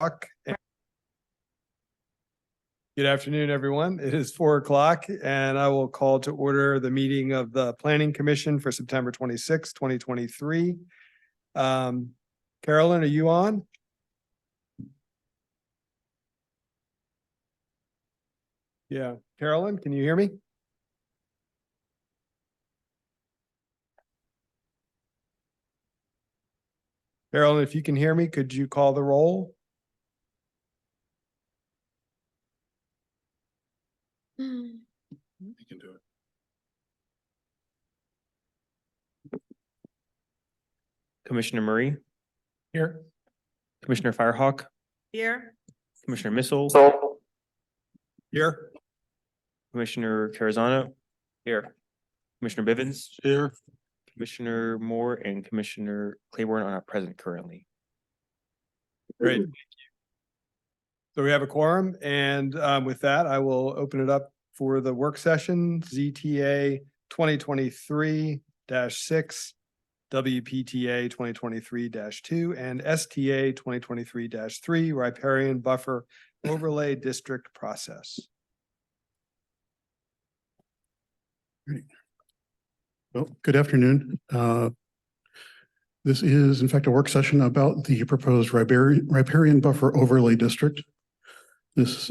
Good afternoon, everyone. It is 4:00 and I will call to order the meeting of the Planning Commission for September 26, 2023. Carolyn, are you on? Yeah, Carolyn, can you hear me? Carolyn, if you can hear me, could you call the roll? You can do it. Commissioner Murray, Here. Commissioner Firehawk, Here. Commissioner Missile, Here. Commissioner Carazana. Here. Commissioner Bivens, Here. Commissioner Moore, and Commissioner Claiborne are not present currently. Great. Thank you. So we have a quorum, and with that, I will open it up for the work session, ZTA 2023-6, WPTA 2023-2, and STA 2023-3, riparian buffer overlay district process. Well, good afternoon. This is in fact a work session about the proposed riparian buffer overlay district. This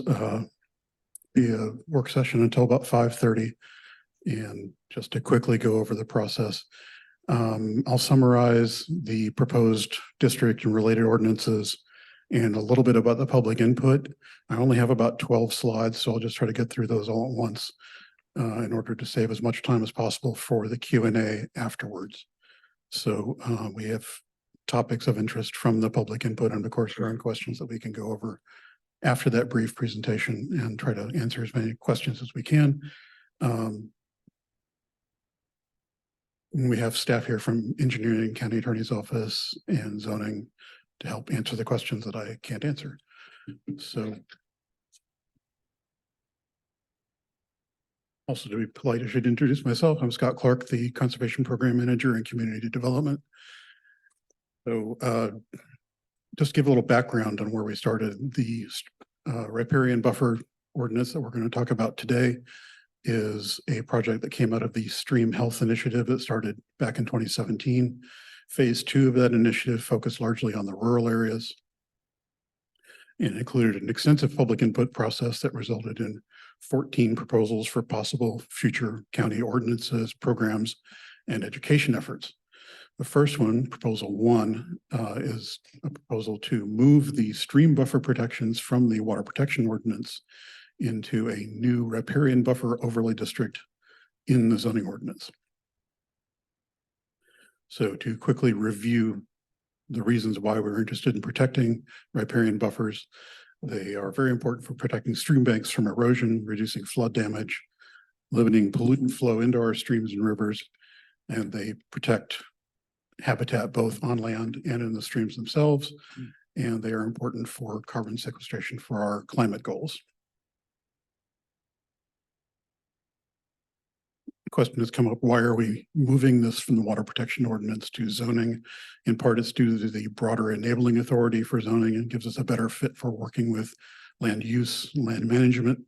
be a work session until about 5:30. And just to quickly go over the process, I'll summarize the proposed district and related ordinances and a little bit about the public input. I only have about 12 slides, so I'll just try to get through those all at once in order to save as much time as possible for the Q&A afterwards. So we have topics of interest from the public input and of course there are questions that we can go over after that brief presentation and try to answer as many questions as we can. We have staff here from Engineering, County Attorney's Office, and Zoning to help answer the questions that I can't answer. So also to be polite, I should introduce myself. I'm Scott Clark, the Conservation Program Manager in Community Development. So just give a little background on where we started. The riparian buffer ordinance that we're going to talk about today is a project that came out of the Stream Health Initiative that started back in 2017. Phase 2 of that initiative focused largely on the rural areas and included an extensive public input process that resulted in 14 proposals for possible future county ordinances, programs, and education efforts. The first one, proposal 1, is a proposal to move the stream buffer protections from the water protection ordinance into a new riparian buffer overlay district in the zoning ordinance. So to quickly review the reasons why we're interested in protecting riparian buffers, they are very important for protecting stream banks from erosion, reducing flood damage, limiting pollutant flow into our streams and rivers, and they protect habitat both on land and in the streams themselves, and they are important for carbon sequestration for our climate goals. The question has come up, why are we moving this from the water protection ordinance to zoning? In part, it's due to the broader enabling authority for zoning and gives us a better fit for working with land use, land management.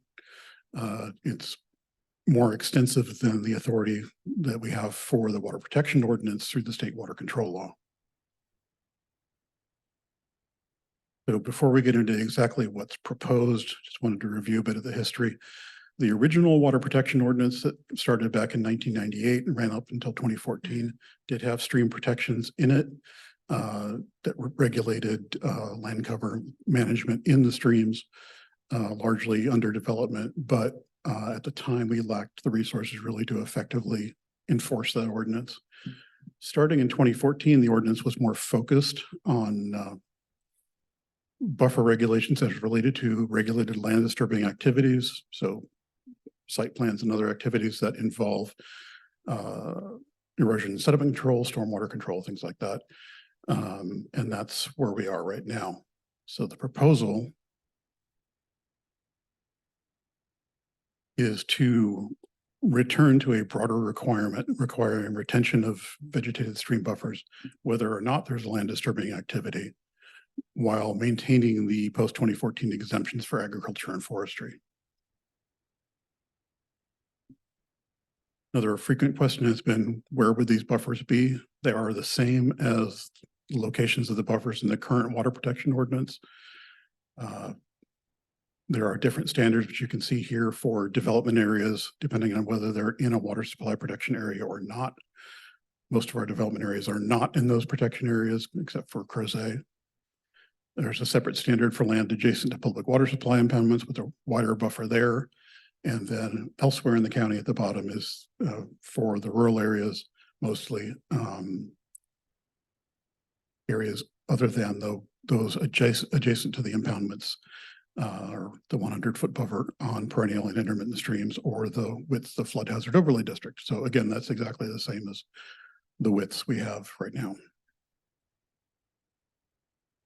It's more extensive than the authority that we have for the water protection ordinance through the state water control law. So before we get into exactly what's proposed, just wanted to review a bit of the history. The original water protection ordinance that started back in 1998 and ran up until 2014 did have stream protections in it that regulated land cover management in the streams, largely under development, but at the time we lacked the resources really to effectively enforce that ordinance. Starting in 2014, the ordinance was more focused on buffer regulations as related to regulated land disturbing activities. So site plans and other activities that involve erosion and sediment control, stormwater control, things like that. And that's where we are right now. So the proposal is to return to a broader requirement requiring retention of vegetated stream buffers, whether or not there's a land disturbing activity. while maintaining the post-2014 exemptions for agriculture and forestry. Another frequent question has been, where would these buffers be? They are the same as locations of the buffers in the current water protection ordinance. There are different standards, which you can see here for development areas, depending on whether they're in a water supply protection area or not. Most of our development areas are not in those protection areas, except for Crozet. There's a separate standard for land adjacent to public water supply impoundments with a wider buffer there. And then elsewhere in the county at the bottom is for the rural areas, mostly areas other than those adjacent to the impoundments, or the 100-foot buffer on perennial and intermittent streams, or the width of flood hazard overlay district. So again, that's exactly the same as the widths we have right now.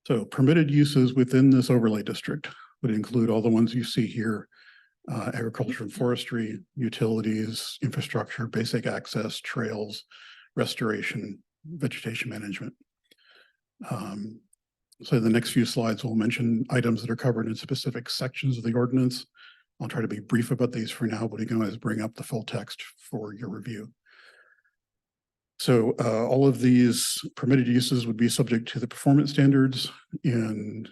So permitted uses within this overlay district would include all the ones you see here: agriculture and forestry, utilities, infrastructure, basic access, trails, restoration, vegetation management. So the next few slides will mention items that are covered in specific sections of the ordinance. I'll try to be brief about these for now, but we can always bring up the full text for your review. So all of these permitted uses would be subject to the performance standards in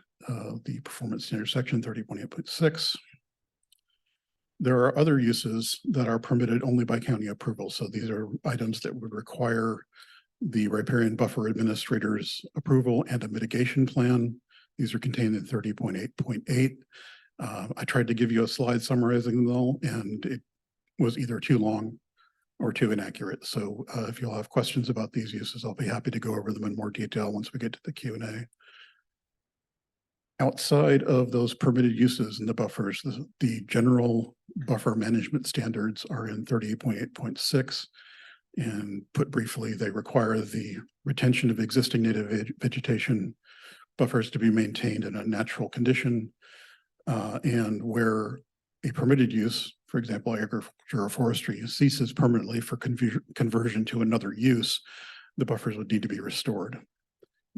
the performance standard section 30.8.6. There are other uses that are permitted only by county approval. So these are items that would require the riparian buffer administrator's approval and a mitigation plan. These are contained in 30.8.8. I tried to give you a slide summarizing them all, and it was either too long or too inaccurate. So if you'll have questions about these uses, I'll be happy to go over them in more detail once we get to the Q&A. Outside of those permitted uses in the buffers, the general buffer management standards are in 38.8.6. And put briefly, they require the retention of existing native vegetation buffers to be maintained in a natural condition. And where a permitted use, for example, agriculture or forestry, ceases permanently for conversion to another use, the buffers would need to be restored.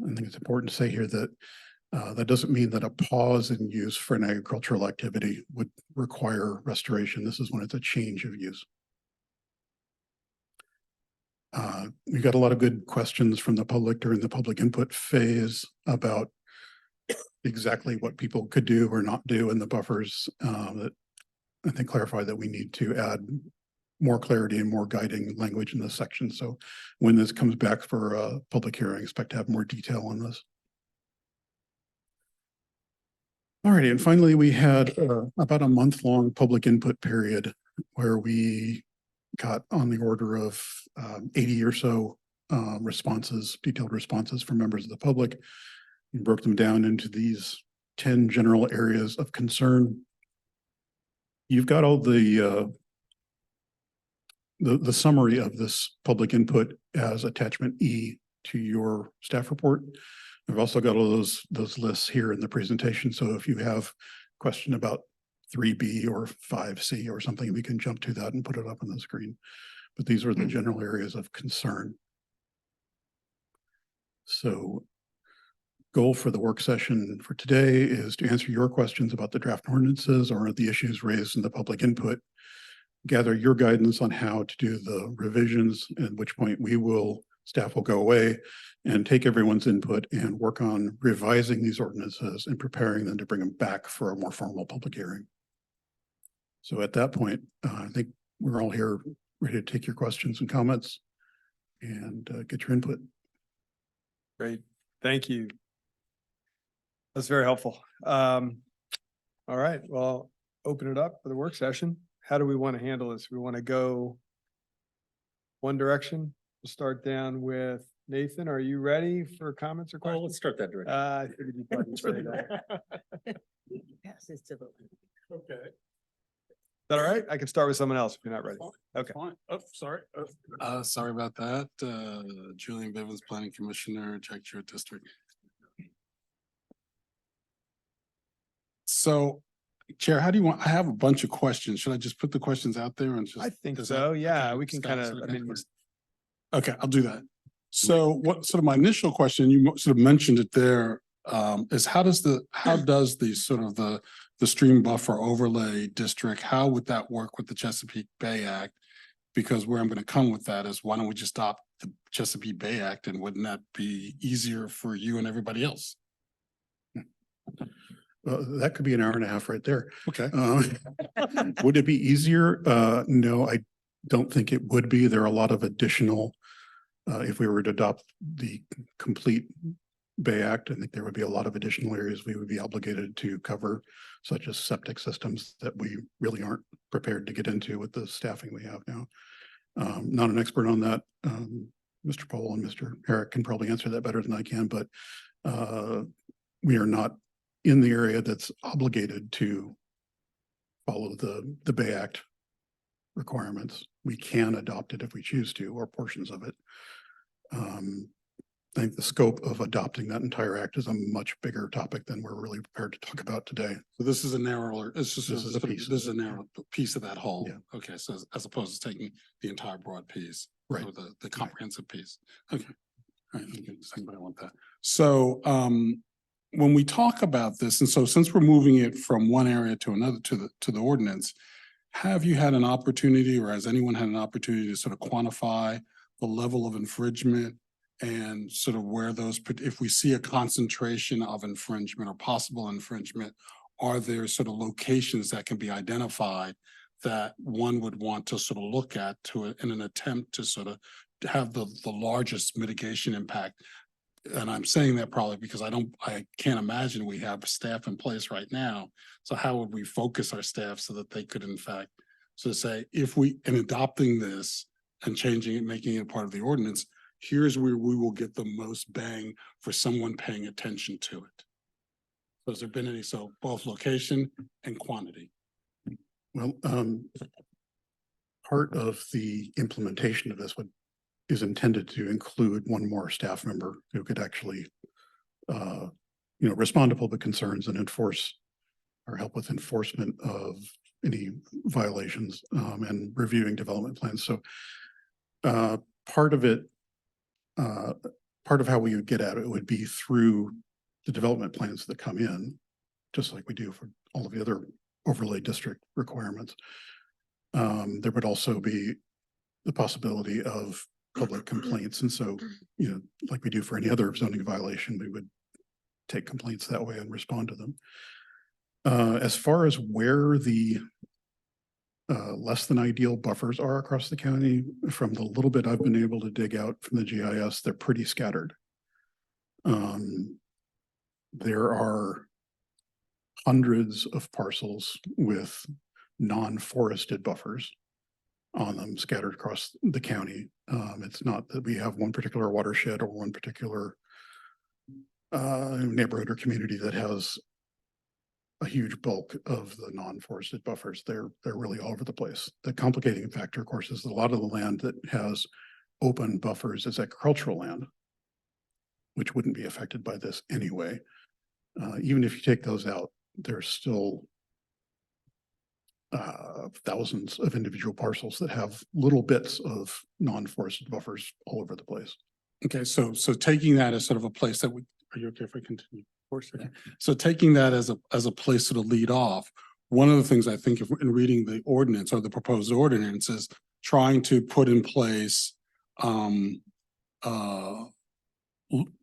I think it's important to say here that that doesn't mean that a pause in use for an agricultural activity would require restoration. This is when it's a change of use. We got a lot of good questions from the public during the public input phase about exactly what people could do or not do in the buffers, that I think clarify that we need to add more clarity and more guiding language in this section. So when this comes back for a public hearing, I expect to have more detail on this. All righty, and finally, we had about a month-long public input period where we got on the order of 80 or so responses, detailed responses from members of the public. We broke them down into these 10 general areas of concern. You've got all the summary of this public input as attachment E to your staff report. I've also got all those lists here in the presentation. So if you have a question about 3B or 5C or something, we can jump to that and put it up on the screen. But these are the general areas of concern. So goal for the work session for today is to answer your questions about the draft ordinances or the issues raised in the public input, gather your guidance on how to do the revisions, at which point staff will go away and take everyone's input and work on revising these ordinances and preparing them to bring them back for a more formal public hearing. So at that point, I think we're all here ready to take your questions and comments and get your input. Great. Thank you. That's very helpful. All right, well, open it up for the work session. How do we want to handle this? We want to go one direction. We'll start down with Nathan. Are you ready for comments or questions? Let's start that direction. I figured you'd probably say that. Pass this to the. Okay. Is that all right? I can start with someone else if you're not ready. Okay. Fine. Oh, sorry. Sorry about that. Julian Bivens, Planning Commissioner, Jack Jarrett District. So, Chair, how do you want, I have a bunch of questions. Should I just put the questions out there and just? I think does so. that- Yeah, okay, we can start kind of, sort I mean, Okay, I'll do that. So what sort of my initial question, you sort of mentioned it there, is how does the sort of the stream buffer overlay district, how would that work with the Chesapeake Bay Act? Because where I'm going to come with that is why don't we just adopt the Chesapeake Bay Act, and wouldn't that be easier for you and everybody else? That could be an hour and a half right there. Okay. Would it be easier? No, I don't think it would be. There are a lot of additional, if we were to adopt the complete Bay Act, I think there would be a lot of additional areas we would be obligated to cover, such as septic systems that we really aren't prepared to get into with the staffing we have now. Not an expert on that. Mr. Pohl and Mr. Herrick can probably answer that better than I can, but we are not in the area that's obligated to follow the Bay Act requirements. We can adopt it if we choose to, or portions of it. I think the scope of adopting that entire act is a much bigger topic than we're really prepared to talk about today. So this is a narrower, this This is a piece of this is a narrow piece of that whole. Yeah. Okay, so as opposed to taking the entire broad piece. Right. Or the comprehensive piece. Okay. All right, okay, does anybody want that? So when we talk about this, and so since we're moving it from one area to another to the ordinance, have you had an opportunity, or has anyone had an opportunity to sort of quantify the level of infringement and sort of where those, if we see a concentration of infringement or possible infringement, are there sort of locations that can be identified that one would want to sort of look at in an attempt to sort of have the largest mitigation impact? And I'm saying that probably because I can't imagine we have staff in place right now. So how would we focus our staff so that they could in fact, so say, if we, in adopting this and changing it, making it part of the ordinance, here's where we will get the most bang for someone paying attention to it. So has there been any, so both location and quantity? Well, part of the implementation of this is intended to include one more staff member who could actually, respond to public concerns and enforce or help with enforcement of any violations, and reviewing development plans. So part of it, part of how we would get at it would be through the development plans that come in, just like we do for all of the other overlay district requirements. There would also be the possibility of public complaints. And so, like we do for any other zoning violation, we would take complaints that way and respond to them. As far as where the less than ideal buffers are across the county, from the little bit I've been able to dig out from the GIS, they're pretty scattered. There are hundreds of parcels with non-forested buffers on them scattered across the county. It's not that we have one particular watershed or one particular neighborhood or community that has a huge bulk of the non-forested buffers. They're really all over the place. The complicating factor, of course, is a lot of the land that has open buffers is agricultural land, which wouldn't be affected by this anyway. Even if you take those out, there's still thousands of individual parcels that have little bits of non-forested buffers all over the place. Okay, so taking that as sort of a place that are you okay if I continue? Of course. Okay. So taking that as a place to lead off, one of the things I think if in reading the ordinance or the proposed ordinance is trying to put in place a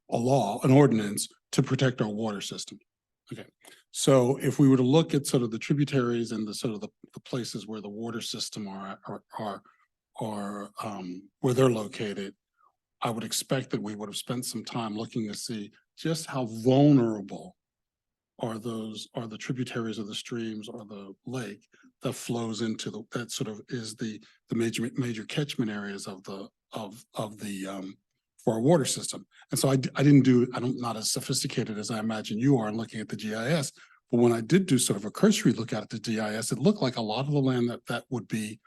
law, an ordinance to protect our water system. Okay, so if we were to look at sort of the tributaries and the sort of the places where the water system are where they're located, I would expect that we would have spent some time looking to see just how vulnerable are the tributaries of the streams or the lake that flows into that sort of is the major catchment areas of the for our water system. And so I'm not as sophisticated as I imagine you are in looking at the GIS, but when I did do sort of a cursory look at the GIS, it looked like a lot of the land that would be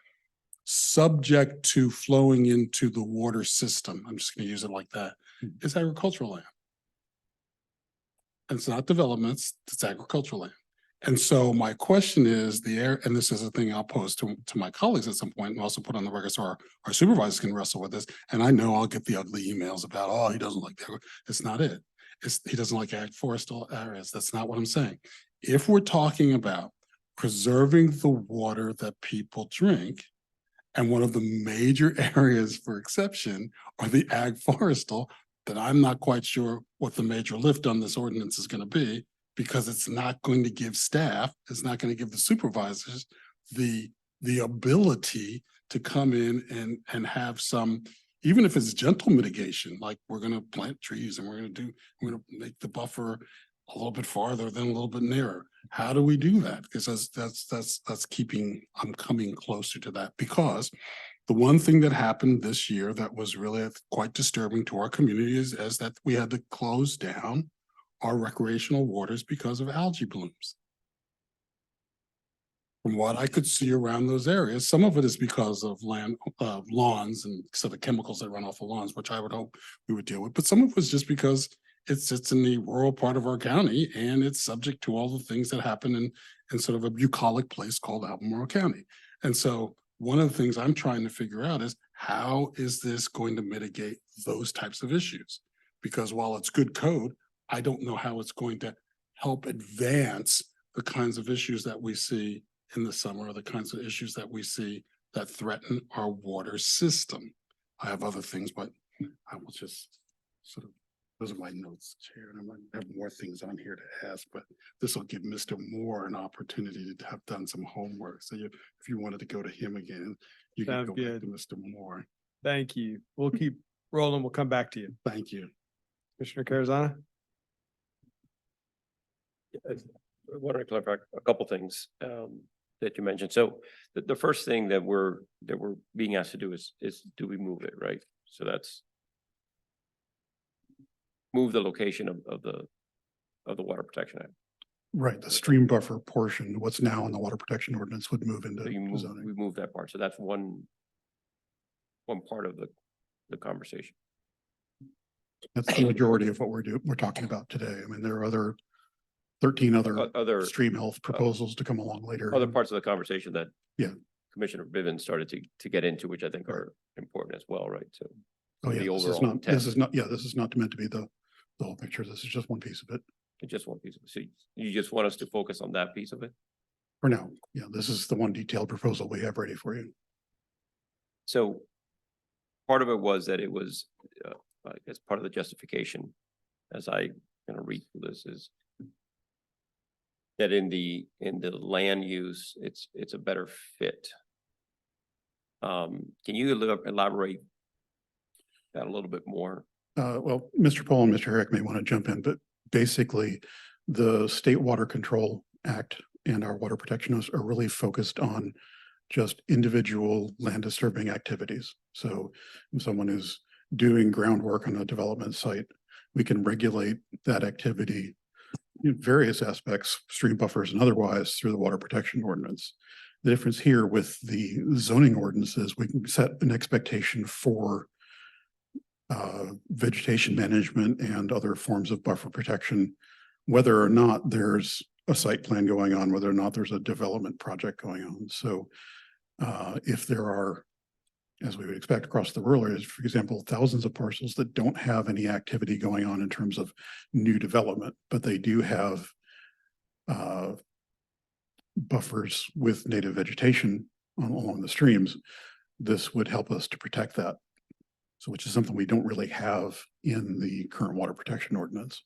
subject to flowing into the water system, I'm just going to use it like that, is agricultural land. And it's not developments, it's agricultural land. And so my question is and this is a thing I'll pose to my colleagues at some point and also put on the record so our supervisors can wrestle with this. And I know I'll get the ugly emails about, oh, he doesn't like that. It's not it. he doesn't like ag forestal areas. That's not what I'm saying. If we're talking about preserving the water that people drink, and one of the major areas for exception are the ag forestal, then I'm not quite sure what the major lift on this ordinance is going to be, because it's not going to give staff, it's not going to give the supervisors the ability to come in and have some, even if it's gentle mitigation, like we're going to plant trees and we're going to make the buffer a little bit farther than a little bit nearer. How do we do that? Because that's keeping, I'm coming closer to that, because the one thing that happened this year that was really quite disturbing to our community is that we had to close down our recreational waters because of algae blooms. From what I could see around those areas, some of it is because of lawns and sort of chemicals that run off the lawns, which I would hope we would deal with. But some of it was just because it sits in the rural part of our county and it's subject to all the things that happen in sort of a bucolic place called Albemarle County. And so one of the things I'm trying to figure out is, how is this going to mitigate those types of issues? Because while it's good code, I don't know how it's going to help advance the kinds of issues that we see in the summer, or the kinds of issues that we see that threaten our water system. I have other things, but I will just sort of, those are my notes, Chair, and I might have more things on here to ask, but this will give Mr. Moore an opportunity to have done some homework. So if you wanted to go to him again, you can Sounds go back good. to Mr. Moore. Thank you. We'll keep rolling. We'll come back to you. Thank you. Commissioner Carazana? I wanted to clarify a couple things that you mentioned. So the first thing that we're being asked to do is do we move it, right? So that's move the location of the Water Protection Act. Right, the stream buffer portion, what's now in the water protection ordinance would move into So you move, zoning. we move that part. So that's one part of the conversation. That's the majority of what we're talking about today. I mean, there are 13 other Other stream health proposals to come along later. other parts of the conversation that Yeah. Commissioner Bivens started to get into, which I think are important as well, right? So Oh, yeah, the this is overall not, intent. this is not meant to be the whole picture. This is just one piece of it. Just one piece of it. So you just want us to focus on that piece of it? For now, yeah, this is the one detailed proposal we have ready for you. So part of it was that it was, I guess, part of the justification, as I kind of read through this, is that in the land use, it's a better fit. Can you elaborate that a little bit more? Well, Mr. Paul and Mr. Herrick may want to jump in, but basically the State Water Control Act and our water protection laws are really focused on just individual land disturbing activities. So if someone is doing groundwork on a development site, we can regulate that activity in various aspects, stream buffers and otherwise, through the water protection ordinance. The difference here with the zoning ordinances, we can set an expectation for vegetation management and other forms of buffer protection, whether or not there's a site plan going on, whether or not there's a development project going on. So if there are, as we would expect across the rural areas, for example, thousands of parcels that don't have any activity going on in terms of new development, but they do have buffers with native vegetation along the streams, this would help us to protect that. So which is something we don't really have in the current water protection ordinance.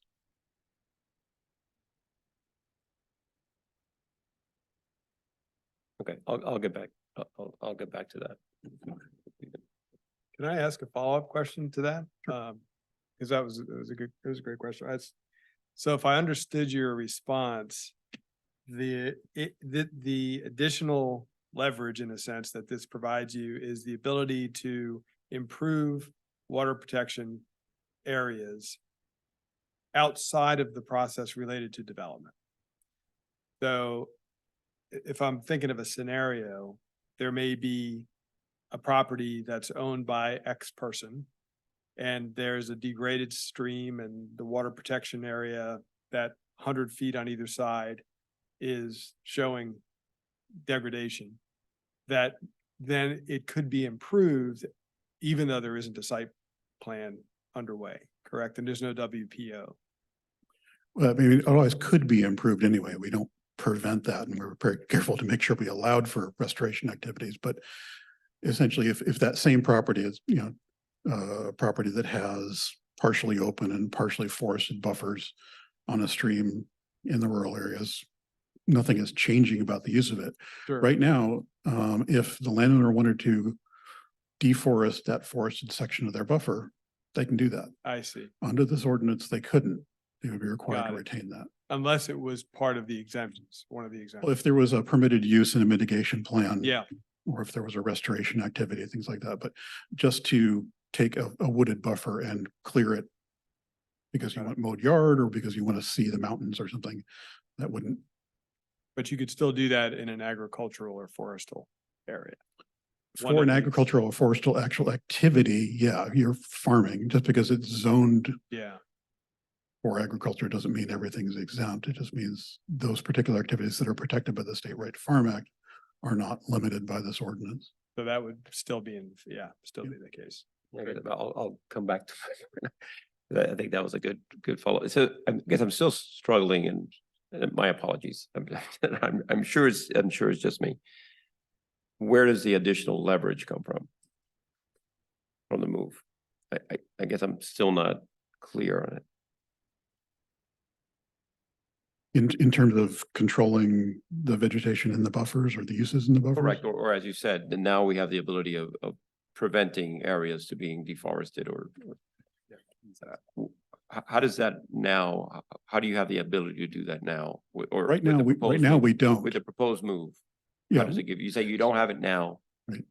Okay, I'll get back. I'll get back to that. Can I ask a follow-up question to that? Because it was a great question. So if I understood your response, the additional leverage in a sense that this provides you is the ability to improve water protection areas outside of the process related to development. So if I'm thinking of a scenario, there may be a property that's owned by X person, and there's a degraded stream, and the water protection area that 100 feet on either side is showing degradation, that then it could be improved even though there isn't a site plan underway, correct? And there's no WPO. Well, I mean, it otherwise could be improved anyway. We don't prevent that, and we're very careful to make sure we allowed for restoration activities. But essentially, if that same property is, a property that has partially open and partially forested buffers on a stream in the rural areas, nothing is changing about the use of it. Sure. Right now, if the landowner wanted to deforest that forested section of their buffer, they can do that. I see. Under this ordinance, they couldn't. They would be required Got to it. retain that. Unless it was part of the exemptions, one of the Well, exemptions. if there was a permitted use and a mitigation plan. Yeah, Or if there was a restoration activity, things like that, but just to take a wooded buffer and clear it because you Got it. want mowed yard or because you want to see the mountains or something, that wouldn't, but you could still do that in an agricultural or forestal area. One for of an these. agricultural or forestal actual activity, yeah, you're farming, just because it's zoned Yeah, for agriculture doesn't mean everything's exempt. It just means those particular activities that are protected by the State Right to Farm Act are not limited by this ordinance. so that would still be still be the case. I'll come back to. I think that was a good follow. So I guess I'm still struggling and my apologies. I'm sure it's just me. Where does the additional leverage come from? From the move? I guess I'm still not clear on it. In terms of controlling the vegetation in the buffers or the uses in the buffers? Correct, or as you said, then now we have the ability of preventing areas to being deforested or. How does that now, how do you have the ability to do that now? Or Right with now, the right proposed now move? we don't. With the proposed move, how Yeah, does it give, you say you don't have it now? Right.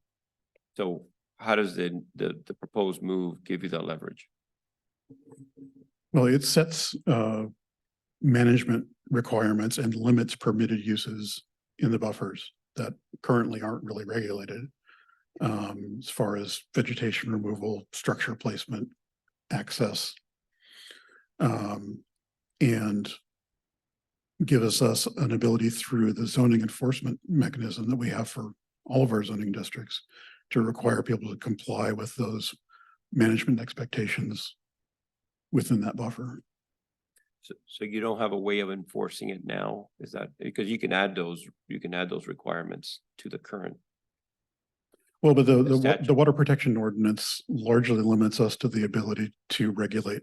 So how does the proposed move give you that leverage? well, it sets management requirements and limits permitted uses in the buffers that currently aren't really regulated. As far as vegetation removal, structure placement, access. And gives us an ability through the zoning enforcement mechanism that we have for all of our zoning districts to require people to comply with those management expectations within that buffer. So you don't have a way of enforcing it now? Is that, because you can add those requirements to the current. Well, but The the statute. water protection ordinance largely limits us to the ability to regulate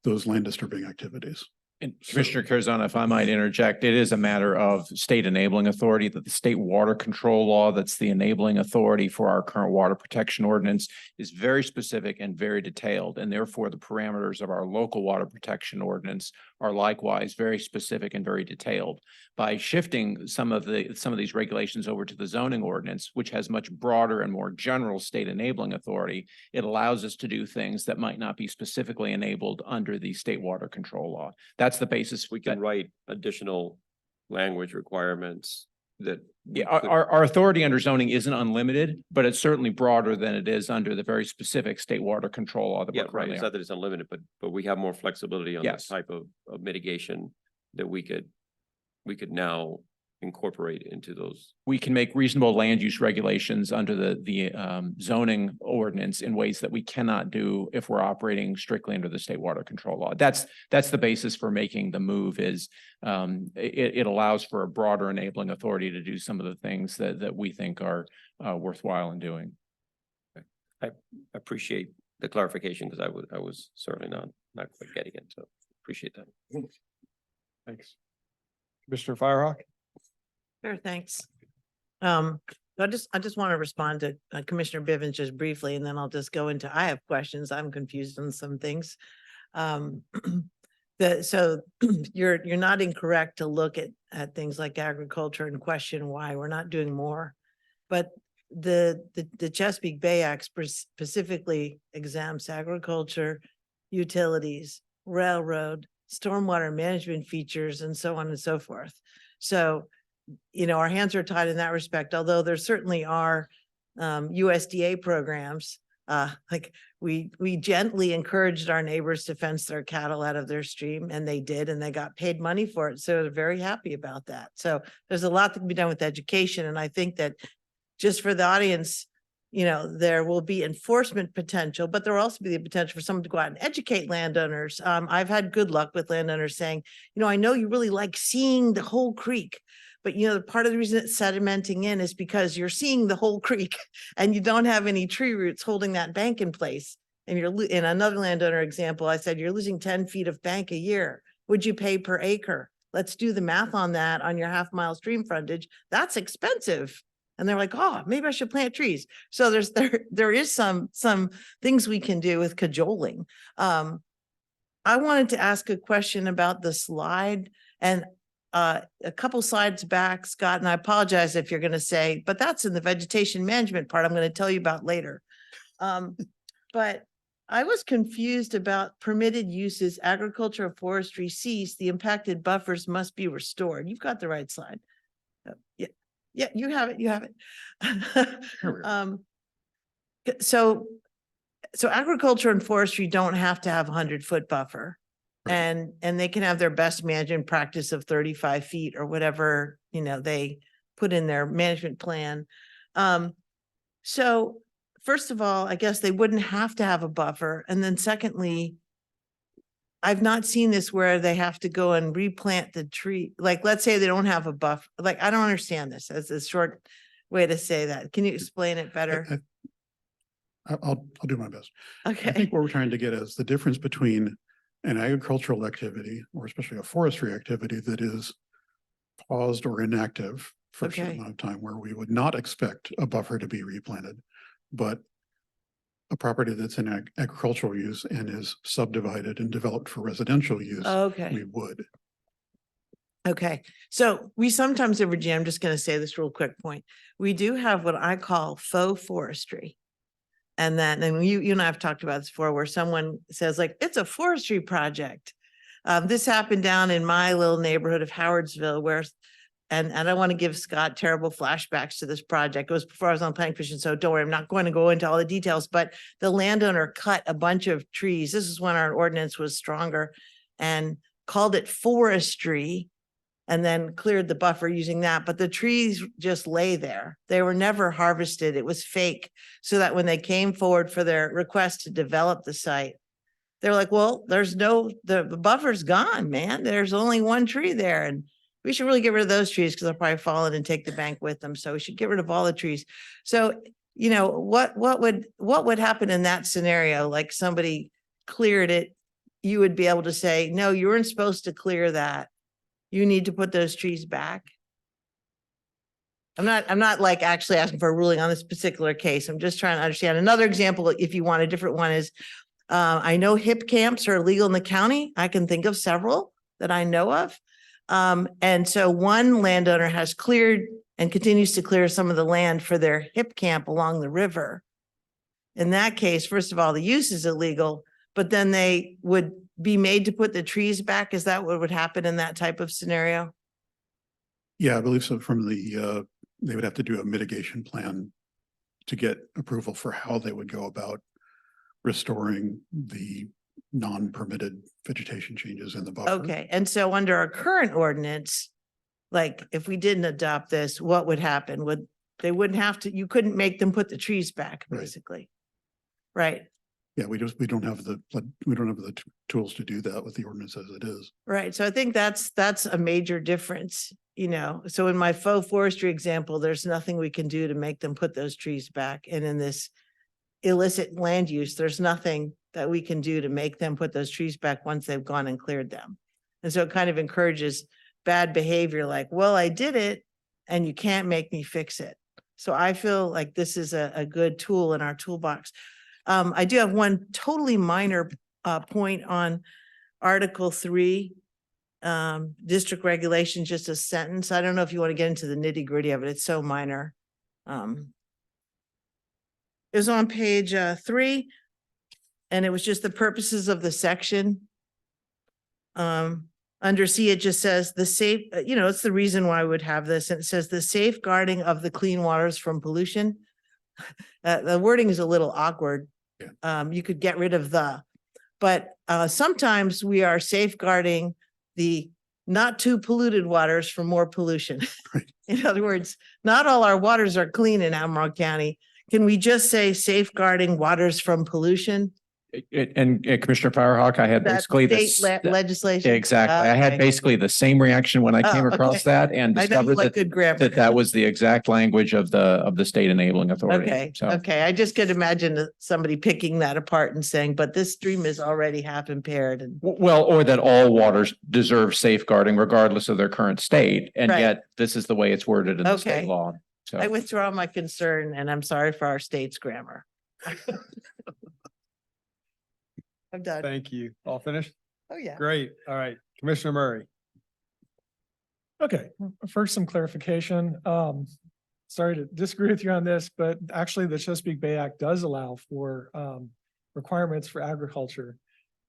those land disturbing activities. And Commissioner Curzon, if I might interject, it is a matter of state enabling authority, that the state water control law, that's the enabling authority for our current water protection ordinance, is very specific and very detailed. And therefore, the parameters of our local water protection ordinance are likewise very specific and very detailed. By shifting some of these regulations over to the zoning ordinance, which has much broader and more general state enabling authority, it allows us to do things that might not be specifically enabled under the state water control law. That's the basis. We can write additional language requirements that. we Yeah, could- our authority under zoning isn't unlimited, but it's certainly broader than it is under the very specific state water control law that Yeah, we're right. currently It's on. not that it's unlimited, but we have more flexibility on the Yes. type of mitigation that we could now incorporate into those. We can make reasonable land use regulations under the zoning ordinance in ways that we cannot do if we're operating strictly under the state water control law. That's the basis for making the move is it allows for a broader enabling authority to do some of the things that we think are worthwhile in doing. I appreciate the clarification because I was certainly not quite getting it. So appreciate that. Thanks. Commissioner Firehawk? Sure, thanks. I just want to respond to Commissioner Bivens just briefly, and then I'll just go into, I have questions. I'm confused on some things. So you're not incorrect to look at things like agriculture and question why we're not doing more. But the Chesapeake Bay Act specifically exempts agriculture, utilities, railroad, stormwater management features, and so on and so forth. So, our hands are tied in that respect, although there certainly are USDA programs. Like we gently encouraged our neighbors to fence their cattle out of their stream, and they did, and they got paid money for it. So they're very happy about that. So there's a lot that can be done with education. And I think that just for the audience, there will be enforcement potential, but there will also be the potential for someone to go out and educate landowners. I've had good luck with landowners saying, I know you really like seeing the whole creek, but part of the reason it's sedimenting in is because you're seeing the whole creek and you don't have any tree roots holding that bank in place. And in another landowner example, I said, you're losing 10 feet of bank a year. Would you pay per acre? Let's do the math on that on your half-mile stream frontage. That's expensive. And they're like, oh, maybe I should plant trees. So there is some things we can do with cajoling. I wanted to ask a question about the slide, and a couple slides back, Scott, and I apologize if you're going to say, but that's in the vegetation management part I'm going to tell you about later. But I was confused about permitted uses, agriculture or forestry cease, the impacted buffers must be restored. You've got the right slide. Yeah, you have it. You have it. So agriculture and forestry don't have to have 100-foot buffer, and they can have their best management practice of 35 feet or whatever, they put in their management plan. So first of all, I guess they wouldn't have to have a buffer. And then secondly, I've not seen this where they have to go and replant the tree. Like, let's say they don't have a buffer. Like, I don't understand this. As a short way to say that. Can you explain it better? I'll do my best. I Okay. think what we're trying to get is the difference between an agricultural activity, or especially a forestry activity, that is paused or inactive for a certain Okay. amount of time, where we would not expect a buffer to be replanted, but a property that's in agricultural use and is subdivided and developed for residential use, Okay. we would. Okay. So we sometimes in Virginia, I'm just going to say this real quick point. We do have what I call faux forestry. And you and I have talked about this before, where someone says like, it's a forestry project. This happened down in my little neighborhood of Howardsville, where, and I don't want to give Scott terrible flashbacks to this project. It was before I was on planning commission, so don't worry, I'm not going to go into all the details, but the landowner cut a bunch of trees. This is when our ordinance was stronger, and called it forestry, and then cleared the buffer using that. But the trees just lay there. They were never harvested. It was fake. So that when they came forward for their request to develop the site, they're like, well, the buffer's gone, man. There's only one tree there. And we should really get rid of those trees because they'll probably fall in and take the bank with them. So we should get rid of all the trees. So, what would happen in that scenario? Like somebody cleared it, you would be able to say, no, you weren't supposed to clear that. You need to put those trees back. I'm not like actually asking for a ruling on this particular case. I'm just trying to understand. Another example, if you want a different one, is I know hip camps are illegal in the county. I can think of several that I know of. And so one landowner has cleared and continues to clear some of the land for their hip camp along the river. In that case, first of all, the use is illegal, but then they would be made to put the trees back. Is that what would happen in that type of scenario? Yeah, I believe so. From the, they would have to do a mitigation plan to get approval for how they would go about restoring the non-permitted vegetation changes in the buffer. Okay, and so under our current ordinance, like if we didn't adopt this, what would happen? They wouldn't have to, you couldn't make them put the trees back, Right. basically. Right, Yeah, we don't have the tools to do that with the ordinance as it is. right. So I think that's a major difference, So in my faux forestry example, there's nothing we can do to make them put those trees back. And in this illicit land use, there's nothing that we can do to make them put those trees back once they've gone and cleared them. And so it kind of encourages bad behavior, like, well, I did it and you can't make me fix it. So I feel like this is a good tool in our toolbox. I do have one totally minor point on Article 3, district regulations, just a sentence. I don't know if you want to get into the nitty gritty of it. It's so minor. It was on page 3, and it was just the purposes of the section. Under C, it just says it's the reason why we would have this. And it says the safeguarding of the clean waters from pollution. The wording is a little awkward. Yeah. You could get rid of but sometimes we are safeguarding the not too polluted waters from more pollution. Right. In other words, not all our waters are clean in Albemarle County. Can we just say safeguarding waters from pollution? And Commissioner Firehawk, I had That's basically state this. legislation? Exactly. I had Okay. basically the same reaction when I Oh, came across okay. that and I know you discovered like that good grammar. that was the exact language of the state enabling authority. Okay, So. okay. I just could imagine somebody picking that apart and saying, but this stream is already half impaired and. Well, or that all waters deserve safeguarding regardless of their current state. And Right. yet this is the way it's worded in the state Okay. law. So. I withdraw my concern and I'm sorry for our state's grammar. I'm done. Thank you. All finished? Oh, yeah. Great. All right. Commissioner Murray. Okay, first some clarification. Sorry to disagree with you on this, but actually the Chesapeake Bay Act does allow for requirements for agriculture.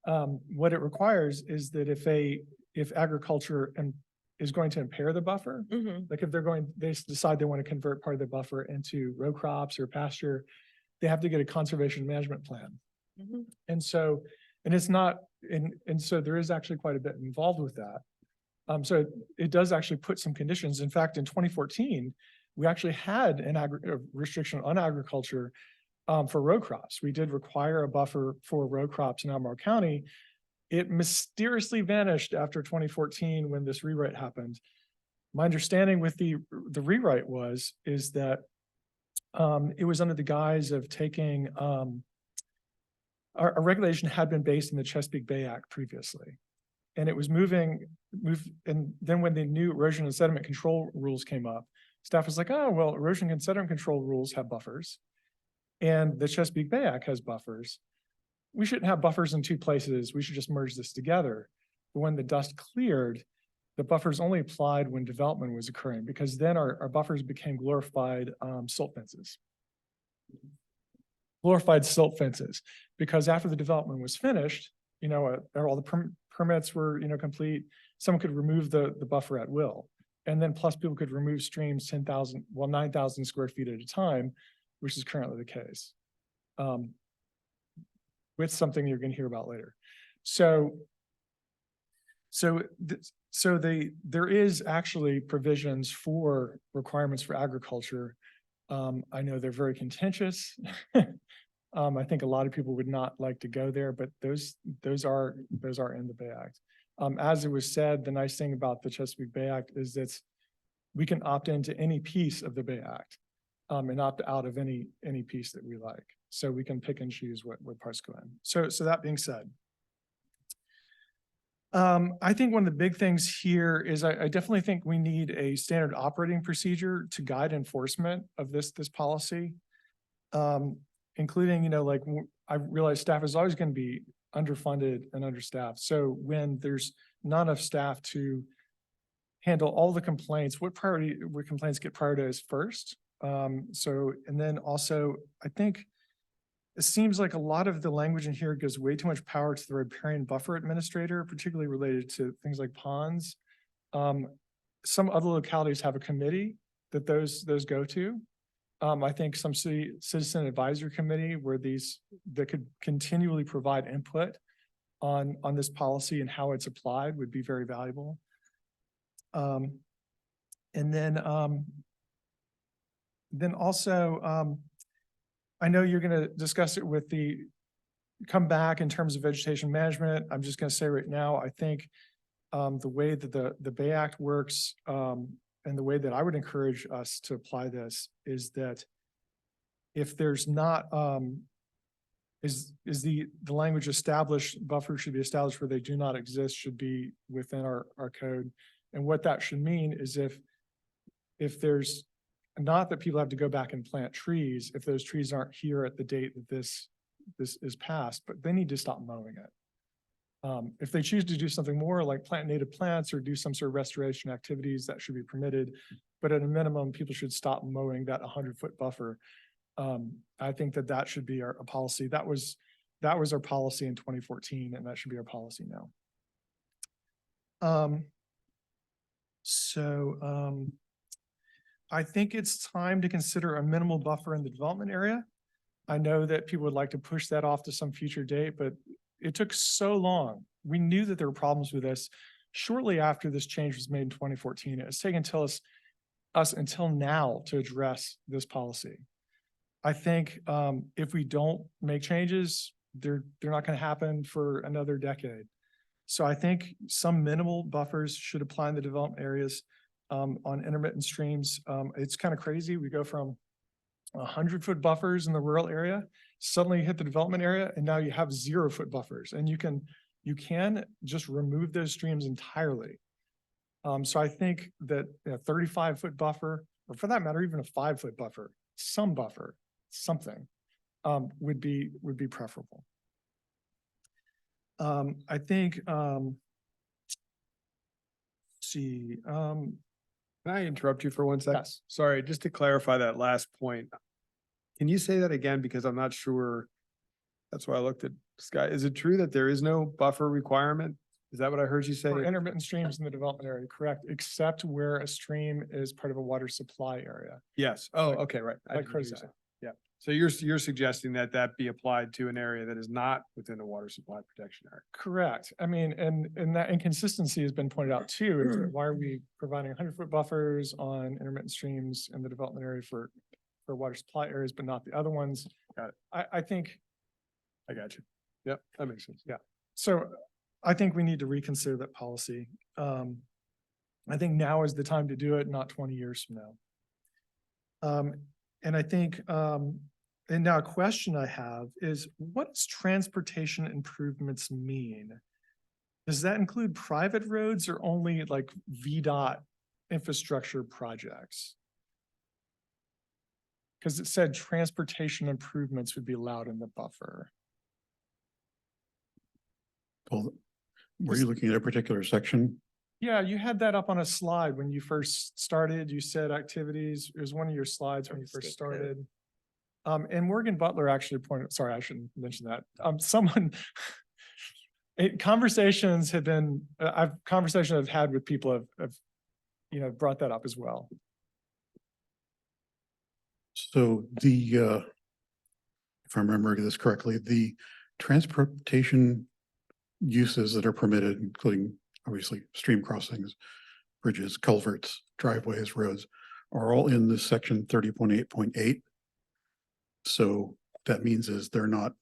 What it requires is that if agriculture is going to impair the buffer, Mhm. like if they decide they want to convert part of the buffer into row crops or pasture, they have to get a conservation management plan. Mhm. And so, and it's not, and so there is actually quite a bit involved with that. So it does actually put some conditions. In fact, in 2014, we actually had a restriction on agriculture for row crops. We did require a buffer for row crops in Albemarle County. It mysteriously vanished after 2014 when this rewrite happened. My understanding with the rewrite is that it was under the guise of taking our regulation had been based in the Chesapeake Bay Act previously. And it was and then when the new erosion and sediment control rules came up, staff was like, oh, well, erosion and sediment control rules have buffers. And the Chesapeake Bay Act has buffers. We shouldn't have buffers in two places. We should just merge this together. But when the dust cleared, the buffers only applied when development was occurring, because then our buffers became glorified silt fences. Glorified silt fences, because after the development was finished, all the permits were, complete. Someone could remove the buffer at will. And then plus people could remove streams 9,000 square feet at a time, which is currently the case. With something you're going to hear about later. There is actually provisions for requirements for agriculture. I know they're very contentious. I think a lot of people would not like to go there, but those are in the Bay Act. As it was said, the nice thing about the Chesapeake Bay Act is that we can opt into any piece of the Bay Act and opt out of any piece that we like. So we can pick and choose what parts go in. So that being said, I think one of the big things here is I definitely think we need a standard operating procedure to guide enforcement of this policy. Including, I realize staff is always going to be underfunded and understaffed. So when there's not enough staff to handle all the complaints, what complaints get prioritized first? And then also, I think it seems like a lot of the language in here gives way too much power to the riparian buffer administrator, particularly related to things like ponds. Some other localities have a committee that those go to. I think some citizen advisory committee that could continually provide input on this policy and how it's applied would be very valuable. And then also, I know you're going to discuss it with come back in terms of vegetation management. I'm just going to say right now, I think the way that the Bay Act works, and the way that I would encourage us to apply this is that if there's not, is the language established, buffers should be established where they do not exist, should be within our code. And what that should mean is if there's not that people have to go back and plant trees, if those trees aren't here at the date that this is passed, but they need to stop mowing it. If they choose to do something more like plant native plants or do some sort of restoration activities, that should be permitted. But at a minimum, people should stop mowing that 100-foot buffer. I think that should be a policy. That was our policy in 2014, and that should be our policy now. I think it's time to consider a minimal buffer in the development area. I know that people would like to push that off to some future date, but it took so long. We knew that there were problems with this shortly after this change was made in 2014. It has taken us until now to address this policy. I think if we don't make changes, they're not going to happen for another decade. So I think some minimal buffers should apply in the development areas on intermittent streams. It's kind of crazy. We go from 100-foot buffers in the rural area, suddenly hit the development area, and now you have 0-foot buffers, and you can just remove those streams entirely. So I think that a 35-foot buffer, or for that matter, even a 5-foot buffer, some buffer, something, would be preferable. I think, see, Can I interrupt you for 1 second? yes. Sorry, just to clarify that last point. Can you say that again? Because I'm not sure. That's why I looked at Scott. Is it true that there is no buffer requirement? Is that what I heard you say? For intermittent streams in the development area, correct, except where a stream is part of a water supply area. Yes. Oh, okay, right. I Like didn't hear you Crozet. say. Yeah. So you're suggesting that that be applied to an area that is not within a water supply protection area? Correct. I mean, and that inconsistency has been pointed out too. is that Why are we providing 100-foot buffers on intermittent streams in the development area for water supply areas, but not the other ones? Got it. I think, I got you. Yep, that makes sense. yeah. So I think we need to reconsider that policy. I think now is the time to do it, not 20 years from now. And I think, and now a question I have is, what does transportation improvements mean? Does that include private roads or only like VDOT infrastructure projects? Because it said transportation improvements would be allowed in the buffer. Well, were you looking at a particular section? Yeah, you had that up on a slide when you first started. You said activities. It was one of your slides when you first started. And Morgan Butler actually pointed, sorry, I shouldn't mention that. Someone, conversations have been, conversations I've had with people have brought that up as well. So the, if I'm remembering this correctly, the transportation uses that are permitted, including obviously stream crossings, bridges, culverts, driveways, roads, are all in this section 30.8.8. So that means is they're not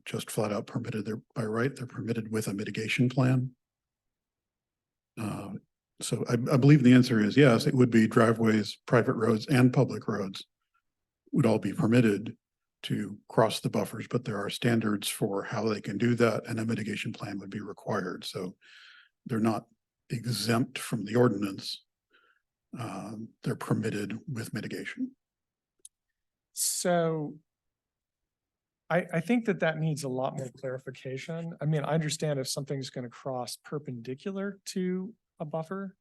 just flat out permitted. They're by right, they're permitted with a mitigation plan. So I believe the answer is yes, it would be driveways, private roads, and public roads would all be permitted to cross the buffers, but there are standards for how they can do that, and a mitigation plan would be required. So they're not exempt from the ordinance. They're permitted with mitigation. So I think that needs a lot more clarification. I mean, I understand if something's going to cross perpendicular to a buffer.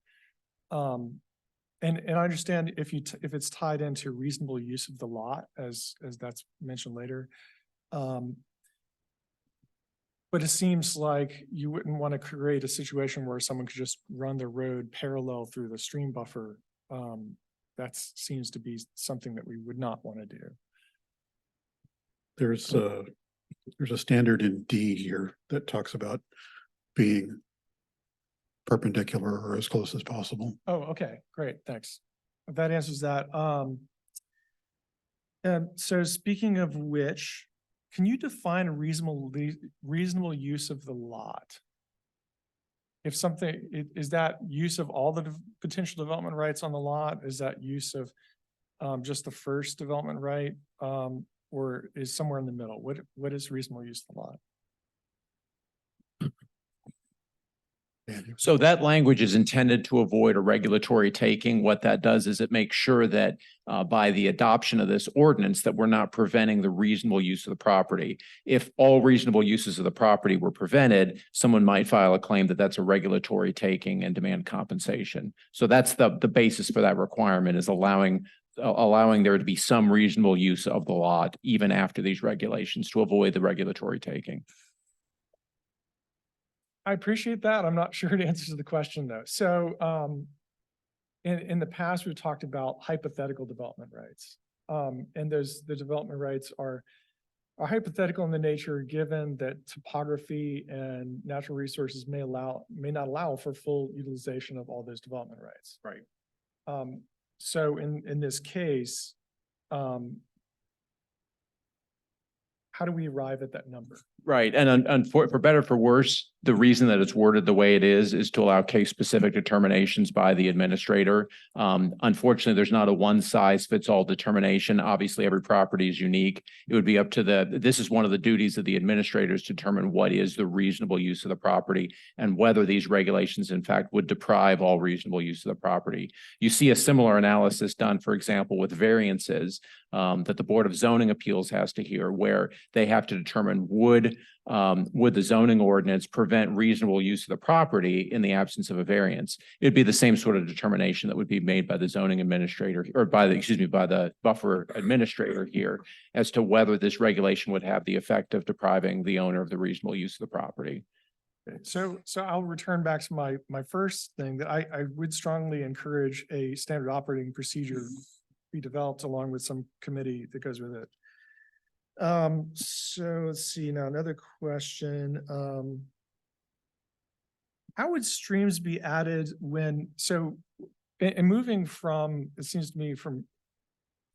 And I understand if if it's tied into reasonable use of the lot, as that's mentioned later. But it seems like you wouldn't want to create a situation where someone could just run the road parallel through the stream buffer. That seems to be something that we would not want to do. There's a standard in D here that talks about being perpendicular or as close as possible. Oh, okay, great, thanks. That answers that. And so speaking of which, can you define a reasonable use of the lot? If something, is that use of all the potential development rights on the lot? Is that use of just the first development right? Or is somewhere in the middle? What is reasonable use of the lot? So that language is intended to avoid a regulatory taking. What that does is it makes sure that by the adoption of this ordinance that we're not preventing the reasonable use of the property. If all reasonable uses of the property were prevented, someone might file a claim that that's a regulatory taking and demand compensation. So that's the basis for that requirement, is allowing there to be some reasonable use of the lot even after these regulations to avoid the regulatory taking. I appreciate that. I'm not sure it answers the question though. So in the past, we've talked about hypothetical development rights. And the development rights are hypothetical in the nature, given that topography and natural resources may not allow for full utilization of all those development rights. Right. So in this case, how do we arrive at that number? Right, and for better or for worse, the reason that it's worded the way it is to allow case-specific determinations by the administrator. Unfortunately, there's not a one-size-fits-all determination. Obviously, every property is unique. It would be up to this is one of the duties of the administrators to determine what is the reasonable use of the property and whether these regulations, in fact, would deprive all reasonable use of the property. You see a similar analysis done, for example, with variances that the Board of Zoning Appeals has to hear, where they have to determine would the zoning ordinance prevent reasonable use of the property in the absence of a variance. It'd be the same sort of determination that would be made by the zoning administrator or by the buffer administrator here as to whether this regulation would have the effect of depriving the owner of the reasonable use of the property. So I'll return back to my first thing that I would strongly encourage a standard operating procedure be developed along with some committee that goes with it. So let's see now, another question. How would streams be added in moving from, it seems to me from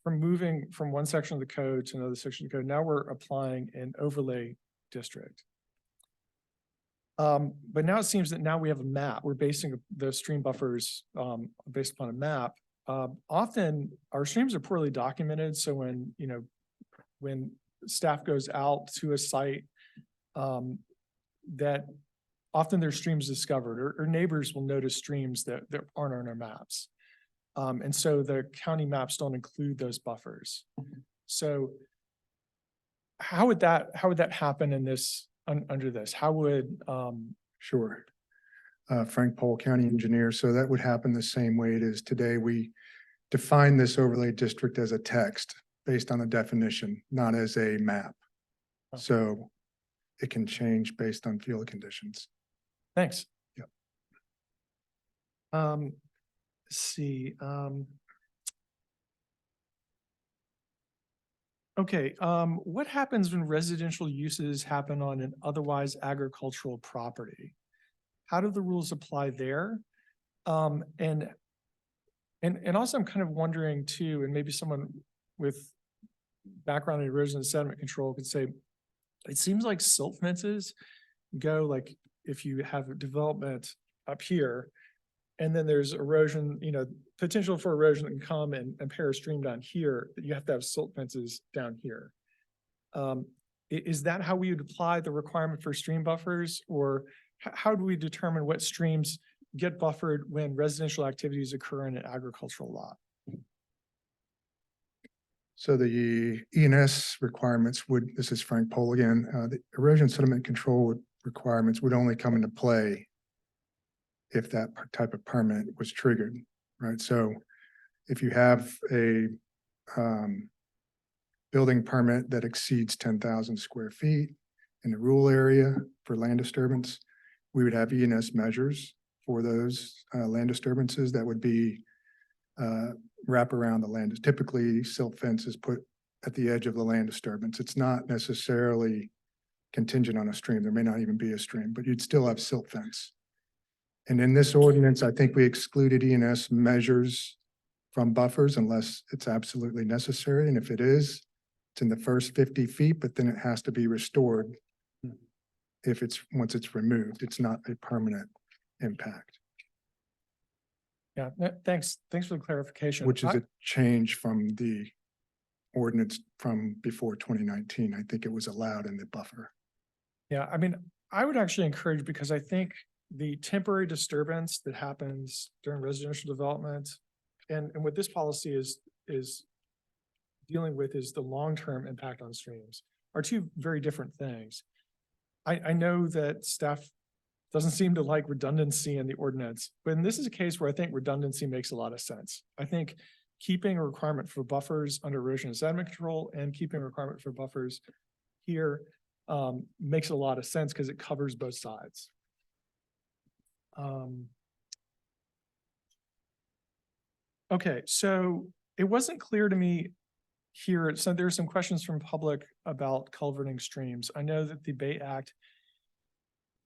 moving from one section of the code to another section of the code, now we're applying an overlay district. But now it seems that now we have a map. We're basing the stream buffers based upon a map. Often our streams are poorly documented. So when staff goes out to a site, that often there's streams discovered or neighbors will notice streams that aren't on our maps. And so the county maps don't include those buffers. So how would that happen in this, under this? How would, Sure. Frank Pohl, County Engineer. So that would happen the same way it is today. We define this overlay district as a text based on a definition, not as a map. So it can change based on field conditions. thanks. Yep. Let's see, okay, what happens when residential uses happen on an otherwise agricultural property? How do the rules apply there? And also I'm kind of wondering too, and maybe someone with background in erosion and sediment control could say, it seems like silt fences go like, if you have a development up here, and then there's erosion, potential for erosion that can come and impair a stream down here, that you have to have silt fences down here. Is that how we would apply the requirement for stream buffers, or how do we determine what streams get buffered when residential activities occur in an agricultural lot? So the ENS requirements would, this is Frank Pohl again, the erosion sediment control requirements would only come into play if that type of permit was triggered, right? So if you have a building permit that exceeds 10,000 square feet in the rural area for land disturbance, we would have ENS measures for those land disturbances that would be wrap around the land. Typically, silt fence is put at the edge of the land disturbance. It's not necessarily contingent on a stream. There may not even be a stream, but you'd still have silt fence. And in this ordinance, I think we excluded ENS measures from buffers unless it's absolutely necessary. And if it is, it's in the first 50 feet, but then it has to be restored if once it's removed. It's not a permanent impact. Yeah, thanks for the clarification. Which is a change from the ordinance from before 2019. I think it was allowed in the buffer. Yeah, I mean, I would actually encourage, because I think the temporary disturbance that happens during residential development and what this policy is dealing with is the long-term impact on streams are two very different things. I know that staff doesn't seem to like redundancy in the ordinance, but this is a case where I think redundancy makes a lot of sense. I think keeping a requirement for buffers under erosion and sediment control and keeping a requirement for buffers here makes a lot of sense because it covers both sides. Okay, so it wasn't clear to me here. So there are some questions from public about culverting streams. I know that the Bay Act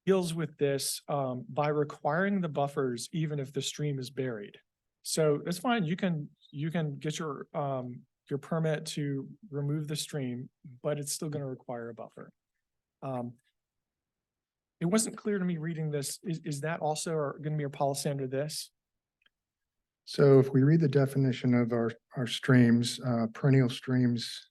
deals with this by requiring the buffers even if the stream is buried. So that's fine. You can get your your permit to remove the stream, but it's still going to require a buffer. It wasn't clear to me reading this. Is that also going to be a policy under this? So if we read the definition of our streams, perennial streams.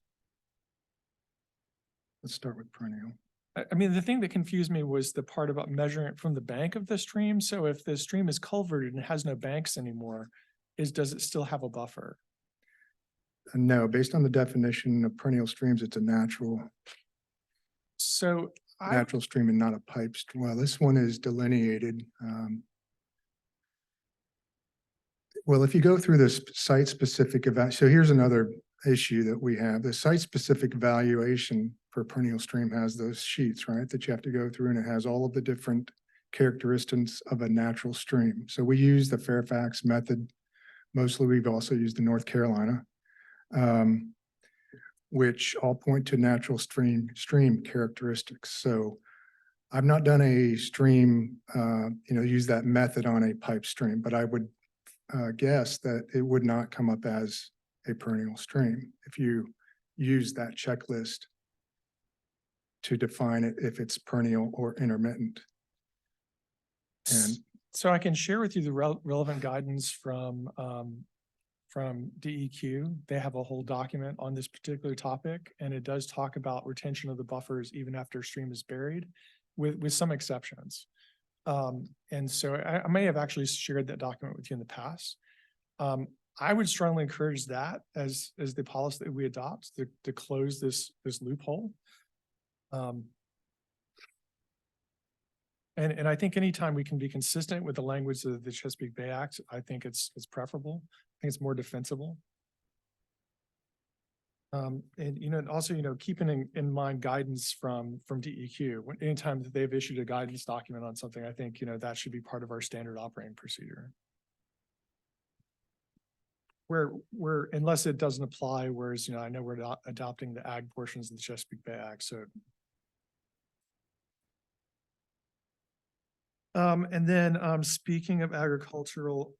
Let's start with perennial. I mean, the thing that confused me was the part about measuring it from the bank of the stream. So if the stream is culverted and has no banks anymore, does it still have a buffer? No, based on the definition of perennial streams, it's a natural So stream and not a pipe stream. Well, this one is delineated. Well, if you go through this site-specific so here's another issue that we have. The site-specific evaluation for perennial stream has those sheets, right, that you have to go through, and it has all of the different characteristics of a natural stream. So we use the Fairfax method. Mostly, we've also used the North Carolina, which all point to natural stream characteristics. So I've not done a stream, use that method on a pipe stream, but I would guess that it would not come up as a perennial stream if you use that checklist to define it if it's perennial or intermittent. And so I can share with you the relevant guidance from DEQ. They have a whole document on this particular topic, and it does talk about retention of the buffers even after a stream is buried, with some exceptions. And so I may have actually shared that document with you in the past. I would strongly encourage that as the policy that we adopt to close this loophole. And I think anytime we can be consistent with the language of the Chesapeake Bay Act, I think it's preferable. I think it's more defensible. And also, keeping in mind guidance from DEQ, anytime that they've issued a guidance document on something, I think, that should be part of our standard operating procedure. Where unless it doesn't apply, whereas, I know we're adopting the ag portions of the Chesapeake Bay Act, so. And then, speaking of agricultural,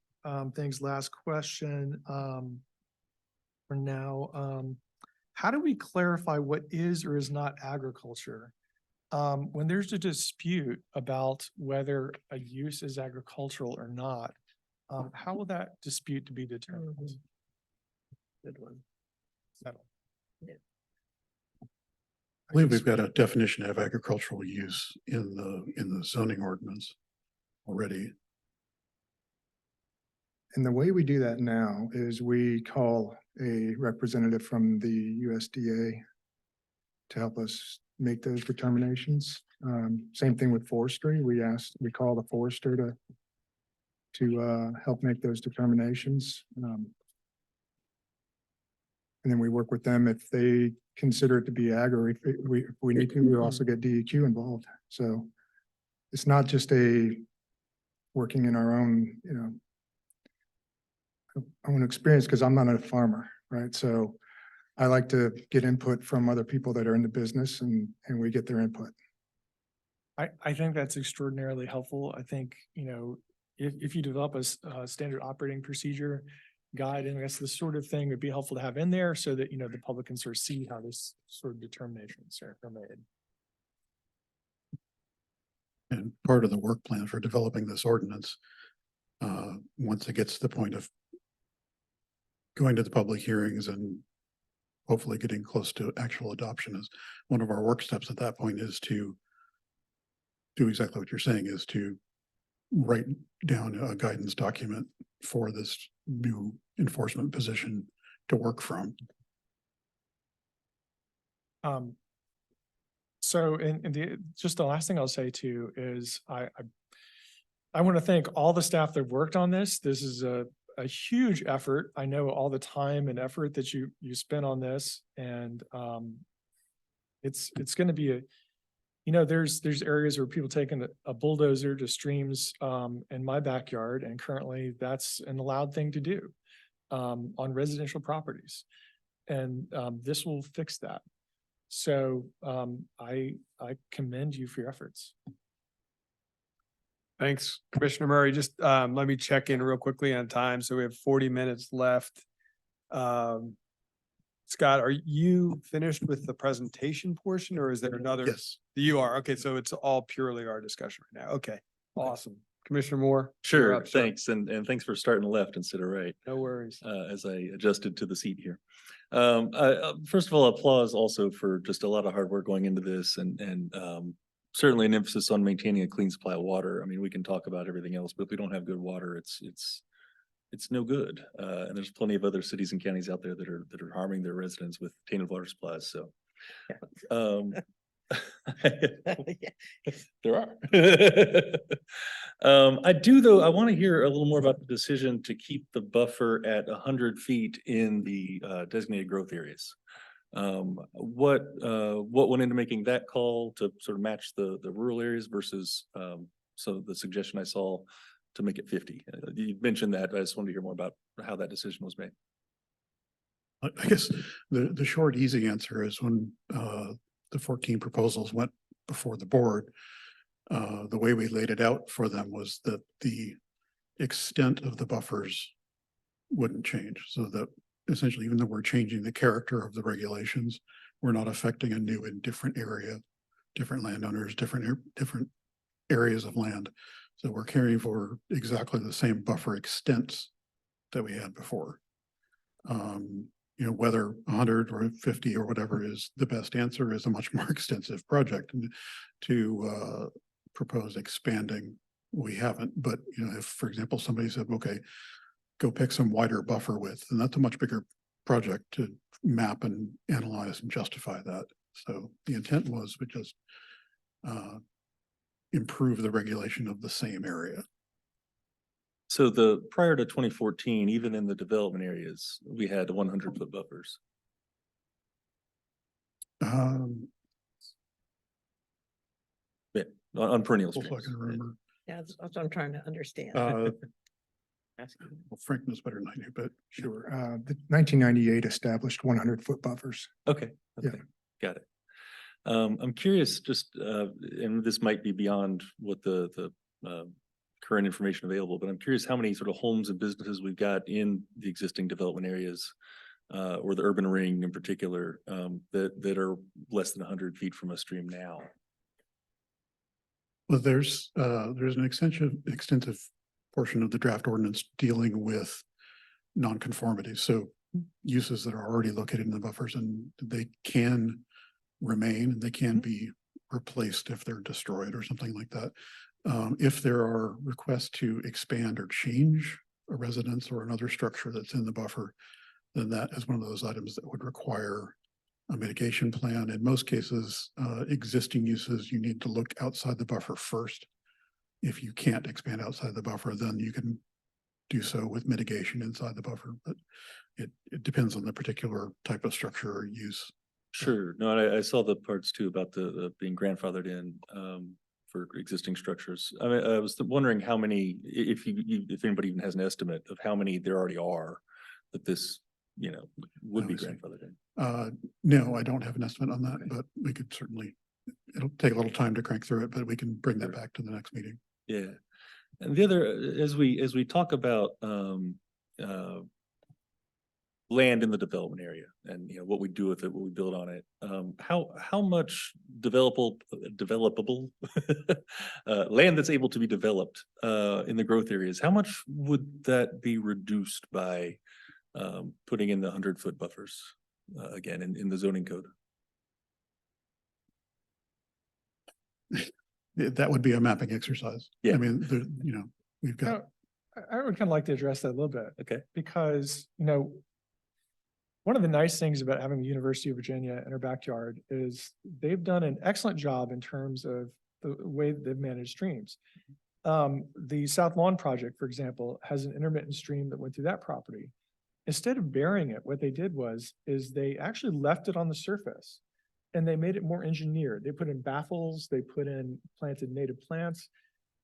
things, last question, for now, how do we clarify what is or is not agriculture? When there's a dispute about whether a use is agricultural or not, how will that dispute to be determined? Good one. Settle. I believe we've got a definition of agricultural use in the zoning ordinance already. And the way we do that now is we call a representative from the USDA to help us make those determinations. Same thing with forestry. We call the forester to help make those determinations. And then we work with them if they consider it to be ag, or if we need to, we also get DEQ involved. So it's not just working in our own, own experience, because I'm not a farmer, right? So I like to get input from other people that are in the business, and we get their input. I think that's extraordinarily helpful. I think, if you develop a standard operating procedure guide, and that's the sort of thing would be helpful to have in there so that, the public can sort of see how this sort of determinations are made. And part of the work plan for developing this ordinance, once it gets to the point of going to the public hearings and hopefully getting close to actual adoption, is one of our work steps at that point is to do exactly what you're saying, is to write down a guidance document for this new enforcement position to work from. So, just the last thing I'll say too is I want to thank all the staff that worked on this. This is a huge effort. I know all the time and effort that you spent on this, and it's going to be there's areas where people taking a bulldozer to streams in my backyard, and currently that's an allowed thing to do on residential properties, and this will fix that. So I commend you for your efforts. Thanks, Commissioner Murray. Just let me check in real quickly on time. So we have 40 minutes left. Scott, are you finished with the presentation portion or is there another? Yes. You are. Okay, so it's all purely our discussion right now. Okay, awesome. Commissioner Moore? you're Sure, up, sir. thanks. And thanks for starting left instead of right, No worries. as I adjusted to the seat here. First of all, applause also for just a lot of hard work going into this and certainly an emphasis on maintaining a clean supply of water. I mean, we can talk about everything else, but if we don't have good water, it's no good. And there's plenty of other cities and counties out there that are harming their residents with tainted water supplies, so. There are. I do, though, I want to hear a little more about the decision to keep the buffer at 100 feet in the designated growth areas. What went into making that call to sort of match the rural areas versus so the suggestion I saw to make it 50? You mentioned that, but I just wanted to hear more about how that decision was made. I guess the short, easy answer is when the 14 proposals went before the board, the way we laid it out for them was that the extent of the buffers wouldn't change, so that essentially, even though we're changing the character of the regulations, we're not affecting a new and different area, different landowners, different areas of land. So we're carrying for exactly the same buffer extents that we had before. You know, whether 100 or 50 or whatever is the best answer is a much more extensive project. And to propose expanding, we haven't. But, you know, if, for example, somebody said, okay, go pick some wider buffer width, and that's a much bigger project to map and analyze and justify that. So the intent was we just improve the regulation of the same area. So prior to 2014, even in the development areas, we had 100-foot buffers. Yeah, on perennial Also, I streams. can remember. Yeah, that's what I'm trying to understand. Well, Frank knows better than I do, but Sure. The 1998 established 100-foot buffers. Okay, Yeah. okay, got it. I'm curious, just, and this might be beyond what the current information available, but I'm curious how many sort of homes and businesses we've got in the existing development areas, or the urban ring in particular, that are less than 100 feet from a stream now. well, there's an extensive portion of the draft ordinance dealing with nonconformities. So uses that are already located in the buffers, and they can remain, and they can be replaced if they're destroyed or something like that. If there are requests to expand or change a residence or another structure that's in the buffer, then that is one of those items that would require a mitigation plan. In most cases, existing uses, you need to look outside the buffer first. If you can't expand outside the buffer, then you can do so with mitigation inside the buffer, but it depends on the particular type of structure or use. Sure, no, I saw the parts too about the being grandfathered in, for existing structures. I mean, I was wondering how many, if anybody even has an estimate of how many there already are that this, you know, would be I see. grandfathered in. No, I don't have an estimate on that, but we could certainly, it'll take a little time to crank through it, but we can bring that back to the next meeting. Yeah. And the other, as we talk about, land in the development area and, you know, what we do with it, what we build on it. How much developable land that's able to be developed in the growth areas, how much would that be reduced by putting in the 100-foot buffers again in the zoning code? That would be a mapping exercise. Yeah. I mean, you know, we've got, I would kind of like to address that a little bit. Okay. Because, you know, one of the nice things about having the University of Virginia in our backyard is they've done an excellent job in terms of the way that they've managed streams. The South Lawn project, for example, has an intermittent stream that went through that property. Instead of burying it, what they did is they actually left it on the surface and they made it more engineered. They put in baffles, they planted native plants.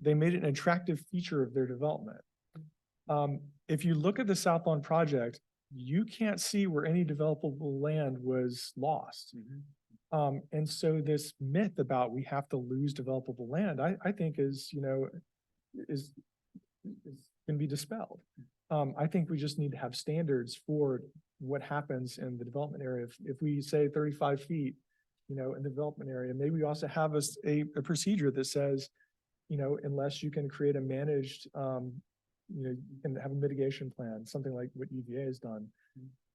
They made it an attractive feature of their development. If you look at the South Lawn project, you can't see where any developable land was lost. And so this myth about we have to lose developable land, I think is can be dispelled. I think we just need to have standards for what happens in the development area. If we say 35 feet, in the development area, maybe we also have a procedure that says, unless you can create a managed, you can have a mitigation plan, something like what UVA has done.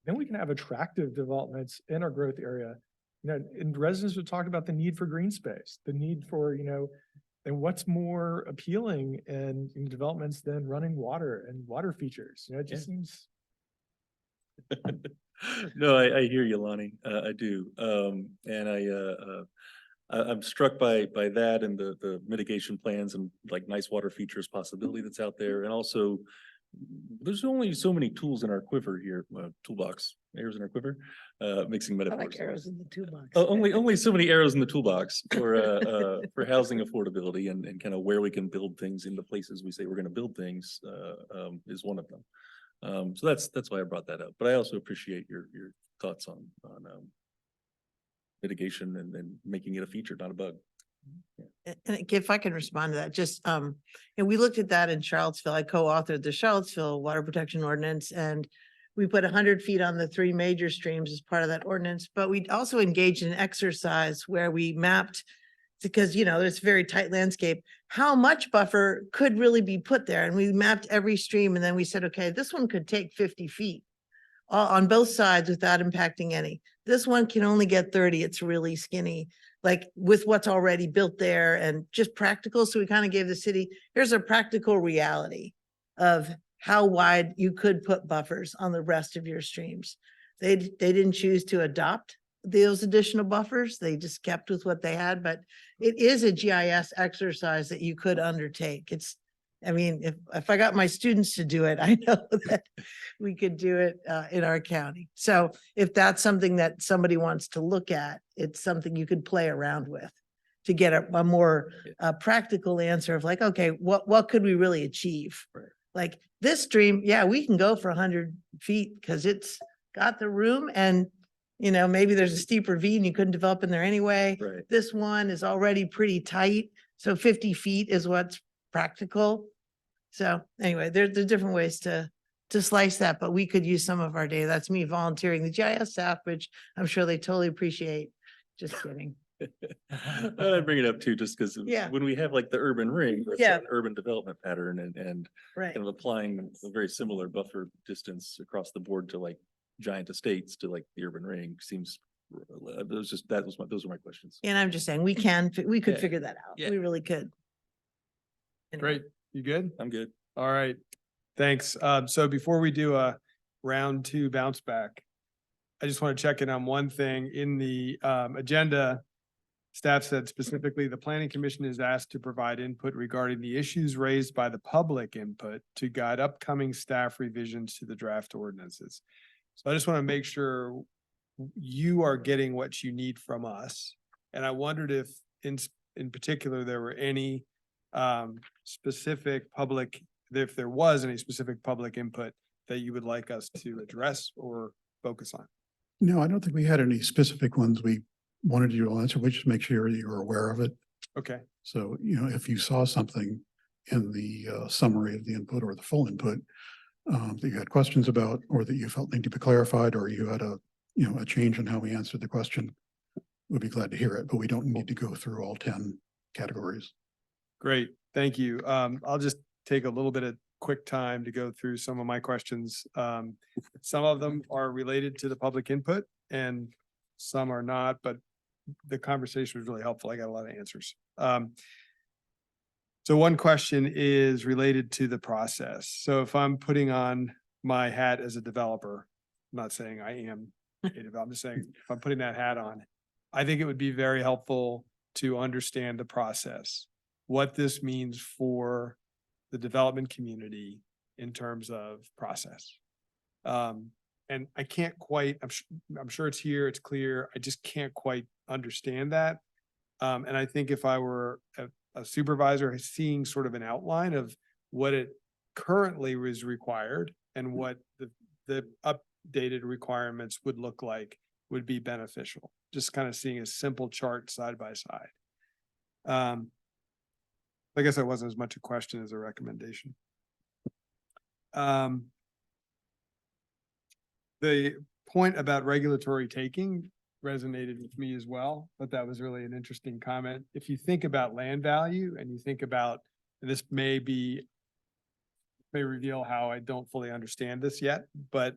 Then we can have attractive developments in our growth area. And residents have talked about the need for green space, the need for, and what's more appealing in developments than running water and water features? It just seems. No, I hear you, Lonnie. I do. And I'm struck by that and the mitigation plans and like nice water features possibility that's out there. And also, there's only so many tools in our quiver here, toolbox, arrows in our quiver, mixing I metaphors. like arrows in the toolbox. Only so many arrows in the toolbox for housing affordability and kind of where we can build things in the places we say we're gonna build things, is one of them. So that's why I brought that up, but I also appreciate your thoughts on mitigation and making it a feature, not a bug. And if I can respond to that, just, and we looked at that in Charlottesville. I co-authored the Charlottesville Water Protection Ordinance, and we put 100 feet on the 3 major streams as part of that ordinance, but we also engaged in an exercise where we mapped, because, there's a very tight landscape, how much buffer could really be put there. And we mapped every stream, and then we said, okay, this one could take 50 feet on both sides without impacting any. This one can only get 30. It's really skinny, like with what's already built there and just practical. So we kind of gave the city, here's a practical reality of how wide you could put buffers on the rest of your streams. They didn't choose to adopt those additional buffers. They just kept with what they had, but it is a GIS exercise that you could undertake. If I got my students to do it, I know that we could do it in our county. So if that's something that somebody wants to look at, it's something you could play around with to get a more practical answer of like, okay, what could we really achieve? Right. Like this stream, yeah, we can go for 100 feet because it's got the room and, maybe there's a steep ravine you couldn't develop in there anyway. Right. This one is already pretty tight. So 50 feet is what's practical. So anyway, there's different ways to slice that, but we could use some of our data. That's me volunteering the GIS staff, which I'm sure they totally appreciate. Just kidding. I bring it up too, just because Yeah. when we have like the urban ring, that's Yeah. an urban development pattern and Right. kind of applying a very similar buffer distance across the board to like giant estates to like the urban ring seems, those were my questions. And I'm just saying, we could Yeah. figure that out. Yeah. We really could. Anyway. Great. You good? I'm good. All right. Thanks. So before we do a round 2 bounce back, I just want to check in on one thing in the agenda. Staff said specifically, the planning commission is asked to provide input regarding the issues raised by the public input to guide upcoming staff revisions to the draft ordinances. So I just want to make sure you are getting what you need from us. And I wondered if in particular, there were any specific public, if there was any specific public input that you would like us to address or focus on. No, I don't think we had any specific ones we wanted you to answer. We just make sure you're aware of it. Okay, So, if you saw something in the summary of the input or the full input that you had questions about, or that you felt need to be clarified, or you had a change in how we answered the question, we'd be glad to hear it, but we don't need to go through all 10 categories. great. Thank you. I'll just take a little bit of quick time to go through some of my questions. Some of them are related to the public input and some are not, but the conversation was really helpful. I got a lot of answers. So one question is related to the process. So if I'm putting on my hat as a developer, I'm not saying I am a developer, I'm just saying if I'm putting that hat on, I think it would be very helpful to understand the process, what this means for the development community in terms of process. And I can't quite, I'm sure it's here, it's clear. I just can't quite understand that. And I think if I were a supervisor seeing sort of an outline of what it currently is required and what the updated requirements would look like would be beneficial. Just kind of seeing a simple chart side by side. I guess that wasn't as much a question as a recommendation. The point about regulatory taking resonated with me as well, but that was really an interesting comment. If you think about land value and you think about, and this may reveal how I don't fully understand this yet, but,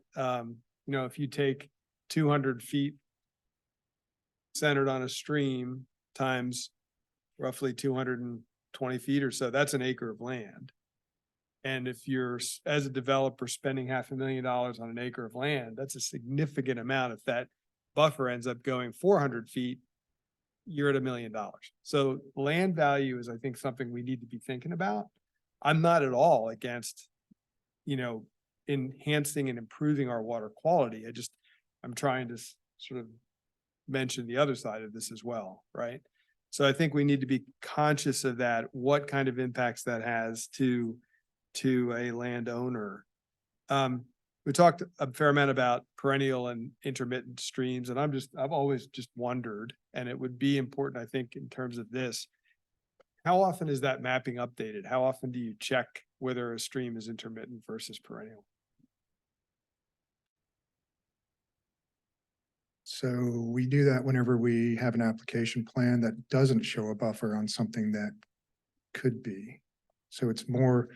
if you take 200 feet centered on a stream times roughly 220 feet or so, that's an acre of land. And if you're, as a developer, spending $500,000 on an acre of land, that's a significant amount. If that buffer ends up going 400 feet, you're at $1 million. So land value is, I think, something we need to be thinking about. I'm not at all against, enhancing and improving our water quality. I'm trying to sort of mention the other side of this as well, right? So I think we need to be conscious of that, what kind of impacts that has to a landowner. We talked a fair amount about perennial and intermittent streams, and I've always just wondered, and it would be important, I think, in terms of this. How often is that mapping updated? How often do you check whether a stream is intermittent versus perennial? So we do that whenever we have an application plan that doesn't show a buffer on something that could be. So it's more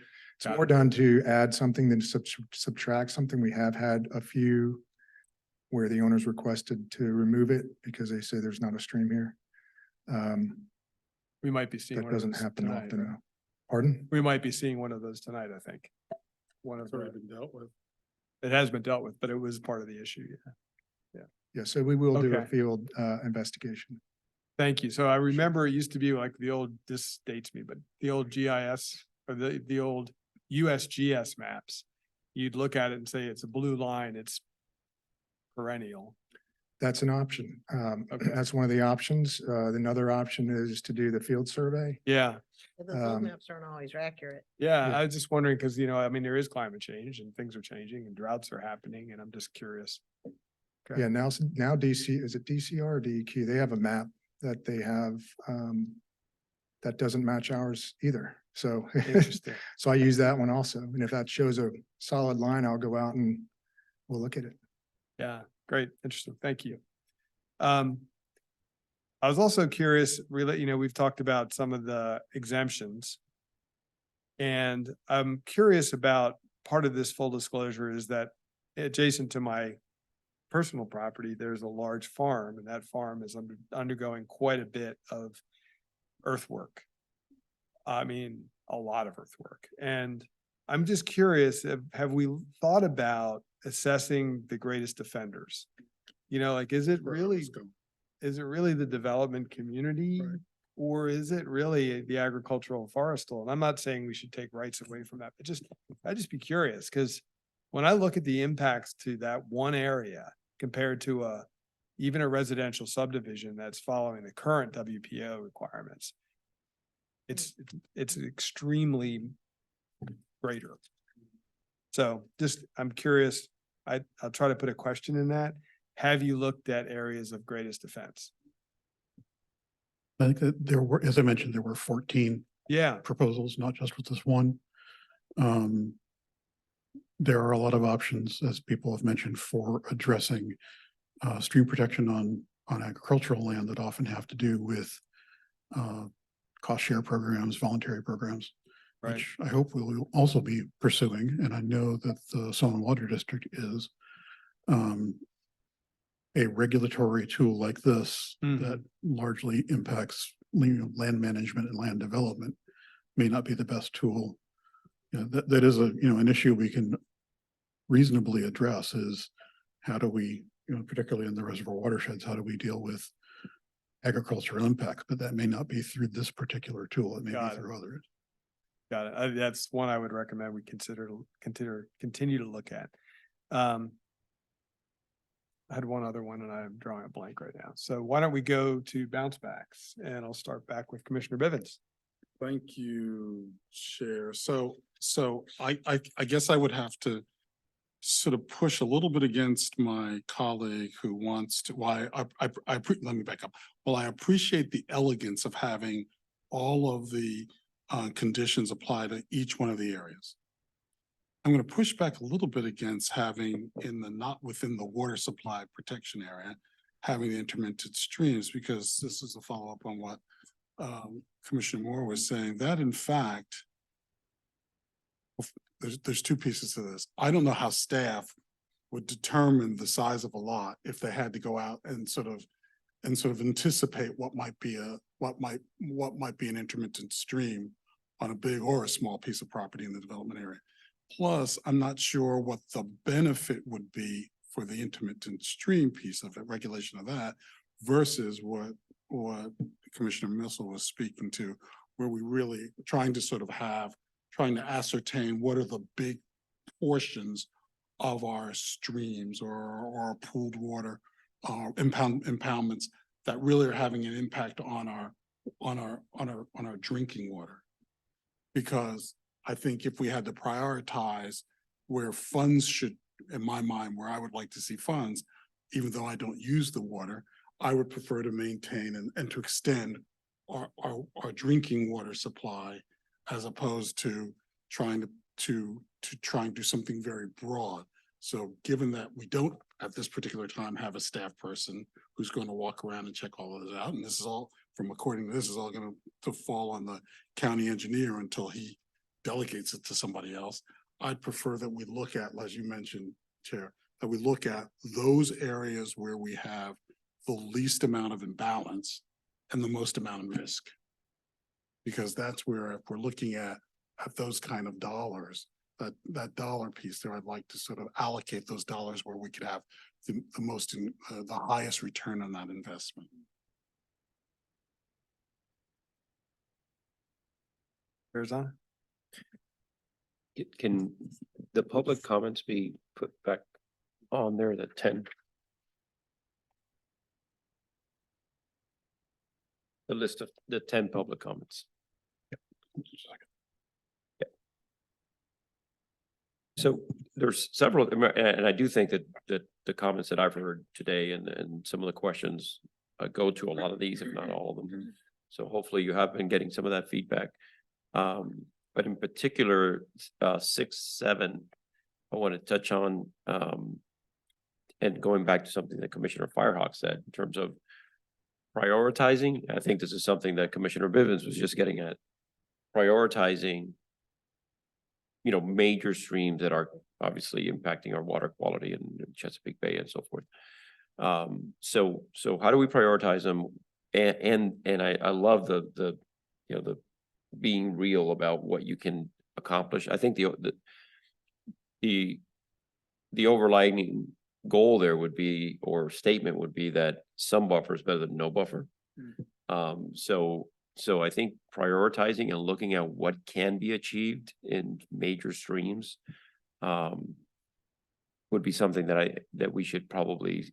done to add something than subtract something. We have had a few where the owners requested to remove it because they say there's not a stream here. We might be seeing That one of doesn't those happen tonight, often. right? No. Pardon? We might be seeing one of those tonight, I think. One of It's already the, been dealt with. it has been dealt with, but it was part of the issue, yeah. Yeah, so we will do a Okay. field investigation. Thank you. So I remember it used to be like this dates me, but the old GIS or the old USGS maps. You'd look at it and say it's a blue line, it's perennial. That's an option. Okay. That's one of the options. Another option is to do the field survey. Yeah, But those old Um, maps aren't always accurate. yeah. Yeah. I was just wondering because, there is climate change and things are changing and droughts are happening and I'm just curious. Okay. Yeah, now DC, is it DCR or DEQ? They have a map that they have that doesn't match ours either. So, Interesting. so I use that one also. And if that shows a solid line, I'll go out and we'll look at it. Yeah, great. Interesting. Thank you. I was also curious, really, we've talked about some of the exemptions. And I'm curious about part of this full disclosure is that adjacent to my personal property, there's a large farm and that farm is undergoing quite a bit of earthwork. I mean, a lot of earthwork. And I'm just curious, have we thought about assessing the greatest offenders? Is it really the development community? Right. Or is it really the agricultural forestal? And I'm not saying we should take rights away from that, but I'd just be curious, because when I look at the impacts to that one area compared to even a residential subdivision that's following the current WPO requirements, it's extremely greater. So I'm curious, I'll try to put a question in that. Have you looked at areas of greatest offense? I think that there were, as I mentioned, there were 14 Yeah, proposals, not just with this one. There are a lot of options, as people have mentioned, for addressing stream protection on agricultural land that often have to do with cost share programs, voluntary programs, right. which I hope we will also be pursuing. And I know that the Solon Water District is. A regulatory tool like this Mhm. that largely impacts land management and land development may not be the best tool. That is an issue we can reasonably address is how do we, particularly in the reservoir watersheds, how do we deal with agricultural impacts? But that may not be through this particular tool. It may Got be it. through others. Got it. That's one I would recommend we continue to look at. I had one other one and I'm drawing a blank right now. So why don't we go to bounce backs and I'll start back with Commissioner Bivens. Thank you, Chair. So I guess I would have to sort of push a little bit against my colleague who wants to, let me back up. Well, I appreciate the elegance of having all of the conditions apply to each one of the areas. I'm going to push back a little bit against having in the not within the water supply protection area, having the intermittent streams, because this is a follow-up on what Commissioner Moore was saying, that in fact, there's two pieces to this. I don't know how staff would determine the size of a lot if they had to go out and sort of anticipate what might be an intermittent stream on a big or a small piece of property in the development area. Plus, I'm not sure what the benefit would be for the intermittent stream piece of it, regulation of that, versus what Commissioner Missile was speaking to, where we really trying to ascertain what are the big portions of our streams or our pooled water impoundments that really are having an impact on our drinking water. Because I think if we had to prioritize where funds should, in my mind, where I would like to see funds, even though I don't use the water, I would prefer to maintain and to extend our drinking water supply as opposed to trying to do something very broad. So given that we don't at this particular time have a staff person who's going to walk around and check all of this out, and this is all according to this is all going to fall on the county engineer until he delegates it to somebody else. I'd prefer that we look at, as you mentioned, Chair, that we look at those areas where we have the least amount of imbalance and the most amount of risk. Because that's where, if we're looking at those kind of dollars, that dollar piece there, I'd like to sort of allocate those dollars where we could have the highest return on that investment. Arizona? Can the public comments be put back on there, the 10? The list of the 10 public comments. So there's several, and I do think that the comments that I've heard today and some of the questions go to a lot of these, if not all of them. So hopefully you have been getting some of that feedback. But in particular, 6, 7, I want to touch on, and going back to something that Commissioner Firehawk said in terms of prioritizing. I think this is something that Commissioner Bivens was just getting at, prioritizing, major streams that are obviously impacting our water quality in Chesapeake Bay and so forth. So how do we prioritize them? And I love the being real about what you can accomplish. I think the overlying goal there would be, or statement would be, that some buffer is better than no buffer. So I think prioritizing and looking at what can be achieved in major streams would be something that we should probably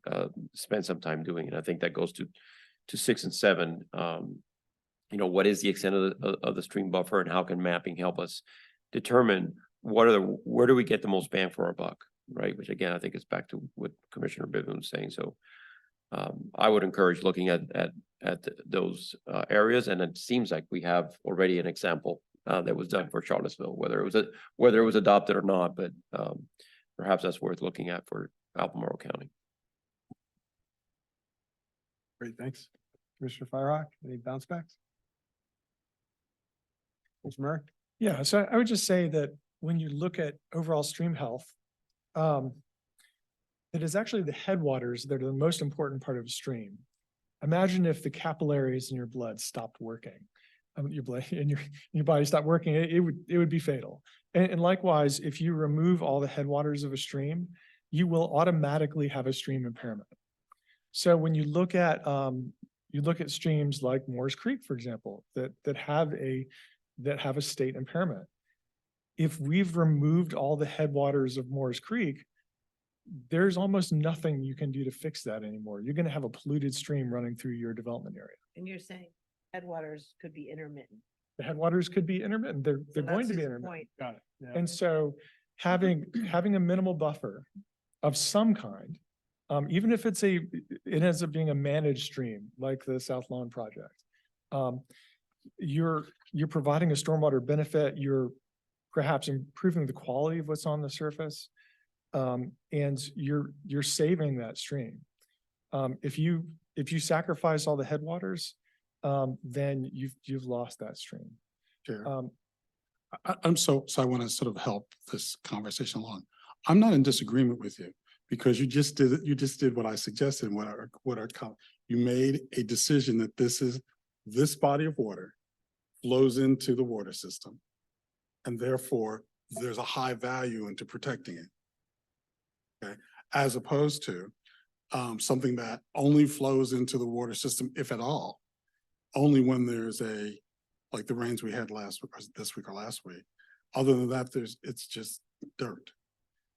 spend some time doing. And I think that goes to 6 and 7. What is the extent of the stream buffer, and how can mapping help us determine where do we get the most bang for our buck, right? Which again, I think is back to what Commissioner Bivens was saying. So I would encourage looking at those areas, and it seems like we have already an example that was done for Charlottesville, whether it was adopted or not, but perhaps that's worth looking at for Albemarle County. Great, thanks. Commissioner Firehawk, any bounce backs? Mr. Murray? Yeah, so I would just say that when you look at overall stream health, it is actually the headwaters that are the most important part of a stream. Imagine if the capillaries in your blood stopped working, your blood in your body stopped working, it would be fatal. And likewise, if you remove all the headwaters of a stream, you will automatically have a stream impairment. So when you look at streams like Moores Creek, for example, that have a state impairment. If we've removed all the headwaters of Moores Creek, there's almost nothing you can do to fix that anymore. You're going to have a polluted stream running through your development area. And you're saying headwaters could be intermittent. The headwaters could be intermittent. They're So going that's to be his intermittent. point. Got it. Yeah. And so having a minimal buffer of some kind, even if it ends up being a managed stream like the South Lawn project, you're providing a stormwater benefit. You're perhaps improving the quality of what's on the surface. And you're saving that stream. If you sacrifice all the headwaters, then you've lost that stream. Chair. Um, So I want to sort of help this conversation along. I'm not in disagreement with you because you just did what I suggested, you made a decision that this body of water flows into the water system. And therefore, there's a high value into protecting it. Okay, as opposed to something that only flows into the water system, if at all, only when there's like the rains we had this week or last week. Other than that, it's just dirt.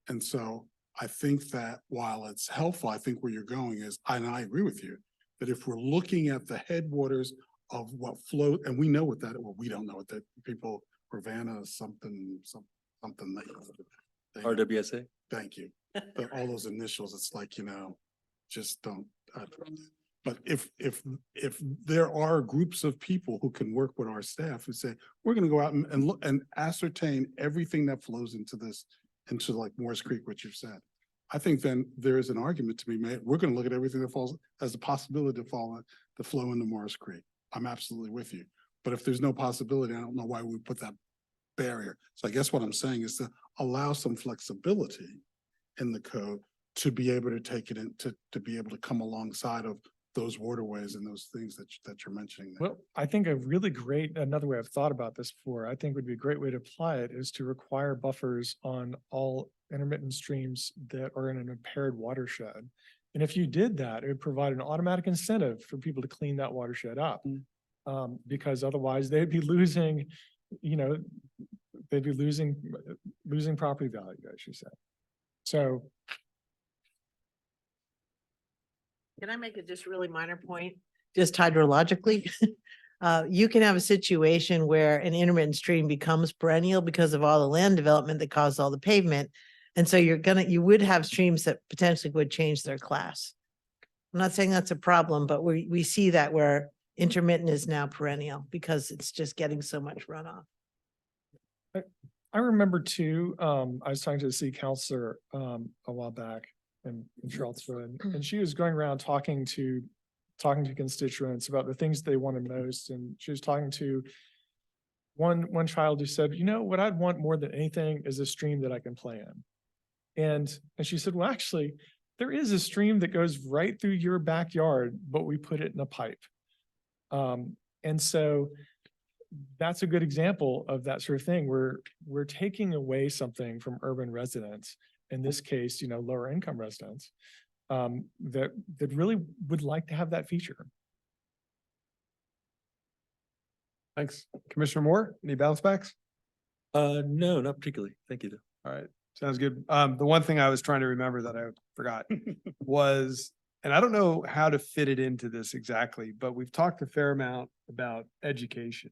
And so I think that while it's helpful, I think where you're going is, and I agree with you, that if we're looking at the headwaters of what flowed, and we know what that, well, we don't know what that people, Ravenna, something that. RWSA? Thank you. All those initials, it's like, just don't. But if there are groups of people who can work with our staff who say, we're gonna go out and look and ascertain everything that flows into like Morris Creek, what you've said. I think then there is an argument to be made. We're gonna look at everything that falls as a possibility to flow into Morris Creek. I'm absolutely with you. But if there's no possibility, I don't know why we put that barrier. So I guess what I'm saying is to allow some flexibility in the code to be able to take it in, to be able to come alongside of those waterways and those things that you're mentioning there. Well, I think another way I've thought about this before, I think would be a great way to apply it is to require buffers on all intermittent streams that are in an impaired watershed. And if you did that, it would provide an automatic incentive for people to clean that watershed up. Because otherwise they'd be losing, losing property value, I should say. So Can I make a just really minor point, just hydrologically? You can have a situation where an intermittent stream becomes perennial because of all the land development that caused all the pavement. And so you would have streams that potentially would change their class. I'm not saying that's a problem, but we see that where intermittent is now perennial because it's just getting so much runoff. I remember too, I was talking to the city councilor a while back in Charlottesville, and she was going around talking to constituents about the things they wanted most. And she was talking to one child who said, what I'd want more than anything is a stream that I can play in. And she said, well, actually, there is a stream that goes right through your backyard, but we put it in a pipe. And so that's a good example of that sort of thing. We're taking away something from urban residents, in this case, lower income residents, that really would like to have that feature. Thanks. Commissioner Moore, any bounce backs? No, not particularly. Thank you, though. All right, sounds good. The one thing I was trying to remember that I forgot was, and I don't know how to fit it into this exactly, but we've talked a fair amount about education.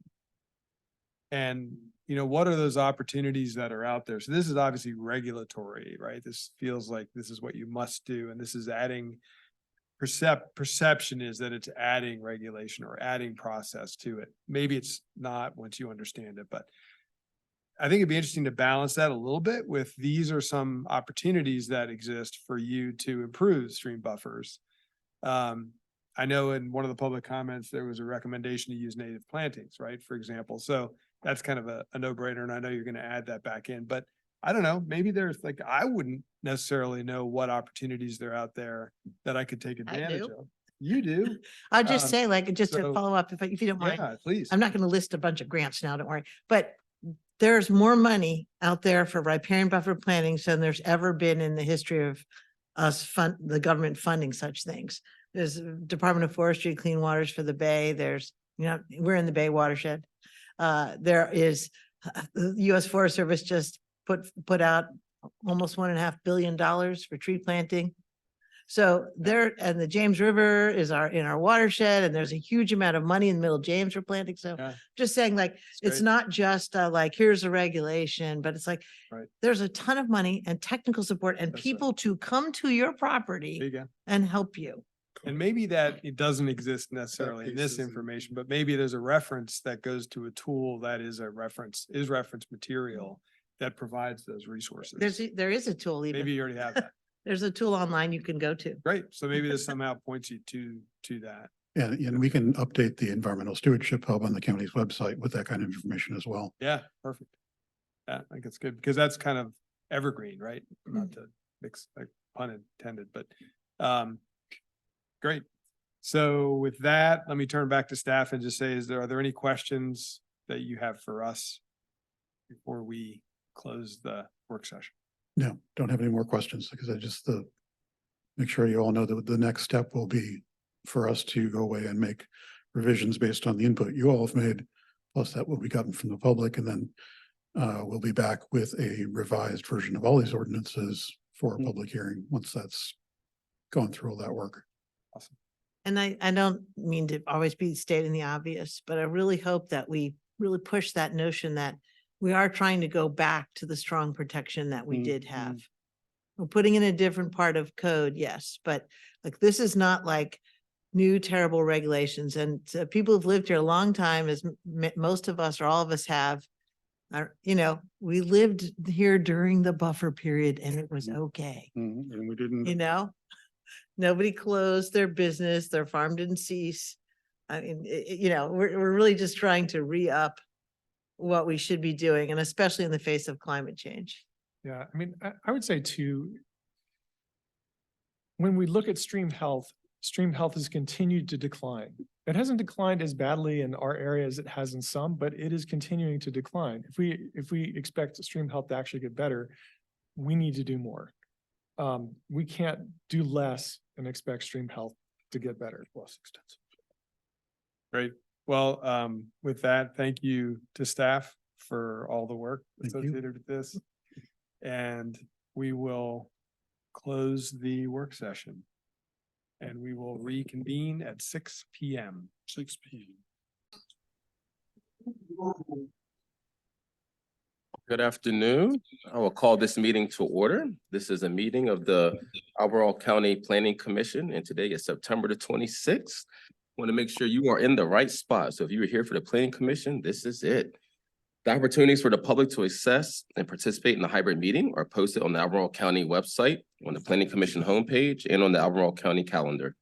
And, what are those opportunities that are out there? So this is obviously regulatory, right? This feels like this is what you must do. And this is adding perception is that it's adding regulation or adding process to it. Maybe it's not once you understand it, but I think it'd be interesting to balance that a little bit with these are some opportunities that exist for you to improve stream buffers. I know in one of the public comments, there was a recommendation to use native plantings, right? For example, so that's kind of a no-brainer, and I know you're going to add that back in, but I don't know, maybe there's I wouldn't necessarily know what opportunities there are out there that I could take advantage do. of. You do? I'll just say, just to so- follow up, if you don't mind. Yeah, please. I'm not going to list a bunch of grants now, don't worry. But there's more money out there for riparian buffer plantings than there's ever been in the history of the government funding such things. There's Department of Forestry, Clean Waters for the Bay. There's, we're in the Bay watershed. There is the U.S. Forest Service just put out almost $1.5 billion for tree planting. So and the James River is in our watershed, and there's a huge amount of money in the middle of James for planting. So Yeah. just saying, it's great. not just here's a regulation, but it's Right. there's a ton of money and technical support and That's right. people to come to your There property you go. and help you. And maybe that it doesn't exist necessarily in piece this isn't- information, but maybe there's a reference that goes to a tool that is reference material. that provides those resources. There is a tool Maybe even. you already have that. There's a tool online you can go to. Great. So maybe this somehow points you to that. And we can update the Environmental Stewardship Hub on the county's website with that kind of information as well. Yeah, perfect. Yeah, I think it's good because that's kind of evergreen, right? Not to mix, like, pun intended, but great. So with that, let me turn back to staff and just say, are there any questions that you have for us before we close the work session? No, don't have any more questions because make sure you all know that the next step will be for us to go away and make revisions based on the input you all have made, plus that will be gotten from the public, and then we'll be back with a revised version of all these ordinances for a public hearing once that's gone through all that work. And I don't mean to always be stating the obvious, but I really hope that we really push that notion that we are trying to go back to the strong protection that we did have. We're putting in a different part of code, yes, but like, this is not like new terrible regulations, and people who've lived here a long time, as most of us or all of us have, we lived here during the buffer period and it was okay. And we didn't. Nobody closed their business, their farm didn't cease. I mean, we're really just trying to re-up what we should be doing, and especially in the face of climate change. Yeah, I mean, I would say too, when we look at stream health has continued to decline. It hasn't declined as badly in our area as it has in some, but it is continuing to decline. If we expect stream health to actually get better, we need to do more. We can't do less and expect stream health to get better. Less extensive. Great. Well, with that, thank you to staff for all the work Thank you. associated with this. And we will close the work session. And we will reconvene at 6 p.m. 6 p.m. Good afternoon. I will call this meeting to order. This is a meeting of the Albemarle County Planning Commission, and today is September the 26th. Want to make sure you are in the right spot. So if you were here for the Planning Commission, this is it. The opportunities for the public to access and participate in the hybrid meeting are posted on the Albemarle County website, on the Planning Commission homepage, and on the Albemarle County calendar.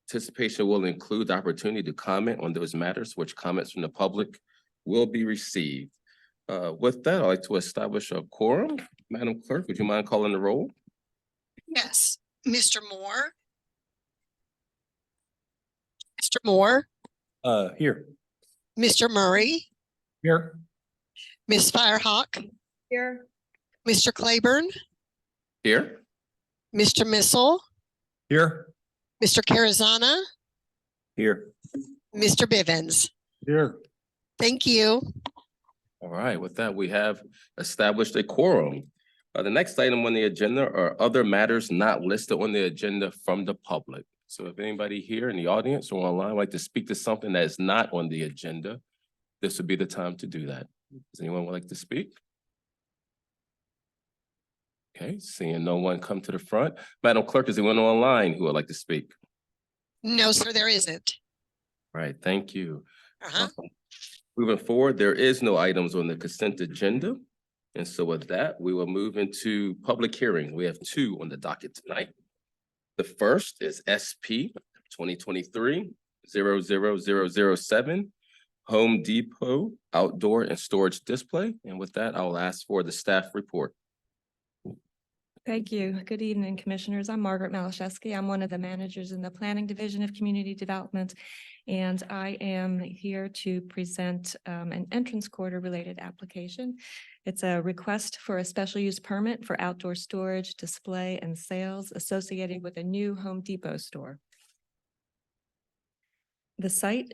Participation will include the opportunity to comment on those matters, which comments from the public will be received. With that, I'd like to establish a quorum. Madam Clerk, would you mind calling the roll? Yes, Mr. Moore. Mr. Moore, Here. Mr. Murray, Here. Ms. Firehawk, Here. Mr. Claiborne, Here. Mr. Missile, Here. Mr. Carazana, Here. Mr. Bivens. Here. Thank you. All right, with that, we have established a quorum. The next item on the agenda are other matters not listed on the agenda from the public. So if anybody here in the audience or online would like to speak to something that is not on the agenda, this would be the time to do that. Does anyone would like to speak? Okay, seeing no one come to the front. Madam Clerk, is anyone online who would like to speak? No, sir, there isn't. All right, thank you. Uh-huh. Moving forward, there is no items on the consent agenda. And so with that, we will move into public hearing. We have two on the docket tonight. The first is SP 2023-00007, Home Depot Outdoor and Storage Display. And with that, I will ask for the staff report. Thank you. Good evening, Commissioners. I'm Margaret Malashewski. I'm one of the managers in the Planning Division of Community Development, and I am here to present an entrance quarter related application. It's a request for a special use permit for outdoor storage, display, and sales associated with a new Home Depot store. The site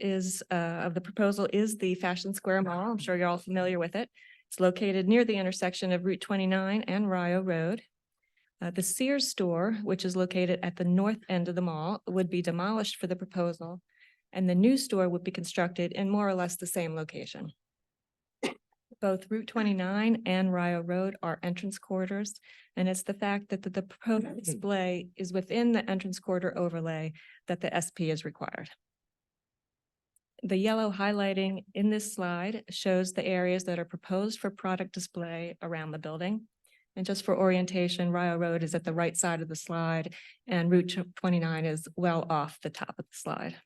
of the proposal is the Fashion Square Mall. I'm sure you're all familiar with it. It's located near the intersection of Route 29 and Rio Road. The Sears store, which is located at the north end of the mall, would be demolished for the proposal, and the new store would be constructed in more or less the same location. Both Route 29 and Rio Road are entrance corridors, and it's the fact that the proposed display is within the entrance corridor overlay that the SP is required. The yellow highlighting in this slide shows the areas that are proposed for product display around the building. And just for orientation, Rio Road is at the right side of the slide and Route 29 is well off the top of the slide.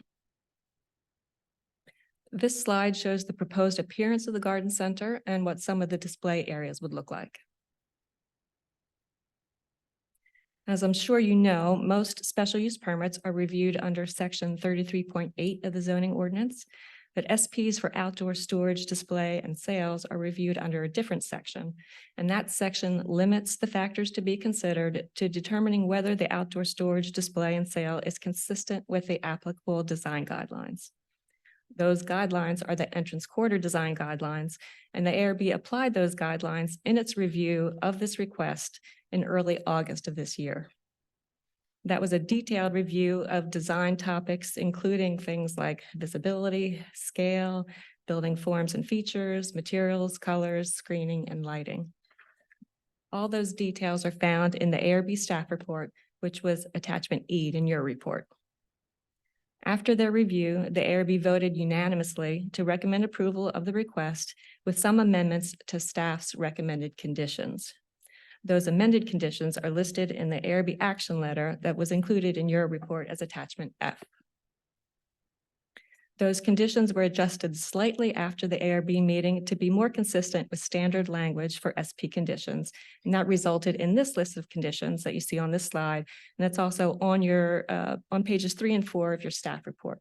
This slide shows the proposed appearance of the garden center and what some of the display areas would look like. As I'm sure you know, most special use permits are reviewed under section 33.8 of the zoning ordinance, but SPs for outdoor storage, display, and sales are reviewed under a different section. And that section limits the factors to be considered to determining whether the outdoor storage, display, and sale is consistent with the applicable design guidelines. Those guidelines are the entrance corridor design guidelines, and the ARB applied those guidelines in its review of this request in early August of this year. That was a detailed review of design topics, including things like visibility, scale, building forms and features, materials, colors, screening, and lighting. All those details are found in the ARB staff report, which was attachment E in your report. After their review, the ARB voted unanimously to recommend approval of the request with some amendments to staff's recommended conditions. Those amended conditions are listed in the ARB action letter that was included in your report as attachment F. Those conditions were adjusted slightly after the ARB meeting to be more consistent with standard language for SP conditions. And that resulted in this list of conditions that you see on this slide. And that's also on your on pages 3 and 4 of your staff report.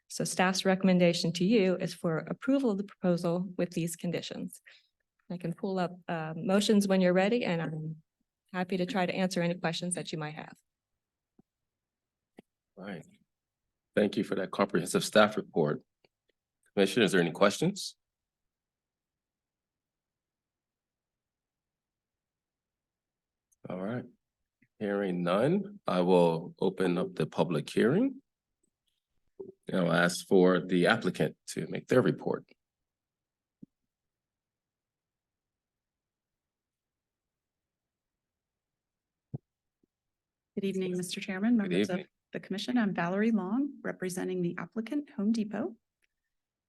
So staff's recommendation to you is for approval of the proposal with these conditions. I can pull up motions when you're ready, and I'm happy to try to answer any questions that you might have. All right. Thank you for that comprehensive staff report. Commissioner, is there any questions? All right. Hearing none, I will open up the public hearing. And I'll ask for the applicant to make their report. Good evening, Mr. Chairman, members of evening. the commission. I'm Valerie Long, representing the applicant, Home Depot.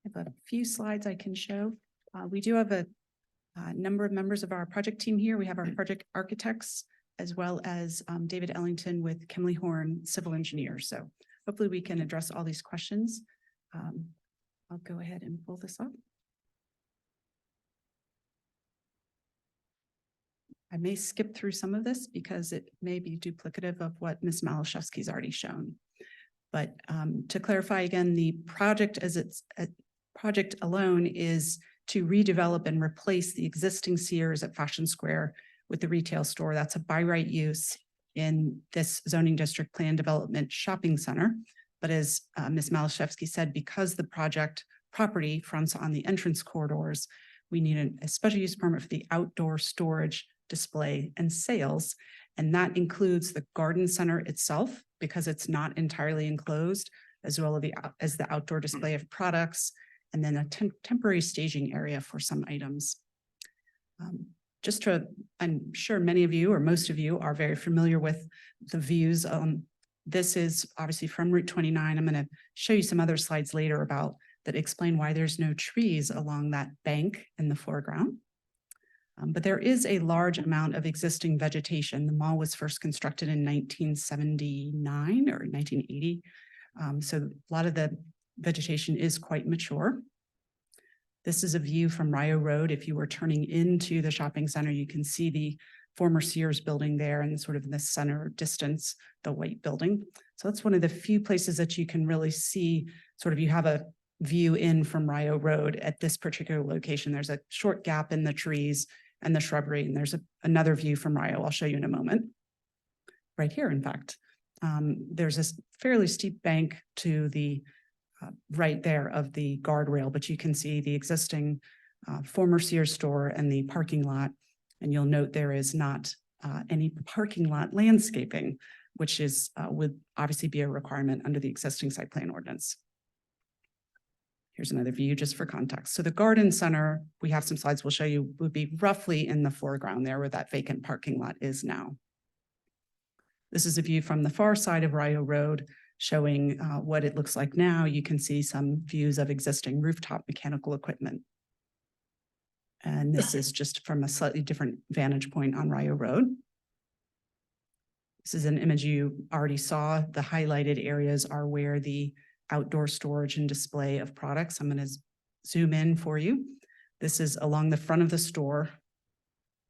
I have a few slides I can show. We do have a number of members of our project team here. We have our project architects, as well as David Ellington with Kemley Horn Civil Engineer. So hopefully we can address all these questions. I'll go ahead and pull this up. I may skip through some of this because it may be duplicative of what Ms. Malashevsky's already shown. But to clarify again, the project as its project alone is to redevelop and replace the existing Sears at Fashion Square with the retail store. That's a by right use in this zoning district plan development shopping center. But as Ms. Malashevsky said, because the project property fronts on the entrance corridors, we need a special use permit for the outdoor storage, display, and sales. And that includes the garden center itself, because it's not entirely enclosed, as well as the outdoor display of products, and then a temporary staging area for some items. I'm sure many of you or most of you are very familiar with the views. This is obviously from Route 29. I'm going to show you some other slides later about that explain why there's no trees along that bank in the foreground. But there is a large amount of existing vegetation. The mall was first constructed in 1979 or 1980. So a lot of the vegetation is quite mature. This is a view from Rio Road. If you were turning into the shopping center, you can see the former Sears building there and sort of in the center distance, the white building. So that's one of the few places that you can really see sort of, you have a view in from Rio Road at this particular location. There's a short gap in the trees and the shrubbery, and there's another view from Rio I'll show you in a moment. Right here, in fact, there's this fairly steep bank to the right there of the guardrail, but you can see the existing former Sears store and the parking lot. And you'll note there is not any parking lot landscaping, which is would obviously be a requirement under the existing site plan ordinance. Here's another view just for context. So the garden center, we have some slides we'll show you, would be roughly in the foreground there where that vacant parking lot is now. This is a view from the far side of Rio Road, showing what it looks like now. You can see some views of existing rooftop mechanical equipment. And this is just from a slightly different vantage point on Rio Road. This is an image you already saw. The highlighted areas are where the outdoor storage and display of products. I'm going to zoom in for you. This is along the front of the store.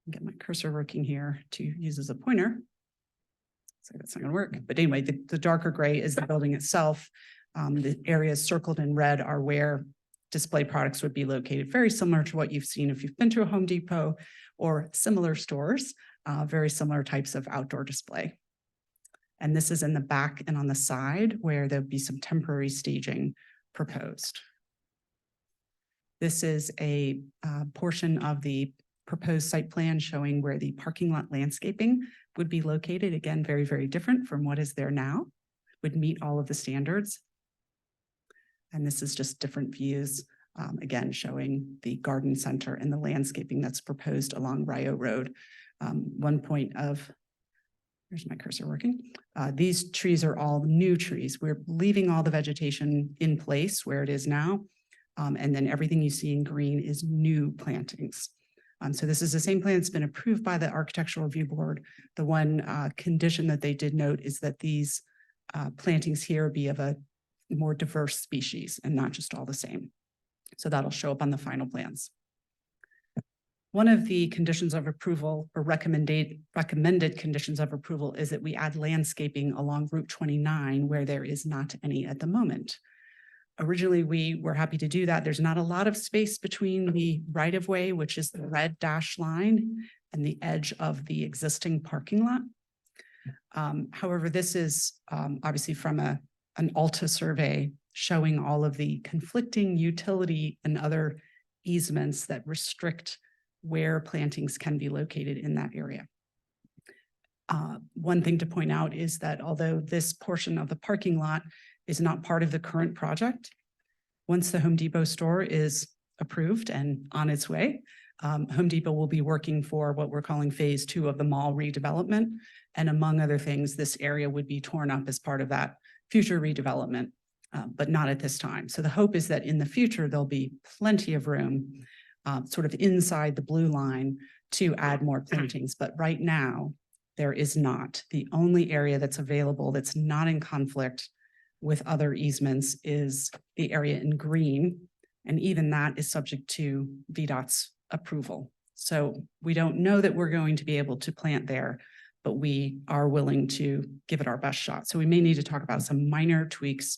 Get my cursor working here to use as a pointer. So that's not going to work. But anyway, the darker gray is the building itself. The areas circled in red are where display products would be located, very similar to what you've seen if you've been to a Home Depot or similar stores, very similar types of outdoor display. And this is in the back and on the side where there'll be some temporary staging proposed. This is a portion of the proposed site plan showing where the parking lot landscaping would be located. Again, very, very different from what is there now, would meet all of the standards. And this is just different views, again, showing the garden center and the landscaping that's proposed along Rio Road. One point of, where's my cursor working? These trees are all new trees. We're leaving all the vegetation in place where it is now. And then everything you see in green is new plantings. So this is the same plan that's been approved by the Architectural Review Board. The one condition that they did note is that these plantings here be of a more diverse species and not just all the same. So that'll show up on the final plans. One of the conditions of approval or recommended conditions of approval is that we add landscaping along Route 29 where there is not any at the moment. Originally, we were happy to do that. There's not a lot of space between the right-of-way, which is the red dash line, and the edge of the existing parking lot. However, this is obviously from an Alta survey showing all of the conflicting utility and other easements that restrict where plantings can be located in that area. One thing to point out is that although this portion of the parking lot is not part of the current project, once the Home Depot store is approved and on its way, Home Depot will be working for what we're calling phase 2 of the mall redevelopment. And among other things, this area would be torn up as part of that future redevelopment, but not at this time. So the hope is that in the future, there'll be plenty of room sort of inside the blue line to add more plantings. But right now, there is not. The only area that's available that's not in conflict with other easements is the area in green. And even that is subject to VDOT's approval. So we don't know that we're going to be able to plant there, but we are willing to give it our best shot. So we may need to talk about some minor tweaks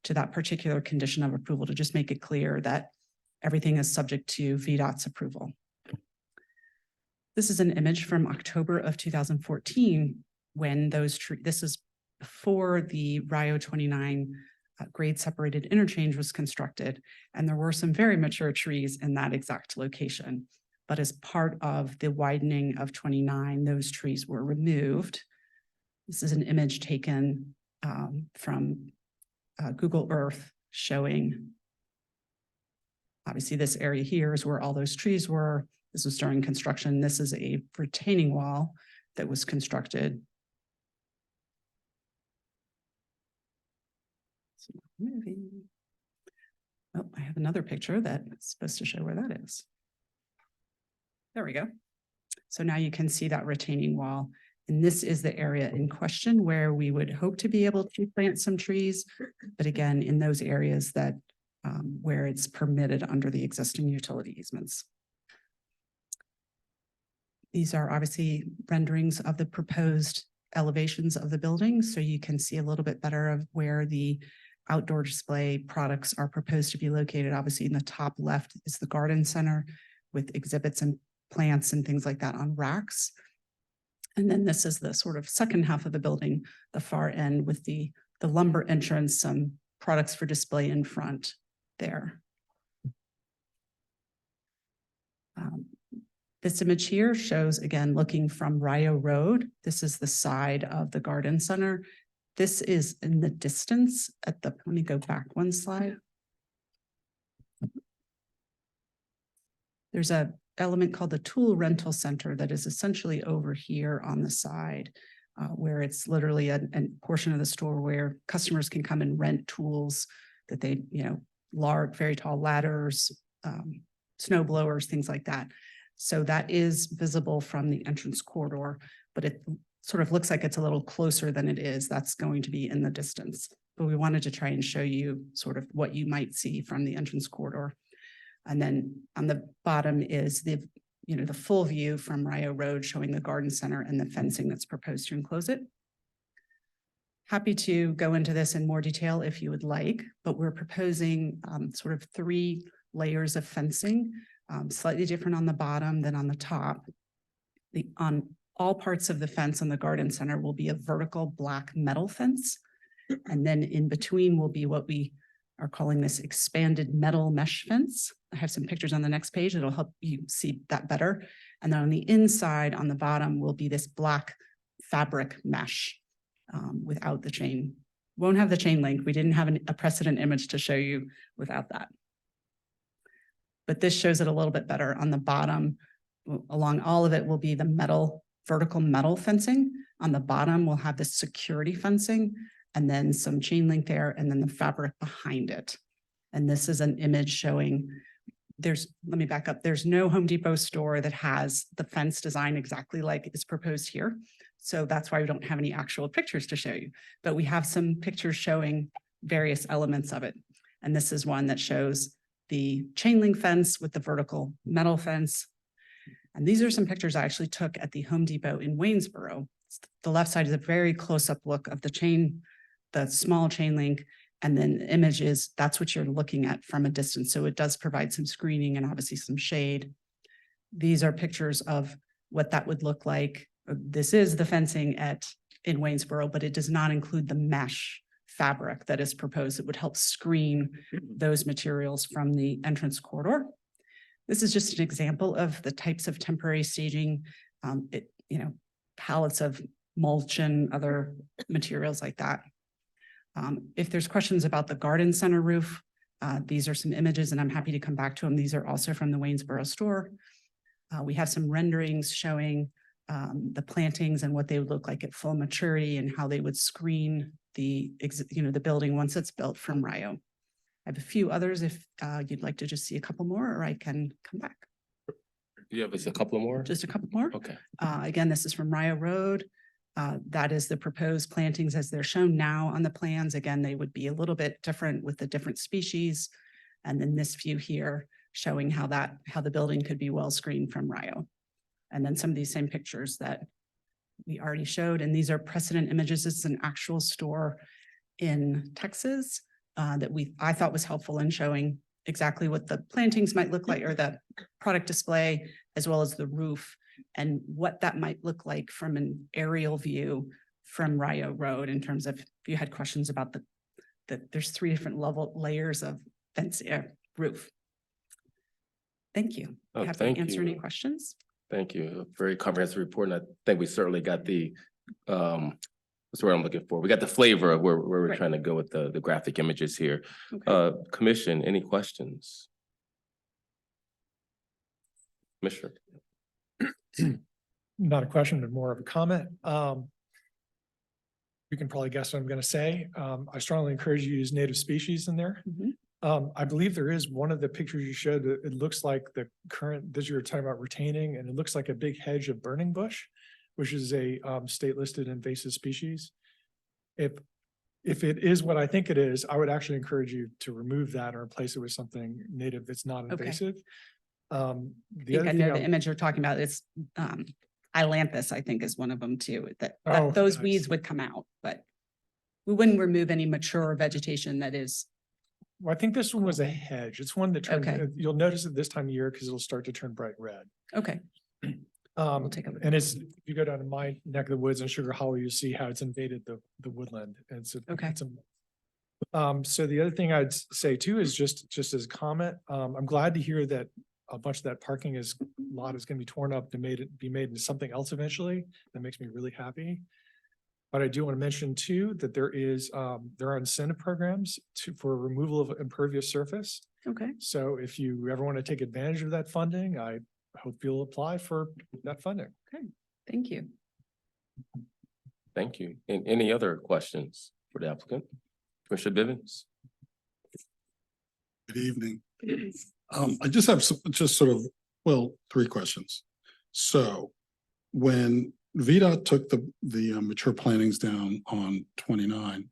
to that particular condition of approval to just make it clear that everything is subject to VDOT's approval. This is an image from October of 2014 when those trees, this is before the Rio 29 grade separated interchange was constructed. And there were some very mature trees in that exact location. But as part of the widening of 29, those trees were removed. This is an image taken from Google Earth showing, obviously this area here is where all those trees were. This was during construction. This is a retaining wall that was constructed. Oh, I have another picture that's supposed to show where that is. There we go. So now you can see that retaining wall. And this is the area in question where we would hope to be able to plant some trees. But again, in those areas that where it's permitted under the existing utility easements. These are obviously renderings of the proposed elevations of the building. So you can see a little bit better of where the outdoor display products are proposed to be located. Obviously in the top left is the garden center with exhibits and plants and things like that on racks. And then this is the sort of second half of the building, the far end with the lumber entrance, some products for display in front there. This image here shows, again, looking from Rio Road. This is the side of the garden center. This is in the distance at the, let me go back one slide. There's a element called the tool rental center that is essentially over here on the side. where it's literally a portion of the store where customers can come and rent tools that they, large, very tall ladders, snow blowers, things like that. So that is visible from the entrance corridor, but it sort of looks like it's a little closer than it is. That's going to be in the distance. But we wanted to try and show you sort of what you might see from the entrance corridor. And then on the bottom is the full view from Rio Road showing the garden center and the fencing that's proposed to enclose it. Happy to go into this in more detail if you would like, but we're proposing sort of 3 layers of fencing, slightly different on the bottom than on the top. On all parts of the fence on the garden center will be a vertical black metal fence. And then in between will be what we are calling this expanded metal mesh fence. I have some pictures on the next page that'll help you see that better. And then on the inside, on the bottom, will be this black fabric mesh without the chain. Won't have the chain link. We didn't have a precedent image to show you without that. But this shows it a little bit better. On the bottom, along all of it will be the vertical metal fencing. On the bottom, we'll have this security fencing and then some chain link there and then the fabric behind it. And this is an image showing let me back up. There's no Home Depot store that has the fence design exactly like is proposed here. So that's why we don't have any actual pictures to show you, but we have some pictures showing various elements of it. And this is one that shows the chain link fence with the vertical metal fence. And these are some pictures I actually took at the Home Depot in Waynesboro. The left side is a very close-up look of the small chain link. And then the image is, that's what you're looking at from a distance. So it does provide some screening and obviously some shade. These are pictures of what that would look like. This is the fencing in Waynesboro, but it does not include the mesh fabric that is proposed. It would help screen those materials from the entrance corridor. This is just an example of the types of temporary staging, pallets of mulch and other materials like that. If there's questions about the garden center roof, these are some images and I'm happy to come back to them. These are also from the Waynesboro store. We have some renderings showing the plantings and what they would look like at full maturity and how they would screen the building once it's built from Rio. I have a few others if you'd like to just see a couple more, or I can come back. Do you have a couple more? Just a couple more. Okay. Again, this is from Rio Road. That is the proposed plantings as they're shown now on the plans. Again, they would be a little bit different with the different species. And then this view here showing how the building could be well screened from Rio. And then some of these same pictures that we already showed. And these are precedent images. It's an actual store in Texas that I thought was helpful in showing exactly what the plantings might look like or the product display, as well as the roof and what that might look like from an aerial view from Rio Road in terms of if you had questions about there's 3 different layers of fence roof. Thank you. Oh, Happy thank to answer you. any questions. Thank you. A very comprehensive report. And I think we certainly got the, that's what I'm looking for. We got the flavor of where we're Right. trying to go with the graphic images here. Okay. Commission, any questions? Commissioner? Not a question, but more of a comment. You can probably guess what I'm going to say. I strongly encourage you to use native species in there. Mhm. I believe there is one of the pictures you showed that it looks like the current, that you were talking about retaining, and it looks like a big hedge of burning bush, which is a state listed invasive species. If it is what I think it is, I would actually encourage you to remove that or replace it with something native that's not Okay. invasive. I The think other I thing know the image you're talking about. It's Ailanthus, I think, is one of them too. Oh, Those nice. weeds would come out, but we wouldn't remove any mature vegetation that is. Well, I think this one was a hedge. It's one that turns, Okay. you'll notice it this time of year because it'll start to turn bright red. Okay, we'll take a look. And if you go down to my neck of the woods in Sugar Hollow, you see how it's invaded the woodland. And so. Okay. So the other thing I'd say too is just as a comment, I'm glad to hear that a bunch of that parking lot is going to be torn up to be made into something else eventually. That makes me really happy. But I do want to mention too, that there are incentive programs for removal of impervious surface. Okay, So if you ever want to take advantage of that funding, I hope you'll apply for that funding. thank you. Thank you. And any other questions for the applicant? Commissioner Bivens? Good evening. I just have some, just sort of, well, three questions. So when VDOT took the mature plantings down on 29,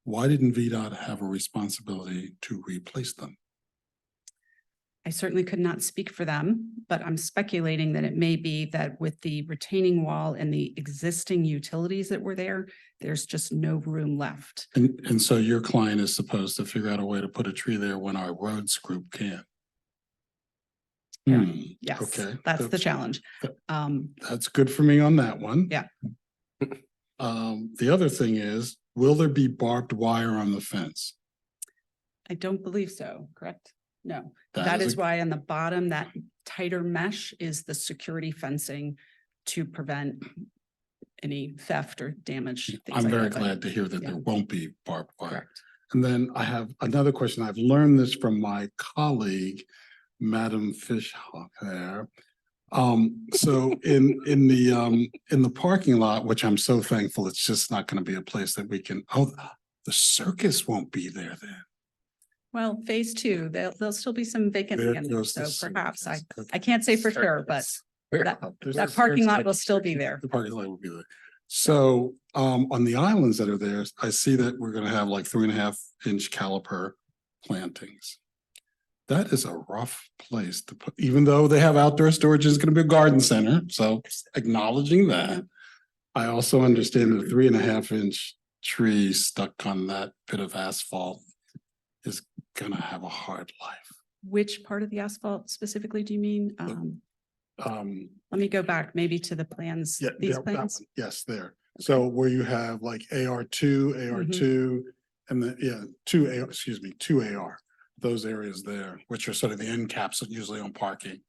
why didn't VDOT have a responsibility to replace them? I certainly could not speak for them, but I'm speculating that it may be that with the retaining wall and the existing utilities that were there, there's just no room left. And so your client is supposed to figure out a way to put a tree there when our roads group can't. Yeah. Hmm, Yes, okay. that's the challenge. That's good for me on that one. Yeah. The other thing is, will there be barbed wire on the fence? I don't believe so, correct? No, that is a- why on the bottom, that tighter mesh is the security fencing to prevent any theft or damage. things I'm like very that, but- glad to hear that yeah. there won't be barbed wire. Correct. And then I have another question. I've learned this from my colleague, Madam Fishhawk there. So in the parking lot, which I'm so thankful, it's just not going to be a place that we can, the circus won't be there then. Well, phase two, there'll still be some vacant There land, there, goes the so perhaps I circus. can't say for sure, but that, that parking lot will still be there. The parking lot will be there. So on the islands that are there, I see that we're gonna have like 3.5-inch caliper plantings. That is a rough place to put, even though they have outdoor storage, it's gonna be a garden center, so acknowledging that. I also understand the 3.5-inch tree stuck on that bit of asphalt is gonna have a hard life. Which part of the asphalt specifically do you mean? Let me go back maybe to the plans, Yeah, these that plans. one. Yes, there. So where you have like AR2, AR2, and then, two AR, those areas there, which are sort of the end caps usually on parking.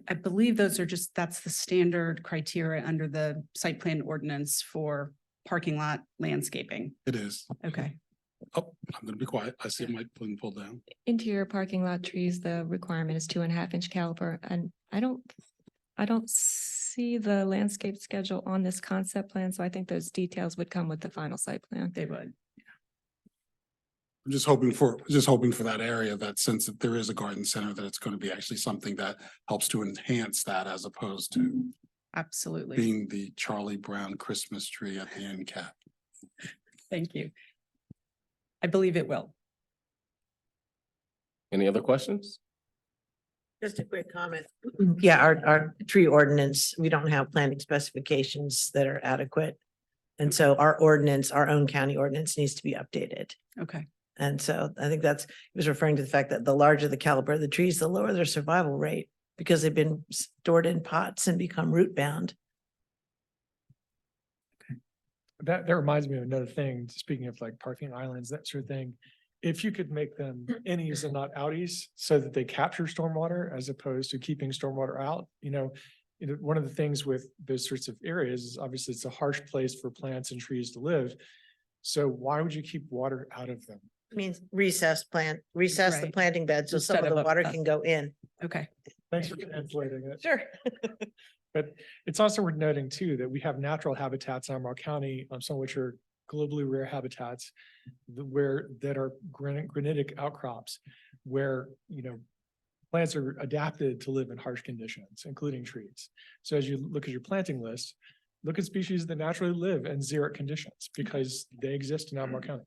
I believe those are just, that's the standard criteria under the site plan ordinance for parking lot landscaping. It is. Okay. Oh, I'm gonna be quiet. I see my plane pulled down. Interior parking lot trees, the requirement is 2.5-inch caliper, and I don't see the landscape schedule on this concept plan, so I think those details would come with the final site plan. They would. I'm just hoping for that area, that since that there is a garden center, that it's going to be actually something that helps to enhance that as opposed to Absolutely. being the Charlie Brown Christmas tree at hand cap. Thank you. I believe it will. Any other questions? Just a quick comment. Yeah, our tree ordinance, we don't have planting specifications that are adequate. And so our ordinance, our own county ordinance needs to be updated. Okay. And so I think he was referring to the fact that the larger the caliber of the trees, the lower their survival rate because they've been stored in pots and become root bound. That reminds me of another thing, speaking of like parking islands, that sort of thing. If you could make them innies and not outies so that they capture stormwater as opposed to keeping stormwater out, one of the things with those sorts of areas is obviously it's a harsh place for plants and trees to live. So why would you keep water out of them? Means recess the Right. planting bed so some Instead of the of water up. can go in. Okay. Thanks for translating it. Sure. But it's also worth noting too, that we have natural habitats in Albemarle County, some of which are globally rare habitats that are granitic outcrops where, plants are adapted to live in harsh conditions, including trees. So as you look at your planting list, look at species that naturally live in xeric conditions because they exist in Albemarle County.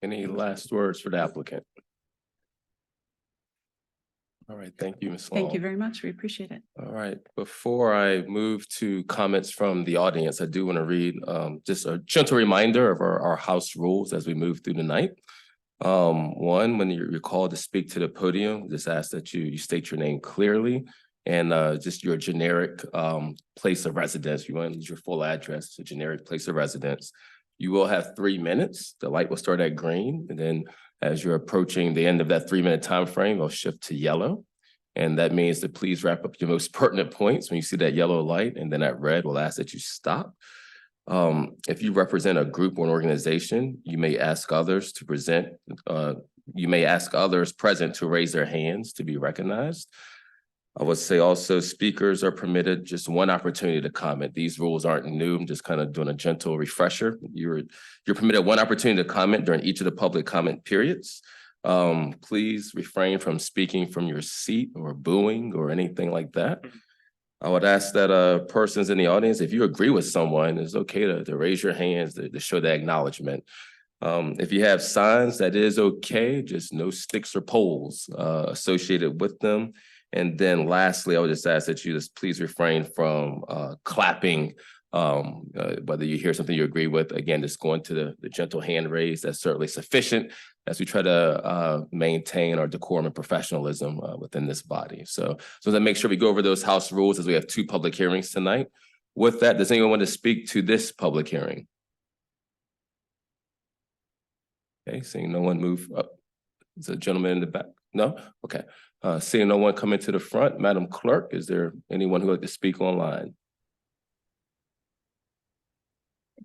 Any last words for the applicant? All right, thank you, Ms. Long. Thank you very much. We appreciate it. All right, before I move to comments from the audience, I do want to read just a gentle reminder of our house rules as we move through the night. One, when you're called to speak to the podium, just ask that you state your name clearly and just your generic place of residence. You want to use your full address, a generic place of residence. You will have 3 minutes. The light will start at green, and then as you're approaching the end of that 3-minute time frame, it'll shift to yellow. And that means to please wrap up your most pertinent points when you see that yellow light, and then that red will ask that you stop. If you represent a group or an organization, you may ask others present to raise their hands to be recognized. I would say also speakers are permitted just one opportunity to comment. These rules aren't new. I'm just kind of doing a gentle refresher. You're permitted one opportunity to comment during each of the public comment periods. Please refrain from speaking from your seat or booing or anything like that. I would ask that persons in the audience, if you agree with someone, it's okay to raise your hands to show that acknowledgement. If you have signs, that is okay, just no sticks or poles associated with them. And then lastly, I would just ask that you just please refrain from clapping, whether you hear something you agree with. Again, just going to the gentle hand raise, that's certainly sufficient as we try to maintain our decorum and professionalism within this body. So to make sure we go over those house rules as we have 2 public hearings tonight. With that, does anyone want to speak to this public hearing? Okay, seeing no one move up. Is a gentleman in the back? No? Okay. Seeing no one coming to the front, Madam Clerk, is there anyone who would like to speak online? I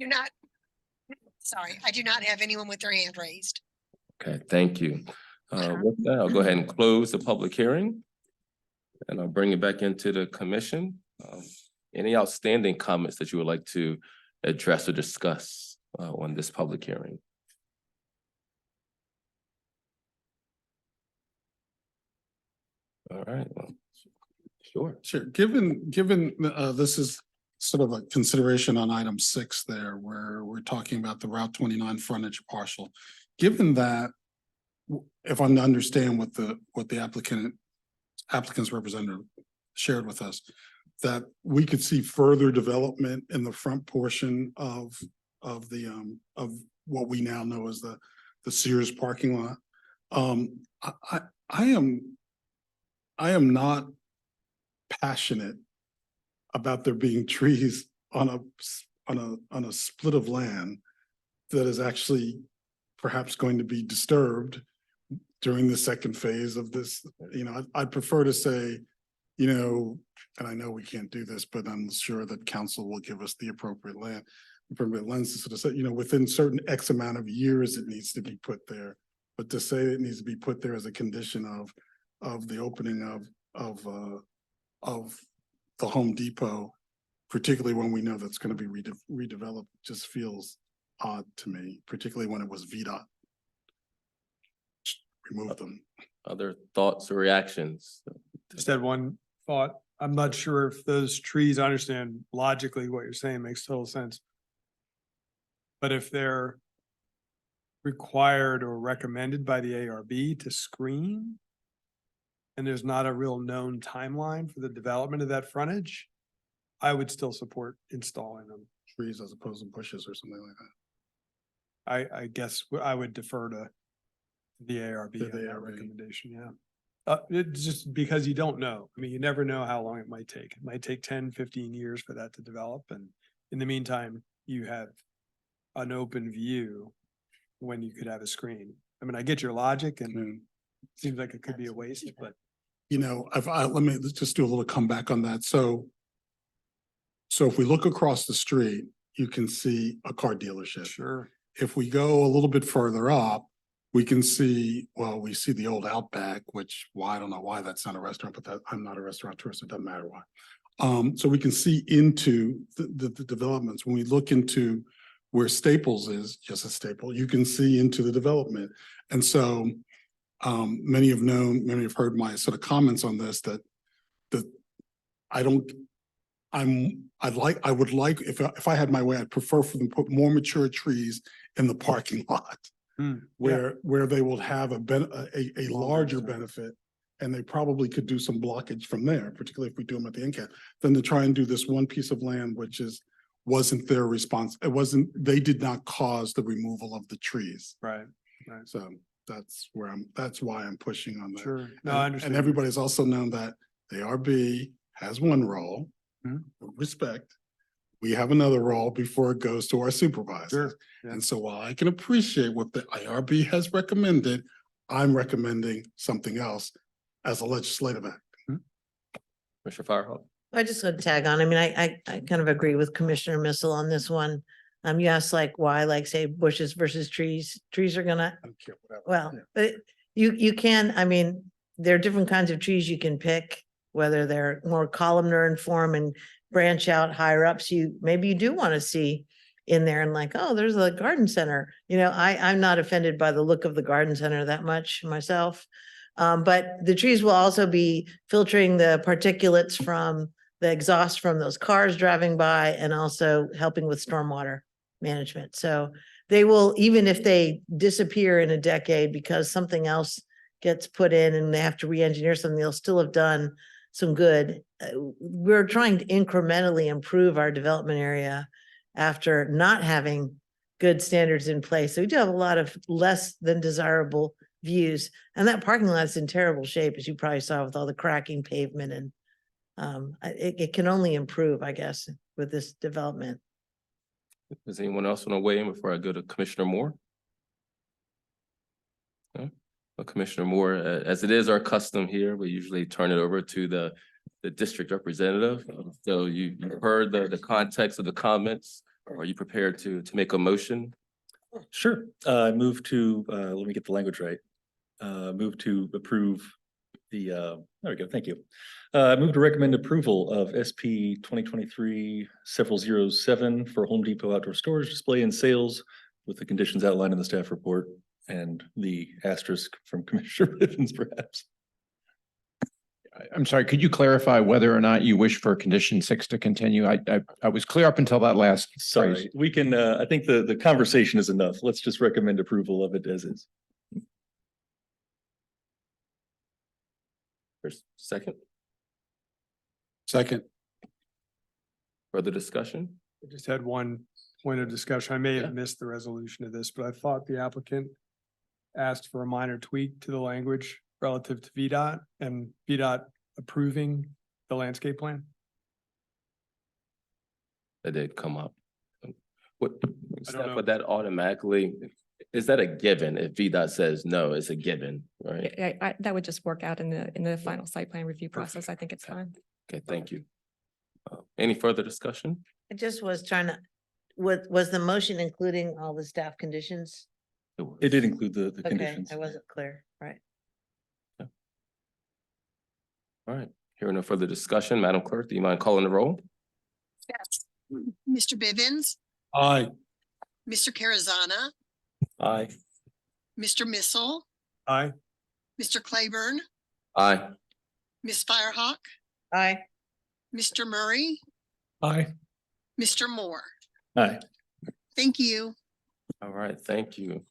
do not have anyone with their hand raised. Okay, thank you. With that, I'll go ahead and close the public hearing. And I'll bring it back into the commission. Any outstanding comments that you would like to address or discuss on this public hearing? All right, well, sure. Sure. Given this is sort of a consideration on item 6 there, where we're talking about the Route 29 frontage parcel. Given that, if I'm to understand what the applicant's representative shared with us, that we could see further development in the front portion of what we now know as the Sears parking lot. I am not passionate about there being trees on a split of land that is actually perhaps going to be disturbed during the second phase of this. You know, I'd prefer to say, you know, and I know we can't do this, but I'm sure that council will give us the appropriate lens to sort of say, you know, within certain X amount of years, it needs to be put there. But to say it needs to be put there as a condition of the opening of the Home Depot, particularly when we know that's going to be redeveloped, just feels odd to me, particularly when it was VDOT. Remove them. Other thoughts or reactions? Just had one thought. I'm not sure if those trees, I understand logically what you're saying makes total sense. But if they're required or recommended by the ARB to screen, and there's not a real known timeline for the development of that frontage, I would still support installing them. Trees as opposed to bushes or something like that. I guess I would defer to the ARB To on the that ARB. recommendation, yeah. It's just because you don't know. I mean, you never know how long it might take. It might take 10, 15 years for that to develop. And in the meantime, you have an open view when you could have a screen. I mean, I get your logic and it seems like it could be a waste, but You know, let's just do a little comeback on that. So if we look across the street, you can see a car dealership. sure. If we go a little bit further up, we can see, well, we see the old Outback, which, well, I don't know why that's not a restaurant, but I'm not a restaurateur, so it doesn't matter why. So we can see into the developments. When we look into where Staples is, just a staple, you can see into the development. And so many have heard my sort of comments on this, that I would like, if I had my way, I'd prefer for them to put more mature trees in the parking lot. Where they will have a larger benefit, and they probably could do some blockage from there, particularly if we do them at the end cap, than to try and do this one piece of land, which wasn't their response. They did not cause the removal of the trees. Right. So that's why I'm pushing on that. Sure. No, I understand. And everybody's also known that the ARB has one role, respect. We have another role before it goes to our supervisors. Sure. Yeah. And so while I can appreciate what the IRB has recommended, I'm recommending something else as a legislative act. Commissioner Firehawk? I just want to tag on. I mean, I kind of agree with Commissioner Missile on this one. You asked like why, like say bushes versus trees. Trees are gonna, I don't care, whatever. well, Yeah. but you can, I mean, there are different kinds of trees you can pick. whether they're more columnar in form and branch out higher ups, maybe you do want to see in there and like, oh, there's a garden center. I'm not offended by the look of the garden center that much myself. But the trees will also be filtering the particulates from the exhaust from those cars driving by and also helping with stormwater management. So they will, even if they disappear in a decade because something else gets put in and they have to re-engineer something, they'll still have done some good. We're trying to incrementally improve our development area after not having good standards in place. So we do have a lot of less than desirable views. And that parking lot's in terrible shape, as you probably saw with all the cracking pavement, and it can only improve, I guess, with this development. Does anyone else want to weigh in before I go to Commissioner Moore? No? Well, Commissioner Moore, as it is our custom here, we usually turn it over to the district representative. So you heard the context of the comments. Are you prepared to make a motion? Sure. Move to, let me get the language right. Move to approve the, there we go. Thank you. Move to recommend approval of SP 2023-07 for Home Depot outdoor storage display and sales with the conditions outlined in the staff report and the asterisk from Commissioner Bivens, perhaps. I'm sorry, could you clarify whether or not you wish for condition 6 to continue? I was clear up until that last phrase. Sorry, we can, I think the conversation is enough. Let's just recommend approval of it as is. First, second, Second. further discussion? I just had one point of discussion. I may Yeah. have missed the resolution of this, but I thought the applicant asked for a minor tweak to the language relative to VDOT and VDOT approving the landscape plan. That did come up. What, know. but that automatically, is that a given? If VDOT says no, it's a given, right? That would just work out in the final site plan review process. I think it's fine. Okay, thank you. Any further discussion? I just was trying to, was the motion including all the staff conditions? It did include the Okay, conditions. I wasn't clear, right? All right, hearing no further discussion, Madam Clerk, do you mind calling the roll? Yes. Mr. Bivens, Aye. Mr. Carazana, Aye. Mr. Missile, Aye. Mr. Claiborne, Aye. Ms. Firehawk, Aye. Mr. Murray, Aye. Mr. Moore. Aye. Thank you. All right, thank you.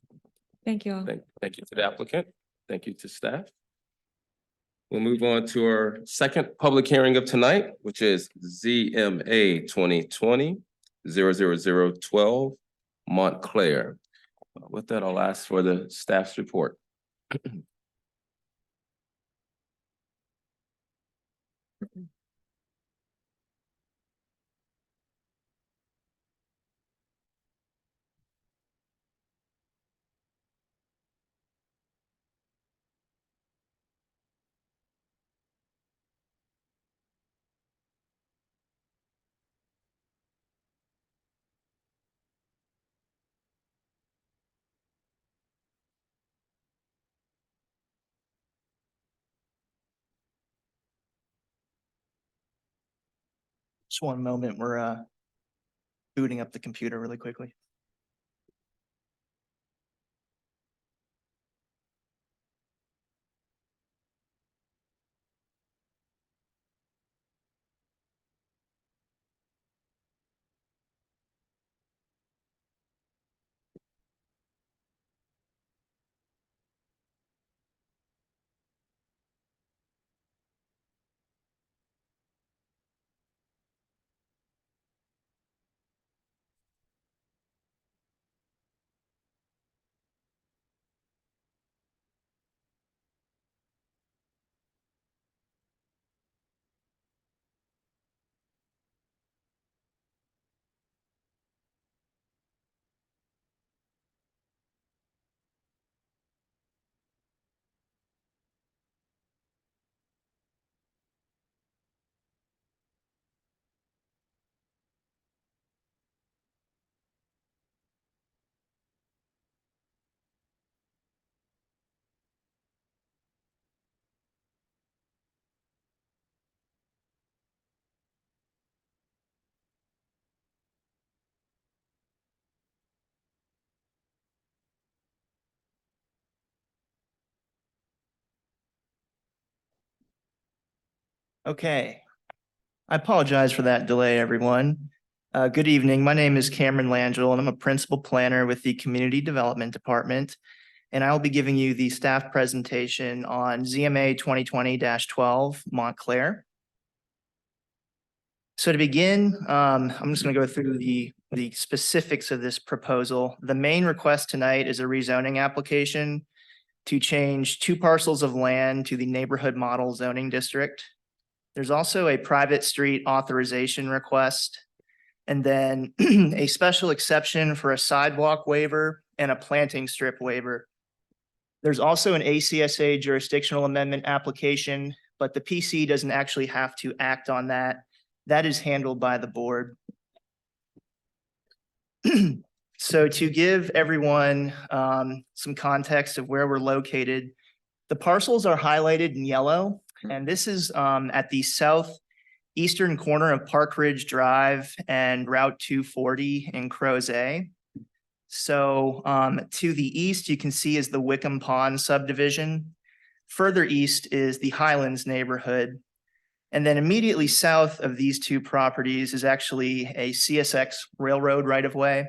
Thank you all. Thank you to the applicant. Thank you to staff. We'll move on to our second public hearing of tonight, which is ZMA 2020-00012 Montclair. With that, I'll ask for the staff's report. Just one moment, we're booting up the computer really quickly. Okay. I apologize for that delay, everyone. Good evening. My name is Cameron Langell, and I'm a principal planner with the Community Development Department. And I will be giving you the staff presentation on ZMA 2020-12 Montclair. So to begin, I'm just going to go through the specifics of this proposal. The main request tonight is a rezoning application to change 2 parcels of land to the neighborhood model zoning district. There's also a private street authorization request, and then a special exception for a sidewalk waiver and a planting strip waiver. There's also an ACSA jurisdictional amendment application, but the PC doesn't actually have to act on that. That is handled by the board. So to give everyone some context of where we're located, the parcels are highlighted in yellow, and this is at the southeastern corner of Park Ridge Drive and Route 240 in Crozet. So to the east, you can see is the Wickham Pond subdivision. Further east is the Highlands neighborhood. And then immediately south of these 2 properties is actually a CSX railroad right-of-way.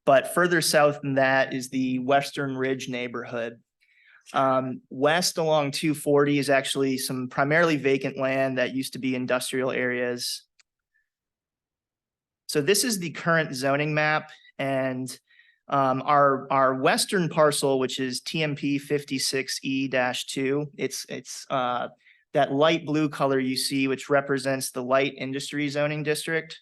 But further south than that is the Western Ridge neighborhood. West along 240 is actually some primarily vacant land that used to be industrial areas. So this is the current zoning map, and our western parcel, which is TMP 56E-2, it's that light blue color you see, which represents the light industry zoning district.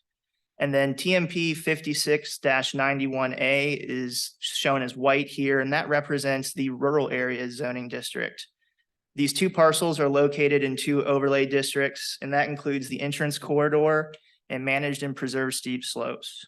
And then TMP 56-91A is shown as white here, and that represents the rural area zoning district. These 2 parcels are located in 2 overlay districts, and that includes the entrance corridor and managed and preserved steep slopes.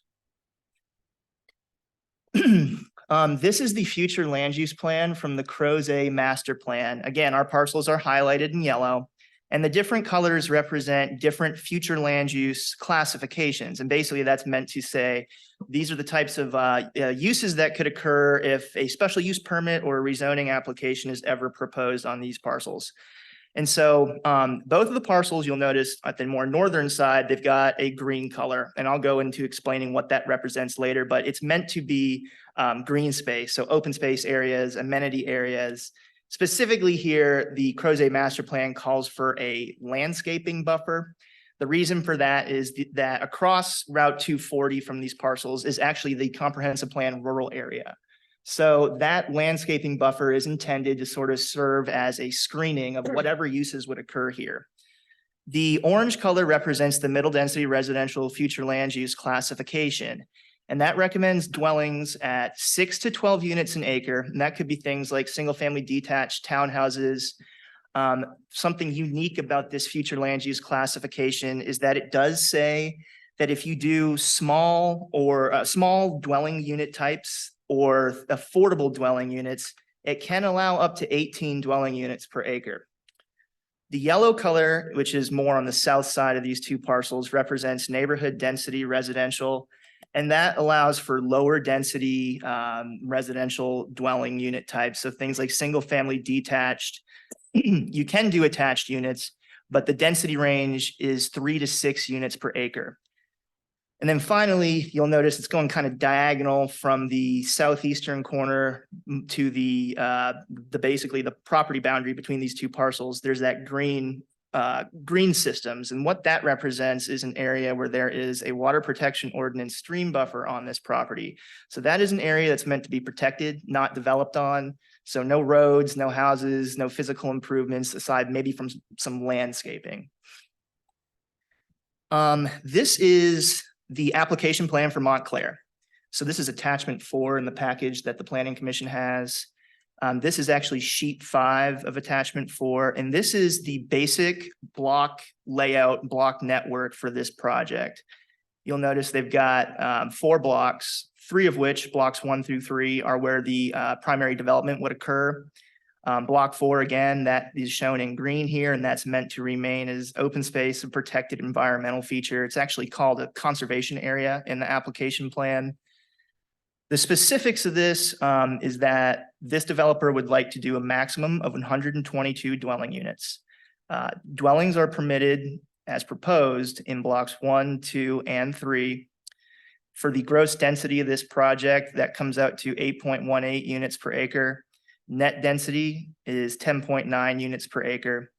This is the future land use plan from the Crozet master plan. Again, our parcels are highlighted in yellow, and the different colors represent different future land use classifications. And basically that's meant to say, these are the types of uses that could occur if a special use permit or a rezoning application is ever proposed on these parcels. And so both of the parcels, you'll notice at the more northern side, they've got a green color, and I'll go into explaining what that represents later, but it's meant to be green space. So open space areas, amenity areas. Specifically here, the Crozet master plan calls for a landscaping buffer. The reason for that is that across Route 240 from these parcels is actually the comprehensive plan rural area. So that landscaping buffer is intended to sort of serve as a screening of whatever uses would occur here. The orange color represents the middle density residential future land use classification. And that recommends dwellings at 6 to 12 units an acre. And that could be things like single family detached townhouses. Something unique about this future land use classification is that it does say that if you do small dwelling unit types or affordable dwelling units, it can allow up to 18 dwelling units per acre. The yellow color, which is more on the south side of these 2 parcels, represents neighborhood density residential. And that allows for lower density residential dwelling unit types. So things like single family detached. You can do attached units, but the density range is 3 to 6 units per acre. And then finally, you'll notice it's going kind of diagonal from the southeastern corner to the basically the property boundary between these 2 parcels. There's that green systems. And what that represents is an area where there is a water protection ordinance stream buffer on this property. So that is an area that's meant to be protected, not developed on. So no roads, no houses, no physical improvements aside maybe from some landscaping. This is the application plan for Montclair. So this is attachment 4 in the package that the Planning Commission has. This is actually sheet 5 of attachment 4, and this is the basic block layout, block network for this project. You'll notice they've got 4 blocks, 3 of which, blocks 1 through 3, are where the primary development would occur. Block 4, again, that is shown in green here, and that's meant to remain as open space, a protected environmental feature. It's actually called a conservation area in the application plan. The specifics of this is that this developer would like to do a maximum of 122 dwelling units. Dwellings are permitted as proposed in blocks 1, 2, and 3. For the gross density of this project, that comes out to 8.18 units per acre. Net density is 10.9 units per acre.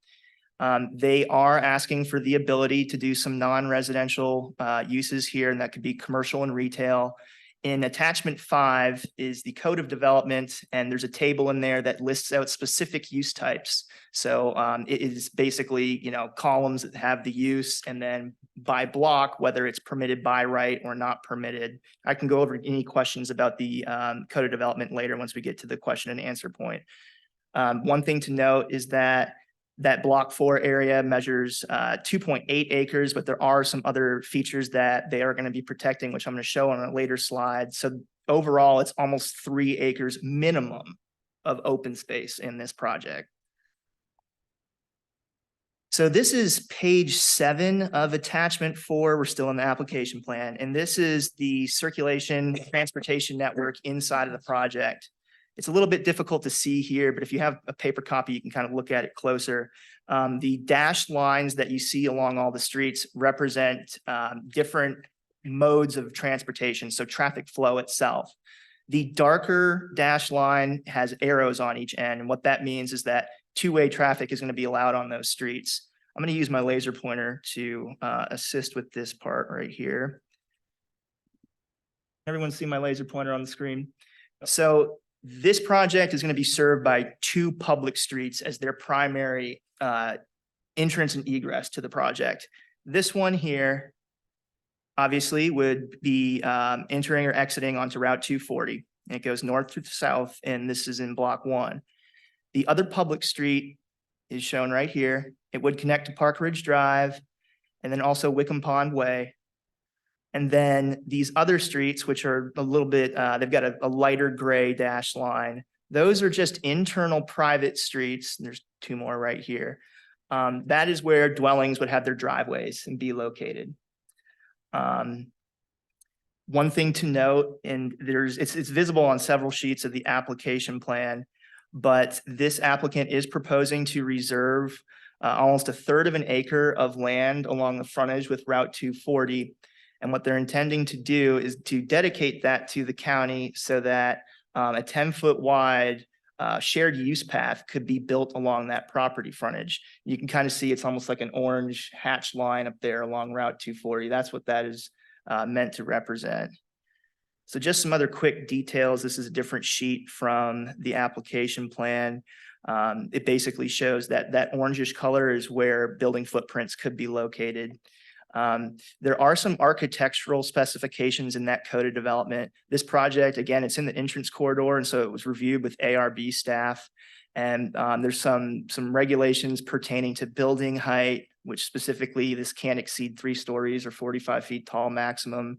They are asking for the ability to do some non-residential uses here, and that could be commercial and retail. In attachment 5 is the code of development, and there's a table in there that lists out specific use types. So it is basically, columns that have the use, and then by block, whether it's permitted by right or not permitted. I can go over any questions about the code of development later once we get to the question and answer point. One thing to note is that block 4 area measures 2.8 acres, but there are some other features that they are going to be protecting, which I'm going to show on a later slide. So overall, it's almost 3 acres minimum of open space in this project. So this is page 7 of attachment 4. We're still in the application plan, and this is the circulation transportation network inside of the project. It's a little bit difficult to see here, but if you have a paper copy, you can kind of look at it closer. The dashed lines that you see along all the streets represent different modes of transportation, so traffic flow itself. The darker dashed line has arrows on each end, and what that means is that two-way traffic is going to be allowed on those streets. I'm going to use my laser pointer to assist with this part right here. Everyone see my laser pointer on the screen? So this project is going to be served by 2 public streets as their primary entrance and egress to the project. This one here obviously would be entering or exiting onto Route 240. And it goes north to south, and this is in block 1. The other public street is shown right here. It would connect to Park Ridge Drive and then also Wickham Pond Way. And then these other streets, which are a little bit, they've got a lighter gray dash line. Those are just internal private streets. There's 2 more right here. That is where dwellings would have their driveways and be located. One thing to note, and it's visible on several sheets of the application plan, but this applicant is proposing to reserve almost 1/3 of an acre of land along the frontage with Route 240. And what they're intending to do is to dedicate that to the county so that a 10-foot wide shared use path could be built along that property frontage. You can kind of see it's almost like an orange hatched line up there along Route 240. That's what that is meant to represent. So just some other quick details. This is a different sheet from the application plan. It basically shows that orangish color is where building footprints could be located. There are some architectural specifications in that code of development. This project, again, it's in the entrance corridor, and so it was reviewed with ARB staff. And there's some regulations pertaining to building height, which specifically this can't exceed 3 stories or 45 feet tall maximum.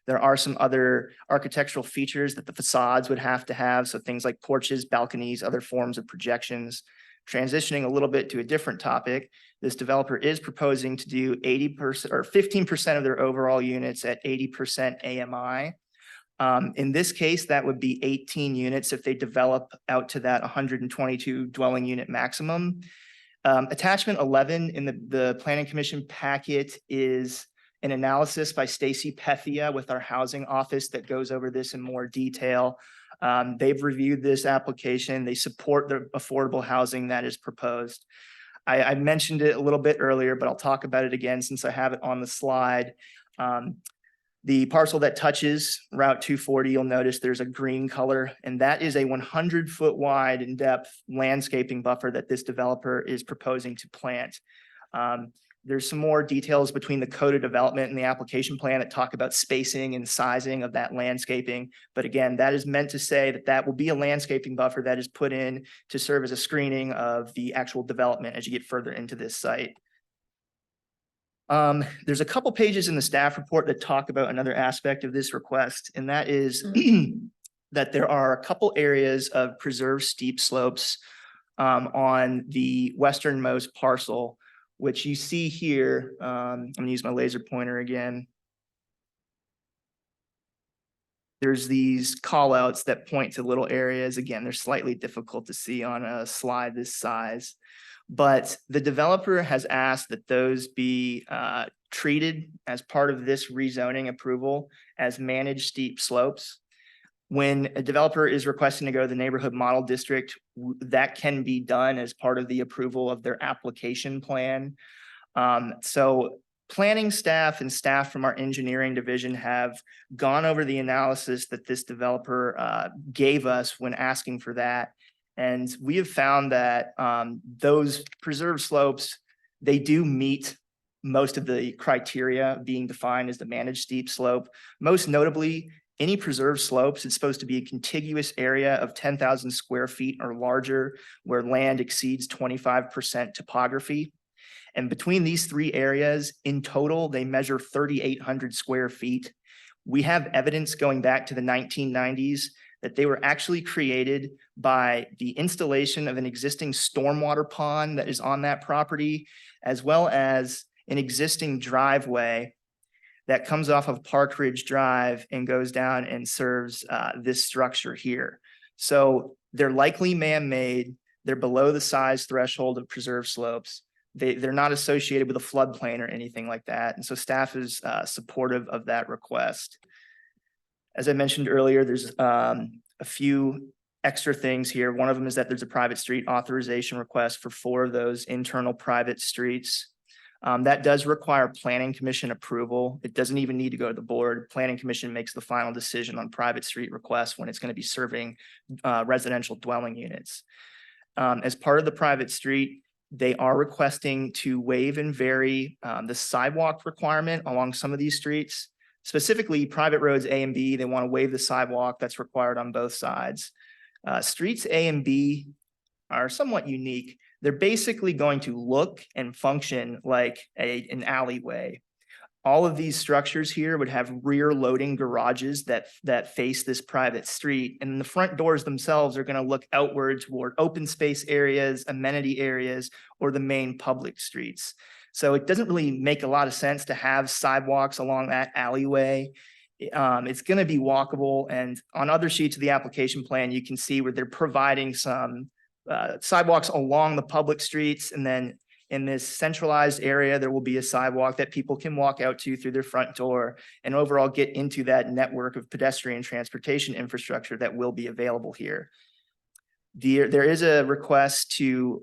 There are some other architectural features that the facades would have to have. So things like porches, balconies, other forms of projections. Transitioning a little bit to a different topic, this developer is proposing to do 80% or 15% of their overall units at 80% AMI. In this case, that would be 18 units if they develop out to that 122 dwelling unit maximum. Attachment 11 in the Planning Commission packet is an analysis by Stacy Pethia with our housing office that goes over this in more detail. They've reviewed this application. They support the affordable housing that is proposed. I mentioned it a little bit earlier, but I'll talk about it again since I have it on the slide. The parcel that touches Route 240, you'll notice there's a green color, and that is a 100-foot wide in-depth landscaping buffer that this developer is proposing to plant. There's some more details between the code of development and the application plan that talk about spacing and sizing of that landscaping. But again, that is meant to say that that will be a landscaping buffer that is put in to serve as a screening of the actual development as you get further into this site. There's a couple pages in the staff report that talk about another aspect of this request, and that is that there are a couple areas of preserved steep slopes on the westernmost parcel, which you see here. I'm gonna use my laser pointer again. There's these call outs that point to little areas. Again, they're slightly difficult to see on a slide this size. But the developer has asked that those be treated as part of this rezoning approval as managed steep slopes. When a developer is requesting to go to the neighborhood model district, that can be done as part of the approval of their application plan. So planning staff and staff from our engineering division have gone over the analysis that this developer gave us when asking for that. And we have found that those preserved slopes, they do meet most of the criteria being defined as the managed steep slope. Most notably, any preserved slopes, it's supposed to be a contiguous area of 10,000 square feet or larger where land exceeds 25% topography. And between these three areas, in total, they measure 3,800 square feet. We have evidence going back to the 1990s that they were actually created by the installation of an existing stormwater pond that is on that property, as well as an existing driveway that comes off of Park Ridge Drive and goes down and serves this structure here. So they're likely man-made. They're below the size threshold of preserved slopes. They're not associated with a floodplain or anything like that. And so staff is supportive of that request. As I mentioned earlier, there's a few extra things here. One of them is that there's a private street authorization request for 4 of those internal private streets. That does require planning commission approval. It doesn't even need to go to the board. Planning commission makes the final decision on private street requests when it's going to be serving residential dwelling units. As part of the private street, they are requesting to waive and vary the sidewalk requirement along some of these streets. Specifically, private roads A and B, they want to waive the sidewalk that's required on both sides. Streets A and B are somewhat unique. They're basically going to look and function like an alleyway. All of these structures here would have rear loading garages that face this private street. And the front doors themselves are going to look outward toward open space areas, amenity areas, or the main public streets. So it doesn't really make a lot of sense to have sidewalks along that alleyway. It's going to be walkable. And on other sheets of the application plan, you can see where they're providing some sidewalks along the public streets. And then in this centralized area, there will be a sidewalk that people can walk out to through their front door and overall get into that network of pedestrian transportation infrastructure that will be available here. There is a request to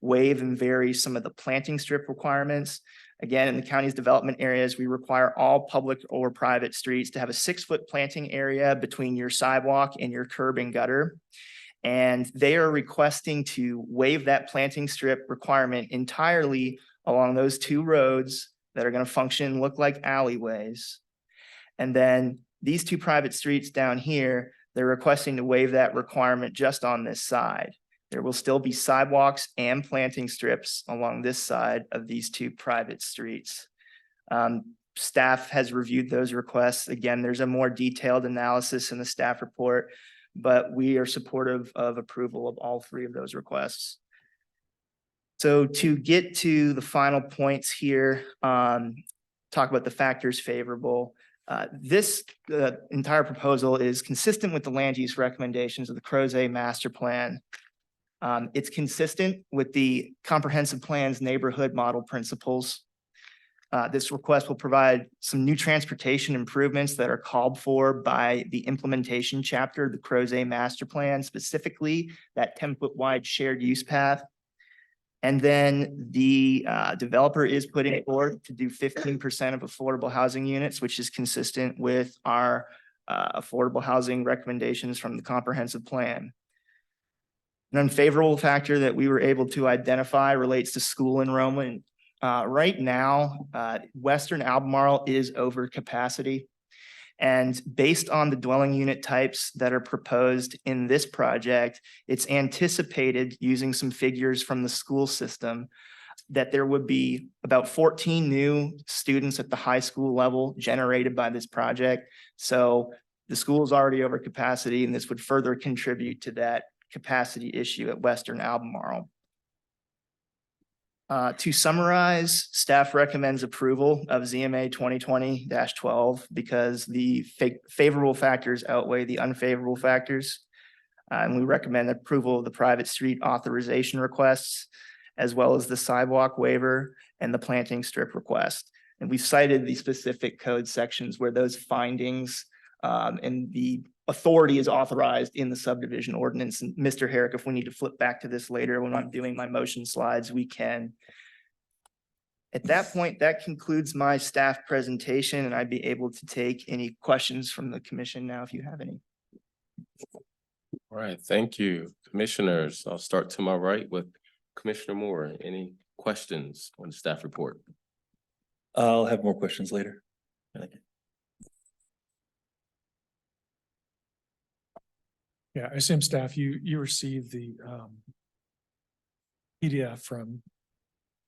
waive and vary some of the planting strip requirements. Again, in the county's development areas, we require all public or private streets to have a 6-foot planting area between your sidewalk and your curb and gutter. And they are requesting to waive that planting strip requirement entirely along those 2 roads that are going to function and look like alleyways. And then these 2 private streets down here, they're requesting to waive that requirement just on this side. There will still be sidewalks and planting strips along this side of these 2 private streets. Staff has reviewed those requests. Again, there's a more detailed analysis in the staff report, but we are supportive of approval of all 3 of those requests. So to get to the final points here, talk about the factors favorable. This entire proposal is consistent with the land use recommendations of the Crozet Master Plan. It's consistent with the comprehensive plan's neighborhood model principles. This request will provide some new transportation improvements that are called for by the implementation chapter of the Crozet Master Plan, specifically that 10-foot wide shared use path. And then the developer is putting forth to do 15% of affordable housing units, which is consistent with our affordable housing recommendations from the comprehensive plan. An unfavorable factor that we were able to identify relates to school enrollment. Right now, Western Albemarle is over capacity. And based on the dwelling unit types that are proposed in this project, it's anticipated, using some figures from the school system, that there would be about 14 new students at the high school level generated by this project. So the school is already over capacity, and this would further contribute to that capacity issue at Western Albemarle. To summarize, staff recommends approval of ZMA 2020-12 because the favorable factors outweigh the unfavorable factors. And we recommend approval of the private street authorization requests, as well as the sidewalk waiver and the planting strip request. And we've cited the specific code sections where those findings and the authority is authorized in the subdivision ordinance. And Mr. Herrick, if we need to flip back to this later when I'm doing my motion slides, we can. At that point, that concludes my staff presentation, and I'd be able to take any questions from the commission now if you have any. All right, thank you, commissioners. I'll start to my right with Commissioner Moore. Any questions on the staff report? I'll have more questions later. Yeah, I assume staff, you received the PDF from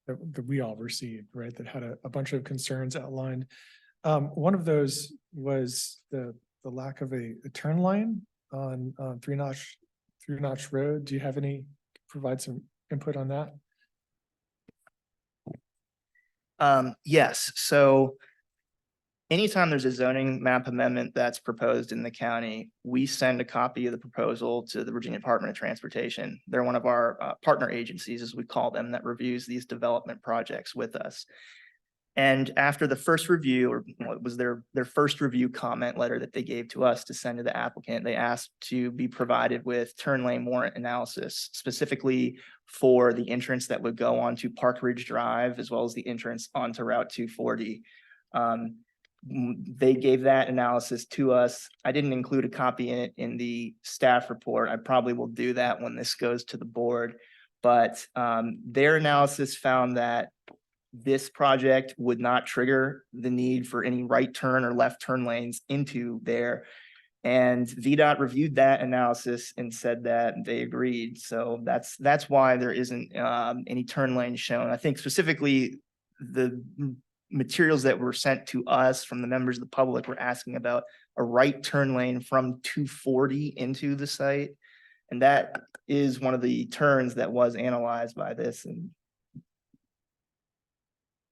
that we all received, right? That had a bunch of concerns outlined. One of those was the lack of a turn lane on Three Notch Road. Do you have provide some input on that? Yes, so anytime there's a zoning map amendment that's proposed in the county, we send a copy of the proposal to the Virginia Department of Transportation. They're one of our partner agencies, as we call them, that reviews these development projects with us. And after the first review, or it was their first review comment letter that they gave to us to send to the applicant, they asked to be provided with turn lane warrant analysis, specifically for the entrance that would go onto Park Ridge Drive, as well as the entrance onto Route 240. They gave that analysis to us. I didn't include a copy in it in the staff report. I probably will do that when this goes to the board. But their analysis found that this project would not trigger the need for any right turn or left turn lanes into there. And VDOT reviewed that analysis and said that they agreed. So that's why there isn't any turn lanes shown. I think specifically the materials that were sent to us from the members of the public were asking about a right turn lane from 240 into the site. And that is one of the turns that was analyzed by this. And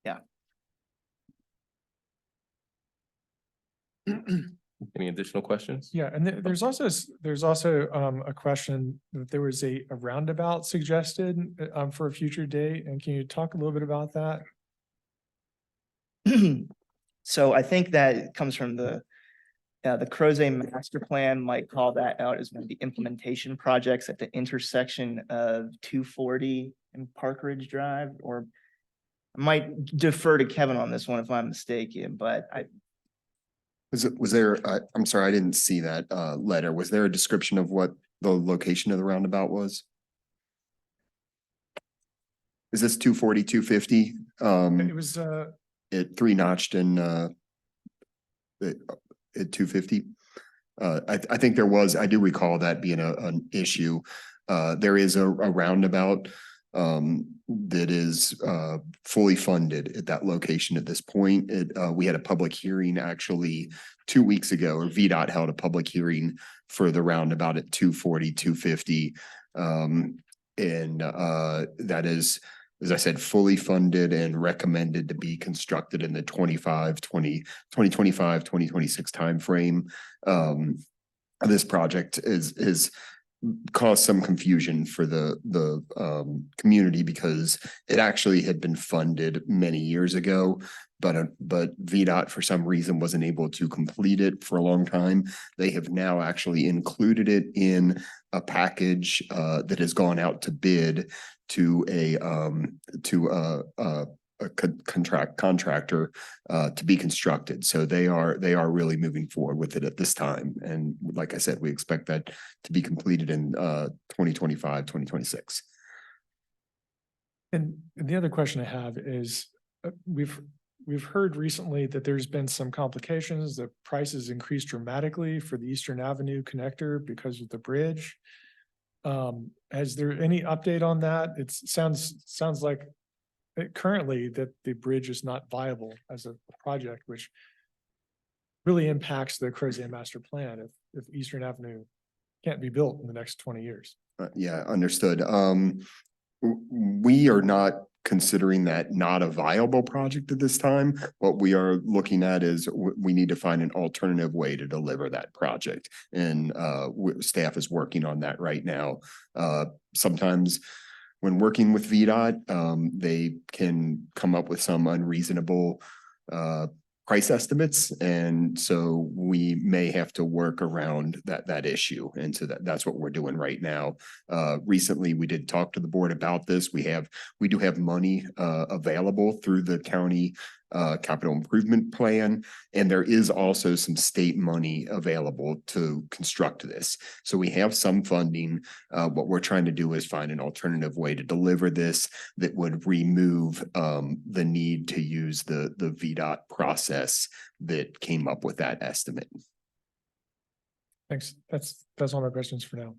yeah. Any additional questions? Yeah, and there's also a question that there was a roundabout suggested for a future date. And can you talk a little bit about that? So I think that comes from the Crozet master plan, might call that out as one of the implementation projects at the intersection of 240 and Park Ridge Drive, or I might defer to Kevin on this one if I'm mistaken, but Was there, I'm sorry, I didn't see that letter. Was there a description of what the location of the roundabout was? Is this 240, 250? It was It three notched in at 250. I think there was, I do recall that being an issue. There is a roundabout that is fully funded at that location at this point. We had a public hearing actually 2 weeks ago, or VDOT held a public hearing for the roundabout at 240, 250. And that is, as I said, fully funded and recommended to be constructed in the 2025, 2026 timeframe. This project is caused some confusion for the community because it actually had been funded many years ago, but VDOT for some reason wasn't able to complete it for a long time. They have now actually included it in a package that has gone out to bid to a contractor to be constructed. So they are really moving forward with it at this time. And like I said, we expect that to be completed in 2025, 2026. And the other question I have is, we've heard recently that there's been some complications, the prices increased dramatically for the Eastern Avenue connector because of the bridge. Is there any update on that? It sounds like currently that the bridge is not viable as a project, which really impacts the Crozet master plan if Eastern Avenue can't be built in the next 20 years. Yeah, understood. We are not considering that not a viable project at this time. What we are looking at is we need to find an alternative way to deliver that project. And staff is working on that right now. Sometimes when working with VDOT, they can come up with some unreasonable price estimates. And so we may have to work around that issue. And so that's what we're doing right now. Recently, we did talk to the board about this. We do have money available through the county capital improvement plan. And there is also some state money available to construct this. So we have some funding. What we're trying to do is find an alternative way to deliver this that would remove the need to use the VDOT process that came up with that estimate. Thanks. That's all my questions for now.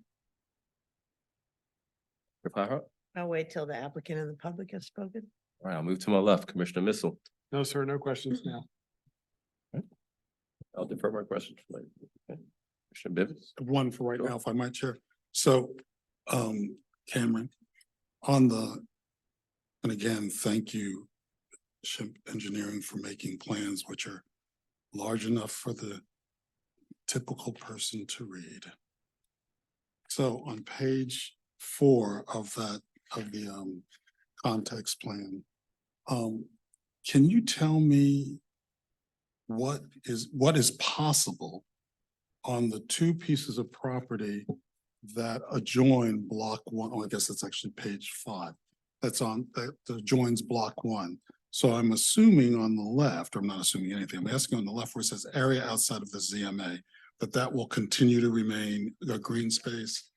I'll wait till the applicant and the public have spoken. All right, I'll move to my left, Commissioner Missile. No, sir, no questions now. I'll defer my questions for later. Okay. Commissioner Bivens. One for right now, if I might, Chair. So, Cameron, and again, thank you, Ship Engineering, for making plans which are large enough for the typical person to read. So on page 4 of the context plan, can you tell me what is possible on the 2 pieces of property that adjoin block 1? Oh, I guess that's actually page 5. That adjoins block 1. So I'm assuming on the left, I'm not assuming anything, I'm asking on the left where it says area outside of the ZMA, that will continue to remain a green space.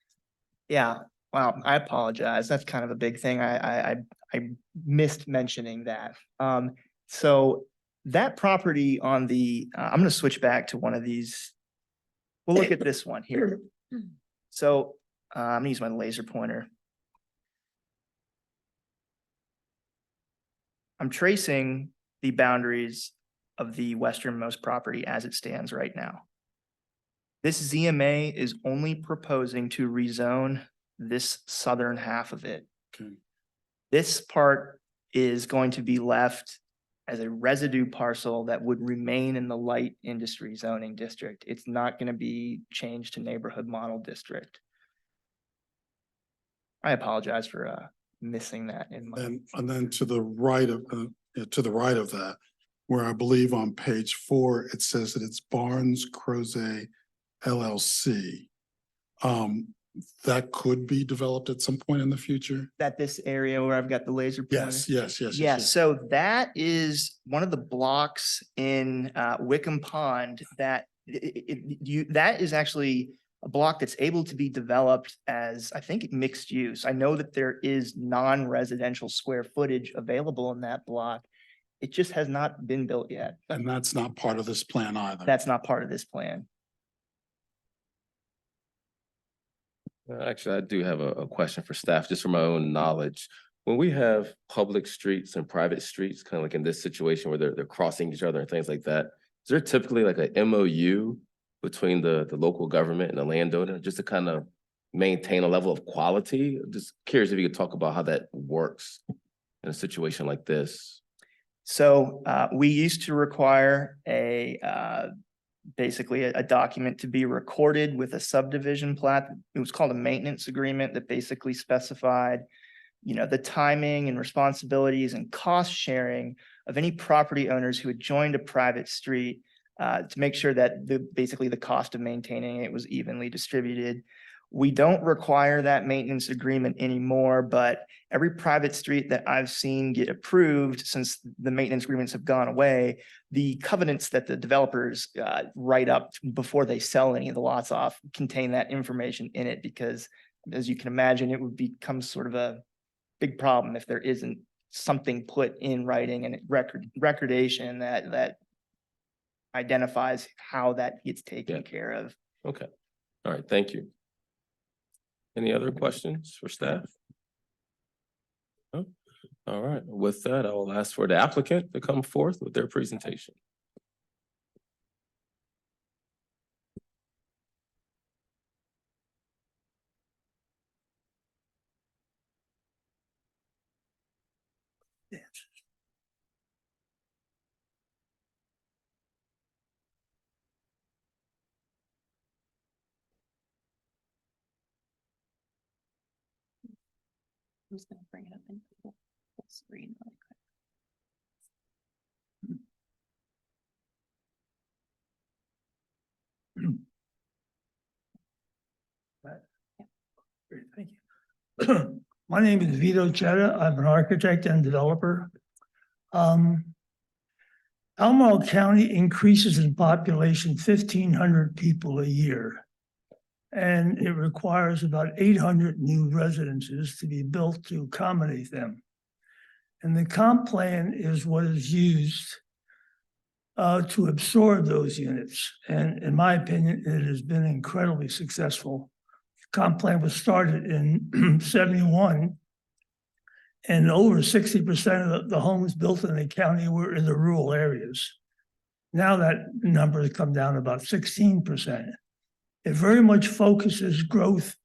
Yeah, wow, I apologize. That's kind of a big thing. I missed mentioning that. So that property on the, I'm gonna switch back to one of these. We'll look at this one here. So I'm gonna use my laser pointer. I'm tracing the boundaries of the westernmost property as it stands right now. This ZMA is only proposing to rezone this southern half of it. Okay. This part is going to be left as a residue parcel that would remain in the light industry zoning district. It's not going to be changed to neighborhood model district. I apologize for missing that in my. And then to the right of that, where I believe on page 4, it says that it's Barnes Crozet LLC. That could be developed at some point in the future. That this area where I've got the laser pointer? Yes. Yeah, so that is one of the blocks in Wickham Pond that that is actually a block that's able to be developed as, I think, mixed use. I know that there is non-residential square footage available in that block. It just has not been built yet. And that's not part of this plan either. That's not part of this plan. Actually, I do have a question for staff, just from my own knowledge. When we have public streets and private streets, kind of like in this situation where they're crossing each other and things like that, is there typically like a MOU between the local government and the landowner just to kind of maintain a level of quality? Just curious if you could talk about how that works in a situation like this. So we used to require basically a document to be recorded with a subdivision plat. It was called a maintenance agreement that basically specified, the timing and responsibilities and cost sharing of any property owners who had joined a private street to make sure that basically the cost of maintaining it was evenly distributed. We don't require that maintenance agreement anymore, but every private street that I've seen get approved since the maintenance agreements have gone away, the covenants that the developers write up before they sell any of the lots off contain that information in it, because as you can imagine, it would become sort of a big problem if there isn't something put in writing and recordation that identifies how that gets taken care of. Okay. All right. Thank you. Any other questions for staff? No? All right. With that, I will ask for the applicant to come forth with their presentation. just gonna bring it up in full screen. Great, thank you. My name is Vito Chetta. I'm an architect and developer. Albemarle County increases in population 1,500 people a year. And it requires about 800 new residences to be built to accommodate them. And the comp plan is what is used to absorb those units. And in my opinion, it has been incredibly successful. Comp plan was started in 71, and over 60% of the homes built in the county were in the rural areas. Now that number has come down to about 16%. It very much focuses growth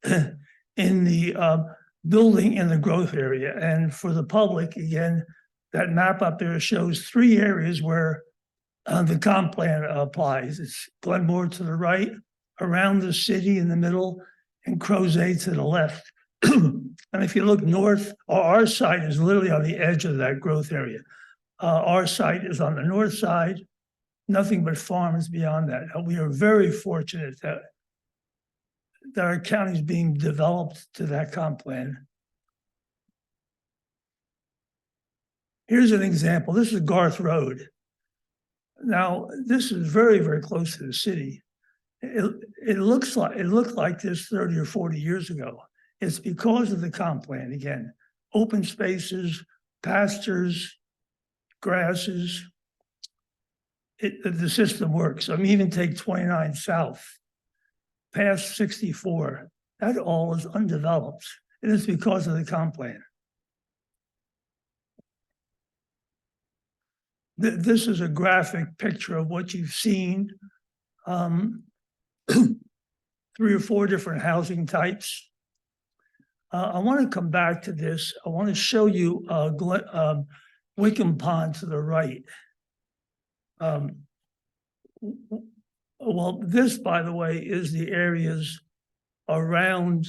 in the building in the growth area. And for the public, again, that map up there shows 3 areas where the comp plan applies. It's Glenmore to the right, around the city in the middle, and Crozet to the left. And if you look north, our site is literally on the edge of that growth area. Our site is on the north side, nothing but farms beyond that. And we are very fortunate that our county is being developed to that comp plan. Here's an example. This is Garth Road. Now, this is very, very close to the city. It looked like this 30 or 40 years ago. It's because of the comp plan, again, open spaces, pastures, grasses. The system works. I mean, even take 29 South, past 64, that all is undeveloped. It is because of the comp plan. This is a graphic picture of what you've seen. 3 or 4 different housing types. I want to come back to this. I want to show you Wickham Pond to the right. Well, this, by the way, is the areas around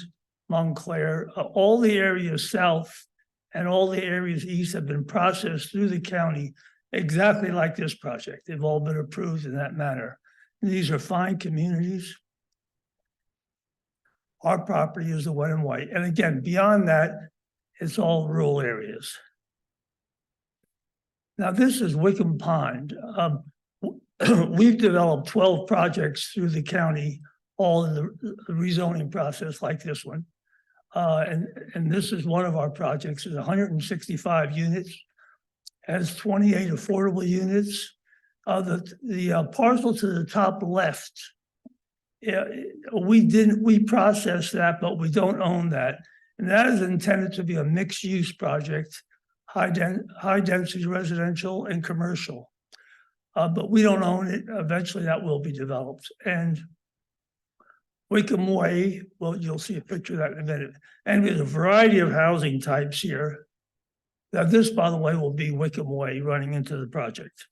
Montclair. All the areas south and all the areas east have been processed through the county exactly like this project. They've all been approved in that manner. And these are fine communities. Our property is the one in white. And again, beyond that, it's all rural areas. Now, this is Wickham Pond. We've developed 12 projects through the county, all in the rezoning process like this one. And this is one of our projects. It's 165 units, has 28 affordable units. The parcel to the top left, we processed that, but we don't own that. And that is intended to be a mixed use project, high density residential and commercial. But we don't own it. Eventually that will be developed. And Wickham Way, well, you'll see a picture of that in a minute. And there's a variety of housing types here. Now this, by the way, will be Wickham Way running into the project.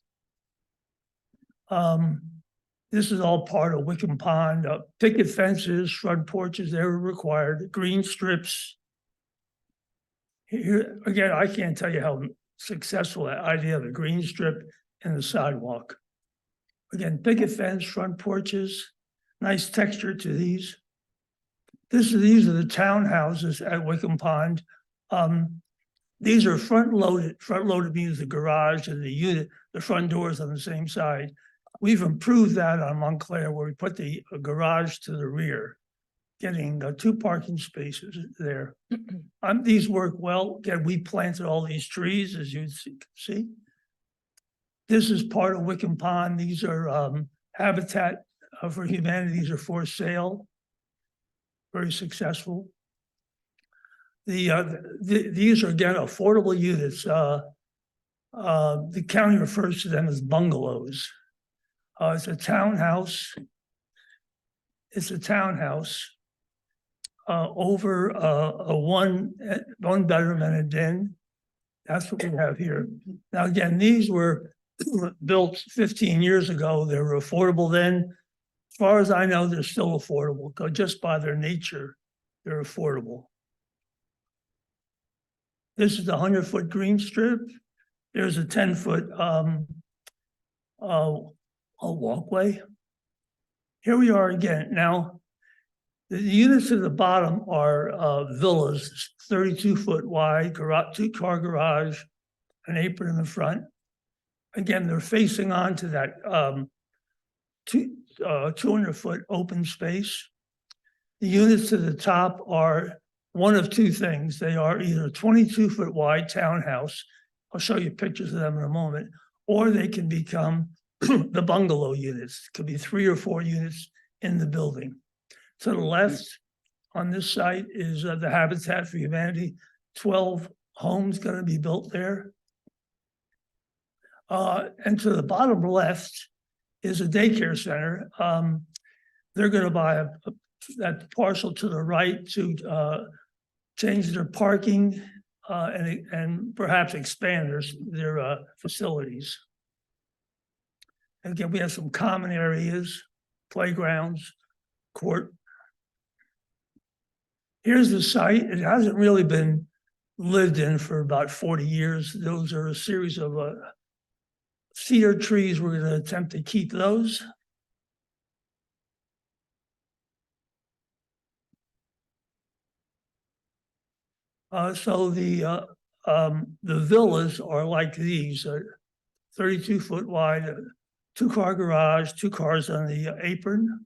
This is all part of Wickham Pond. Picket fences, front porches, they were required, green strips. Here, again, I can't tell you how successful that idea of a green strip and the sidewalk. Again, picket fence, front porches, nice texture to these. These are the townhouses at Wickham Pond. These are front loaded. Front loaded means the garage and the unit, the front doors on the same side. We've improved that on Montclair where we put the garage to the rear, getting 2 parking spaces there. These work well. Again, we planted all these trees, as you see. This is part of Wickham Pond. These are Habitat for Humanity. These are for sale. Very successful. These are, again, affordable units. The county refers to them as bungalows. It's a townhouse. It's a townhouse over a one bedroom and a den. That's what we have here. Now, again, these were built 15 years ago. They were affordable then. As far as I know, they're still affordable. Just by their nature, they're affordable. This is a 100-foot green strip. There's a 10-foot a walkway. Here we are again. Now, the units at the bottom are villas, 32-foot wide, garage, 2-car garage, an apron in the front. Again, they're facing onto that 200-foot open space. The units to the top are one of two things. They are either a 22-foot wide townhouse. I'll show you pictures of them in a moment, or they can become the bungalow units. Could be 3 or 4 units in the building. To the left on this site is the Habitat for Humanity, 12 homes going to be built there. And to the bottom left is a daycare center. They're going to buy that parcel to the right to change their parking and perhaps expand their facilities. Again, we have some common areas, playgrounds, court. Here's the site. It hasn't really been lived in for about 40 years. Those are a series of cedar trees. We're going to attempt to keep those. So the villas are like these, 32-foot wide, 2-car garage, 2 cars on the apron.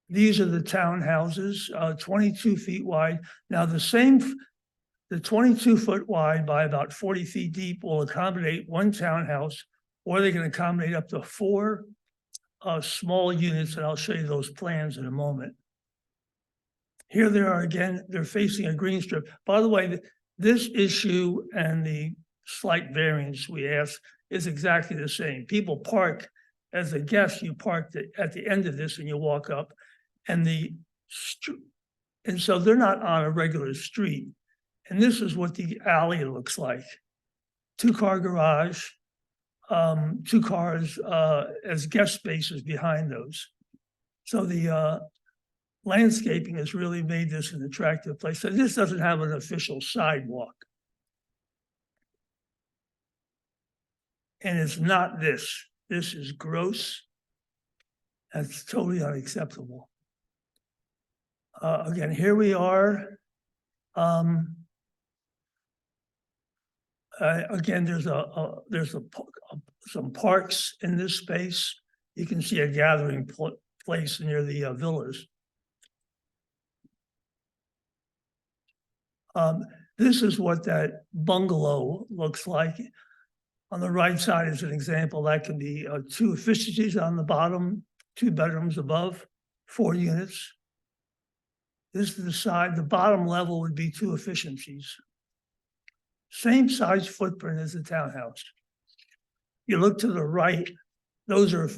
These are the townhouses, 22 feet wide. Now the 22-foot wide by about 40 feet deep will accommodate 1 townhouse, or they can accommodate up to 4 small units, and I'll show you those plans in a moment. Here they are again, they're facing a green strip. By the way, this issue and the slight variance we asked is exactly the same. People park, as a guest, you park at the end of this and you walk up, and so they're not on a regular street. And this is what the alley looks like. 2-car garage, 2 cars as guest spaces behind those. So the landscaping has really made this an attractive place. So this doesn't have an official sidewalk. And it's not this. This is gross. That's totally unacceptable. Again, here we are. Again, there's some parks in this space. You can see a gathering place near the villas. This is what that bungalow looks like. On the right side is an example. That can be 2 efficiencies on the bottom, 2 bedrooms above, 4 units. This is the side. The bottom level would be 2 efficiencies. Same size footprint as the townhouse. You look to the right, those are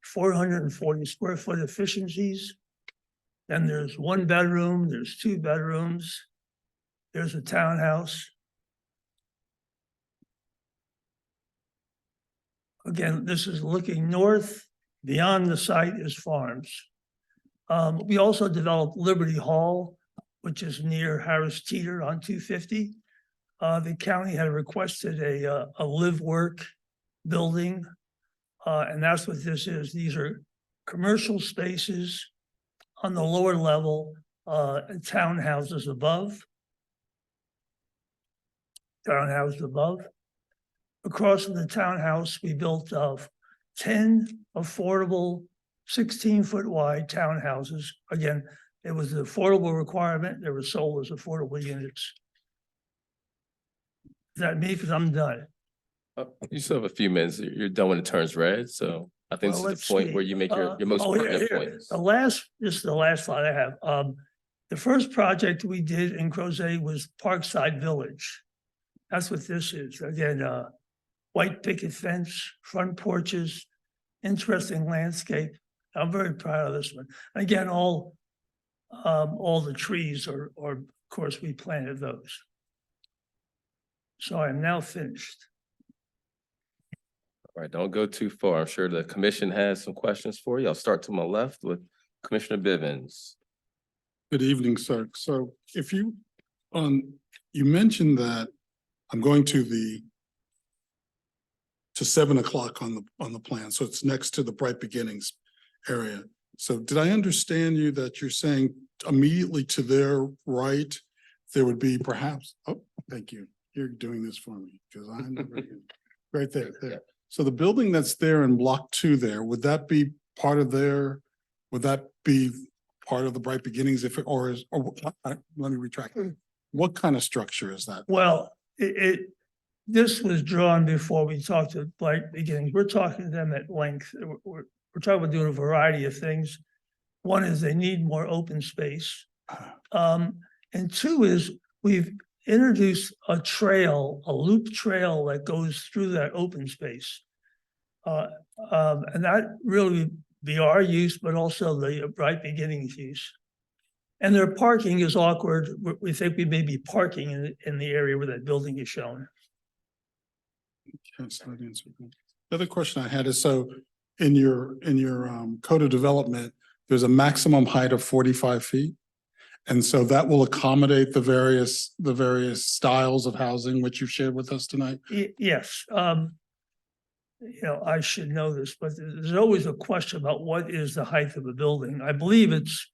440 square foot efficiencies. Then there's 1 bedroom, there's 2 bedrooms. There's a townhouse. Again, this is looking north. Beyond the site is farms. We also developed Liberty Hall, which is near Harris Teeter on 250. The county had requested a live work building, and that's what this is. These are commercial spaces on the lower level, townhouses above. Townhouse above. Across from the townhouse, we built 10 affordable 16-foot wide townhouses. Again, it was an affordable requirement. They were sold as affordable units. Is that me? Because I'm done. You still have a few minutes. You're done when it turns red, so I think Well, this is let's the point see. where you make your most Oh, here, pertinent here. points. This is the last slide I have. The first project we did in Crozet was Parkside Village. That's what this is. Again, white picket fence, front porches, interesting landscape. I'm very proud of this one. Again, all the trees are, of course, we planted those. So I'm now finished. All right, don't go too far. I'm sure the commission has some questions for you. I'll start to my left with Commissioner Bivens. Good evening, sir. So if you You mentioned that I'm going to 7 o'clock on the plan, so it's next to the Bright Beginnings area. So did I understand you that you're saying immediately to their right, there would be perhaps, oh, thank you. You're doing this for me because I'm never right there. So the building that's there in block 2 there, would that be part of the Bright Beginnings let me retract. What kind of structure is that? Well, this was drawn before we talked to Bright Beginnings. We're talking to them at length. We're talking about doing a variety of things. One is they need more open space. And 2 is we've introduced a loop trail that goes through that open space. And that really would be our use, but also the Bright Beginnings use. And their parking is awkward. We think we may be parking in the area where that building is shown. Yes, that answered that. The other question I had is, so in your code of development, there's a maximum height of 45 feet. And so that will accommodate the various styles of housing which you've shared with us tonight? Yes. I should know this, but there's always a question about what is the height of a building. I believe it's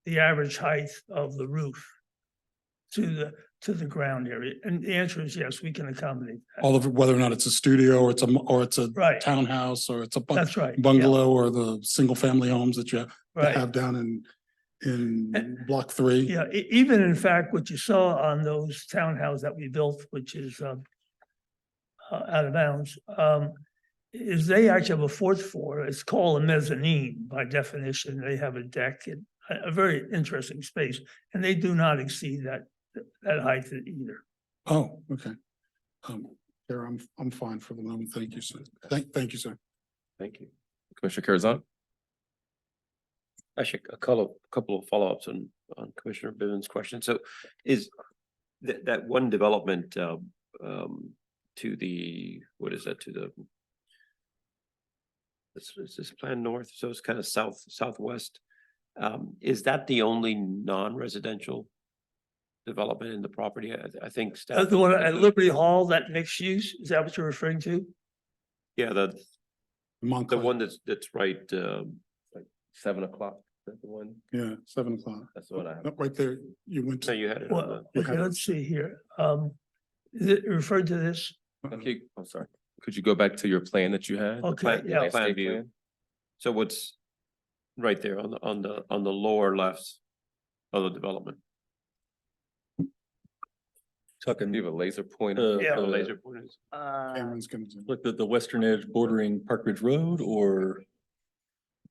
the average height of the roof to the ground area. And the answer is yes, we can accommodate that. All of it, whether or not it's a studio or it's a Right. townhouse or it's a That's right. Yeah. bungalow or the single family homes that you Right. have down in block 3. Yeah, even in fact, what you saw on those townhouses that we built, which is out of bounds, is they actually have a 4th floor. It's called a mezzanine by definition. They have a deck and a very interesting space, and they do not exceed that height either. Oh, okay. There, I'm fine for the moment. Thank you, sir. Thank you, sir. Thank you. Commissioner Curzon? Actually, a couple of follow-ups on Commissioner Bivens' question. So is that one development to the, what is that, to the, is this plan north? So it's kind of southwest. Is that the only non-residential development in the property? I think. The one at Liberty Hall, that mixed use, is that what you're referring to? Yeah, the Montclair. one that's right, like 7 o'clock. Is that the one? Yeah, 7 o'clock. That's the one I have. Nope, right there. You went So to, you had it on Well, the. okay, let's see here. Is it referred to this? Okay, I'm sorry. Could you go back to your plan that you had? Okay, yeah. Plan view. So what's right there on the lower left of the development? Talking, Do you have a laser pointer? Yeah. The laser pointers? Cameron's gonna do. like the western edge bordering Park Ridge Road, or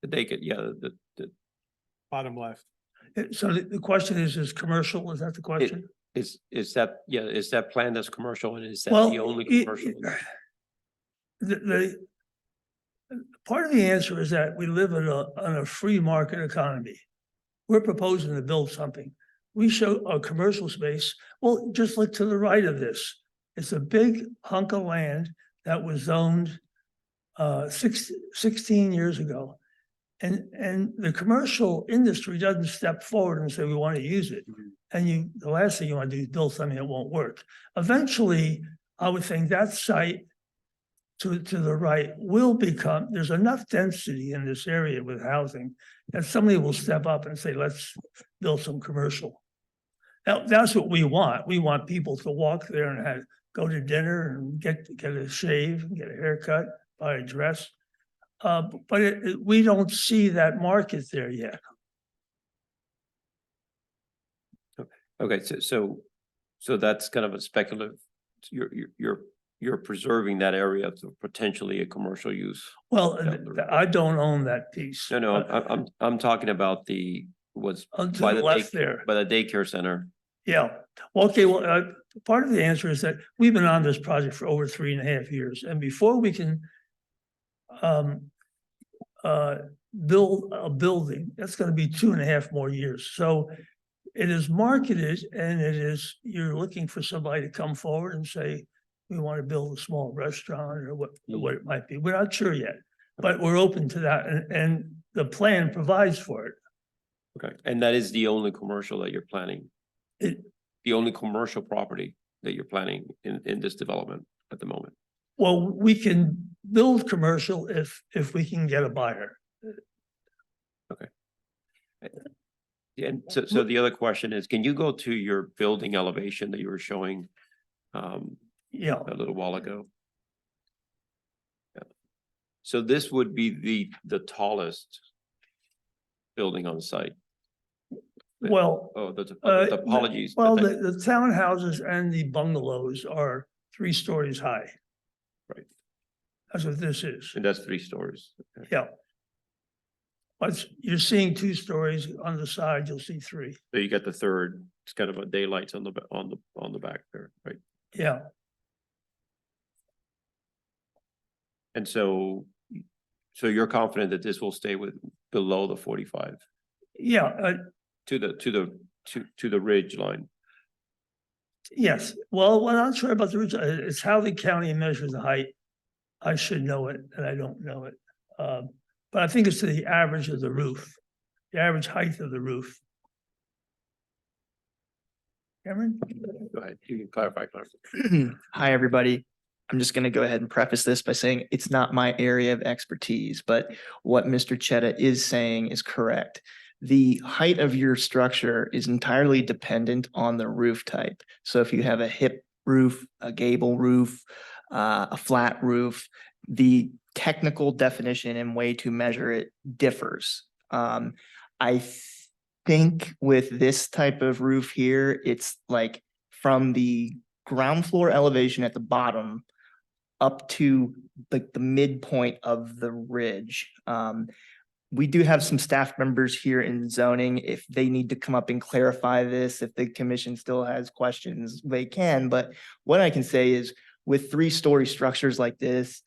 The Dacre, yeah, the Bottom left. So the question is commercial? Is that the question? is that, yeah, is that plan that's commercial and is that Well, the only it- commercial? The part of the answer is that we live in a free market economy. We're proposing to build something. We show a commercial space. Well, just look to the right of this. It's a big hunk of land that was zoned 16 years ago. And the commercial industry doesn't step forward and say, we want to use it. And the last thing you want to do is build something that won't work. Eventually, I would think that site to the right will become, there's enough density in this area with housing that somebody will step up and say, let's build some commercial. Now, that's what we want. We want people to walk there and go to dinner and get a shave, get a haircut, buy a dress. But we don't see that market there yet. Okay, so that's kind of a speculative, you're preserving that area to potentially a commercial use. Well, down the road. I don't own that piece. No, I'm talking about what's To by the the left there. by the daycare center. Yeah, well, okay, well, part of the answer is that we've been on this project for over 3.5 years, and before we can build a building, that's gonna be 2.5 more years. So it is marketed and you're looking for somebody to come forward and say, we want to build a small restaurant or what it might be. We're not sure yet, but we're open to that and the plan provides for it. Okay, and that is the only commercial that you're planning? the only commercial property that you're planning in this development at the moment? Well, we can build commercial if we can get a buyer. And so the other question is, can you go to your building elevation that you were showing Yeah, a little while ago? Yeah. So this would be the tallest building on site. well, Oh, the the- apologies. well, but the townhouses and the bungalows are 3 stories high. Right. That's what this is. And that's 3 stories. Okay. Yeah. But you're seeing 2 stories on the side, you'll see 3. So you got the third, it's kind of a daylights on the back there, right? Yeah, And so you're confident that this will stay below the 45 yeah, to the ridge line? yes. Well, we're not sure about the route. It's how the county measures the height. I should know it, and I don't know it. But I think it's to the average of the roof, the average height of the roof. Cameron? Go ahead, you can clarify. Hi, everybody. I'm just going to go ahead and preface this by saying it's not my area of expertise, but what Mr. Chetta is saying is correct. The height of your structure is entirely dependent on the roof type. So if you have a hip roof, a gable roof, a flat roof, the technical definition and way to measure it differs. I think with this type of roof here, it's like from the ground floor elevation at the bottom up to like the midpoint of the ridge. We do have some staff members here in zoning. If they need to come up and clarify this, if the commission still has questions, they can. But what I can say is with 3-story structures like this,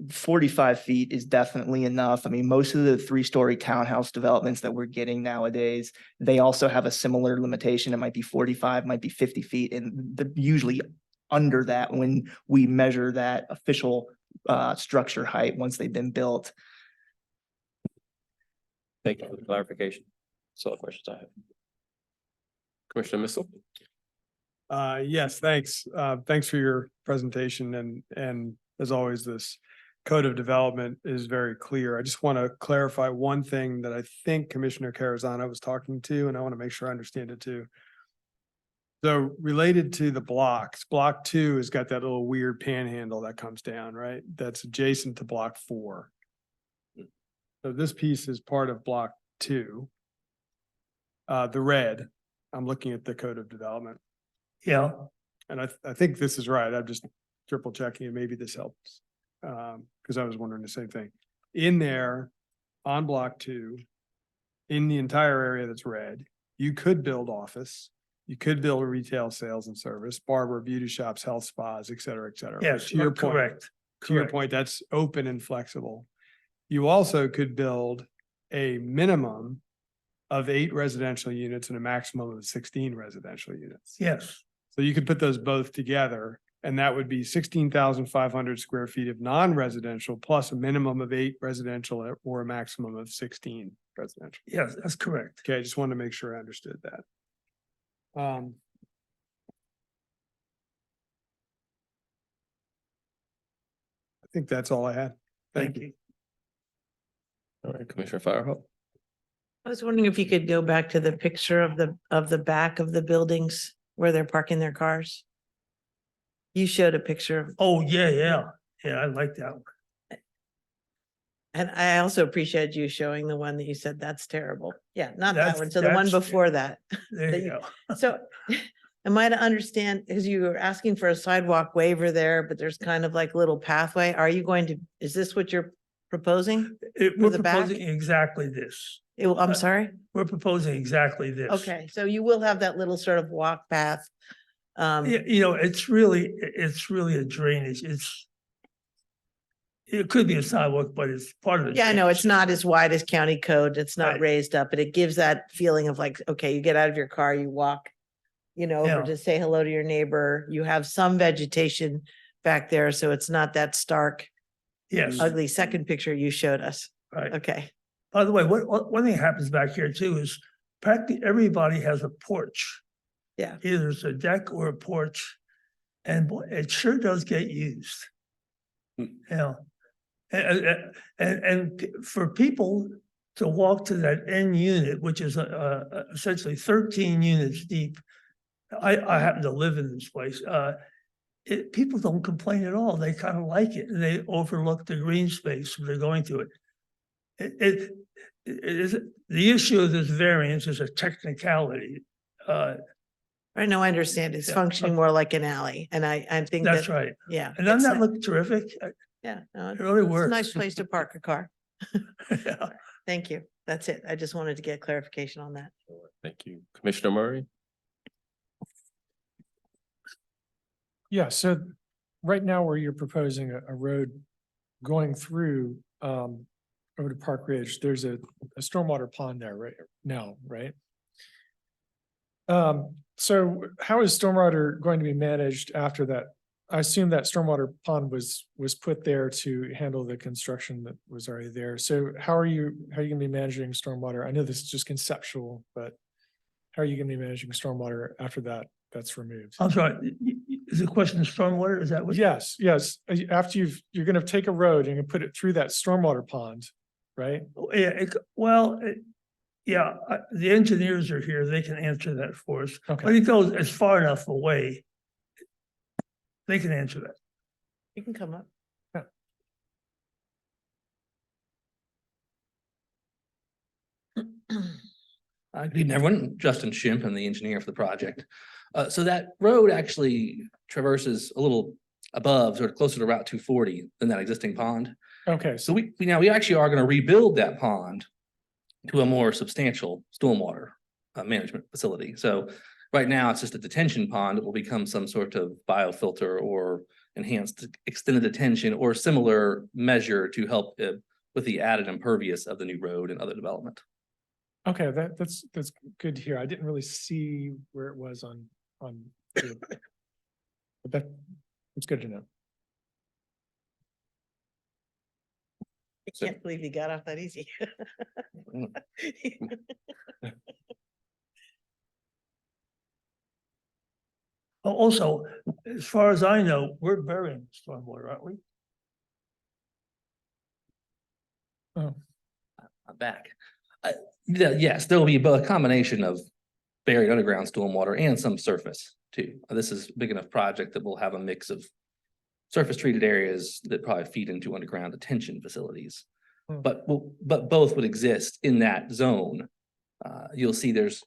45 feet is definitely enough. I mean, most of the 3-story townhouse developments that we're getting nowadays, they also have a similar limitation. It might be 45, might be 50 feet, and they're usually under that when we measure that official structure height once they've been built. Thank you for the clarification. That's all the questions I have. Commissioner Missile? Yes, thanks. Thanks for your presentation and as always, this code of development is very clear. I just want to clarify one thing that I think Commissioner Carazana was talking to, and I want to make sure I understand it too. So related to the blocks, block 2 has got that little weird panhandle that comes down, right? That's adjacent to block 4. So this piece is part of block 2. The red, I'm looking at the code of development. Yeah, And I think this is right. I'm just triple checking and maybe this helps. Because I was wondering the same thing. In there, on block 2, in the entire area that's red, you could build office. You could build retail sales and service, barber, beauty shops, health spas, et cetera, et cetera. But yes, to your point, correct. to your Correct. point, that's open and flexible. You also could build a minimum of 8 residential units and a maximum of 16 residential units. Yes, So you could put those both together, and that would be 16,500 square feet of non-residential plus a minimum of 8 residential or a maximum of 16 residential. yes, that's correct. Okay, I just wanted to make sure I understood that. I think that's all I had. Thank you. All right, Commissioner Firehawk? I was wondering if you could go back to the picture of the back of the buildings where they're parking their cars. You showed a picture of, Oh, yeah. Yeah, I like that one. and I also appreciate you showing the one that you said, that's terrible. Yeah, not that That's- one. So the one that's- before that. There that you you- go. So am I to understand, because you were asking for a sidewalk waiver there, but there's kind of like a little pathway. Are you going to, is this what you're proposing? We're the back? proposing exactly this. I'm sorry? We're proposing exactly this. Okay, so you will have that little sort of walk path. Yeah, it's really a drainage. It could be a sidewalk, but it's part of it. Yeah, I know, it's not as wide as county code. It's not Right. raised up, but it gives that feeling of like, okay, you get out of your car, you walk, over Yeah. to say hello to your neighbor. You have some vegetation back there, so it's not that stark, Yes, ugly second picture you showed us. right. Okay, By the way, one thing that happens back here too is practically everybody has a porch Yeah. Either it's a deck or a porch. And boy, it sure does get used. Hmm. You know, and for people to walk to that end unit, which is essentially 13 units deep. I happen to live in this place. People don't complain at all. They kind of like it, and they overlook the green space when they're going to it. It is, the issue of this variance is a technicality. I know, I understand. It's Yeah. functioning more like an alley, and I think That's that, right. yeah. And doesn't it's that not- look terrific? Yeah, no, It really it's a works. nice place to park a car. Yeah. Thank you. That's it. I just wanted to get clarification on that. Thank you. Commissioner Murray? Yeah, so right now where you're proposing a road going through over to Park Ridge, there's a stormwater pond there right now, right? So how is stormwater going to be managed after that? I assume that stormwater pond was put there to handle the construction that was already there. So how are you gonna be managing stormwater? I know this is just conceptual, but how are you gonna be managing stormwater after that's removed? I'm sorry, is the question of stormwater? Is that what? Yes, yes. After you're gonna take a road and you put it through that stormwater pond, right? Yeah, yeah, the engineers are here. They can answer that for us. But Okay, it goes as far enough away. They can answer that. You can come up. Good evening, everyone. Justin Schimpf, I'm the engineer for the project. So that road actually traverses a little above, sort of closer to Route 240 than that existing pond. okay, So we actually are going to rebuild that pond to a more substantial stormwater management facility. So right now, it's just a detention pond. It will become some sort of biofilter or enhanced extended detention or similar measure to help with the added impervious of the new road and other development. okay, that's good to hear. I didn't really see where it was on. But it's good to know. I can't believe you got off that easy. Also, as far as I know, we're burying stormwater, aren't we? Oh, I'm back. Yes, there will be a combination of buried underground stormwater and some surface too. This is a big enough project that we'll have a mix of surface treated areas that probably feed into underground detention facilities. Hmm. But both would exist in that zone. You'll see there's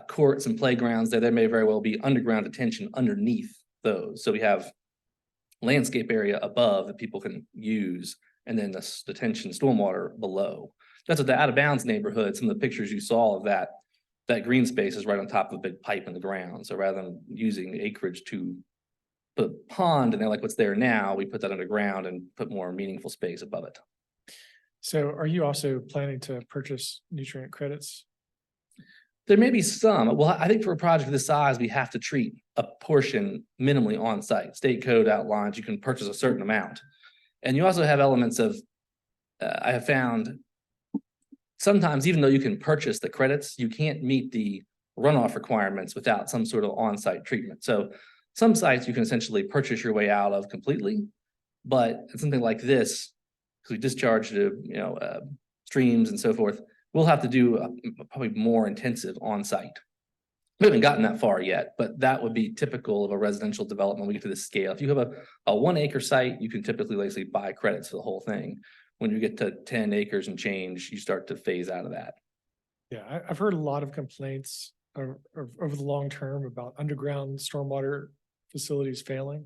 courts and playgrounds there. There may very well be underground detention underneath those. So we have landscape area above that people can use, and then the detention stormwater below. That's what the out of bounds neighborhood, some of the pictures you saw of that green space is right on top of a big pipe in the ground. So rather than using acreage to put a pond and they're like what's there now, we put that underground and put more meaningful space above it. so are you also planning to purchase nutrient credits? There may be some. Well, I think for a project of this size, we have to treat a portion minimally on site. State code outlines you can purchase a certain amount. And you also have elements of, I have found sometimes even though you can purchase the credits, you can't meet the runoff requirements without some sort of on-site treatment. So some sites you can essentially purchase your way out of completely, but something like this, because we discharge to, streams and so forth, we'll have to do probably more intensive on-site. We haven't gotten that far yet, but that would be typical of a residential development. We get to this scale. If you have a 1 acre site, you can typically basically buy credits for the whole thing. When you get to 10 acres and change, you start to phase out of that. Yeah, I've heard a lot of complaints over the long term about underground stormwater facilities failing.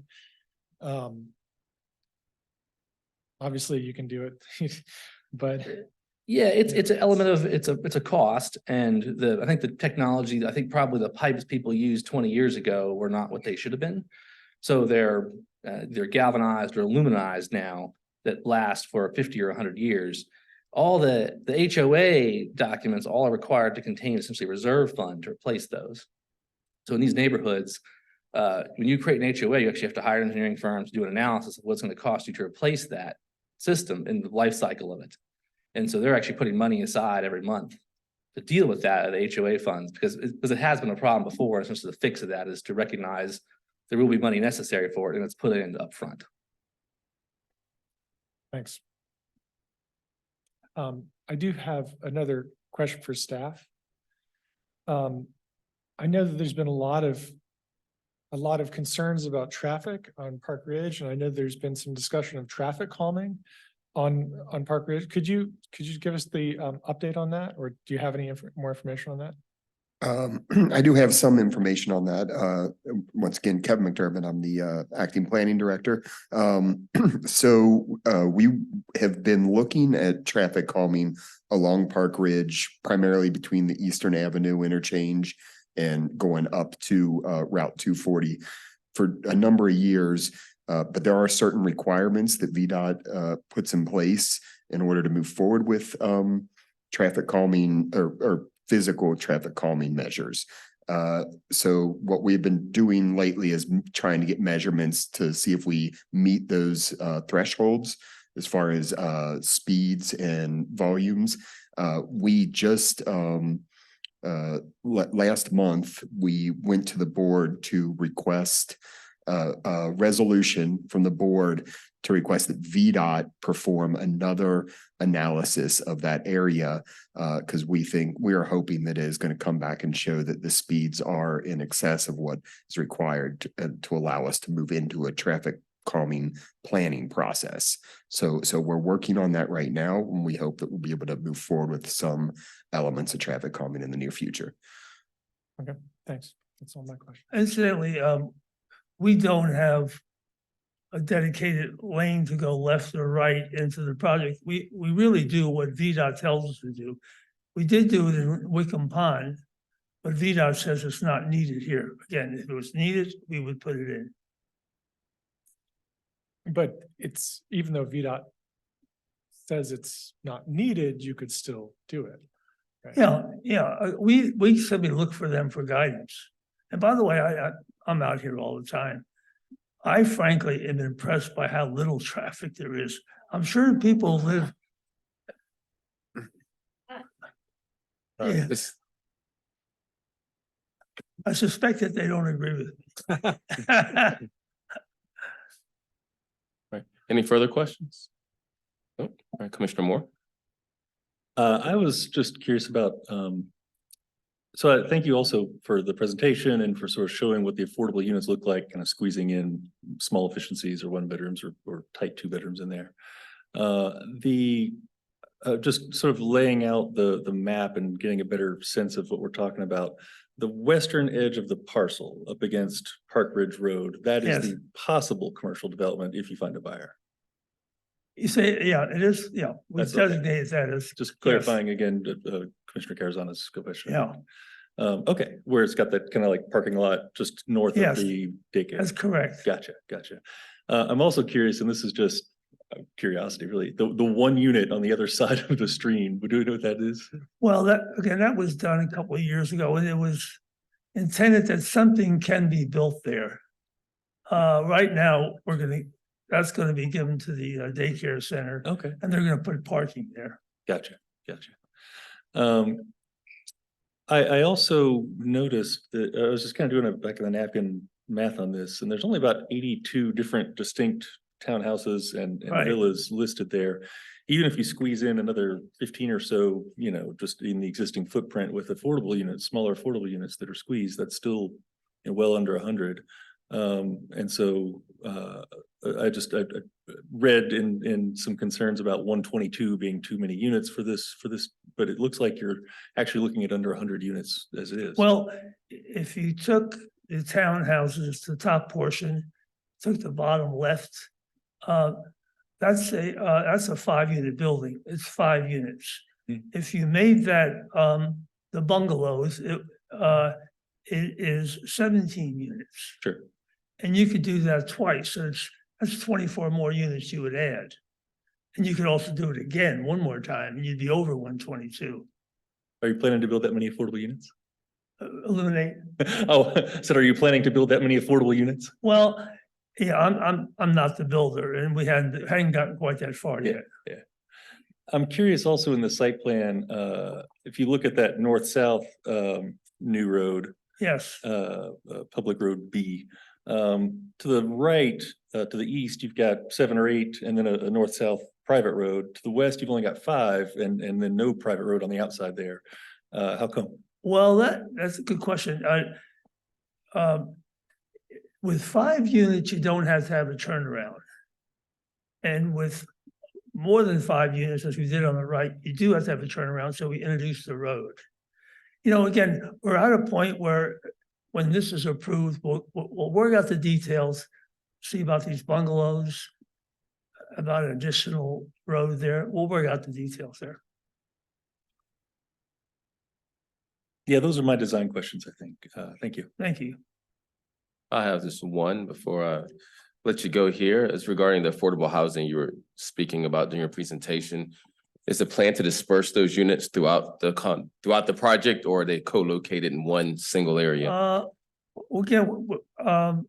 Obviously you can do it, but Yeah, it's an element of, it's a cost, and I think the technology, I think probably the pipes people used 20 years ago were not what they should have been. So they're galvanized or aluminized now that last for 50 or 100 years. All the HOA documents all are required to contain essentially reserve fund to replace those. So in these neighborhoods, when you create an HOA, you actually have to hire an engineering firm to do an analysis of what's going to cost you to replace that system in the life cycle of it. And so they're actually putting money aside every month to deal with that at the HOA funds, because it has been a problem before, and so the fix of that is to recognize there will be money necessary for it, and it's put in upfront. Thanks. I do have another question for staff. I know that there's been a lot of concerns about traffic on Park Ridge, and I know there's been some discussion of traffic calming on Park Ridge. Could you give us the update on that, or do you have any more information on that? I do have some information on that. Once again, Kevin McDermott, I'm the acting planning director. So we have been looking at traffic calming along Park Ridge, primarily between the Eastern Avenue interchange and going up to Route 240 for a number of years. But there are certain requirements that VDOT puts in place in order to move forward with traffic calming or physical traffic calming measures. So what we've been doing lately is trying to get measurements to see if we meet those thresholds as far as speeds and volumes. We just last month, we went to the board to request a resolution from the board to request that VDOT perform another analysis of that area, because we are hoping that it is going to come back and show that the speeds are in excess of what is required to allow us to move into a traffic calming planning process. So we're working on that right now, and we hope that we'll be able to move forward with some elements of traffic calming in the near future. Okay, thanks. That's all my questions. Incidentally, we don't have a dedicated lane to go left or right into the project. We really do what VDOT tells us to do. We did do it in Wickham Pond, but VDOT says it's not needed here. Again, if it was needed, we would put it in. But it's, even though VDOT says it's not needed, you could still do it. Right? Yeah. We simply look for them for guidance. And by the way, I'm out here all the time. I frankly am impressed by how little traffic there is. I'm sure people live. Yeah. I suspect that they don't agree with me. Right. Any further questions? Nope. All right, Commissioner Moore. I was just curious about, so I thank you also for the presentation and for sort of showing what the affordable units look like, kind of squeezing in small efficiencies or 1 bedrooms or tight 2 bedrooms in there. Just sort of laying out the map and getting a better sense of what we're talking about. The western edge of the parcel up against Park Ridge Road, that is the possible commercial development if you find a buyer. You say, yeah, it is, yeah, we That's okay. designate that as. Just clarifying again, Commissioner Carazana's question. Yeah. Okay, where it's got that kind of like parking lot just north of the daycare. That's correct. Gotcha. I'm also curious, and this is just curiosity, really, the 1 unit on the other side of the stream, do we know what that is? Well, that was done a couple of years ago, and it was intended that something can be built there. Right now, that's gonna be given to the daycare center. Okay. And they're gonna put parking there. Gotcha. I also noticed that I was just kind of doing a back of the napkin math on this, and there's only about 82 different distinct townhouses and villas listed there. Even if you squeeze in another 15 or so, just in the existing footprint with affordable units, smaller affordable units that are squeezed, that's still well under 100. And so I read in some concerns about 122 being too many units for this, but it looks like you're actually looking at under 100 units as it is. Well, if you took the townhouses, the top portion, took the bottom left, that's a 5-unit building. It's 5 units. If you made that the bungalows, it is 17 units. Sure. And you could do that twice. So that's 24 more units you would add. And you could also do it again one more time, and you'd be over 122. Are you planning to build that many affordable units? Eliminate. So are you planning to build that many affordable units? Well, yeah, I'm not the builder, and we hadn't gotten quite that far yet. Yeah. I'm curious also in the site plan, if you look at that north-south, new road, Yes, Public Road B. To the right, to the east, you've got 7 or 8, and then a north-south private road. To the west, you've only got 5, and then no private road on the outside there. How come? well, that's a good question. With 5 units, you don't have to have a turnaround. And with more than 5 units, as we did on the right, you do have to have a turnaround, so we introduced the road. You know, again, we're at a point where when this is approved, we'll work out the details, see about these bungalows, about an additional road there. We'll work out the details there. Yeah, those are my design questions, I think. Thank you. Thank you. I have just one before I let you go here. It's regarding the affordable housing you were speaking about during your presentation. Is the plan to disperse those units throughout the project, or are they co-located in one single area? Again, the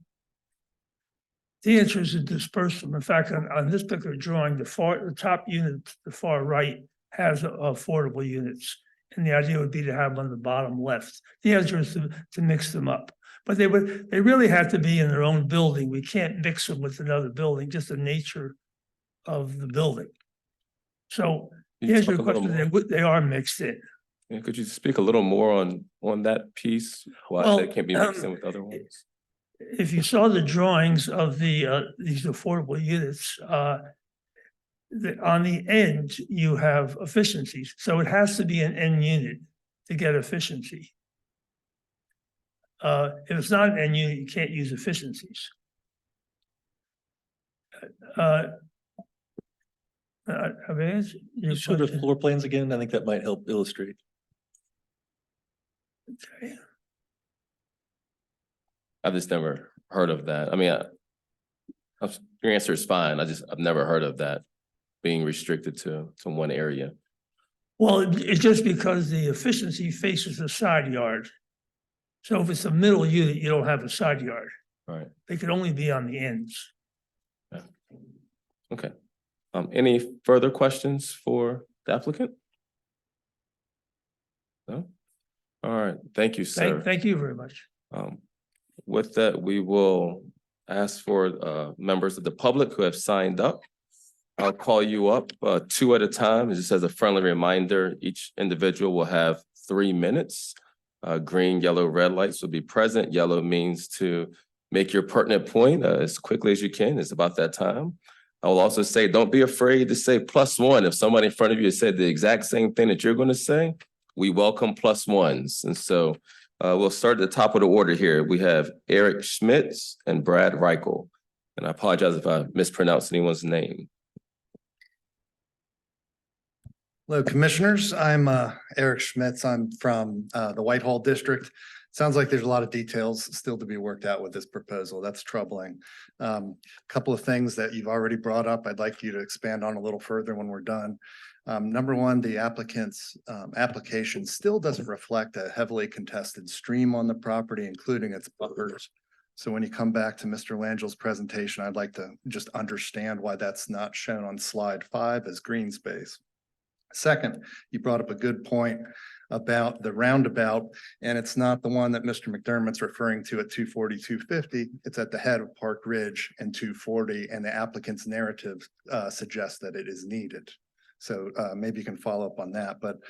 answer is to disperse them. In fact, on this particular drawing, the top unit, the far right, has affordable units. And the idea would be to have them on the bottom left. The answer is to mix them up. But they really have to be in their own building. We can't mix them with another building, just the nature of the building. So Can you here's your talk a little question, they are mixed in. Yeah, could you speak a little more on that piece? Why Well, that can't be mixed in with other ones? If you saw the drawings of these affordable units, on the end, you have efficiencies. So it has to be an end unit to get efficiency. If it's not an end unit, you can't use efficiencies. You show the floor plans again. I think that might help illustrate. Okay. I've just never heard of that. I mean, your answer is fine. I've never heard of that being restricted to one area. Well, it's just because the efficiency faces a side yard. So if it's a middle unit, you don't have a side yard. Right. They could only be on the ends. Okay. Any further questions for the applicant? No? All right. Thank you, sir. Thank you very much. With that, we will ask for members of the public who have signed up. I'll call you up 2 at a time. Just as a friendly reminder, each individual will have 3 minutes. Green, yellow, red lights will be present. Yellow means to make your pertinent point as quickly as you can. It's about that time. I will also say, don't be afraid to say +1. If somebody in front of you said the exact same thing that you're going to say, we welcome +1s. And so we'll start at the top of the order here. We have Eric Schmitz and Brad Reichel. And I apologize if I mispronounced anyone's name. Hello, Commissioners. I'm Eric Schmitz. I'm from the Whitehall District. Sounds like there's a lot of details still to be worked out with this proposal. That's troubling. Couple of things that you've already brought up, I'd like you to expand on a little further when we're done. Number one, the applicant's application still doesn't reflect a heavily contested stream on the property, including its buffers. So when you come back to Mr. Langel's presentation, I'd like to just understand why that's not shown on slide 5 as green space. Second, you brought up a good point about the roundabout, and it's not the one that Mr. McDermott's referring to at 240, 250. It's at the head of Park Ridge and 240, and the applicant's narrative suggests that it is needed. So maybe you can follow up on that. But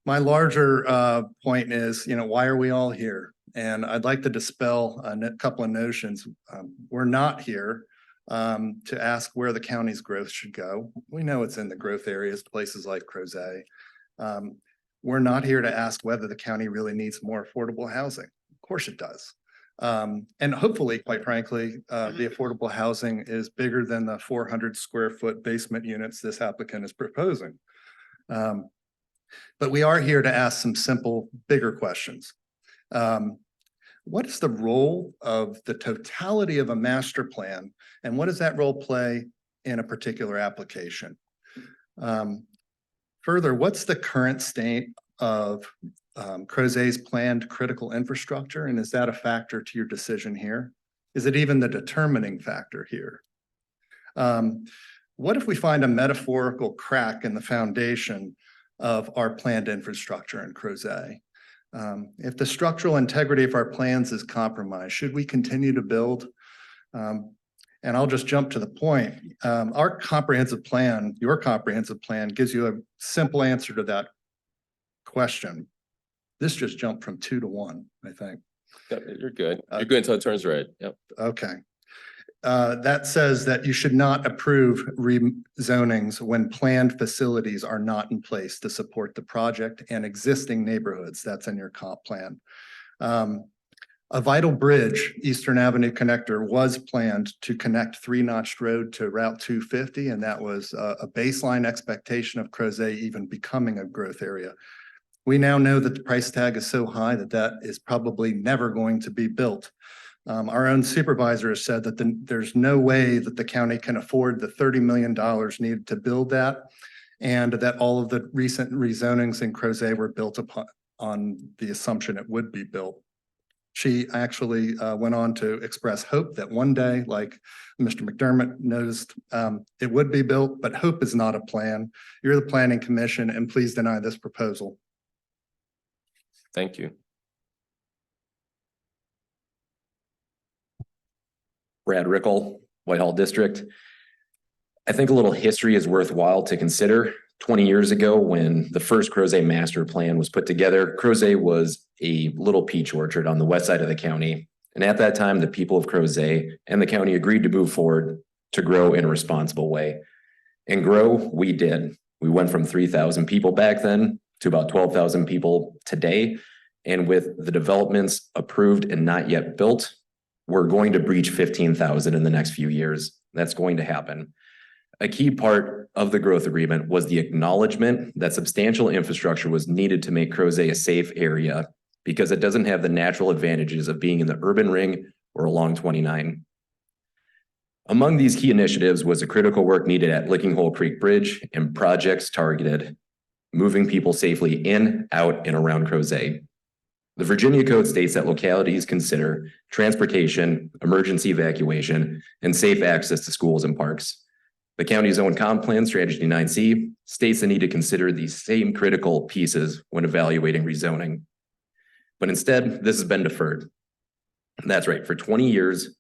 my larger point is, why are we all here? And I'd like to dispel a couple of notions. We're not here to ask where the county's growth should go. We know it's in the growth areas, places like Crozet. We're not here to ask whether the county really needs more affordable housing. Of course it does. And hopefully, quite frankly, the affordable housing is bigger than the 400 square foot basement units this applicant is proposing. But we are here to ask some simple, bigger questions. What is the role of the totality of a master plan, and what does that role play in a particular application? Further, what's the current state of Crozet's planned critical infrastructure, and is that a factor to your decision here? Is it even the determining factor here? what if we find a metaphorical crack in the foundation of our planned infrastructure in Crozet? If the structural integrity of our plans is compromised, should we continue to build? And I'll just jump to the point. Our comprehensive plan, your comprehensive plan gives you a simple answer to that question. This just jumped from 2 to 1, I think. Yep, you're good. You're good until it turns red. Yep. Okay. That says that you should not approve rezonings when planned facilities are not in place to support the project and existing neighborhoods. That's in your comp plan. A vital bridge, Eastern Avenue Connector, was planned to connect 3 Notch Road to Route 250, and that was a baseline expectation of Crozet even becoming a growth area. We now know that the price tag is so high that that is probably never going to be built. Our own supervisor has said that there's no way that the county can afford the $30 million needed to build that, and that all of the recent rezonings in Crozet were built upon the assumption it would be built. She actually went on to express hope that one day, like Mr. McDermott noticed, it would be built, but hope is not a plan. You're the planning commission, and please deny this proposal. Thank you. Brad Rickle, Whitehall District. I think a little history is worthwhile to consider. 20 years ago, when the first Crozet master plan was put together, Crozet was a little peach orchard on the west side of the county. And at that time, the people of Crozet and the county agreed to move forward to grow in a responsible way. And grow, we did. We went from 3,000 people back then to about 12,000 people today. And with the developments approved and not yet built, we're going to breach 15,000 in the next few years. That's going to happen. A key part of the growth agreement was the acknowledgement that substantial infrastructure was needed to make Crozet a safe area because it doesn't have the natural advantages of being in the urban ring or along 29. Among these key initiatives was the critical work needed at Licking Hole Creek Bridge and projects targeted moving people safely in, out, and around Crozet. The Virginia Code states that localities consider transportation, emergency evacuation, and safe access to schools and parks. The county's own comp plan, Strategy 9C, states the need to consider these same critical pieces when evaluating rezoning. But instead, this has been deferred. That's right, for 20 years,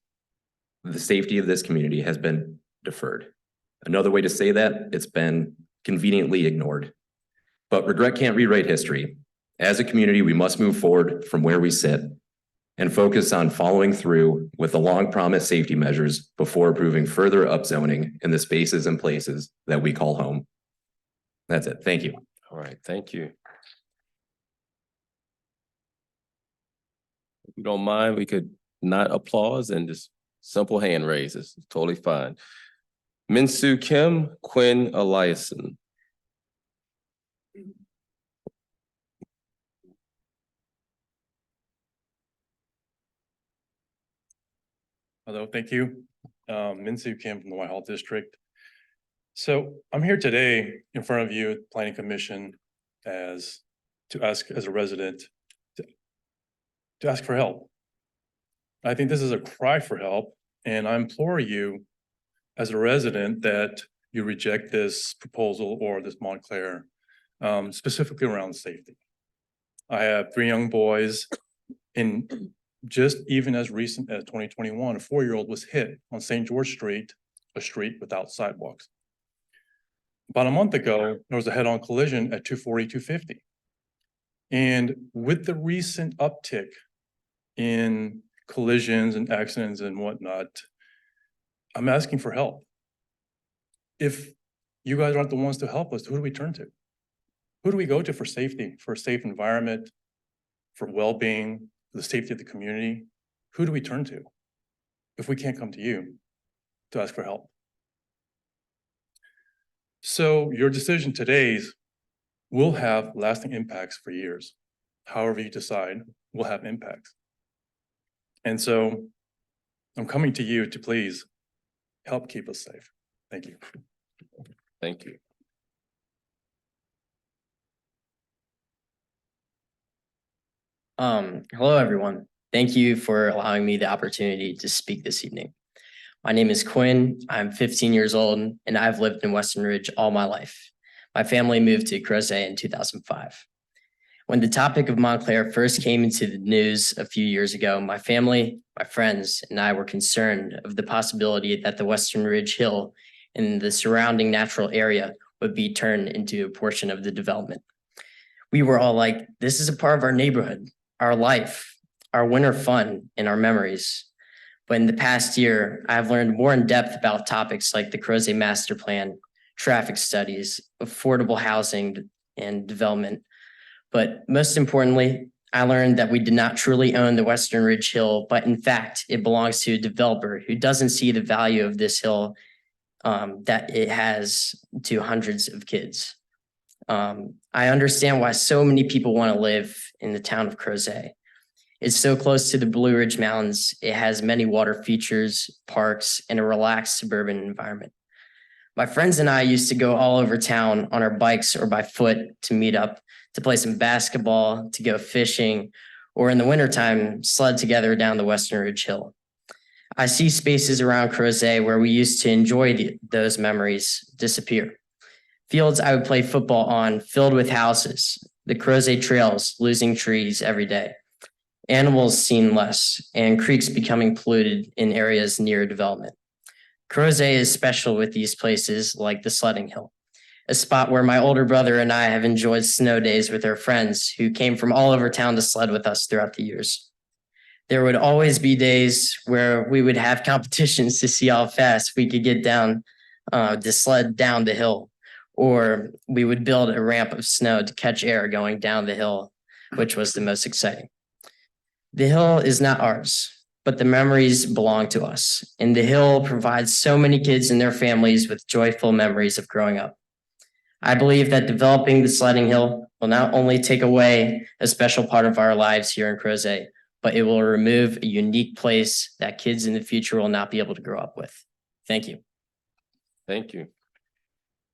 the safety of this community has been deferred. Another way to say that, it's been conveniently ignored. But regret can't rewrite history. As a community, we must move forward from where we sit and focus on following through with the long promised safety measures before approving further upzoning in the spaces and places that we call home. That's it. Thank you. All right, thank you. If you don't mind, we could not applause and just simple hand raises. Totally fine. Minsu Kim, Quinn Eliason. Hello, thank you. Minsu Kim from the Whitehall District. So I'm here today in front of you, Planning Commission, to ask as a resident to ask for help. I think this is a cry for help, and I implore you as a resident that you reject this proposal or this Montclair, specifically around safety. I have 3 young boys, and just even as recent as 2021, a 4-year-old was hit on St. George Street, a street without sidewalks. About a month ago, there was a head-on collision at 240, 250. And with the recent uptick in collisions and accidents and whatnot, I'm asking for help. If you guys aren't the ones to help us, who do we turn to? Who do we go to for safety, for a safe environment, for well-being, for the safety of the community? Who do we turn to if we can't come to you to ask for help? So your decision today will have lasting impacts for years. However you decide will have impacts. And so I'm coming to you to please help keep us safe. Thank you. Thank you. Hello, everyone. Thank you for allowing me the opportunity to speak this evening. My name is Quinn. I'm 15 years old and I've lived in Western Ridge all my life. My family moved to Crozet in 2005. When the topic of Montclair first came into the news a few years ago, my family, my friends, and I were concerned of the possibility that the Western Ridge Hill and the surrounding natural area would be turned into a portion of the development. We were all like, this is a part of our neighborhood, our life, our winter fun, and our memories. But in the past year, I've learned more in depth about topics like the Crozet Master Plan, traffic studies, affordable housing and development. But most importantly, I learned that we did not truly own the Western Ridge Hill, but in fact, it belongs to a developer who doesn't see the value of this hill that it has to hundreds of kids. I understand why so many people want to live in the town of Crozet. It's so close to the Blue Ridge Mountains. It has many water features, parks, and a relaxed suburban environment. My friends and I used to go all over town on our bikes or by foot to meet up, to play some basketball, to go fishing, or in the wintertime, sled together down the Western Ridge Hill. I see spaces around Crozet where we used to enjoy those memories disappear. Fields I would play football on filled with houses, the Crozet trails losing trees every day, animals seen less, and creeks becoming polluted in areas near development. Crozet is special with these places like the sledding hill, a spot where my older brother and I have enjoyed snow days with our friends who came from all over town to sled with us throughout the years. There would always be days where we would have competitions to see how fast we could get down to sled down the hill, or we would build a ramp of snow to catch air going down the hill, which was the most exciting. The hill is not ours, but the memories belong to us, and the hill provides so many kids and their families with joyful memories of growing up. I believe that developing the sledding hill will not only take away a special part of our lives here in Crozet, but it will remove a unique place that kids in the future will not be able to grow up with. Thank you. Thank you.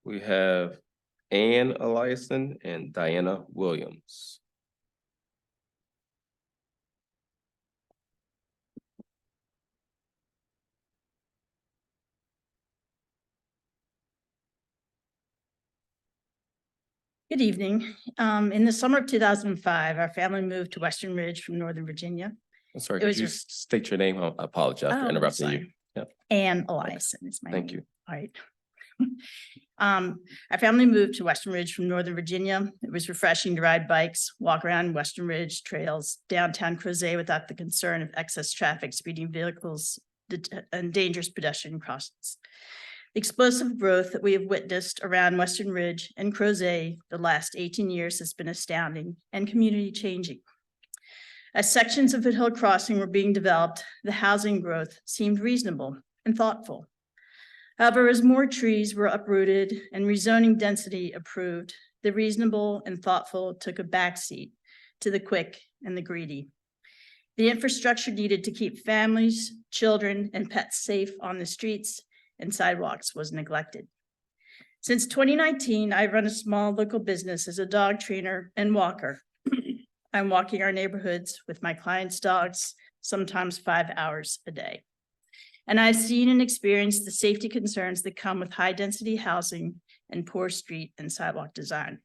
We have Ann Eliason and Diana Williams. Good evening. In the summer of 2005, our family moved to Western Ridge from Northern Virginia. I'm sorry, It could was you your- state your name? I apologize Oh, for interrupting you. sorry. Yep. Ann Eliason is my name. Thank you. All right. Our family moved to Western Ridge from Northern Virginia. It was refreshing to ride bikes, walk around Western Ridge trails, downtown Crozet without the concern of excess traffic, speeding vehicles, and dangerous pedestrian crossings. The explosive growth that we have witnessed around Western Ridge and Crozet the last 18 years has been astounding and community changing. As sections of the hill crossing were being developed, the housing growth seemed reasonable and thoughtful. However, as more trees were uprooted and rezoning density approved, the reasonable and thoughtful took a backseat to the quick and the greedy. The infrastructure needed to keep families, children, and pets safe on the streets and sidewalks was neglected. Since 2019, I run a small local business as a dog trainer and walker. I'm walking our neighborhoods with my clients' dogs, sometimes 5 hours a day. And I've seen and experienced the safety concerns that come with high-density housing and poor street and sidewalk design.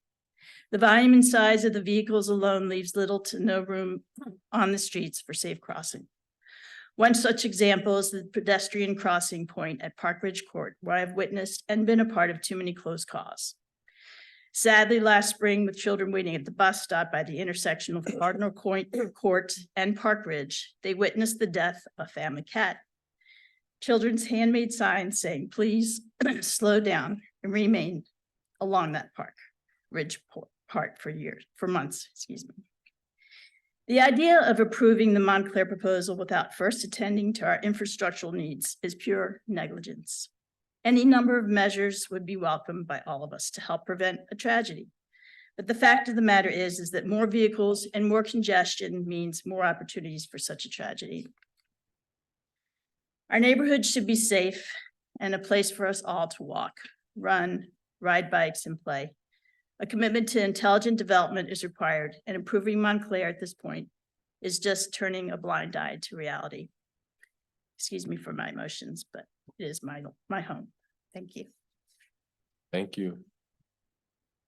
The volume and size of the vehicles alone leaves little to no room on the streets for safe crossing. One such example is the pedestrian crossing point at Park Ridge Court, where I've witnessed and been a part of too many close calls. Sadly, last spring, with children waiting at the bus stop by the intersection of Cardinal Court and Park Ridge, they witnessed the death of a family cat. Children's handmade signs saying, please slow down and remain along that Park Ridge part for months, excuse me. The idea of approving the Montclair proposal without first attending to our infrastructural needs is pure negligence. Any number of measures would be welcomed by all of us to help prevent a tragedy. But the fact of the matter is that more vehicles and more congestion means more opportunities for such a tragedy. Our neighborhood should be safe and a place for us all to walk, run, ride bikes, and play. A commitment to intelligent development is required, and improving Montclair at this point is just turning a blind eye to reality. excuse me for my emotions, but it is my home. Thank you. Thank you.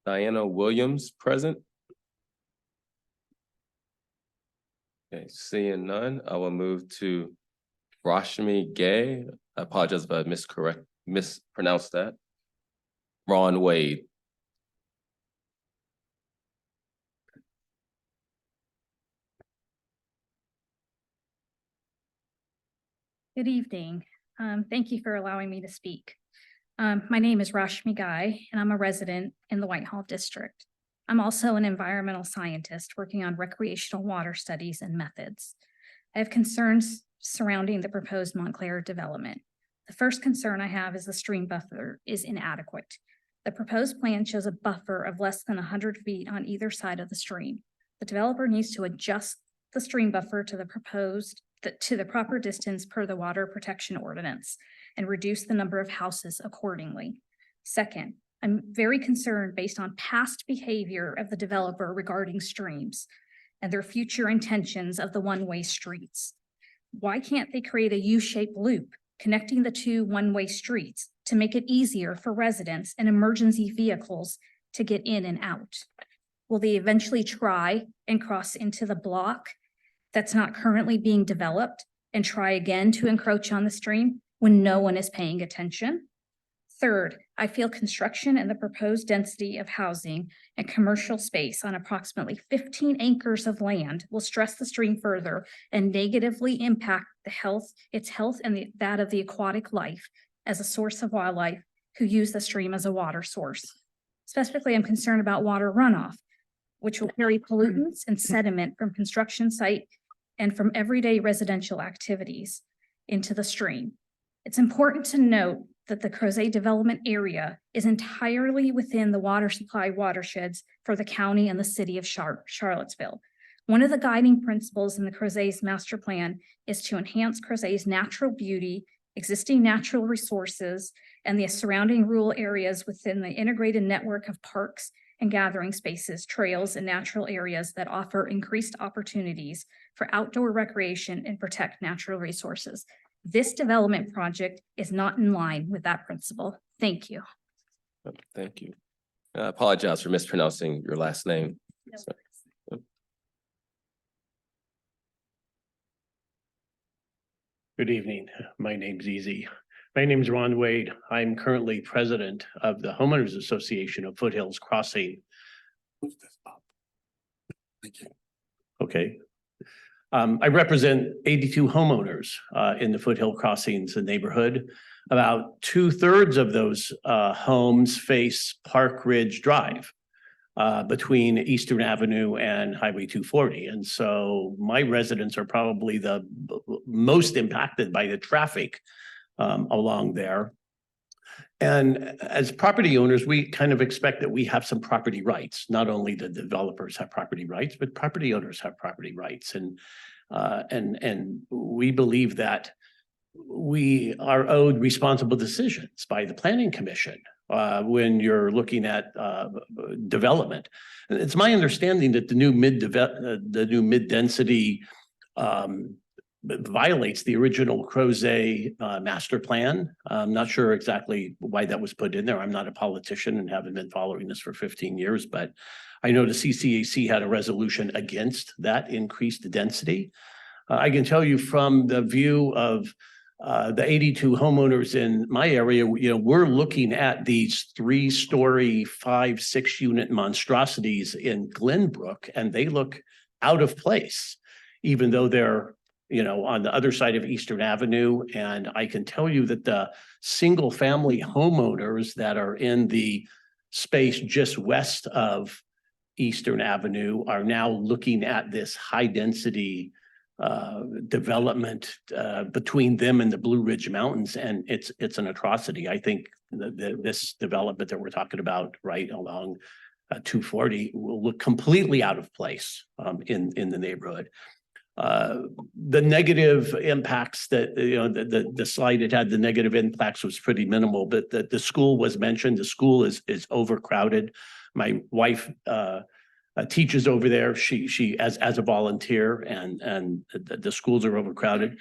Diana Williams, present. Okay, seeing none, I will move to Rashmi Gay. I apologize if I mispronounced that. Ron Wade. Good evening. Thank you for allowing me to speak. My name is Rashmi Gai, and I'm a resident in the Whitehall District. I'm also an environmental scientist working on recreational water studies and methods. I have concerns surrounding the proposed Montclair development. The first concern I have is the stream buffer is inadequate. The proposed plan shows a buffer of less than 100 feet on either side of the stream. The developer needs to adjust the stream buffer to the proper distance per the water protection ordinance and reduce the number of houses accordingly. Second, I'm very concerned based on past behavior of the developer regarding streams and their future intentions of the one-way streets. Why can't they create a U-shaped loop connecting the two one-way streets to make it easier for residents and emergency vehicles to get in and out? Will they eventually try and cross into the block that's not currently being developed and try again to encroach on the stream when no one is paying attention? Third, I feel construction and the proposed density of housing and commercial space on approximately 15 acres of land will stress the stream further and negatively impact its health and that of the aquatic life as a source of wildlife who use the stream as a water source. Specifically, I'm concerned about water runoff, which will carry pollutants and sediment from construction site and from everyday residential activities into the stream. It's important to note that the Crozet development area is entirely within the water supply watersheds for the county and the city of Charlottesville. One of the guiding principles in the Crozet's master plan is to enhance Crozet's natural beauty, existing natural resources, and the surrounding rural areas within the integrated network of parks and gathering spaces, trails, and natural areas that offer increased opportunities for outdoor recreation and protect natural resources. This development project is not in line with that principle. Thank you. Thank you. I apologize for mispronouncing your last name. Good evening. My name's Easy. My name is Ron Wade. I'm currently president of the Homeowners Association of Foothills Crossing. Thank you. Okay. I represent 82 homeowners in the Foothill Crossings neighborhood. About 2/3 of those homes face Park Ridge Drive between Eastern Avenue and Highway 240. And so my residents are probably the most impacted by the traffic along there. And as property owners, we kind of expect that we have some property rights. Not only the developers have property rights, but property owners have property rights. And we believe that we are owed responsible decisions by the Planning Commission when you're looking at development. And it's my understanding that the new mid-density violates the original Crozet master plan. I'm not sure exactly why that was put in there. I'm not a politician and haven't been following this for 15 years, but I know the CCAC had a resolution against that increased density. I can tell you from the view of the 82 homeowners in my area, we're looking at these 3-story, 5-6 unit monstrosities in Glenbrook, and they look out of place, even though they're on the other side of Eastern Avenue. And I can tell you that the single family homeowners that are in the space just west of Eastern Avenue are now looking at this high density development between them and the Blue Ridge Mountains. And it's an atrocity. I think this development that we're talking about right along 240 will look completely out of place in the neighborhood. The negative impacts that, the slide it had, the negative impacts was pretty minimal, but the school was mentioned. The school is overcrowded. My wife teaches over there. She as a volunteer, and the schools are overcrowded.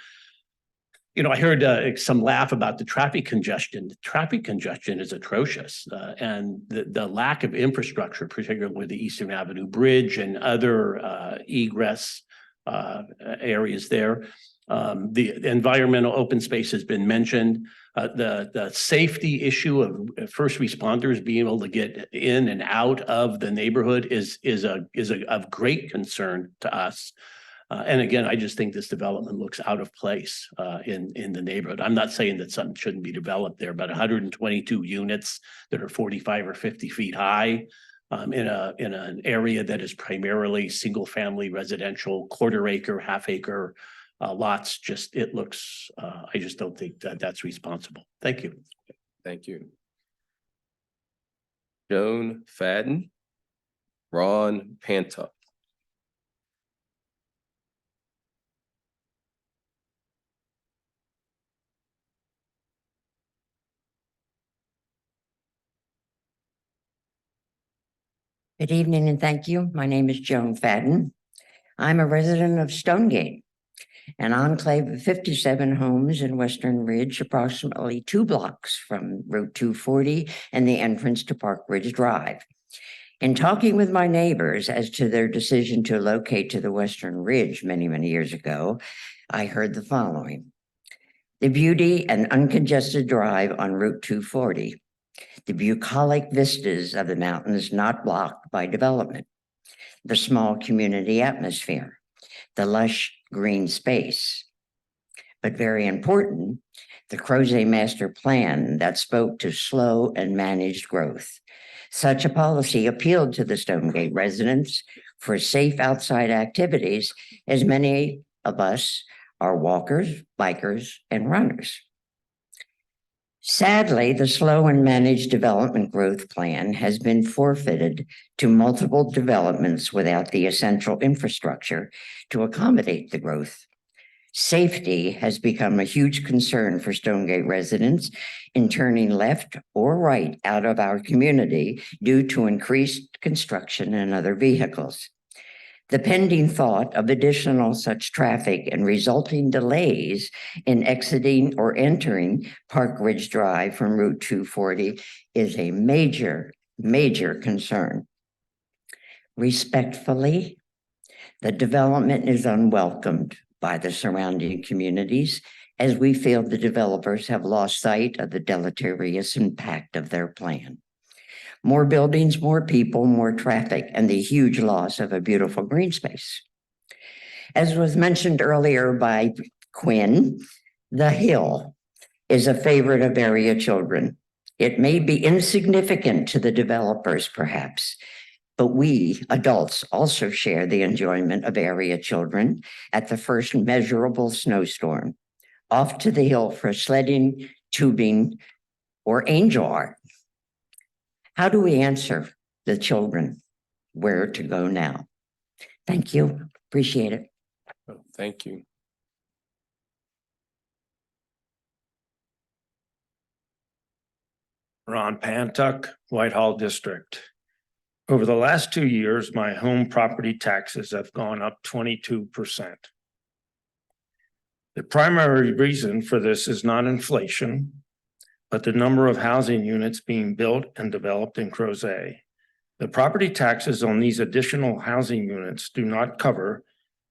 You know, I heard some laugh about the traffic congestion. The traffic congestion is atrocious, and the lack of infrastructure, particularly with the Eastern Avenue Bridge and other egress areas there. The environmental open space has been mentioned. The safety issue of first responders being able to get in and out of the neighborhood is of great concern to us. And again, I just think this development looks out of place in the neighborhood. I'm not saying that something shouldn't be developed there, but 122 units that are 45 or 50 feet high in an area that is primarily single family residential, quarter acre, half acre lots, just it looks, I just don't think that that's responsible. Thank you. Thank you. Joan Fadden, Ron Pantuck. Good evening and thank you. My name is Joan Fadden. I'm a resident of Stonegate, an enclave of 57 homes in Western Ridge, approximately 2 blocks from Route 240 and the entrance to Park Ridge Drive. In talking with my neighbors as to their decision to locate to the Western Ridge many, many years ago, I heard the following. The beauty and uncongested drive on Route 240. The bucolic vistas of the mountains not blocked by development, the small community atmosphere, the lush green space. But very important, the Crozet Master Plan that spoke to slow and managed growth. Such a policy appealed to the Stonegate residents for safe outside activities, as many of us are walkers, bikers, and runners. Sadly, the slow and managed development growth plan has been forfeited to multiple developments without the essential infrastructure to accommodate the growth. Safety has become a huge concern for Stonegate residents in turning left or right out of our community due to increased construction and other vehicles. The pending thought of additional such traffic and resulting delays in exiting or entering Park Ridge Drive from Route 240 is a major, major concern. Respectfully, the development is unwelcomed by the surrounding communities, as we feel the developers have lost sight of the deleterious impact of their plan. More buildings, more people, more traffic, and the huge loss of a beautiful green space. As was mentioned earlier by Quinn, the Hill is a favorite of area children. It may be insignificant to the developers, perhaps, but we adults also share the enjoyment of area children at the first measurable snowstorm, off to the hill for sledding, tubing, or angel art. How do we answer the children where to go now? Thank you. Appreciate it. Oh, thank you. Ron Pantuck, Whitehall District. Over the last 2 years, my home property taxes have gone up 22%. The primary reason for this is not inflation, but the number of housing units being built and developed in Crozet. The property taxes on these additional housing units do not cover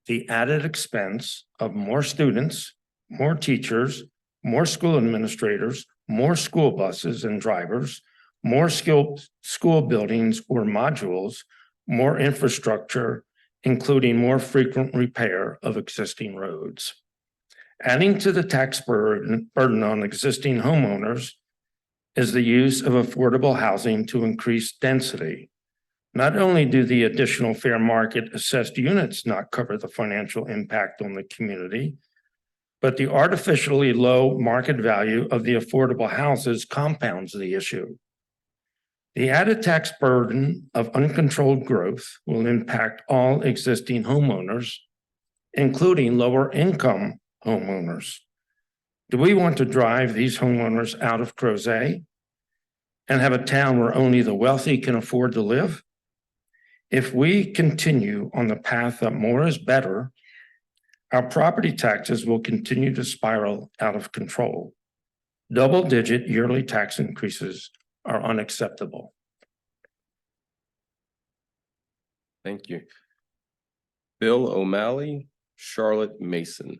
the added expense of more students, more teachers, more school administrators, more school buses and drivers, more skilled school buildings or modules, more infrastructure, including more frequent repair of existing roads. Adding to the tax burden on existing homeowners is the use of affordable housing to increase density. Not only do the additional fair market assessed units not cover the financial impact on the community, but the artificially low market value of the affordable houses compounds the issue. The added tax burden of uncontrolled growth will impact all existing homeowners, including lower income homeowners. Do we want to drive these homeowners out of Crozet and have a town where only the wealthy can afford to live? If we continue on the path that more is better, Our property taxes will continue to spiral out of control. Double-digit yearly tax increases are unacceptable. Thank you. Bill O'Malley, Charlotte Mason.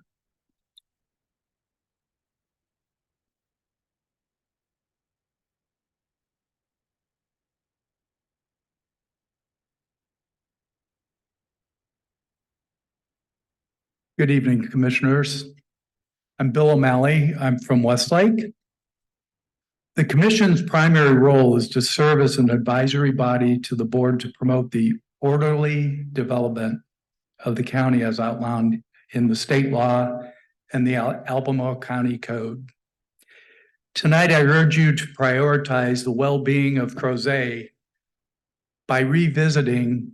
Good evening, Commissioners. I'm Bill O'Malley. I'm from Westlake. The Commission's primary role is to serve as an advisory body to the board to promote the orderly development of the county as outlined in the state law and the Albemarle County Code. Tonight, I urge you to prioritize the well-being of Crozet by revisiting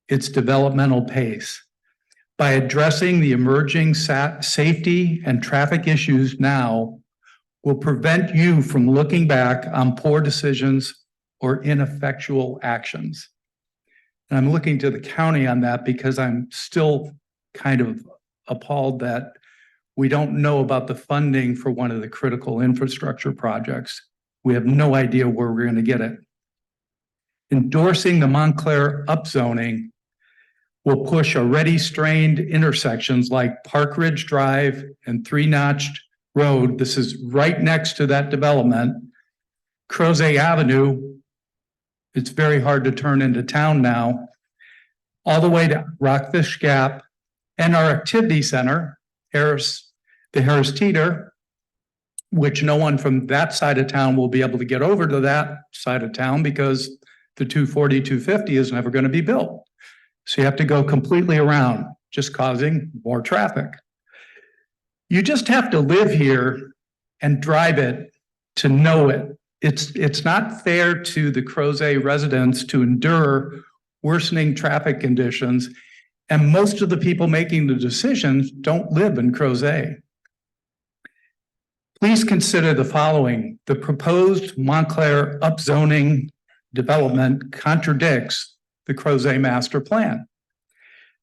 its developmental pace. By addressing the emerging safety and traffic issues now will prevent you from looking back on poor decisions or ineffectual actions. And I'm looking to the county on that because I'm still kind of appalled that we don't know about the funding for one of the critical infrastructure projects. We have no idea where we're going to get it. Endorsing the Montclair upzoning will push already strained intersections like Park Ridge Drive and Three Notched Road. This is right next to that development. Crozet Avenue, it's very hard to turn into town now, all the way to Rockfish Gap and our activity center, the Harris Teeter, which no one from that side of town will be able to get over to that side of town because the 240, 250 is never going to be built. So you have to go completely around, just causing more traffic. You just have to live here and drive it to know it. It's not fair to the Crozet residents to endure worsening traffic conditions, and most of the people making the decisions don't live in Crozet. Please consider the following. The proposed Montclair upzoning development contradicts the Crozet master plan.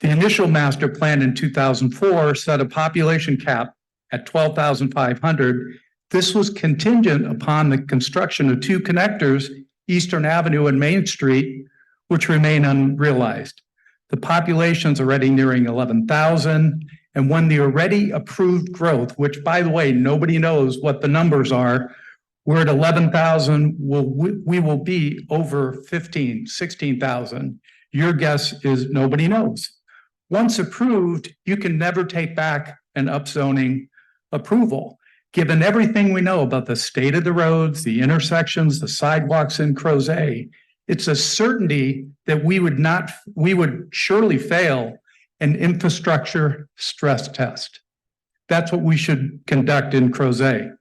The initial master plan in 2004 set a population cap at 12,500. This was contingent upon the construction of two connectors, Eastern Avenue and Main Street, which remain unrealized. The population's already nearing 11,000. And when the already approved growth, which by the way, nobody knows what the numbers are, we're at 11,000, we will be over 16,000. Your guess is nobody knows. Once approved, you can never take back an upzoning approval. Given everything we know about the state of the roads, the intersections, the sidewalks in Crozet, it's a certainty that we would surely fail an infrastructure stress test. That's what we should conduct in Crozet.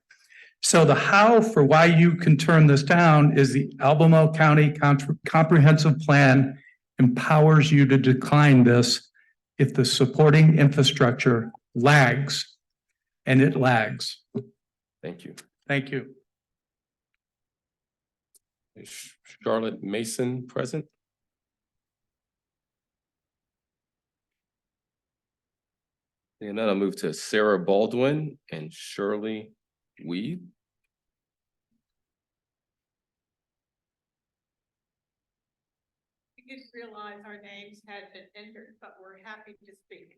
So the how for why you can turn this down is the Albemarle County Comprehensive Plan empowers you to decline this if the supporting infrastructure lags, and it lags. Thank you. Thank you. Is Charlotte Mason present? And then I'll move to Sarah Baldwin and Shirley Weed. We didn't realize our names had been entered, but we're happy to speak.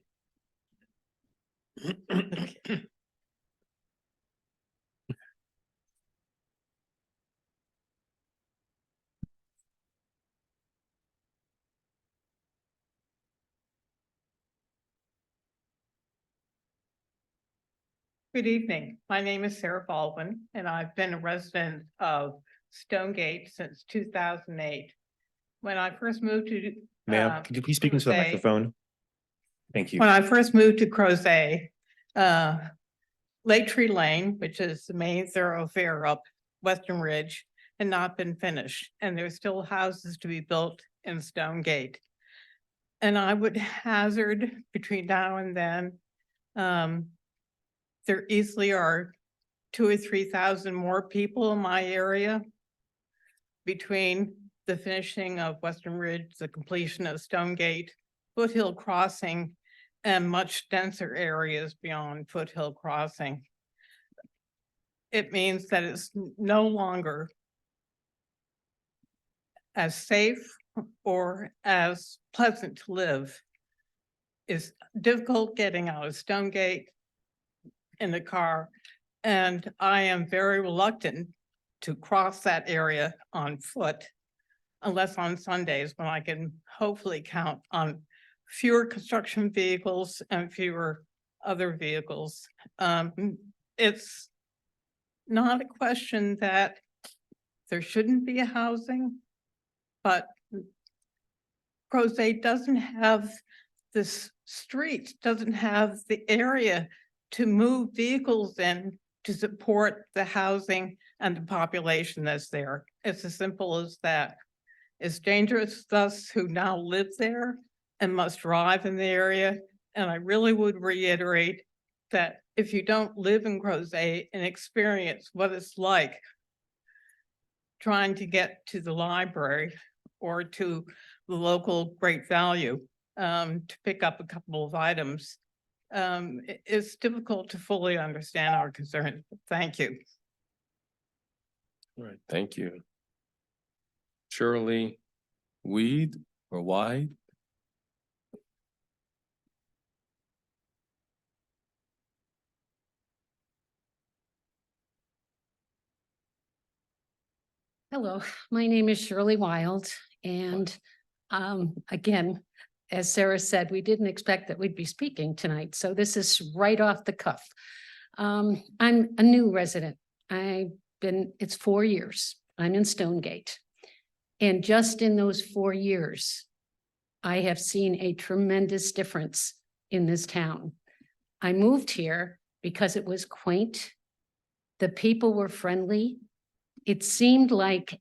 Good evening. My name is Sarah Baldwin, and I've been a resident of Stonegate since 2008. When I first moved to Ma'am, could you please speak into the Crozet. microphone? Thank you. When I first moved to Crozet, Lake Tree Lane, which is the main thoroughfare up Western Ridge, had not been finished, and there's still houses to be built in Stonegate. And I would hazard between now and then, there easily are 2,000 or 3,000 more people in my area between the finishing of Western Ridge, the completion of Stonegate, Foothill Crossing, and much denser areas beyond Foothill Crossing. It means that it's no longer as safe or as pleasant to live. It's difficult getting out of Stonegate in the car, and I am very reluctant to cross that area on foot unless on Sundays when I can hopefully count on fewer construction vehicles and fewer other vehicles. It's not a question that there shouldn't be a housing, but Crozet doesn't have this street, doesn't have the area to move vehicles in to support the housing and the population that's there. It's as simple as that. It's dangerous to us who now live there and must drive in the area. And I really would reiterate that if you don't live in Crozet and experience what it's like trying to get to the library or to the local Great Value to pick up a couple of items, it's difficult to fully understand our concerns. Thank you. All right, thank you. Shirley Weed or Wide? Hello, my name is Shirley Wild, and again, as Sarah said, we didn't expect that we'd be speaking tonight, so this is right off the cuff. I'm a new resident. It's 4 years. I'm in Stonegate. And just in those 4 years, I have seen a tremendous difference in this town. I moved here because it was quaint. The people were friendly. It seemed like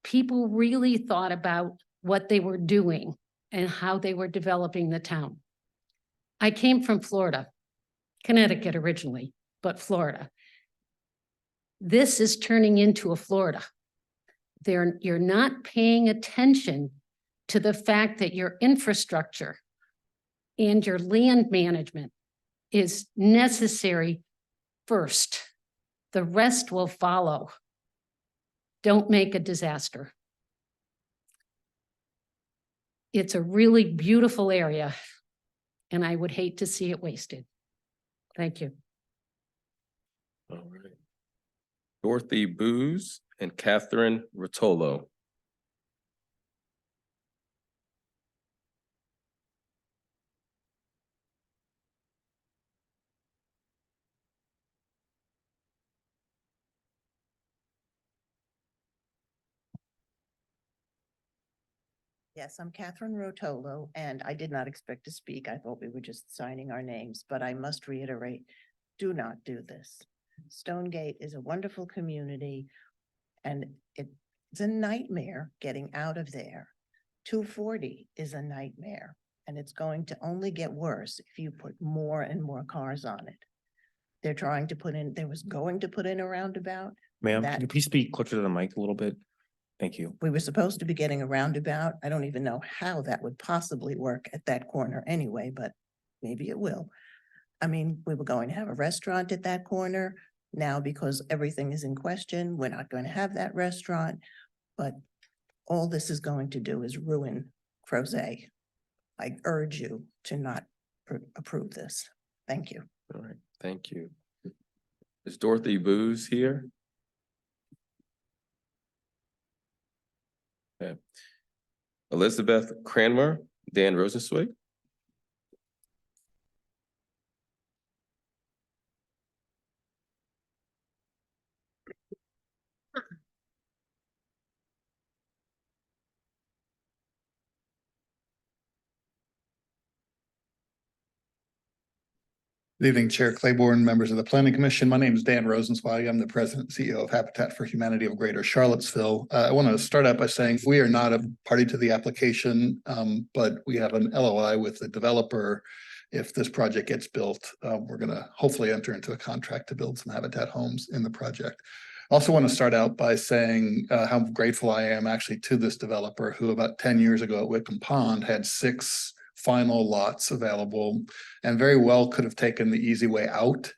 people really thought about what they were doing and how they were developing the town. I came from Florida, Connecticut originally, but Florida. This is turning into a Florida. You're not paying attention to the fact that your infrastructure and your land management is necessary first. The rest will follow. Don't make a disaster. It's a really beautiful area, and I would hate to see it wasted. Thank you. All right. Dorothy Booz and Catherine Rotolo. Yes, I'm Catherine Rotolo, and I did not expect to speak. I thought we were just signing our names, but I must reiterate, do not do this. Stonegate is a wonderful community, and it's a nightmare getting out of there. 240 is a nightmare, and it's going to only get worse if you put more and more cars on it. They're trying to put in, there was going to put in a roundabout. Ma'am, That- can you please speak closer to the mic a little bit? Thank you. We were supposed to be getting a roundabout. I don't even know how that would possibly work at that corner anyway, but maybe it will. I mean, we were going to have a restaurant at that corner. Now, because everything is in question, we're not going to have that restaurant. But all this is going to do is ruin Crozet. I urge you to not approve this. Thank you. All right, thank you. Is Dorothy Booz here? Okay. Elizabeth Cranmer, Dan Rosenzweig. Good evening, Chair Claiborne, members of the Planning Commission. My name is Dan Rosenzweig. I'm the President and CEO of Habitat for Humanity of Greater Charlottesville. I want to start out by saying we are not a party to the application, but we have an LOI with the developer. If this project gets built, we're going to hopefully enter into a contract to build some Habitat homes in the project. I also want to start out by saying how grateful I am actually to this developer who about 10 years ago at Wickham Pond had 6 final lots available and very well could have taken the easy way out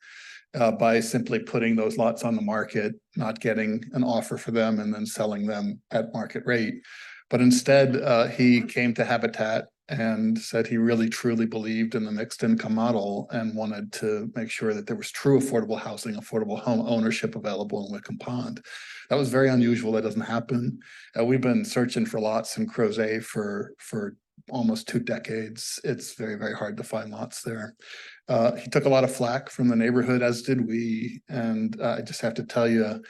by simply putting those lots on the market, not getting an offer for them and then selling them at market rate. But instead, he came to Habitat and said he really truly believed in the mixed income model and wanted to make sure that there was true affordable housing, affordable home ownership available in Wickham Pond. That was very unusual. That doesn't happen. We've been searching for lots in Crozet for almost 2 decades. It's very, very hard to find lots there. He took a lot of flack from the neighborhood, as did we. And I just have to tell you,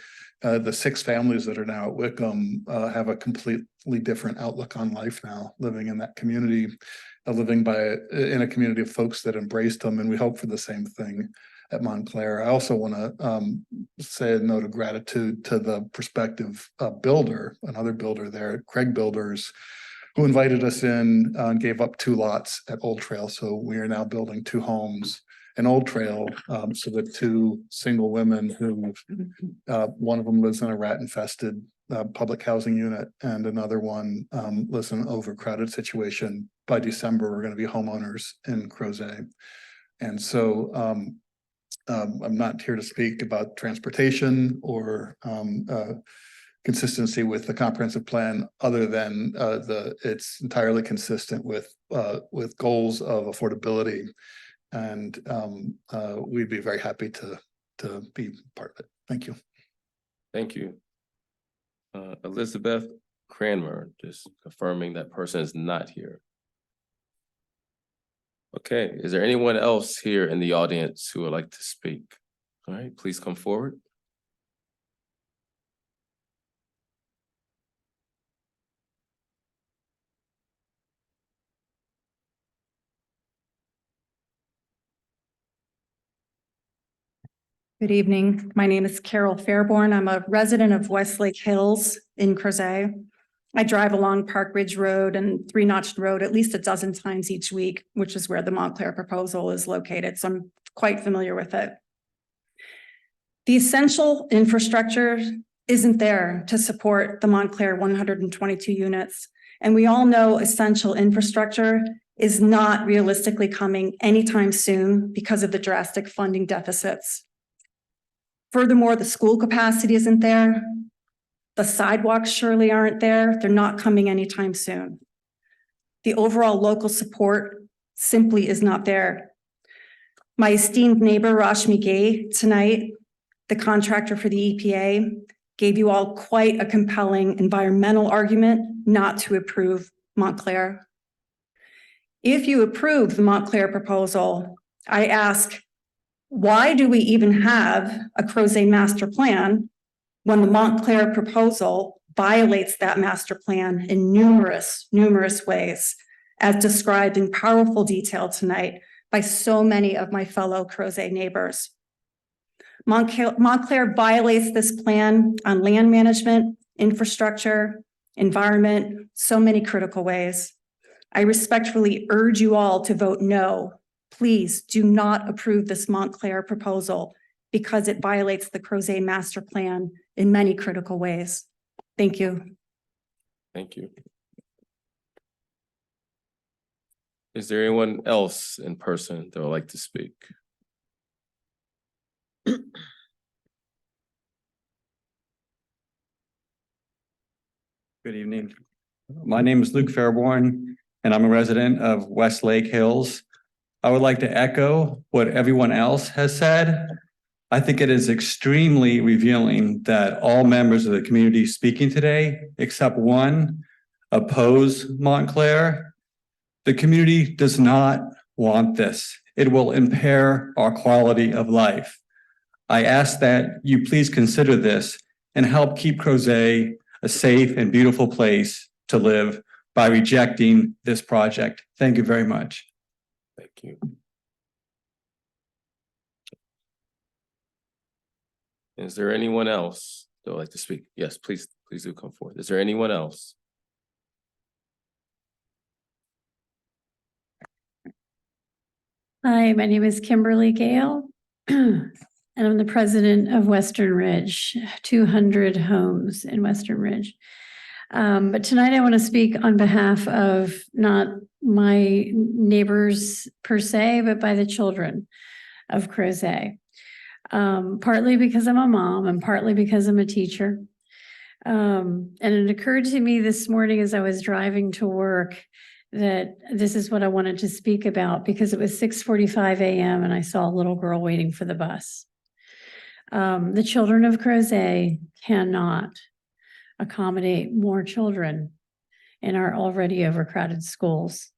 the 6 families that are now at Wickham have a completely different outlook on life now, living in that community, living in a community of folks that embraced them. And we hope for the same thing at Montclair. I also want to say a note of gratitude to the prospective builder, another builder there, Craig Builders, who invited us in and gave up 2 lots at Old Trail. So we are now building 2 homes in Old Trail. So the 2 single women who, one of them lives in a rat infested public housing unit and another one lives in an overcrowded situation. By December, we're going to be homeowners in Crozet. And so I'm not here to speak about transportation or consistency with the comprehensive plan, other than it's entirely consistent with goals of affordability, and we'd be very happy to be part of it. Thank you. Thank you. Elizabeth Cranmer, just confirming that person is not here. Okay, is there anyone else here in the audience who would like to speak? All right, please come forward. Good evening. My name is Carol Fairborn. I'm a resident of Westlake Hills in Crozet. I drive along Park Ridge Road and Three Notched Road at least a dozen times each week, which is where the Montclair proposal is located. So I'm quite familiar with it. The essential infrastructure isn't there to support the Montclair 122 units. And we all know essential infrastructure is not realistically coming anytime soon because of the drastic funding deficits. Furthermore, the school capacity isn't there. The sidewalks surely aren't there. They're not coming anytime soon. The overall local support simply is not there. My esteemed neighbor, Rashmi Gay, tonight, the contractor for the EPA, gave you all quite a compelling environmental argument not to approve Montclair. If you approve the Montclair proposal, I ask, why do we even have a Crozet master plan when the Montclair proposal violates that master plan in numerous ways, as described in powerful detail tonight by so many of my fellow Crozet neighbors? Montclair violates this plan on land management, infrastructure, environment, so many critical ways. I respectfully urge you all to vote no. Please do not approve this Montclair proposal because it violates the Crozet master plan in many critical ways. Thank you. Thank you. Is there anyone else in person that would like to speak? Good evening. My name is Luke Fairborn, and I'm a resident of Westlake Hills. I would like to echo what everyone else has said. I think it is extremely revealing that all members of the community speaking today, except one, oppose Montclair. The community does not want this. It will impair our quality of life. I ask that you please consider this and help keep Crozet a safe and beautiful place to live by rejecting this project. Thank you very much. Thank you. Is there anyone else that would like to speak? Yes, please do come forward. Is there anyone else? Hi, my name is Kimberly Gale, and I'm the president of Western Ridge, 200 homes in Western Ridge. But tonight I want to speak on behalf of not my neighbors per se, but by the children of Crozet. Partly because I'm a mom and partly because I'm a teacher. And it occurred to me this morning as I was driving to work that this is what I wanted to speak about because it was 6:45 a.m. and I saw a little girl waiting for the bus. The children of Crozet cannot accommodate more children in our already overcrowded schools.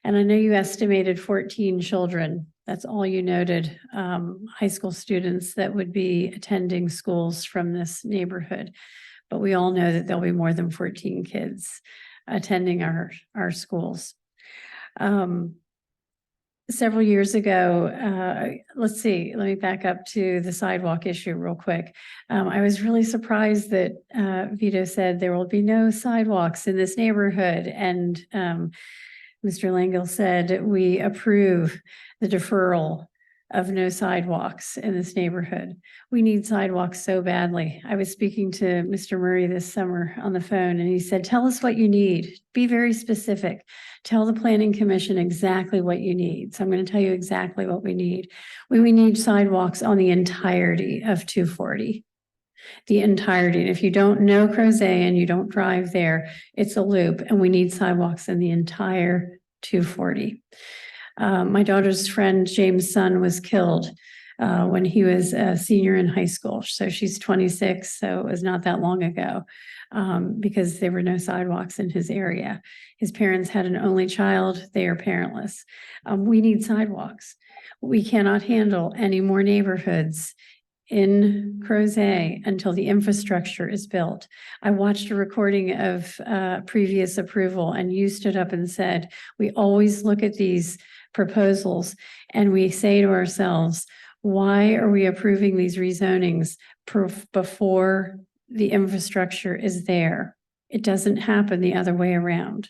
And I know you estimated 14 children. That's all you noted, high school students that would be attending schools from this neighborhood. But we all know that there'll be more than 14 kids attending our schools. Several years ago, let's see, let me back up to the sidewalk issue real quick. I was really surprised that Vito said there will be no sidewalks in this neighborhood. And Mr. Langill said we approve the deferral of no sidewalks in this neighborhood. We need sidewalks so badly. I was speaking to Mr. Murray this summer on the phone and he said, tell us what you need. Be very specific. Tell the Planning Commission exactly what you need. So I'm going to tell you exactly what we need. We need sidewalks on the entirety of 240. The entirety. And if you don't know Crozet and you don't drive there, it's a loop and we need sidewalks in the entire 240. My daughter's friend, James' son, was killed when he was a senior in high school. So she's 26, so it was not that long ago because there were no sidewalks in his area. His parents had an only child. They are parentless. We need sidewalks. We cannot handle any more neighborhoods in Crozet until the infrastructure is built. I watched a recording of previous approval and you stood up and said, we always look at these proposals and we say to ourselves, why are we approving these rezonings before the infrastructure is there? It doesn't happen the other way around.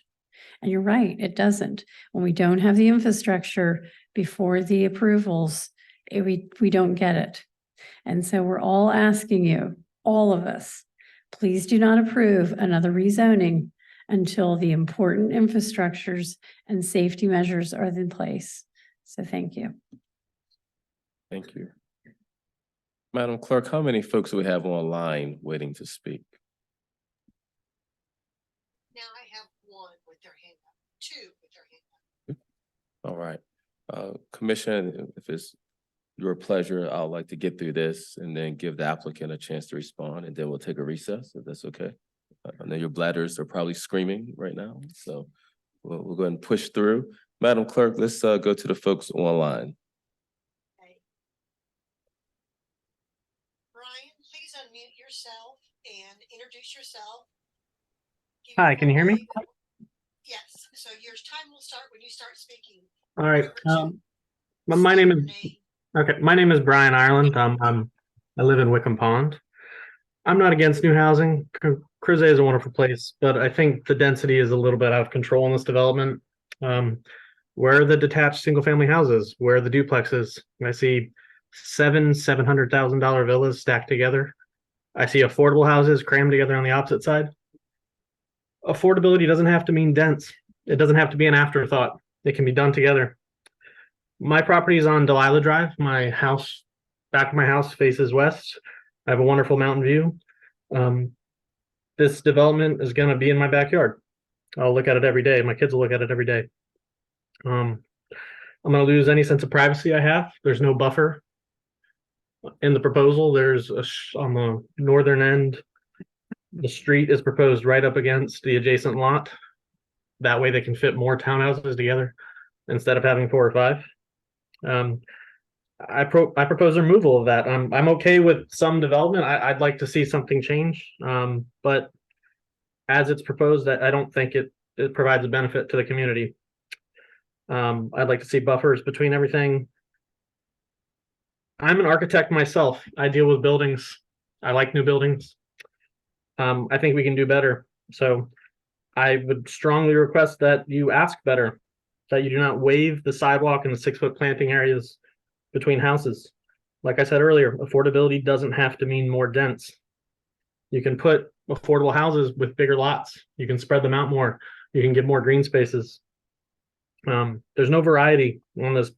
And you're right, it doesn't. When we don't have the infrastructure before the approvals, we don't get it. And so we're all asking you, all of us, please do not approve another rezoning until the important infrastructures and safety measures are in place. So thank you. Thank you. Madam Clerk, how many folks do we have online waiting to speak? Now I have one with their hand up, two with their hand up. All right. Commission, if it's your pleasure, I'd like to get through this and then give the applicant a chance to respond, and then we'll take a recess, if that's okay. I know your bladders are probably screaming right now, so we'll go ahead and push through. Madam Clerk, let's go to the folks online. Brian, please unmute yourself and introduce yourself. Hi, can you hear me? Yes, so your time will start when you start speaking. All right. My name is Brian Ireland. I live in Wickham Pond. I'm not against new housing. Crozet is a wonderful place, but I think the density is a little bit out of control in this development. Where are the detached single-family houses? Where are the duplexes? I see $700,000 villas stacked together. I see affordable houses crammed together on the opposite side. Affordability doesn't have to mean dense. It doesn't have to be an afterthought. It can be done together. My property is on Delilah Drive. My house, back of my house faces west. I have a wonderful mountain view. This development is going to be in my backyard. I'll look at it every day. My kids will look at it every day. I'm going to lose any sense of privacy I have. There's no buffer in the proposal. There's on the northern end, the street is proposed right up against the adjacent lot. That way they can fit more townhouses together instead of having 4 or 5. I propose removal of that. I'm okay with some development. I'd like to see something change. But as it's proposed, I don't think it provides a benefit to the community. I'd like to see buffers between everything. I'm an architect myself. I deal with buildings. I like new buildings. I think we can do better. So I would strongly request that you ask better, that you do not waive the sidewalk and the 6-foot planting areas between houses. Like I said earlier, affordability doesn't have to mean more dense. You can put affordable houses with bigger lots. You can spread them out more. You can get more green spaces. There's no variety on this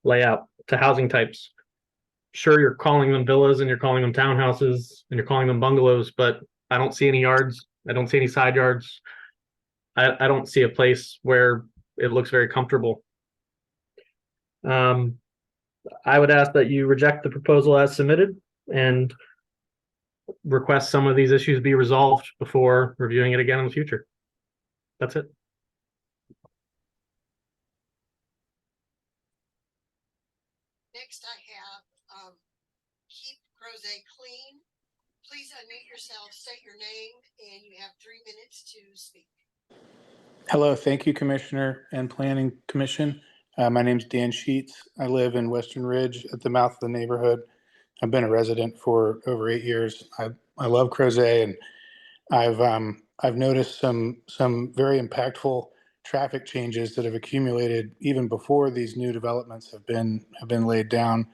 layout to housing types. Sure, you're calling them villas and you're calling them townhouses and you're calling them bungalows, but I don't see any yards. I don't see any side yards. I don't see a place where it looks very comfortable. I would ask that you reject the proposal as submitted and request some of these issues be resolved before reviewing it again in the future. That's it. Next, I have, Keep Crozet Clean. Please unmute yourself, state your name, and you have 3 minutes to speak. Hello, thank you, Commissioner and Planning Commission. My name's Dan Sheets. I live in Western Ridge at the mouth of the neighborhood. I've been a resident for over 8 years. I love Crozet, and I've noticed some very impactful traffic changes that have accumulated even before these new developments have been laid down.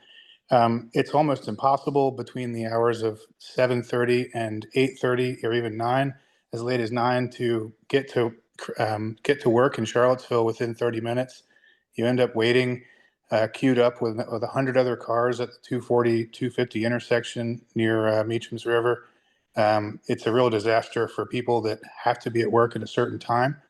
It's almost impossible between the hours of 7:30 and 8:30, or even 9, as late as 9, to get to work in Charlottesville within 30 minutes. You end up waiting, queued up with 100 other cars at the 240, 250 intersection near Meacham's River. It's a real disaster for people that have to be at work at a certain time.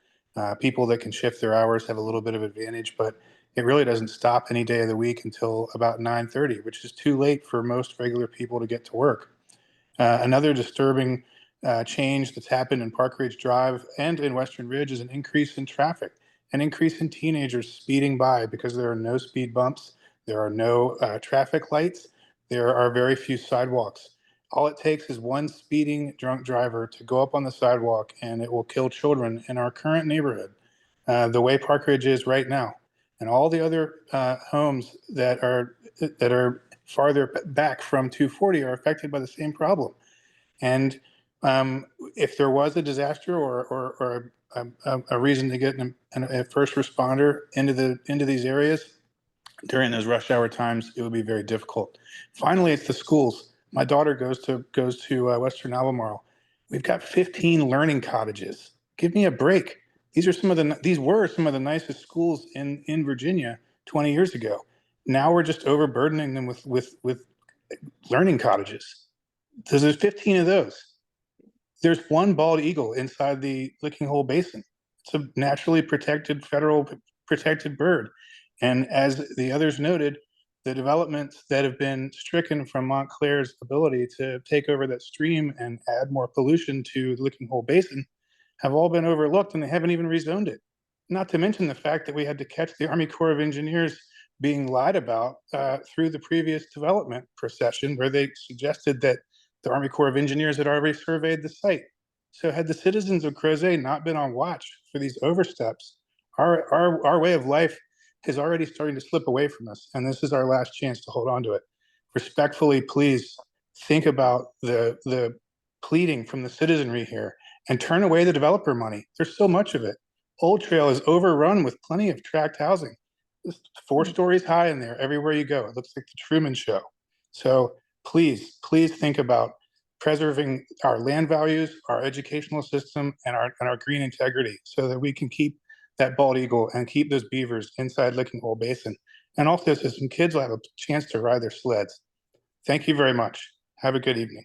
People that can shift their hours have a little bit of advantage, but it really doesn't stop any day of the week until about 9:30, which is too late for most regular people to get to work. Another disturbing change that's happened in Park Ridge Drive and in Western Ridge is an increase in traffic, an increase in teenagers speeding by because there are no speed bumps, there are no traffic lights, there are very few sidewalks. All it takes is one speeding drunk driver to go up on the sidewalk and it will kill children in our current neighborhood, the way Park Ridge is right now. And all the other homes that are farther back from 240 are affected by the same problem. And if there was a disaster or a reason to get a first responder into these areas during those rush hour times, it would be very difficult. Finally, it's the schools. My daughter goes to Western Albemarle. We've got 15 learning cottages. Give me a break. These were some of the nicest schools in Virginia 20 years ago. Now we're just overburdening them with learning cottages. So there's 15 of those. There's one bald eagle inside the Licking Hole Basin. It's a naturally protected, federal protected bird. And as the others noted, the developments that have been stricken from Montclair's ability to take over that stream and add more pollution to the Licking Hole Basin have all been overlooked, and they haven't even rezoned it. Not to mention the fact that we had to catch the Army Corps of Engineers being lied about through the previous development procession, where they suggested that the Army Corps of Engineers had already surveyed the site. So had the citizens of Crozet not been on watch for these oversteps, our way of life is already starting to slip away from us, and this is our last chance to hold on to it. Respectfully, please think about the pleading from the citizenry here and turn away the developer money. There's so much of it. Old Trail is overrun with plenty of tract housing. It's 4 stories high in there everywhere you go. It looks like the Truman Show. So please think about preserving our land values, our educational system, and our green integrity so that we can keep that bald eagle and keep those beavers inside Licking Hole Basin. And also so some kids will have a chance to ride their sleds. Thank you very much. Have a good evening.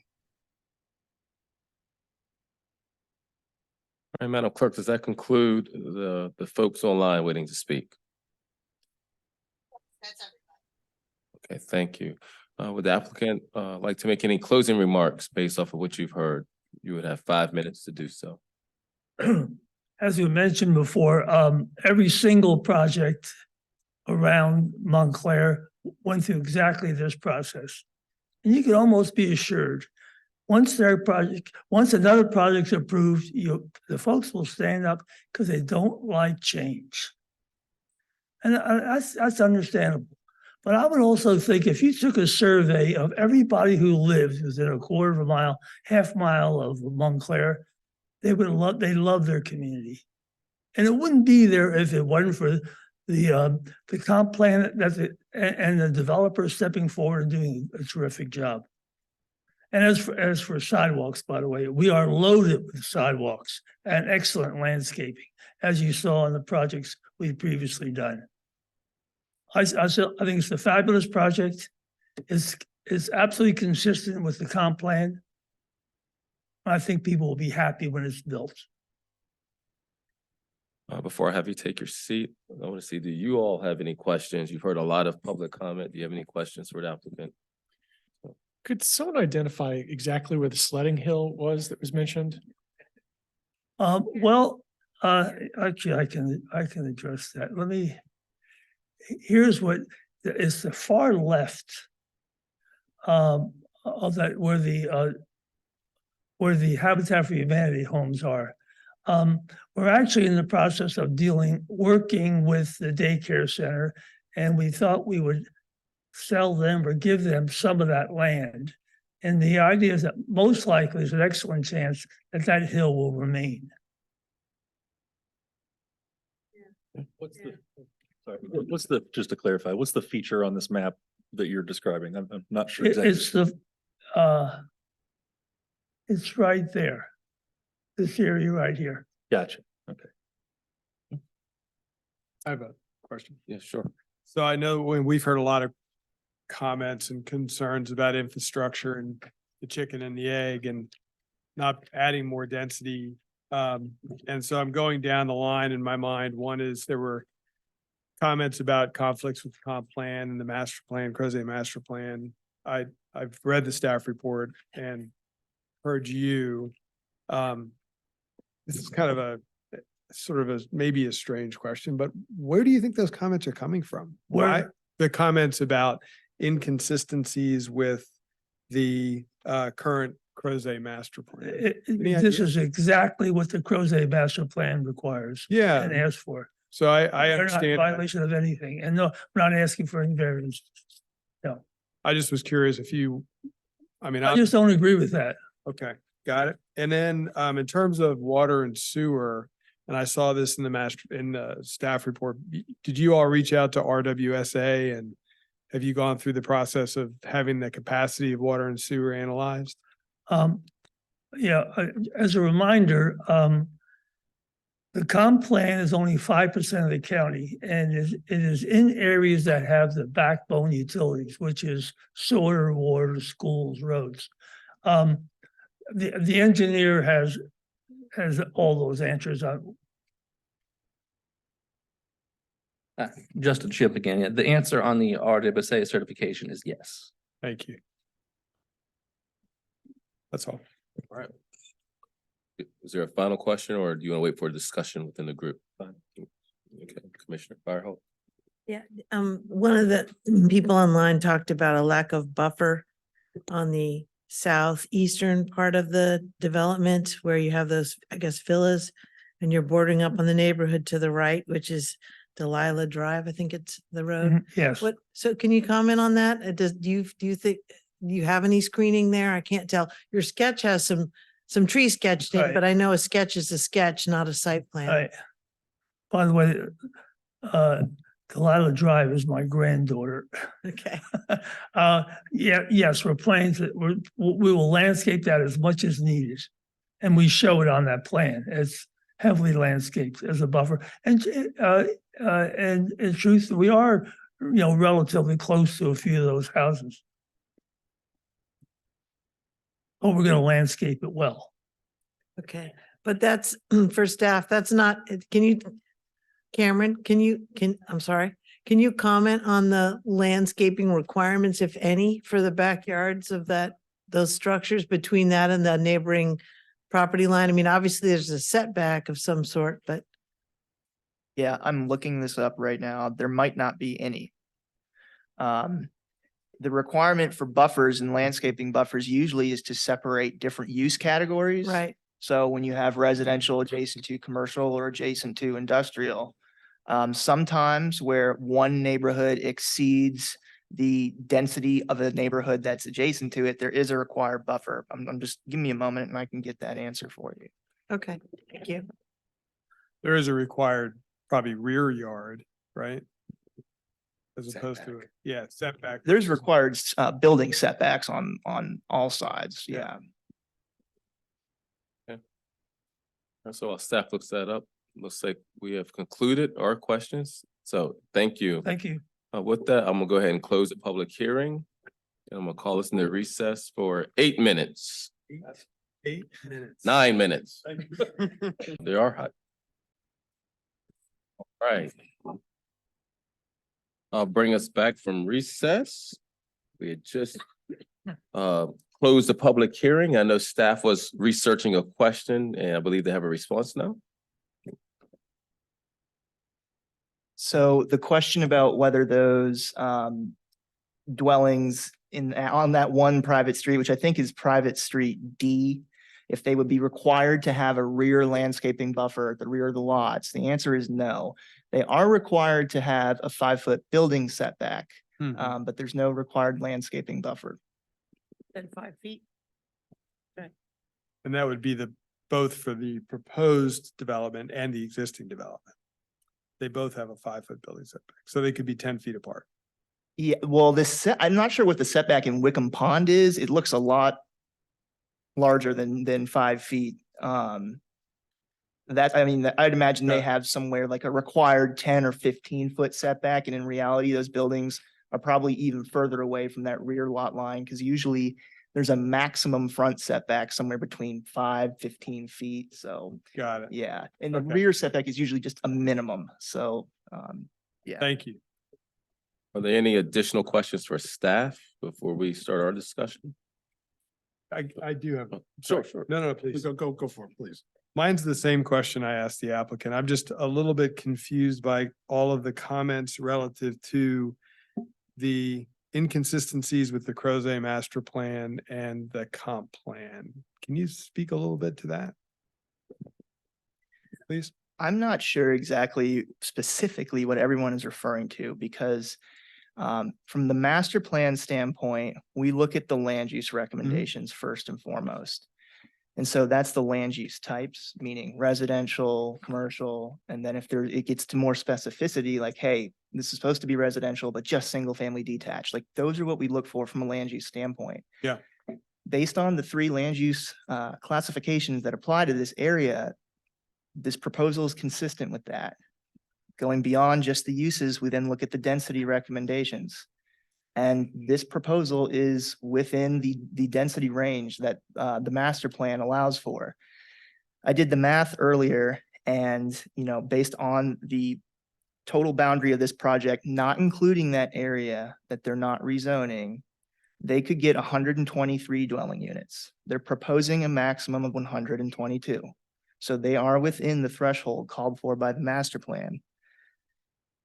All right, Madam Clerk, does that conclude the folks online waiting to speak? That's everybody. Okay, thank you. Would the applicant like to make any closing remarks based off of what you've heard? You would have 5 minutes to do so. As you mentioned before, every single project around Montclair went through exactly this process. And you can almost be assured, once another project's approved, the folks will stand up because they don't like change. And that's understandable. But I would also think if you took a survey of everybody who lives within a quarter of a mile, half mile of Montclair, they love their community. And it wouldn't be there if it wasn't for the comp plan and the developer stepping forward and doing a terrific job. And as for sidewalks, by the way, we are loaded with sidewalks and excellent landscaping, as you saw in the projects we've previously done. I think it's a fabulous project. It's absolutely consistent with the comp plan. I think people will be happy when it's built. Before I have you take your seat, I want to see, do you all have any questions? You've heard a lot of public comment. Do you have any questions for the applicant? Could someone identify exactly where the sledding hill was that was mentioned? Well, actually, I can address that. Here's what is the far left of that where the Habitat for Humanity homes are. We're actually in the process of working with the daycare center, and we thought we would sell them or give them some of that land. And the idea is that most likely there's an excellent chance that that hill will remain. Just to clarify, what's the feature on this map that you're describing? I'm not sure It's right there. This area right here. Gotcha. Okay. I have a question. Yeah, sure. So I know when we've heard a lot of comments and concerns about infrastructure and the chicken and the egg and not adding more density. And so I'm going down the line in my mind. One is there were comments about conflicts with the comp plan and the master plan, Crozet master plan. I've read the staff report and heard you. This is kind of a sort of maybe a strange question, but where do you think those comments are coming from? Why the comments about inconsistencies with the current Crozet master plan? This is exactly what the Crozet master plan requires. Yeah. And asks for. So I They're not in understand. violation of anything. And no, we're not asking for any variance. No, I just was curious if I just don't agree with that. Okay, got it. And then in terms of water and sewer, and I saw this in the staff report, did you all reach out to RWSA and have you gone through the process of having the capacity of water and sewer analyzed? Yeah, as a reminder, the comp plan is only 5% of the county, and it is in areas that have the backbone utilities, which is sewer, water, schools, roads. The engineer has all those answers on. Justin Ship again. The answer on the RWSA certification is yes. Thank you. That's all. All right. Is there a final question or do you want to wait for a discussion within the group? Okay, Commissioner Fireholt. Yeah, one of the people online talked about a lack of buffer on the southeastern part of the development where you have those, I guess, villas and you're bordering up on the neighborhood to the right, which is Delilah Drive. I think it's the road. Yes. So can you comment on that? Do you think, do you have any screening there? I can't tell. Your sketch has some tree sketched in, Right. but I know a sketch is a sketch, not a site plan. Right. By the way, Delilah Drive is my granddaughter. Okay. Yes, we're planning to, we will landscape that as much as needed. And we show it on that plan. It's heavily landscaped as a buffer. And in truth, we are, relatively close to a few of those houses. But we're gonna landscape it well. Okay, but that's for staff, that's not, Cameron, I'm sorry, can you comment on the landscaping requirements, if any, for the backyards of those structures between that and the neighboring property line? I mean, obviously there's a setback of some sort, but. Yeah, I'm looking this up right now. There might not be any. The requirement for buffers and landscaping buffers usually is to separate different use categories. Right. So when you have residential adjacent to commercial or adjacent to industrial, sometimes where one neighborhood exceeds the density of a neighborhood that's adjacent to it, there is a required buffer. I'm just, give me a moment and I can get that answer for you. Okay, thank you. There is a required probably rear yard, right? as opposed to, yeah, setback. There's versus- required building setbacks on all sides, yeah. So while staff looks that up, looks like we have concluded our questions. So thank you. Thank you. With that, I'm gonna go ahead and close the public hearing. And I'm gonna call this into recess for 8 minutes, 8 minutes. 9 minutes. They are hot. All right. I'll bring us back from recess. We had just closed the public hearing. I know staff was researching a question and I believe they have a response now. So the question about whether those dwellings on that one private street, which I think is private street D, if they would be required to have a rear landscaping buffer at the rear of the lots, the answer is no. They are required to have a 5-foot building setback, but there's no required landscaping buffer. Then 5 feet. And that would be both for the proposed development and the existing development. They both have a 5-foot building setback, so they could be 10 feet apart. Yeah, well, I'm not sure what the setback in Wickham Pond is. It looks a lot larger than 5 feet. I'd imagine they have somewhere like a required 10 or 15-foot setback. And in reality, those buildings are probably even further away from that rear lot line because usually there's a maximum front setback somewhere between 15 feet. So Got it. yeah, and the Okay. rear setback is usually just a minimum. So yeah. Thank you. Are there any additional questions for staff before we start our discussion? I do have. Sure, sorry. No, please. Go for it, please. Mine's the same question I asked the applicant. I'm just a little bit confused by all of the comments relative to the inconsistencies with the Crozet master plan and the comp plan. Can you speak a little bit to that? Please. I'm not sure exactly specifically what everyone is referring to because from the master plan standpoint, we look at the land use recommendations first and foremost. And so that's the land use types, meaning residential, commercial, and then if it gets to more specificity, like, hey, this is supposed to be residential, but just single family detached. Like those are what we look for from a land use standpoint. Yeah. Based on the 3 land use classifications that apply to this area, this proposal is consistent with that. Going beyond just the uses, we then look at the density recommendations. And this proposal is within the density range that the master plan allows for. I did the math earlier and, based on the total boundary of this project, not including that area that they're not rezoning, they could get 123 dwelling units. They're proposing a maximum of 122. So they are within the threshold called for by the master plan.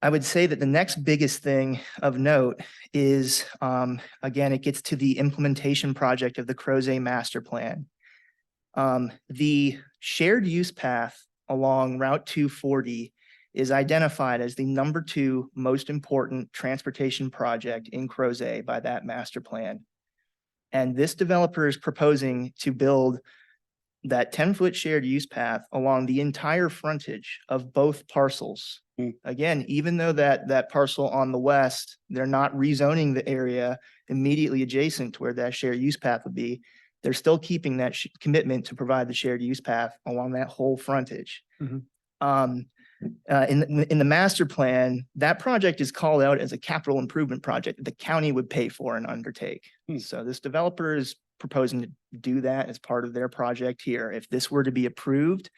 I would say that the next biggest thing of note is, again, it gets to the implementation project of the Crozet master plan. The shared use path along Route 240 is identified as the number 2 most important transportation project in Crozet by that master plan. And this developer is proposing to build that 10-foot shared use path along the entire frontage of both parcels. Again, even though that parcel on the west, they're not rezoning the area immediately adjacent to where that shared use path would be, they're still keeping that commitment to provide the shared use path along that whole frontage. In the master plan, that project is called out as a capital improvement project that the county would pay for and undertake. So this developer is proposing to do that as part of their project here. If this were to be approved,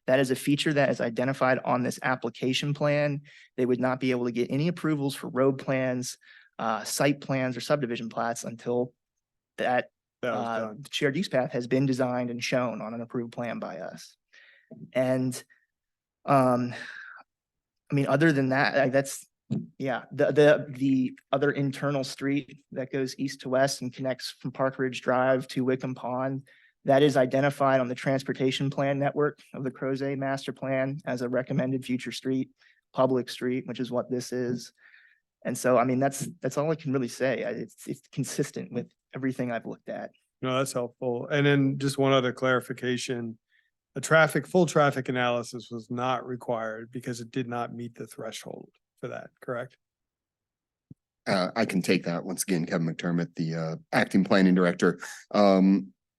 that is a feature that is identified on this application plan. They would not be able to get any approvals for road plans, site plans, or subdivision plats until that shared use path has been designed and shown on an approved plan by us. And other than that, the other internal street that goes east to west and connects from Park Ridge Drive to Wickham Pond, that is identified on the transportation plan network of the Crozet master plan as a recommended future street, public street, which is what this is. And so, that's all I can really say. It's consistent with everything I've looked at. No, that's helpful. And then just one other clarification. Full traffic analysis was not required because it did not meet the threshold for that, correct? I can take that. Once again, Kevin McDermott, the acting planning director.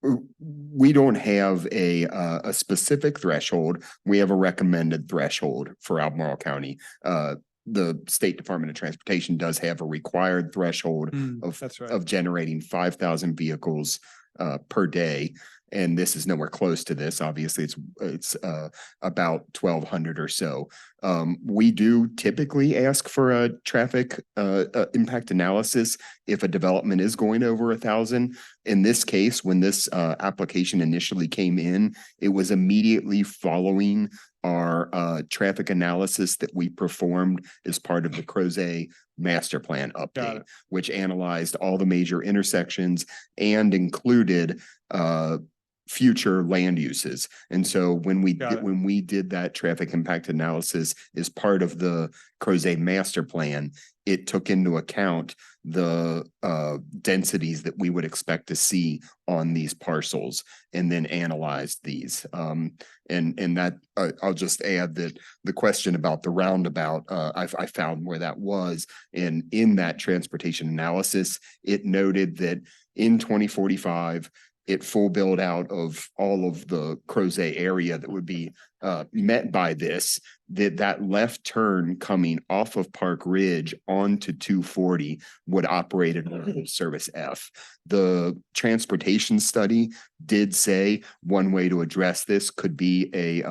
We don't have a specific threshold. We have a recommended threshold for Albemarle County. The State Department of Transportation does have a required threshold That's right. of generating 5,000 vehicles per day. And this is nowhere close to this. Obviously, it's about 1,200 or so. We do typically ask for a traffic impact analysis if a development is going over 1,000. In this case, when this application initially came in, it was immediately following our traffic analysis that we performed as part of the Crozet master plan update, which analyzed all the major intersections and included future land uses. And so when we did that traffic impact analysis as part of the Crozet master plan, it took into account the densities that we would expect to see on these parcels and then analyzed these. And that I'll just add that the question about the roundabout, I found where that was. And in that transportation analysis, it noted that in 2045, at full build out of all of the Crozet area that would be met by this, that left turn coming off of Park Ridge onto 240 would operate in service F. The transportation study did say one way to address this could be a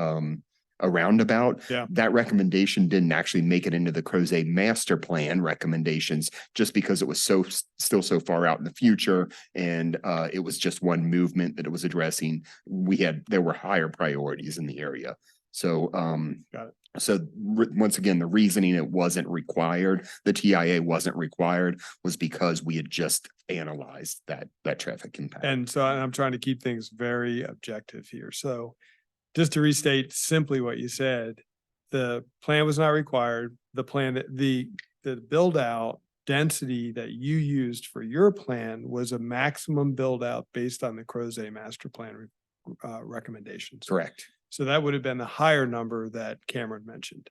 roundabout. That recommendation didn't actually make it into the Crozet master plan recommendations just because it was still so far out in the future. And it was just one movement that it was addressing. There were higher priorities in the area. So, once again, the reasoning it wasn't required, the TIA wasn't required, was because we had just analyzed that traffic impact. And I'm trying to keep things very objective here. So just to restate simply what you said, the plan was not required. The plan, the build out density that you used for your plan was a maximum build out based on the Crozet master plan recommendations. Correct. So that would have been the higher number that Cameron mentioned.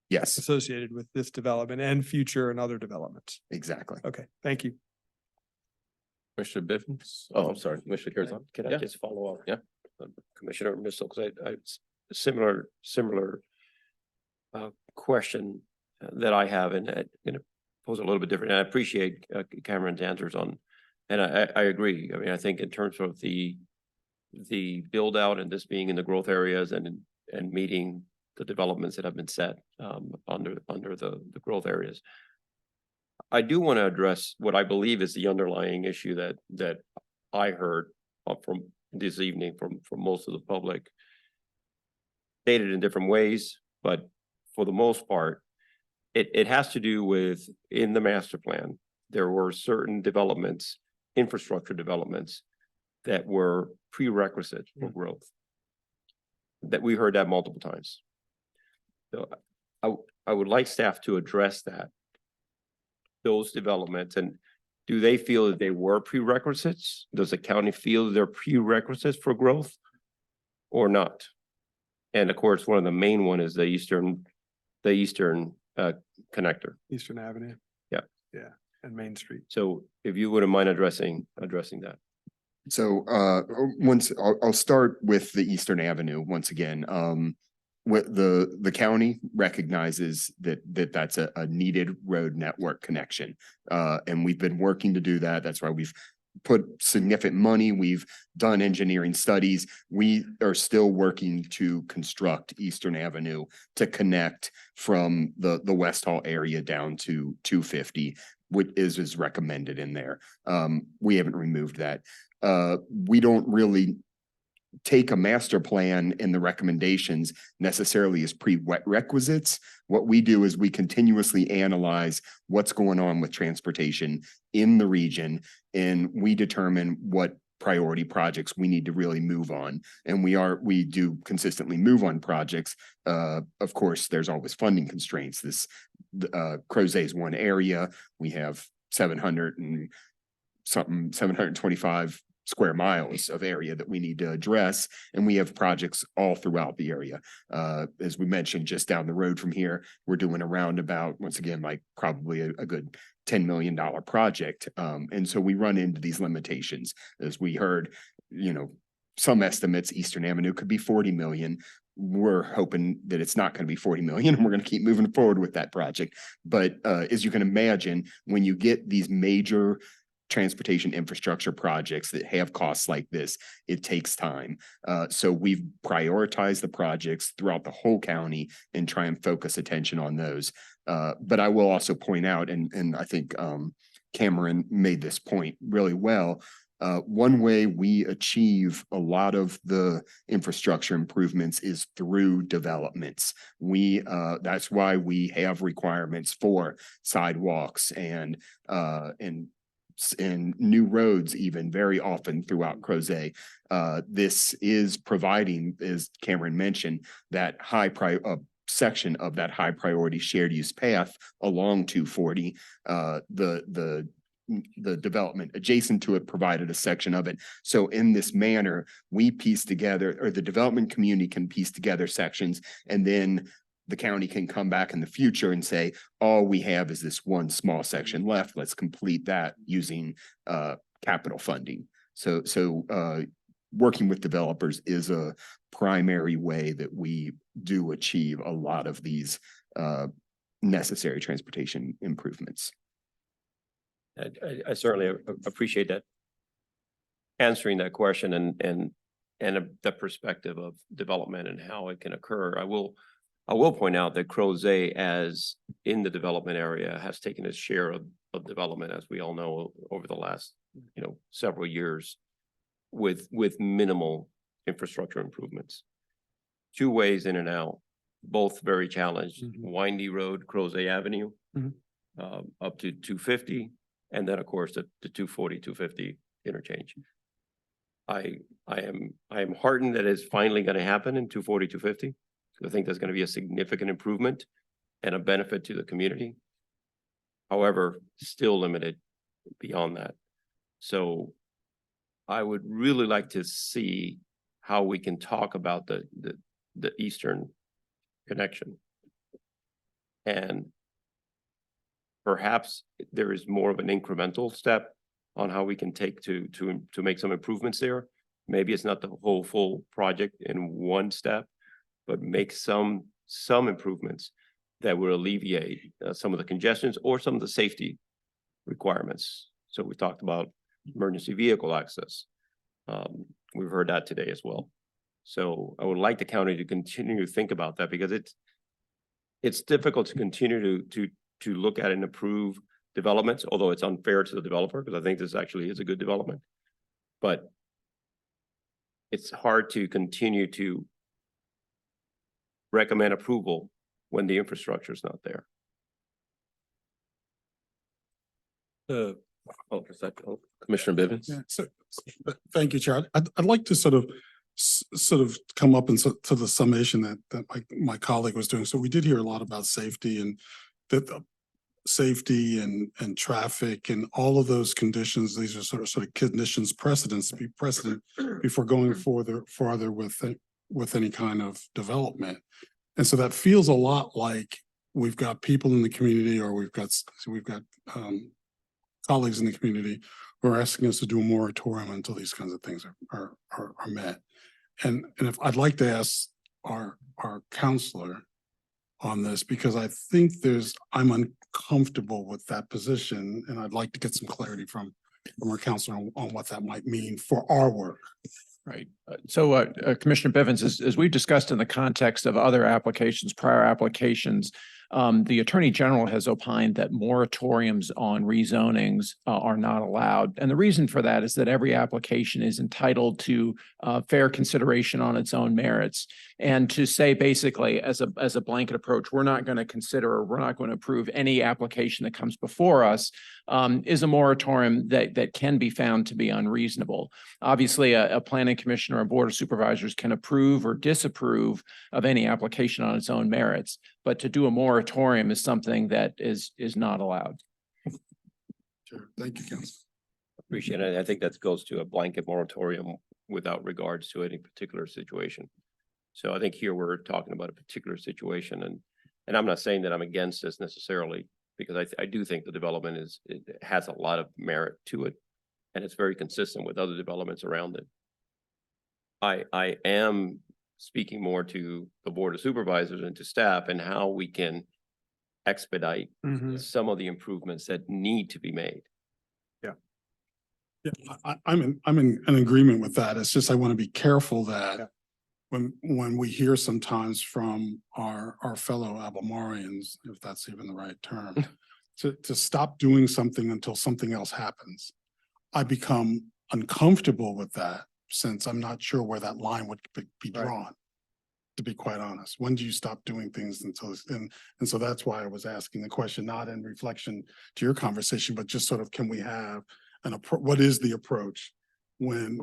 Yes. Associated with this development and future and other developments. Exactly. Okay, thank you. Commissioner Bivens? Oh, I'm sorry, Commissioner Curzon. Can I Yeah. just follow up? Yeah. Commissioner Missile, because I similar question that I have, and I'm going to pose a little bit different. And I appreciate Cameron's answers on, and I agree. I mean, I think in terms of the build out and this being in the growth areas and meeting the developments that have been set under the growth areas. I do want to address what I believe is the underlying issue that I heard from this evening from most of the public, stated in different ways, but for the most part, it has to do with, in the master plan, there were certain developments, infrastructure developments that were prerequisites for growth. That we heard that multiple times. So I would like staff to address those developments, and do they feel that they were prerequisites? Does the county feel they're prerequisites for growth or not? And of course, one of the main one is the eastern connector. Eastern Avenue. Yeah. Yeah. And Main Street. So if you wouldn't mind addressing that. So I'll start with the Eastern Avenue once again. What the county recognizes that's a needed road network connection. And we've been working to do that. That's why we've put significant money. We've done engineering studies. We are still working to construct Eastern Avenue to connect from the West Hall area down to 250, which is recommended in there. We haven't removed that. We don't really take a master plan and the recommendations necessarily as prerequisites. What we do is we continuously analyze what's going on with transportation in the region, and we determine what priority projects we need to really move on. And we do consistently move on projects. Of course, there's always funding constraints. This Crozet is one area. We have 725 square miles of area that we need to address. And we have projects all throughout the area. As we mentioned, just down the road from here, we're doing a roundabout, once again, like probably a good $10 million project. And so we run into these limitations. As we heard, some estimates, Eastern Avenue could be 40 million. We're hoping that it's not going to be 40 million, and we're going to keep moving forward with that project. But as you can imagine, when you get these major transportation infrastructure projects that have costs like this, it takes time. So we've prioritized the projects throughout the whole county and try and focus attention on those. But I will also point out, and I think Cameron made this point really well, one way we achieve a lot of the infrastructure improvements is through developments. That's why we have requirements for sidewalks and new roads even very often throughout Crozet. This is providing, as Cameron mentioned, that section of that high priority shared use path along 240. The development adjacent to it provided a section of it. So in this manner, we piece together, or the development community can piece together sections, and then the county can come back in the future and say, all we have is this one small section left. Let's complete that using capital funding. So working with developers is a primary way that we do achieve a lot of these necessary transportation improvements. I certainly appreciate that, answering that question and the perspective of development and how it can occur. I will point out that Crozet, as in the development area, has taken its share of development, as we all know, over the last several years, with minimal infrastructure improvements. 2 ways in and out, both very challenged. Windy road, Crozet Avenue, up to 250. And then, of course, the 240, 250 interchange. I am heartened that it's finally going to happen in 240, 250. I think there's going to be a significant improvement and a benefit to the community. However, still limited beyond that. So I would really like to see how we can talk about the eastern connection. And perhaps there is more of an incremental step on how we can take to make some improvements there. Maybe it's not the whole full project in one step, but make some improvements that will alleviate some of the congestions or some of the safety requirements. So we talked about emergency vehicle access. We've heard that today as well. So I would like the county to continue to think about that, because it's difficult to continue to look at and approve developments, although it's unfair to the developer, because I think this actually is a good development. But it's hard to continue to recommend approval when the infrastructure is not there. Commissioner Bivens. Yeah, so thank you, Chair. I'd like to sort of come up and to the summation that my colleague was doing. So we did hear a lot about safety, and that safety and traffic and all of those conditions. These are sort of conditions precedents to be precedent before going farther with any kind of development. And so that feels a lot like we've got people in the community, or we've got colleagues in the community who are asking us to do a moratorium until these kinds of things are met. And if I'd like to ask our counselor on this, because I think I'm uncomfortable with that position, and I'd like to get some clarity from our counselor on what that might mean for our work. Right. So Commissioner Bivens, as we've discussed in the context of other applications, prior applications, the Attorney General has opined that moratoriums on rezonings are not allowed. And the reason for that is that every application is entitled to fair consideration on its own merits. And to say basically as a blanket approach, we're not going to consider, or we're not going to approve any application that comes before us is a moratorium that can be found to be unreasonable. Obviously, a planning commission or a board of supervisors can approve or disapprove of any application on its own merits, but to do a moratorium is something that is not allowed. Sure. Thank you, Council. Appreciate it. I think that goes to a blanket moratorium without regards to any particular situation. So I think here we're talking about a particular situation, and I'm not saying that I'm against this necessarily, because I do think the development it has a lot of merit to it, and it's very consistent with other developments around it. I am speaking more to the Board of Supervisors and to staff and how we can expedite some of the improvements that need to be made. Yeah, I'm in agreement with that. It's just I want to be careful that when we hear sometimes from our fellow Albemarleans, if that's even the right term, to stop doing something until something else happens. I become uncomfortable with that since I'm not sure where that line would be drawn. To be quite honest, when do you stop doing things until, and so that's why I was asking the question, not in reflection to your conversation, but just sort of, can we have what is the approach when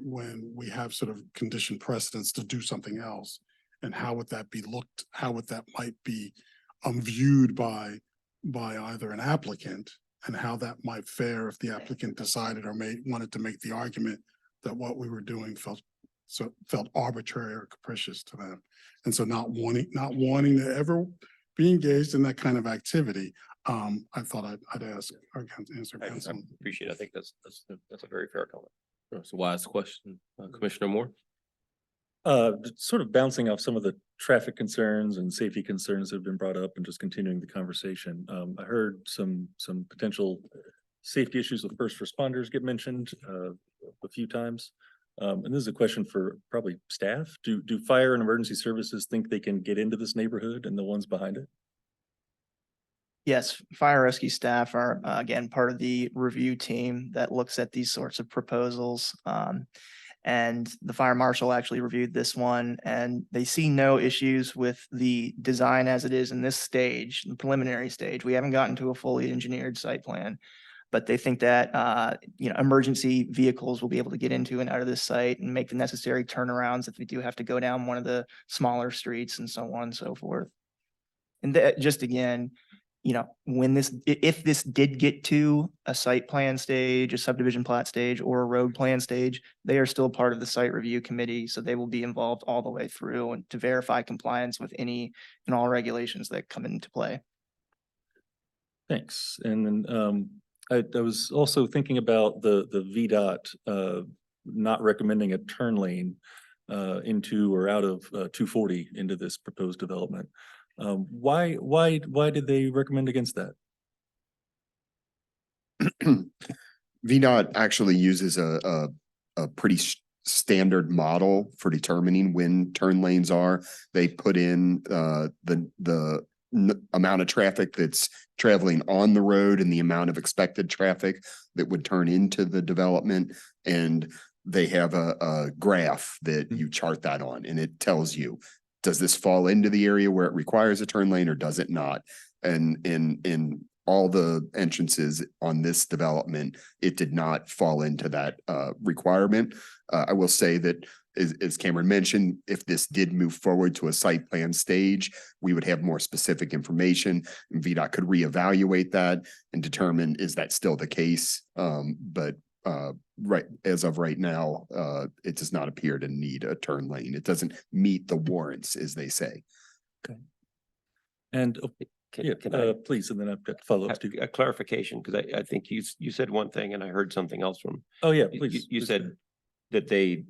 we have sort of conditioned precedents to do something else? And how would that be looked, how would that might be viewed by either an applicant, and how that might fare if the applicant decided or wanted to make the argument that what we were doing felt arbitrary or capricious to them. And so not wanting to ever be engaged in that kind of activity. I thought I'd ask or answer. I appreciate it. I think that's a very fair comment. That's a wise question. Commissioner Moore? Sort of bouncing off some of the traffic concerns and safety concerns that have been brought up and just continuing the conversation. I heard some potential safety issues with first responders get mentioned a few times. And this is a question for probably staff. Do fire and emergency services think they can get into this neighborhood and the ones behind it? Yes, fire rescue staff are, again, part of the review team that looks at these sorts of proposals. And the fire marshal actually reviewed this one, and they see no issues with the design as it is in this stage, the preliminary stage. We haven't gotten to a fully engineered site plan, but they think that, emergency vehicles will be able to get into and out of this site and make the necessary turnarounds if we do have to go down one of the smaller streets and so on and so forth. And that, just again, if this did get to a site plan stage, a subdivision plat stage, or a road plan stage, they are still part of the site review committee. So they will be involved all the way through and to verify compliance with any and all regulations that come into play. Thanks. And then I was also thinking about the VDOT not recommending a turn lane into or out of 240 into this proposed development. Why did they recommend against that? VDOT actually uses a pretty standard model for determining when turn lanes are. They put in the amount of traffic that's traveling on the road and the amount of expected traffic that would turn into the development. And they have a graph that you chart that on, and it tells you, does this fall into the area where it requires a turn lane or does it not? And in all the entrances on this development, it did not fall into that requirement. I will say that, as Cameron mentioned, if this did move forward to a site plan stage, we would have more specific information, and VDOT could reevaluate that and determine, is that still the case? But right as of right now, it does not appear to need a turn lane. It doesn't meet the warrants, as they say. Okay. And please, and then I've got follow-ups too. A clarification, because I think you said one thing and I heard something else from. Oh, yeah, please. You said that they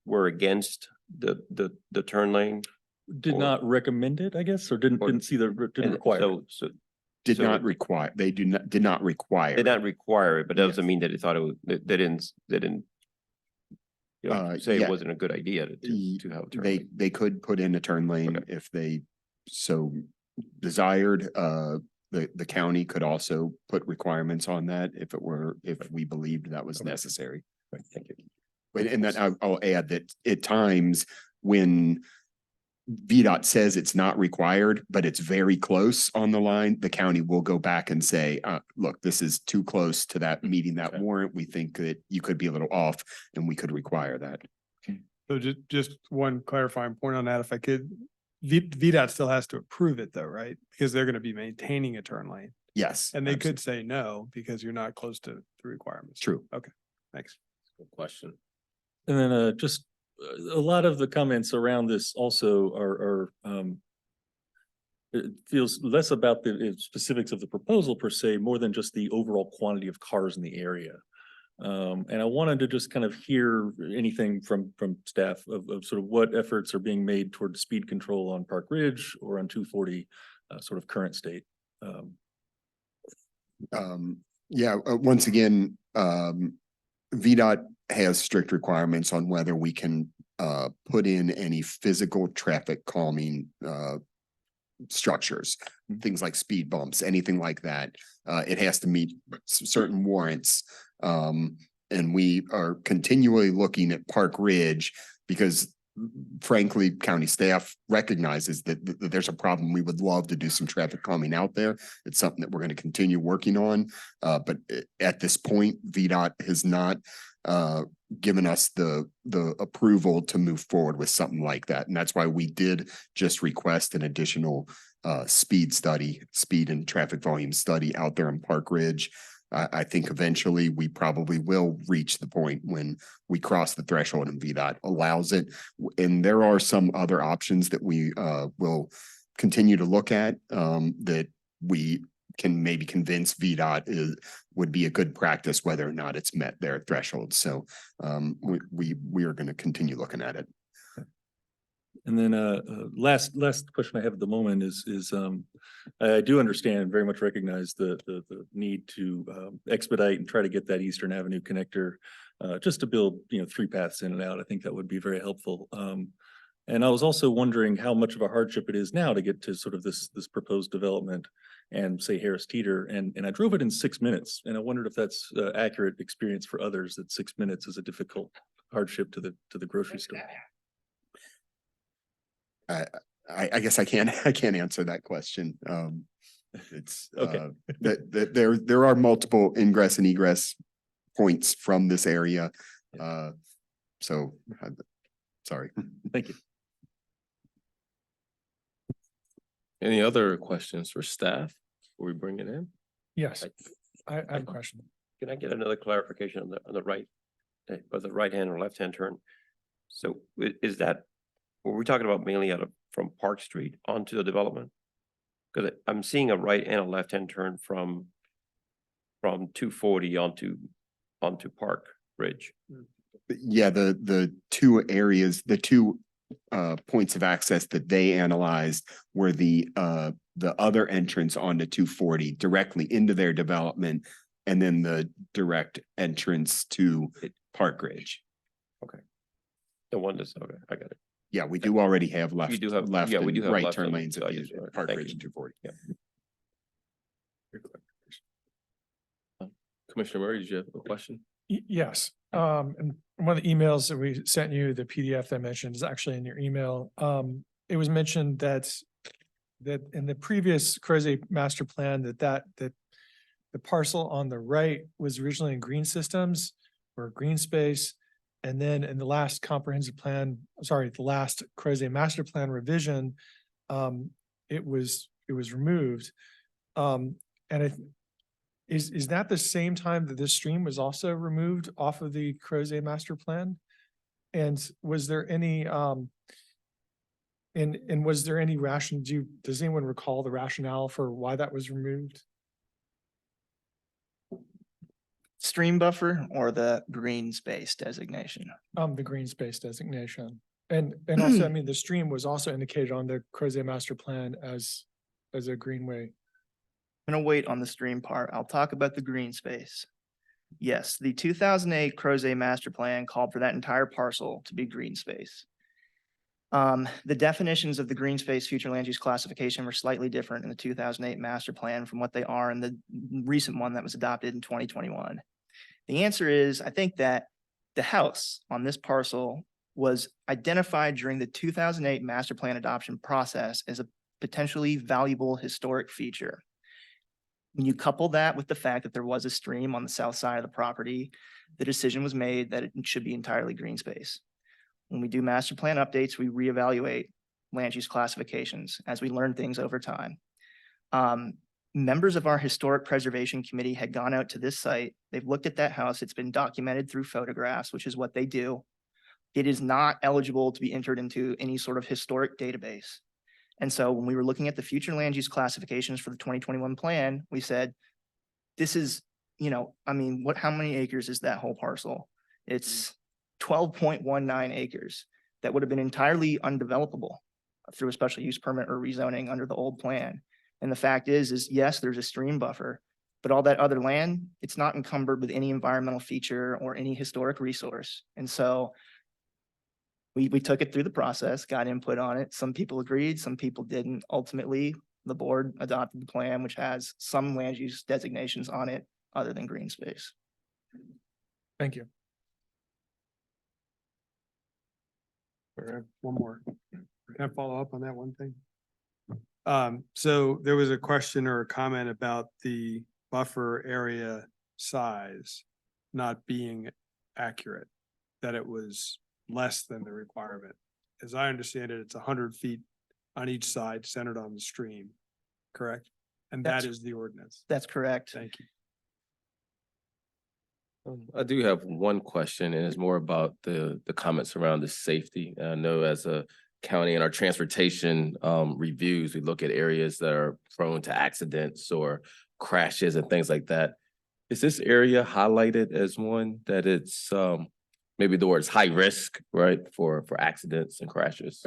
were against the turn lane. Did not recommend it, I guess, or didn't see didn't require it. So Did not require, they did not require. Did not require it, but that doesn't mean that they thought it was, they didn't say it yeah. wasn't a good idea to have a turn lane. They could put in a turn lane if they so desired. The county could also put requirements on that if we believed that was necessary. Right, thank you. And then I'll add that at times when VDOT says it's not required, but it's very close on the line, the county will go back and say, look, this is too close to that meeting that warrant. We think that you could be a little off and we could require that. So just one clarifying point on that, if I could. VDOT still has to approve it though, right? Because they're gonna be maintaining a turn lane. Yes. And they absolutely. could say no because you're not close to the requirements. True. Okay, thanks. Good question. And then just a lot of the comments around this also are it feels less about the specifics of the proposal per se, more than just the overall quantity of cars in the area. And I wanted to just kind of hear anything from staff of sort of what efforts are being made toward speed control on Park Ridge or on 240, sort of current state. Yeah, once again, VDOT has strict requirements on whether we can put in any physical traffic calming structures, things like speed bumps, anything like that. It has to meet certain warrants. And we are continually looking at Park Ridge because frankly, county staff recognizes that there's a problem. We would love to do some traffic calming out there. It's something that we're going to continue working on. But at this point, VDOT has not given us the approval to move forward with something like that. And that's why we did just request an additional speed and traffic volume study out there in Park Ridge. I think eventually we probably will reach the point when we cross the threshold and VDOT allows it. And there are some other options that we will continue to look at that we can maybe convince VDOT would be a good practice, whether or not it's met their threshold. So we are going to continue looking at it. And then last question I have at the moment is I do understand and very much recognize the need to expedite and try to get that Eastern Avenue connector just to build 3 paths in and out. I think that would be very helpful. And I was also wondering how much of a hardship it is now to get to sort of this proposed development and say Harris Teeter, and I drove it in 6 minutes, and I wondered if that's accurate experience for others, that 6 minutes is a difficult hardship to the grocery store. I guess I can't answer that question. It's Okay. that there are multiple ingress and egress points from this area. So sorry. Thank you. Any other questions for staff before we bring it in? Yes, I have a question. Can I get another clarification on the right, or the right hand or left hand turn? So is that, were we talking about mainly from Park Street onto the development? Because I'm seeing a right and a left hand turn from 240 onto Park Ridge. Yeah, the two areas, the two points of access that they analyzed were the other entrance onto 240 directly into their development, and then the direct entrance to Park Ridge. Okay. The one that's, okay, I got it. Yeah, we do already have left, We do have, left yeah, we and do have right left turn on- lanes at I the just- Park thank Ridge you. and 240. Yeah. Commissioner Murray, did you have a question? Yes, and one of the emails that we sent you, the PDF that I mentioned is actually in your email. It was mentioned that in the previous Crozet master plan, that the parcel on the right was originally in green systems or green space. And then in the last comprehensive plan, sorry, the last Crozet master plan revision, it was removed. Is that the same time that this stream was also removed off of the Crozet master plan? And was there any and was there any does anyone recall the rationale for why that was removed? Stream buffer or the green space designation? The green space designation. And also, I mean, the stream was also indicated on the Crozet master plan as a greenway. I'm gonna wait on the stream part. I'll talk about the green space. Yes, the 2008 Crozet master plan called for that entire parcel to be green space. The definitions of the green space future land use classification were slightly different in the 2008 master plan from what they are in the recent one that was adopted in 2021. The answer is, I think that the house on this parcel was identified during the 2008 master plan adoption process as a potentially valuable historic feature. When you couple that with the fact that there was a stream on the south side of the property, the decision was made that it should be entirely green space. When we do master plan updates, we reevaluate land use classifications as we learn things over time. Members of our historic preservation committee had gone out to this site. They've looked at that house. It's been documented through photographs, which is what they do. It is not eligible to be entered into any sort of historic database. And so when we were looking at the future land use classifications for the 2021 plan, we said, this is, I mean, how many acres is that whole parcel? It's 12.19 acres that would have been entirely undevelopable through a special use permit or rezoning under the old plan. And the fact is yes, there's a stream buffer, but all that other land, it's not encumbered with any environmental feature or any historic resource. And so we took it through the process, got input on it. Some people agreed, some people didn't. Ultimately, the board adopted the plan, which has some land use designations on it other than green space. Thank you. All right, one more. Can I follow up on that one thing? So there was a question or a comment about the buffer area size not being accurate, that it was less than the requirement. As I understand it, it's 100 feet on each side centered on the stream, correct? And that is the ordinance. That's correct. Thank you. I do have one question, and it's more about the comments around the safety. I know as a county in our transportation reviews, we look at areas that are prone to accidents or crashes and things like that. Is this area highlighted as one that it's maybe the word's high risk, right, for accidents and crashes?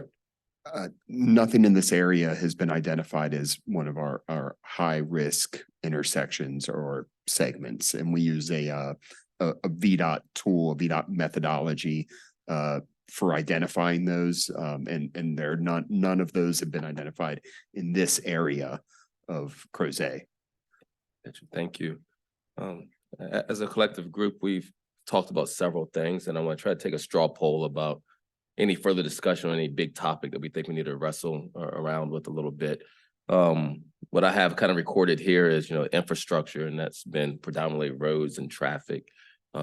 Nothing in this area has been identified as one of our high risk intersections or segments. And we use a VDOT tool, a VDOT methodology for identifying those. And none of those have been identified in this area of Crozet. Thank you. As a collective group, we've talked about several things, and I want to try to take a straw poll about any further discussion on any big topic that we think we need to wrestle around with a little bit. What I have kind of recorded here is, infrastructure, and that's been predominantly roads and traffic,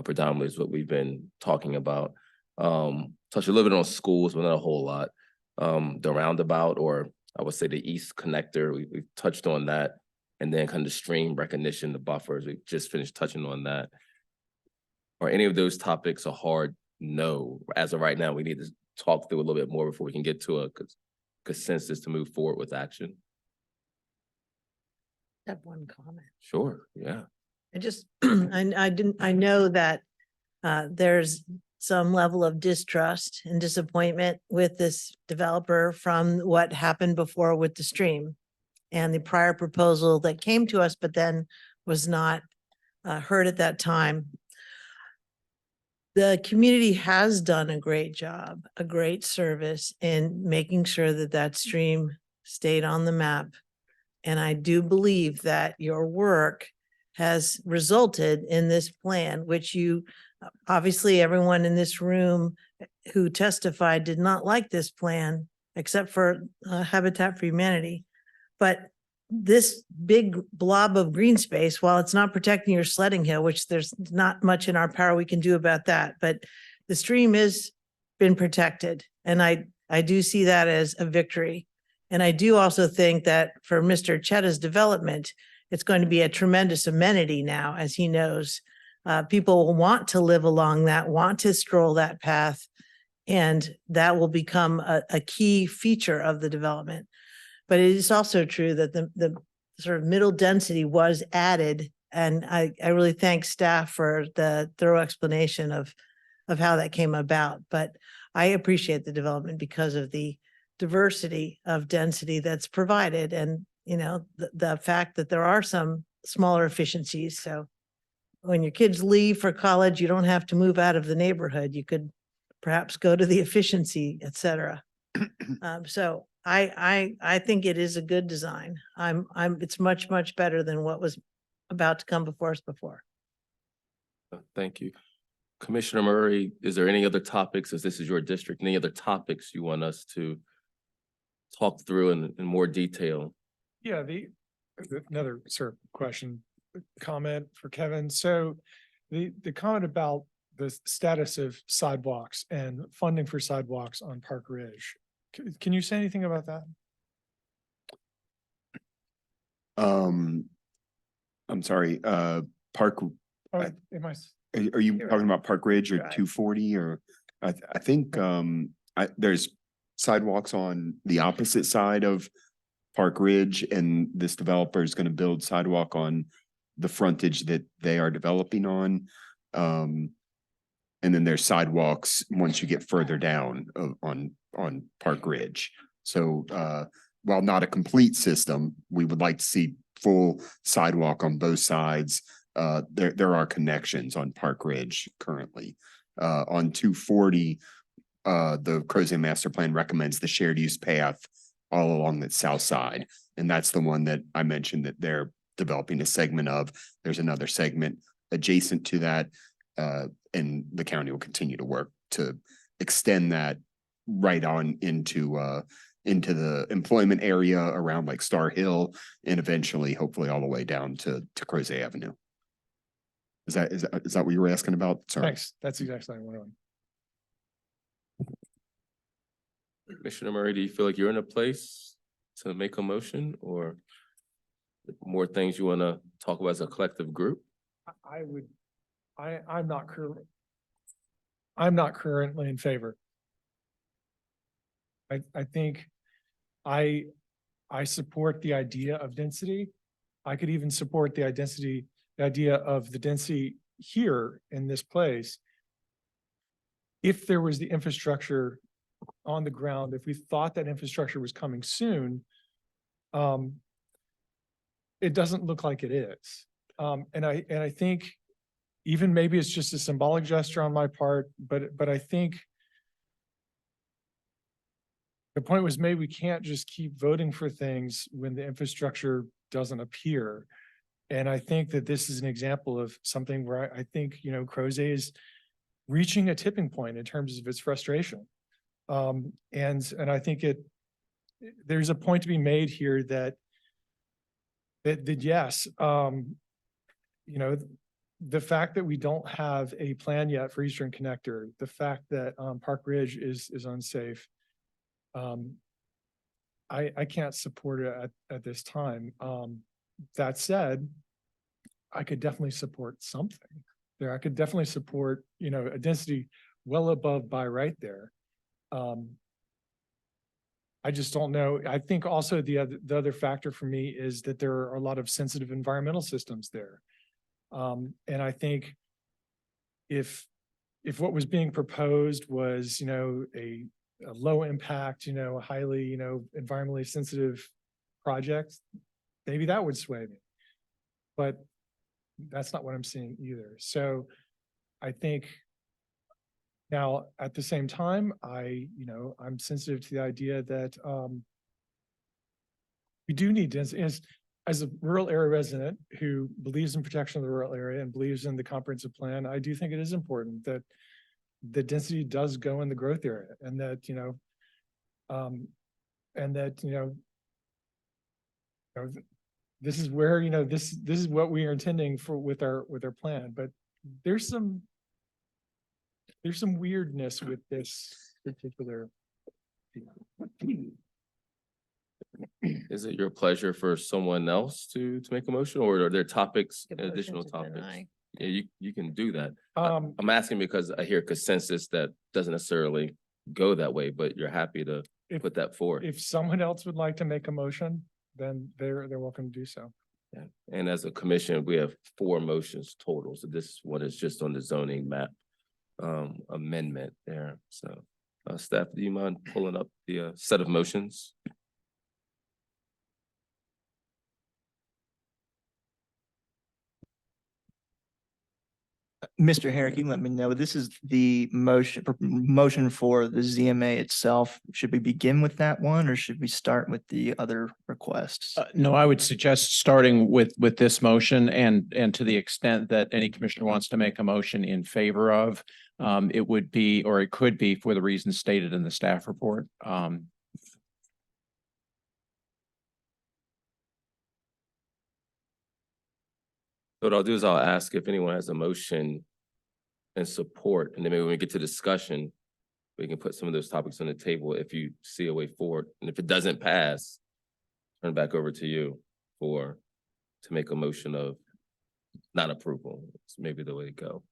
predominantly is what we've been talking about. Touch a little bit on schools, but not a whole lot. The roundabout, or I would say the east connector, we've touched on that. And then kind of stream recognition, the buffers, we just finished touching on that. Are any of those topics a hard no? As of right now, we need to talk through a little bit more before we can get to a consensus to move forward with action. I have one comment. Sure, yeah. I know that there's some level of distrust and disappointment with this developer from what happened before with the stream and the prior proposal that came to us, but then was not heard at that time. The community has done a great job, a great service in making sure that that stream stayed on the map. And I do believe that your work has resulted in this plan, which obviously everyone in this room who testified did not like this plan, except for Habitat for Humanity. But this big blob of green space, while it's not protecting your sledding hill, which there's not much in our power we can do about that, but the stream has been protected. And I do see that as a victory. And I do also think that for Mr. Chetta's development, it's going to be a tremendous amenity now, as he knows. People will want to live along that, want to stroll that path, and that will become a key feature of the development. But it is also true that the sort of middle density was added. And I really thank staff for the thorough explanation of how that came about. But I appreciate the development because of the diversity of density that's provided and, the fact that there are some smaller efficiencies. So when your kids leave for college, you don't have to move out of the neighborhood. You could perhaps go to the efficiency, et cetera. So I think it is a good design. It's much, much better than what was about to come before us before. Thank you. Commissioner Murray, is there any other topics, as this is your district, any other topics you want us to talk through in more detail? Yeah, another sort of comment for Kevin. So the comment about the status of sidewalks and funding for sidewalks on Park Ridge. Can you say anything about that? I'm sorry, Park, Oh, I- am I? are you You're talking right. about Park Ridge or You're right. 240 or? I think, there's sidewalks on the opposite side of Park Ridge, and this developer is gonna build sidewalk on the frontage that they are developing on. And then there's sidewalks once you get further down on Park Ridge. So, while not a complete system, we would like to see full sidewalk on both sides. There are connections on Park Ridge currently. On 240, the Crozet Master Plan recommends the shared use path all along the south side. And that's the one that I mentioned that they're developing a segment of. There's another segment adjacent to that. And the county will continue to work to extend that right on into the employment area around like Star Hill and eventually hopefully all the way down to Crozet Avenue. Is that what you were asking about? Sorry. Thanks. That's exactly what I want. Commissioner Murray, do you feel like you're in a place to make a motion or more things you want to talk about as a collective group? I'm not currently in favor. I think I support the idea of density. I could even support the idea of the density here in this place. If there was the infrastructure on the ground, if we thought that infrastructure was coming soon, it doesn't look like it is. And I think even maybe it's just a symbolic gesture on my part, but I think the point was made, we can't just keep voting for things when the infrastructure doesn't appear. And I think that this is an example of something where I think, Crozet is reaching a tipping point in terms of its frustration. And I think there's a point to be made here that yes, the fact that we don't have a plan yet for Eastern Connector, the fact that Park Ridge is unsafe, I can't support it at this time. That said, I could definitely support something there. I could definitely support, a density well above by right there. I just don't know. I think also the other factor for me is that there are a lot of sensitive environmental systems there. And I think if what was being proposed was, a low impact, highly, environmentally sensitive project, maybe that would sway me. But that's not what I'm seeing either. So I think now at the same time, I'm sensitive to the idea that we do need density. As a rural area resident who believes in protection of the rural area and believes in the comprehensive plan, I do think it is important that the density does go in the growth area and that, this is where, this is what we are intending for with our plan, but there's some weirdness with this particular. Is it your pleasure for someone else to make a motion, or are there topics, additional topics? Yeah, you can do that. I'm asking because I hear consensus that doesn't necessarily go that way, but you're happy to put that forward. If someone else would like to make a motion, then they're welcome to do so. Yeah. And as a commission, we have 4 motions total. So this one is just on the zoning map amendment there. So staff, do you mind pulling up the set of motions? Mr. Herrick, you can let me know. This is the motion for the ZMA itself. Should we begin with that one or should we start with the other requests? No, I would suggest starting with this motion and to the extent that any commissioner wants to make a motion in favor of, it would be, or it could be for the reasons stated in the staff report. What I'll do is I'll ask if anyone has a motion and support, and then maybe when we get to discussion, we can put some of those topics on the table if you see a way forward. And if it doesn't pass, turn it back over to you to make a motion of not approval. It's maybe the way to go.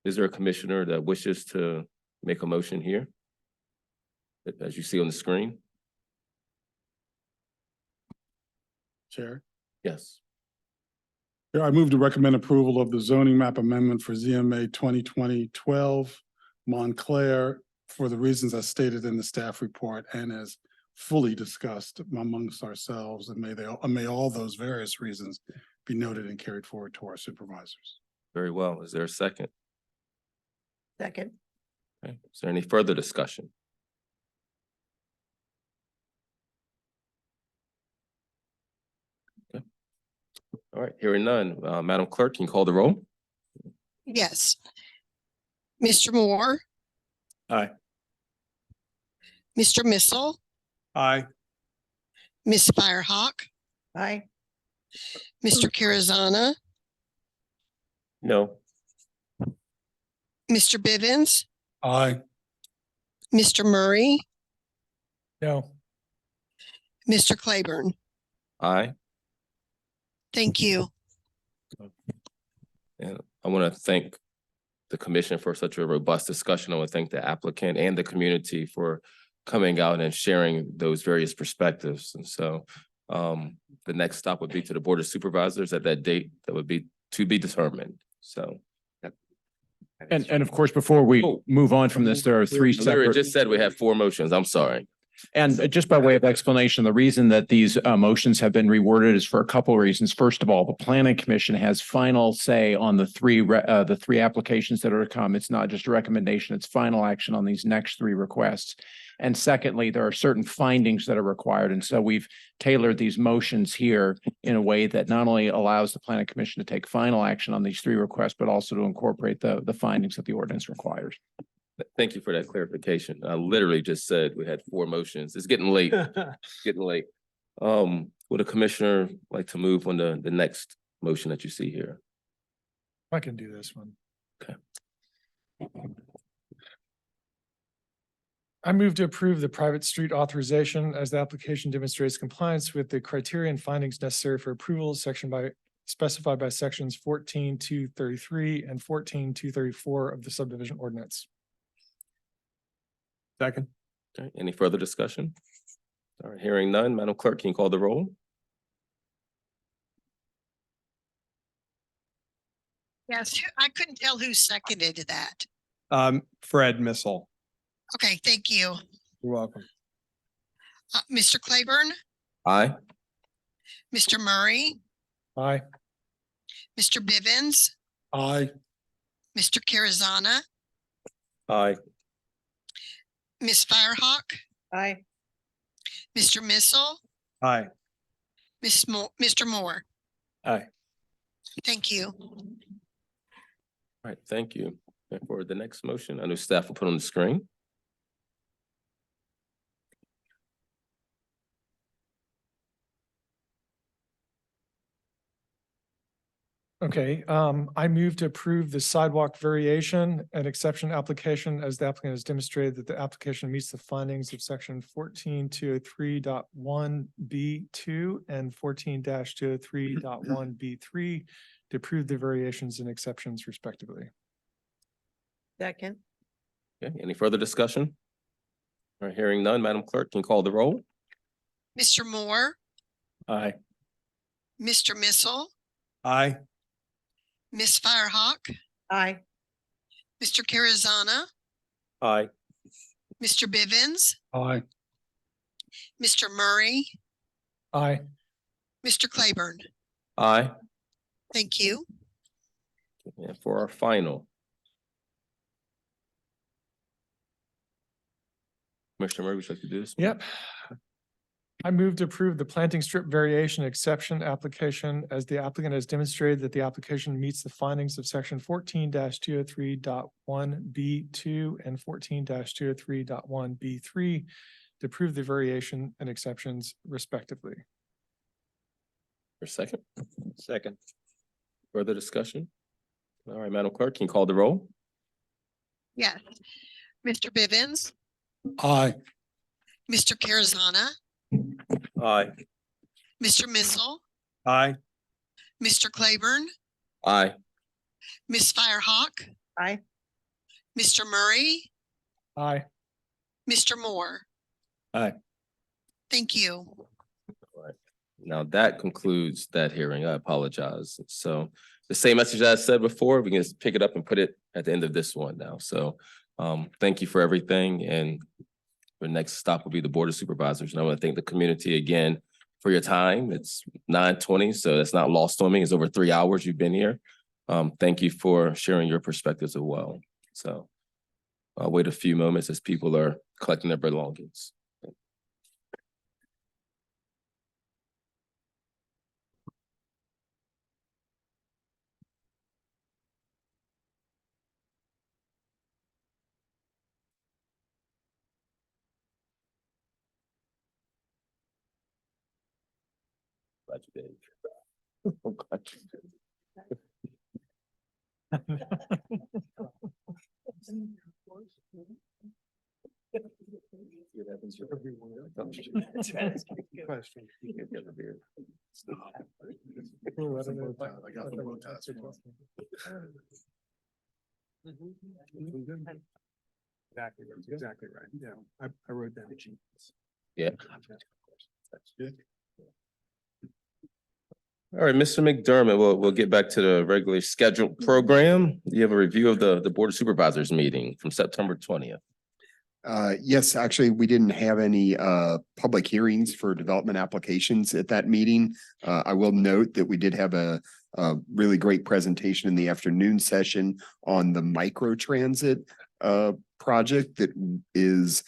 Is there a commissioner that wishes to make a motion here? As you see on the screen? Chair. Yes. Yeah, I move to recommend approval of the zoning map amendment for ZMA 2020-12 Montclair for the reasons as stated in the staff report and as fully discussed amongst ourselves, and may all those various reasons be noted and carried forward to our supervisors. Very well. Is there a second? Second. Okay. Is there any further discussion? Okay. All right, hearing none. Madam Clerk, can you call the roll? Yes. Mr. Moore, Aye. Mr. Missile, Aye. Ms. Firehawk, Aye. Mr. Carazana, No. Mr. Bivens, Aye. Mr. Murray, No. Mr. Claiborne. Aye. Thank you. And I want to thank the commission for such a robust discussion. I want to thank the applicant and the community for coming out and sharing those various perspectives. And so the next stop would be to the Board of Supervisors at that date that would be to be determined. So. And of course, before we move on from this, there are three Larry separate. just said we have 4 motions. I'm sorry. And just by way of explanation, the reason that these motions have been reworded is for a couple of reasons. First of all, the planning commission has final say on the three applications that are to come. It's not just a recommendation, it's final action on these next 3 requests. And secondly, there are certain findings that are required. And so we've tailored these motions here in a way that not only allows the planning commission to take final action on these 3 requests, but also to incorporate the findings that the ordinance requires. Thank you for that clarification. I literally just said we had 4 motions. It's getting late. It's getting late. Would a commissioner like to move on the next motion that you see here? I can do this one. Okay. I move to approve the private street authorization as the application demonstrates compliance with the criteria and findings necessary for approval specified by sections 14-233 and 14-234 of the subdivision ordinance. Second. Okay, any further discussion? All right, hearing none, Madam Clerk, can you call the roll? Yes, I couldn't tell who seconded that. Fred Missile. Okay, thank you. You're welcome. Mr. Claiborne, Aye. Mr. Murray, Aye. Mr. Bivens, Aye. Mr. Carazana, Aye. Ms. Firehawk, Aye. Mr. Missile, Aye. Mr. Moore. Aye. Thank you. All right, thank you. And for the next motion, I know staff will put on the screen. Okay, I move to approve the sidewalk variation and exception application as the applicant has demonstrated that the application meets the findings of section 14-203.1B2 and 14-203.1B3 to approve the variations and exceptions respectively. Second. Okay, any further discussion? All right, hearing none, Madam Clerk, can you call the roll? Mr. Moore, Aye. Mr. Missile, Aye. Ms. Firehawk, Aye. Mr. Carazana, Aye. Mr. Bivens, Aye. Mr. Murray, Aye. Mr. Claiborne. Aye. Thank you. And for our final. Commissioner Murray, would you like to do this? Yep. I move to approve the planting strip variation exception application as the applicant has demonstrated that the application meets the findings of section 14-203.1B2 and 14-203.1B3 to approve the variation and exceptions respectively. For a second? Second. Further discussion? All right, Madam Clerk, can you call the roll? Yes. Mr. Bivens, Aye. Mr. Carazana, Aye. Mr. Missile, Aye. Mr. Claiborne, Aye. Ms. Firehawk, Aye. Mr. Murray, Aye. Mr. Moore. Aye. Thank you. Now that concludes that hearing. I apologize. So the same message that I said before, we can just pick it up and put it at the end of this one now. So thank you for everything. And the next stop will be the Board of Supervisors. And I want to thank the community again for your time. It's 9:20, so that's not lost on me. It's over 3 hours you've been here. Thank you for sharing your perspectives as well. So I'll wait a few moments as people are collecting their belongings. Glad you did. I'm glad you did. Exactly, that's exactly right. Yeah, I wrote down. Yeah. All right, Mr. McDermott, we'll get back to the regularly scheduled program. You have a review of the Board of Supervisors meeting from September 20th. Yes, actually, we didn't have any public hearings for development applications at that meeting. I will note that we did have a really great presentation in the afternoon session on the microtransit project that is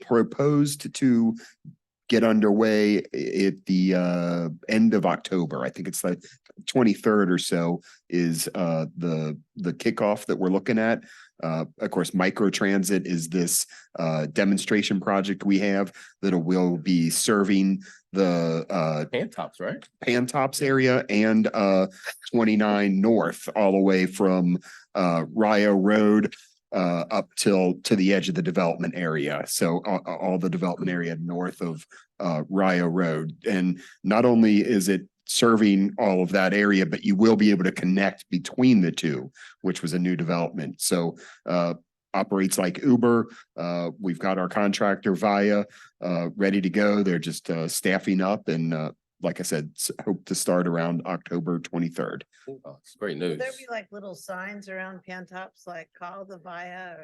proposed to get underway at the end of October. I think it's like 23rd or so is the kickoff that we're looking at. Of course, microtransit is this demonstration project we have that will be serving the Pantops, right? Pantops area and 29 North, all the way from Rio Road up to the edge of the development area. So all the development area north of Rio Road. And not only is it serving all of that area, but you will be able to connect between the two, which was a new development. So operates like Uber. We've got our contractor Via ready to go. They're just staffing up and like I said, hope to start around October 23rd. Oh, it's great Will news. there be like little signs around Pantops, like call the Via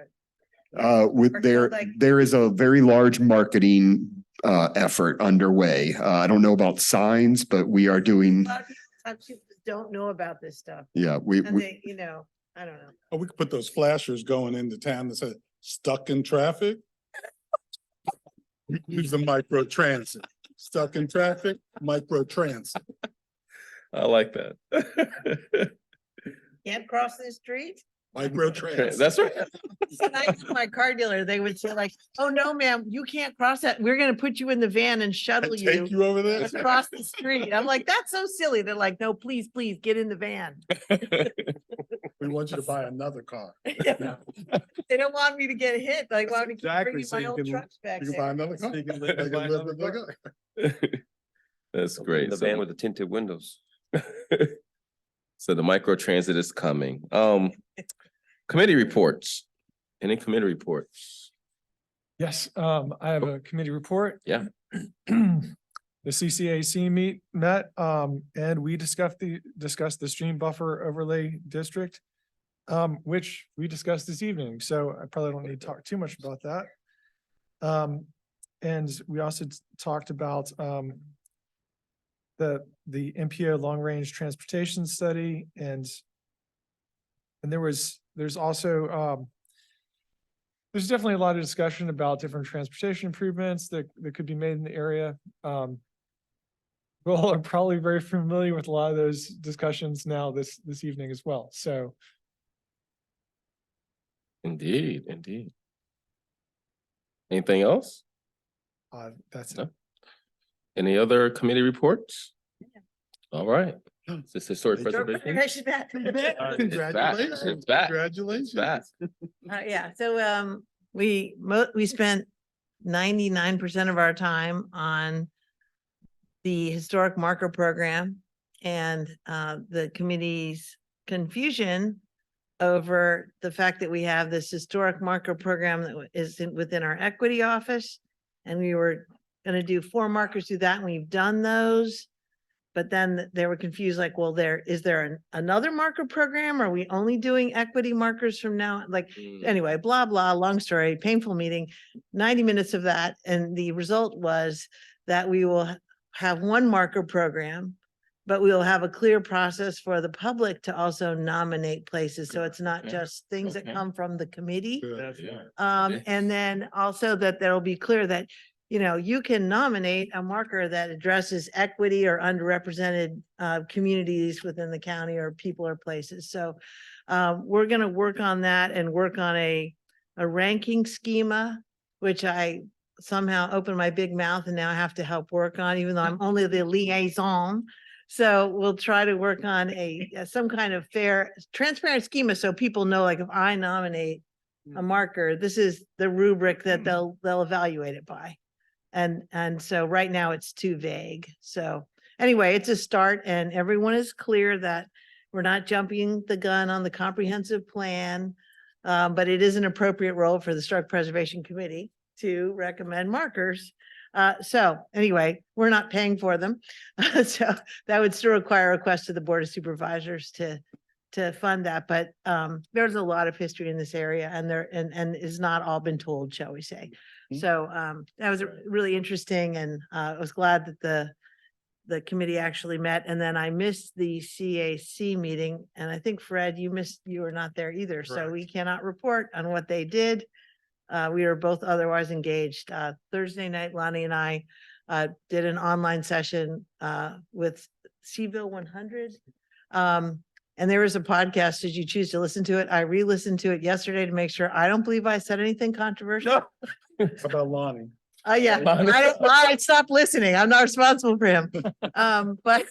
or? With Or there, so, like- there is a very large marketing effort underway. I don't know about signs, but we are doing, A lot of people don't know about this stuff. yeah, we And they, I don't know. Oh, we could put those flashers going into town that say, stuck in traffic. Use the micro transit. Stuck in traffic, micro transit. I like that. Can't cross the street? Micro transit. That's right. When I was my car dealer, they would say like, oh, no, ma'am, you can't cross that. We're gonna put you in the van and shuttle you Take you over there. across the street. I'm like, that's so silly. They're like, no, please, get in the van. We want you to buy another car. They don't want me to get hit. Like, why would I keep Exactly, bringing so my you old can- trucks back You can buy there? another car. So you can They can buy live another in the car. car. That's great. The So- van with the tinted windows. So the micro transit is coming. Committee reports. Any committee reports? Yes, I have a committee report. Yeah. The CCAC met, and we discussed the stream buffer overlay district, which we discussed this evening, so I probably don't need to talk too much about that. And we also talked about, the MPO long-range transportation study and there's also, there's definitely a lot of discussion about different transportation improvements that could be made in the area. You all are probably very familiar with a lot of those discussions now this evening as well, so. Indeed. Anything else? That's No. Any other committee reports? All right. Is this historic preservation? Congratulations. It's back. Congratulations. Back. Yeah, so we spent 99% of our time on the historic marker program and the committee's confusion over the fact that we have this historic marker program that is within our equity office. And we were going to do 4 markers through that, and we've done those. But then they were confused, like, well, is there another marker program? Are we only doing equity markers from now? Like, anyway, blah, blah, long story, painful meeting, 90 minutes of that. And the result was that we will have 1 marker program, but we will have a clear process for the public to also nominate places. So it's not just things that come from the committee. And then also that there'll be clear that, you know, you can nominate a marker that addresses equity or underrepresented communities within the county or people or places. So we're going to work on that and work on a ranking schema, which I somehow opened my big mouth and now I have to help work on, even though I'm only the liaison. So we'll try to work on some kind of fair, transparent schema so people know, like, if I nominate a marker, this is the rubric that they'll evaluate it by. And so right now it's too vague. So anyway, it's a start and everyone is clear that we're not jumping the gun on the comprehensive plan, but it is an appropriate role for the Historic Preservation Committee to recommend markers. So anyway, we're not paying for them. So that would still require a request to the Board of Supervisors to fund that. But there's a lot of history in this area and it's not all been told, shall we say. So that was really interesting, and I was glad that the committee actually met. And then I missed the CAC meeting, and I think Fred, you were not there either. So we cannot report on what they did. We were both otherwise engaged. Thursday night, Lonnie and I did an online session with Seville 100. And there was a podcast. Did you choose to listen to it? I re-listened to it yesterday to make sure. I don't believe I said anything controversial. About Lonnie. Oh, yeah. I stopped listening. I'm not responsible for him. But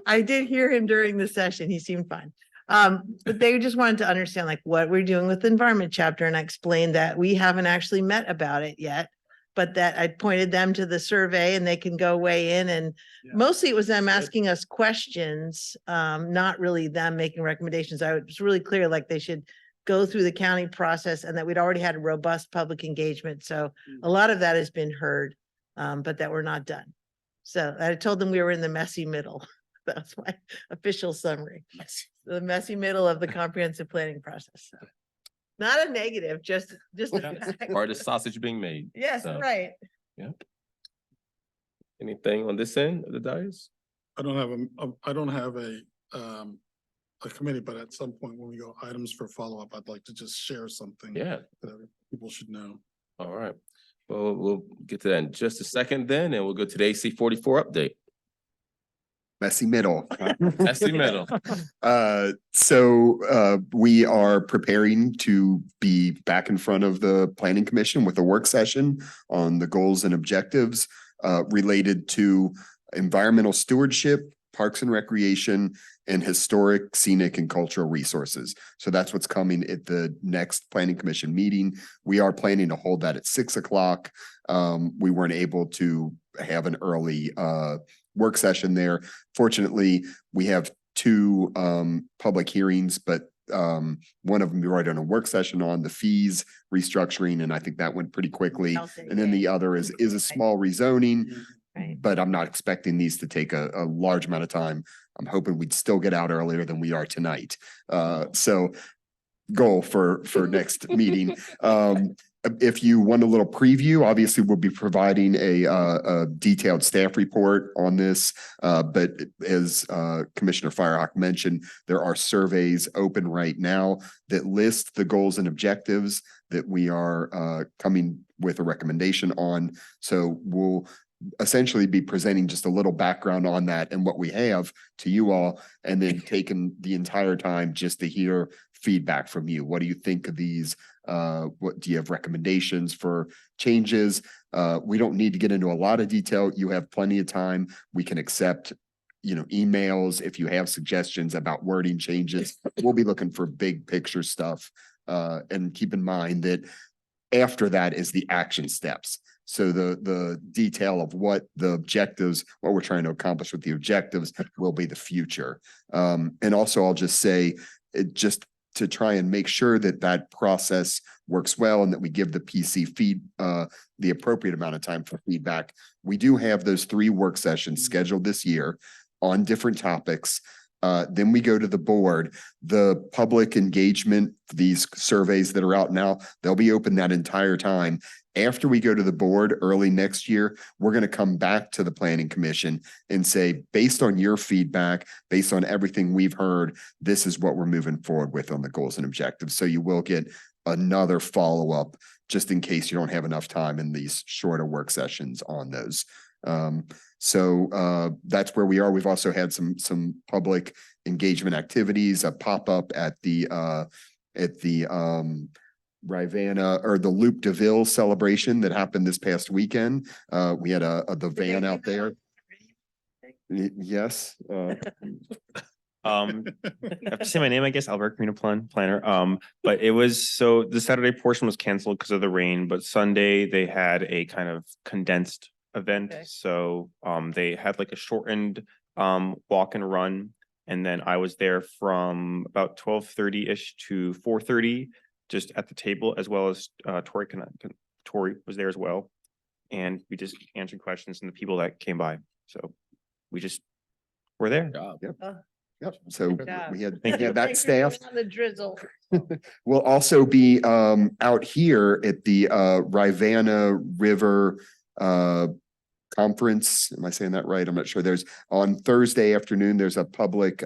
I did hear him during the session. He seemed fine. But they just wanted to understand, like, what we're doing with the environment chapter. And I explained that we haven't actually met about it yet, but that I pointed them to the survey and they can go weigh in. And mostly it was them asking us questions, not really them making recommendations. I was really clear, like, they should go through the county process and that we'd already had a robust public engagement. So a lot of that has been heard, but that we're not done. So I told them we were in the messy middle. That's my official summary. The messy middle of the comprehensive planning process. So, not a negative, just Part of the sausage being made. Yes, So, right. Yeah. Anything on this end of the dais? I don't have a committee, but at some point when we go items for follow-up, I'd like to just share something. Yeah. That people should know. All right. Well, we'll get to that in just a second then, and we'll go to the AC 44 update. Messy middle. Messy middle. So we are preparing to be back in front of the Planning Commission with a work session on the goals and objectives related to environmental stewardship, parks and recreation, and historic, scenic, and cultural resources. So that's what's coming at the next Planning Commission meeting. We are planning to hold that at 6 o'clock. We weren't able to have an early work session there. Fortunately, we have 2 public hearings, but one of them we wrote on a work session on the fees restructuring, and I think that went pretty quickly. And then the other is a small rezoning, but I'm not expecting these to take a large amount of time. I'm hoping we'd still get out earlier than we are tonight. So goal for next meeting. If you want a little preview, obviously we'll be providing a detailed staff report on this. But as Commissioner Firehawk mentioned, there are surveys open right now that list the goals and objectives that we are coming with a recommendation on. So we'll essentially be presenting just a little background on that and what we have to you all, and then taking the entire time just to hear feedback from you. What do you think of these? What do you have recommendations for changes? We don't need to get into a lot of detail. You have plenty of time. We can accept, emails, if you have suggestions about wording changes, we'll be looking for big picture stuff. And keep in mind that after that is the action steps. So the detail of what the objectives, what we're trying to accomplish with the objectives will be the future. And also I'll just say, just to try and make sure that that process works well and that we give the PC the appropriate amount of time for feedback. We do have those 3 work sessions scheduled this year on different topics. Then we go to the board. The public engagement, these surveys that are out now, they'll be open that entire time. After we go to the board early next year, we're going to come back to the planning commission and say, based on your feedback, based on everything we've heard, this is what we're moving forward with on the goals and objectives. So you will get another follow-up just in case you don't have enough time in these shorter work sessions on those. So that's where we are. We've also had some public engagement activities, a pop-up at the Rivanna or the Loop DeVille celebration that happened this past weekend. We had the van out there. Yes. I have to say my name, I guess, Albert Carino planner. But it was, so the Saturday portion was canceled because of the rain, but Sunday they had a kind of condensed event. Okay. So they had like a shortened walk and run. And then I was there from about 12:30-ish to 4:30, just at the table, as well as Tori was there as well. And we just answered questions and the people that came by. So we just were there. Yep. So Good job. we had Thank you. that staff. On the drizzle. We'll also be out here at the Rivanna River conference. Am I saying that right? I'm not sure. There's on Thursday afternoon, there's a public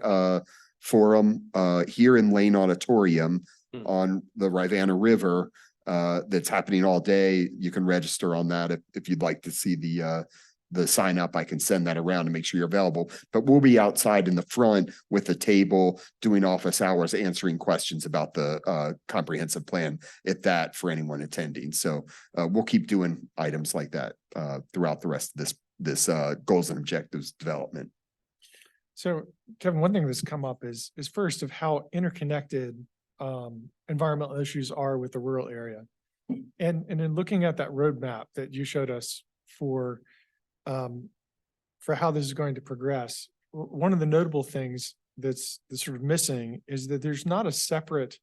forum here in Lane Auditorium on the Rivanna River that's happening all day. You can register on that if you'd like to see the sign up. I can send that around to make sure you're available, but we'll be outside in the front with a table doing office hours, answering questions about the comprehensive plan at that for anyone attending. So we'll keep doing items like that throughout the rest of this goals and objectives development. So Kevin, one thing that's come up is first of how interconnected environmental issues are with the rural area. And in looking at that roadmap that you showed us for how this is going to progress, one of the notable things that's sort of missing is that there's not a separate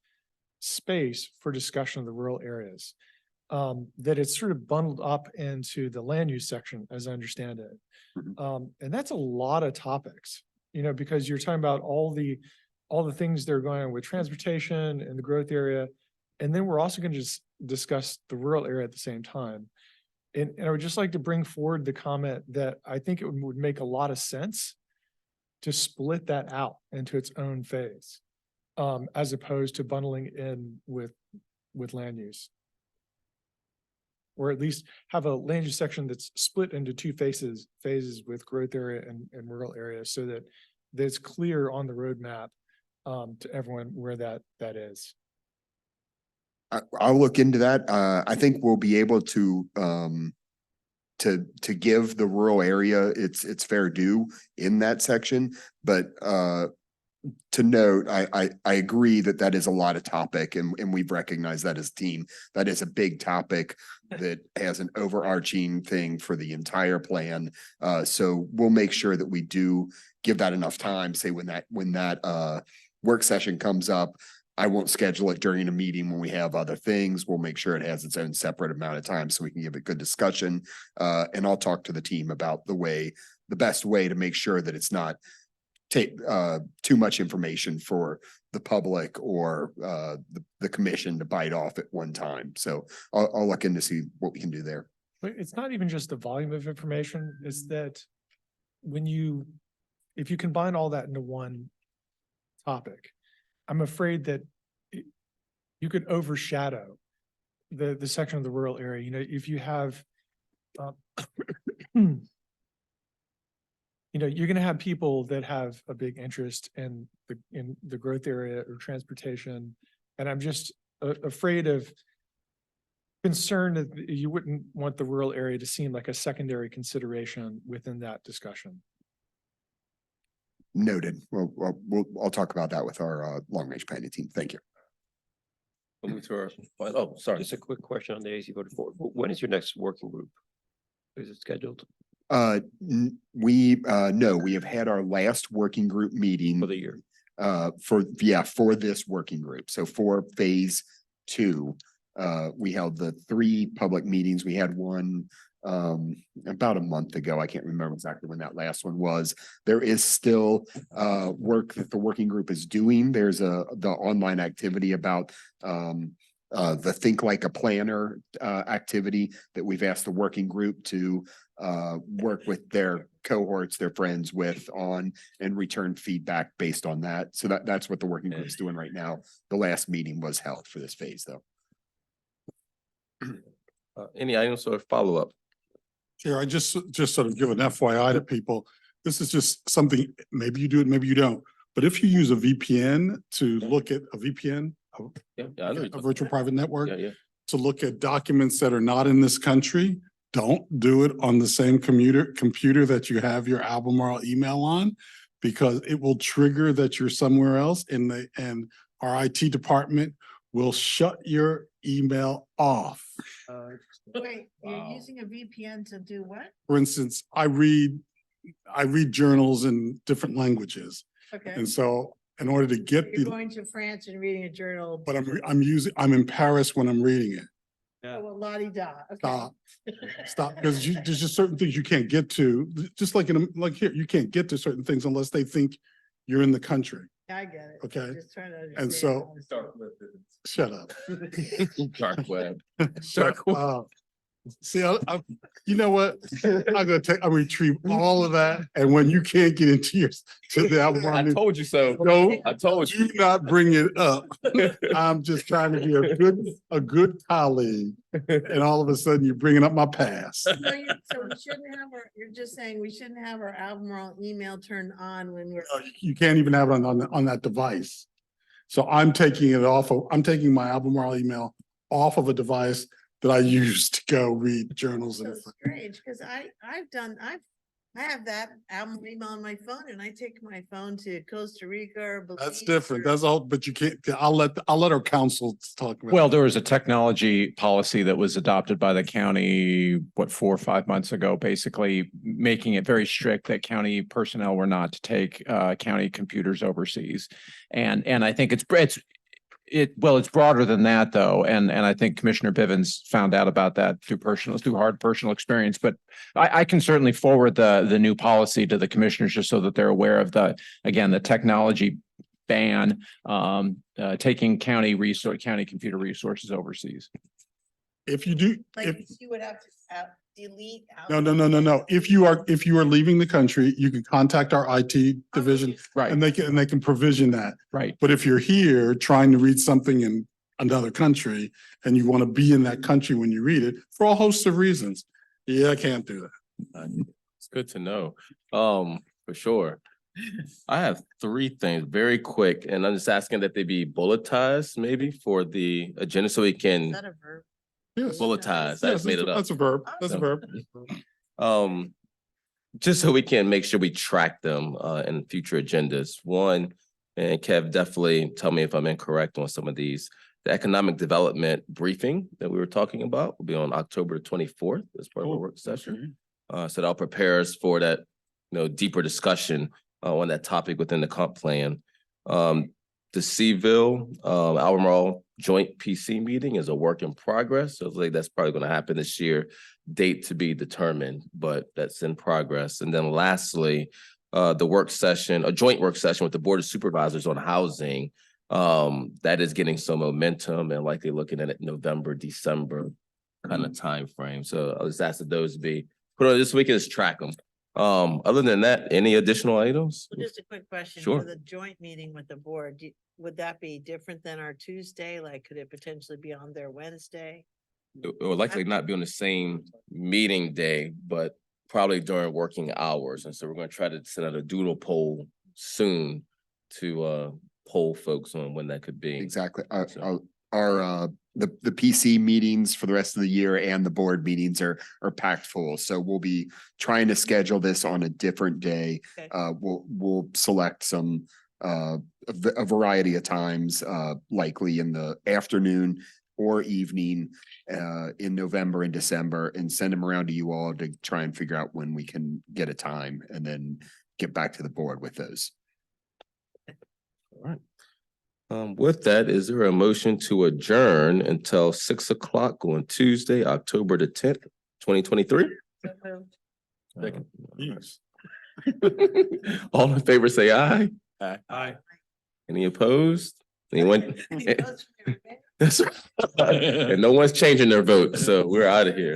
space for discussion of the rural areas. That it's sort of bundled up into the land use section, as I understand it. And that's a lot of topics, because you're talking about all the things that are going on with transportation and the growth area. And then we're also going to just discuss the rural area at the same time. And I would just like to bring forward the comment that I think it would make a lot of sense to split that out into its own phase, as opposed to bundling in with land use. Or at least have a land use section that's split into 2 phases with growth area and rural areas, so that it's clear on the roadmap to everyone where that is. I'll look into that. I think we'll be able to give the rural area its fair due in that section, but to note, I agree that is a lot of topic, and we've recognized that as a team. That is a big topic that has an overarching thing for the entire plan. So we'll make sure that we do give that enough time. Say when that work session comes up, I won't schedule it during a meeting when we have other things. We'll make sure it has its own separate amount of time so we can give it good discussion. And I'll talk to the team about the best way to make sure that it's not take too much information for the public or the commission to bite off at one time. So I'll look in to see what we can do there. But it's not even just the volume of information, it's that if you combine all that into one topic, I'm afraid that you could overshadow the section of the rural area. If you have you're going to have people that have a big interest in the growth area or transportation. And I'm just concerned that you wouldn't want the rural area to seem like a secondary consideration within that discussion. Noted. I'll talk about that with our long-range planning team. Thank you. We'll move to our, oh, sorry. Just a quick question on the AC voted for. When is your next working group? Is it scheduled No, we have had our last working group meeting. for the year? For this working group. So for phase 2, we held the 3 public meetings. We had one about a month ago. I can't remember exactly when that last one was. There is still work that the working group is doing. There's the online activity about the Think Like a Planner activity that we've asked the working group to work with their cohorts, their friends with on and return feedback based on that. So that's what the working group's doing right now. The last meeting was held for this phase though. Any items or follow-up? Chair, I just sort of give an FYI to people. This is just something, maybe you do it, maybe you don't. But if you use a VPN to look at a VPN, Yeah, I know. a virtual private network, Yeah. to look at documents that are not in this country, don't do it on the same computer that you have your Albemarle email on, because it will trigger that you're somewhere else and our IT department will shut your email off. Wait, you're using a VPN to do what? For instance, I read journals in different languages. Okay. And so in order to get You're going to France and reading a journal. but I'm in Paris when I'm reading it. Oh, well, la-di-da. Okay. Stop, because there's just certain things you can't get to, just like like here, you can't get to certain things unless they think you're in the country. I get it. Okay. Just trying to And so, shut up. Dark web. See, you know what? I retrieve all of that, and when you can't get into the Albemarle. I told you so. No, I told you. do not bring it up. I'm just trying to be a good colleague, and all of a sudden you're bringing up my past. So we shouldn't have you're just saying we shouldn't have our Albemarle email turned on when we're. You can't even have it on that device. So I'm taking my Albemarle email off of a device that I use to go read journals and So strange, because I have that Albemarle email on my phone and I take my phone to Costa Rica or that's Belize different. or- That's all, but you can't, I'll let our council talk about. Well, there was a technology policy that was adopted by the county, 4 or 5 months ago, basically making it very strict that county personnel were not to take county computers overseas. And I think it's broader than that though. And I think Commissioner Bivens found out about that through hard personal experience, but I can certainly forward the new policy to the commissioners just so that they're aware of the technology ban, taking county computer resources overseas. If you do, Like you would have to delete. no. If you are leaving the country, you can contact our IT division. Right. And they can provision that. Right. But if you're here trying to read something in another country and you want to be in that country when you read it for all hosts of reasons, I can't do that. It's good to know. For sure. I have 3 things very quick, and I'm just asking that they be bulletized maybe for the agenda so we can Is that a verb? Yes. bulletize. I Yes, just made it up. That's a verb. That's a verb. Just so we can make sure we track them in future agendas. One, and Kev, definitely tell me if I'm incorrect on some of these. The economic development briefing that we were talking about will be on October 24th as part of our work session. So that'll prepare us for that, deeper discussion on that topic within the comp plan. The Seville, Albemarle joint PC meeting is a work in progress. So I think that's probably going to happen this year. Date to be determined, but that's in progress. And then lastly, the work session, a joint work session with the Board of Supervisors on housing. That is getting some momentum and likely looking at it November, December kind of timeframe. So I'll just ask that those be put on this week is track them. Other than that, any additional items? Just a quick question. Sure. For the joint meeting with the board, would that be different than our Tuesday? Like, could it potentially be on their Wednesday? It would likely not be on the same meeting day, but probably during working hours. And so we're going to try to send out a doodle poll soon to poll folks on when that could be. Exactly. So- Our the PC meetings for the rest of the year and the board meetings are packed full. So we'll be trying to schedule this on a different day. Okay. We'll select some a variety of times, likely in the afternoon or evening in November and December, and send them around to you all to try and figure out when we can get a time and then get back to the board with those. All right. With that, is there a motion to adjourn until 6 o'clock on Tuesday, October the 10th, 2023? Second. All in favor, say aye. Aye. Any opposed? Anyone? That's right. And no one's changing their vote, so we're out of here.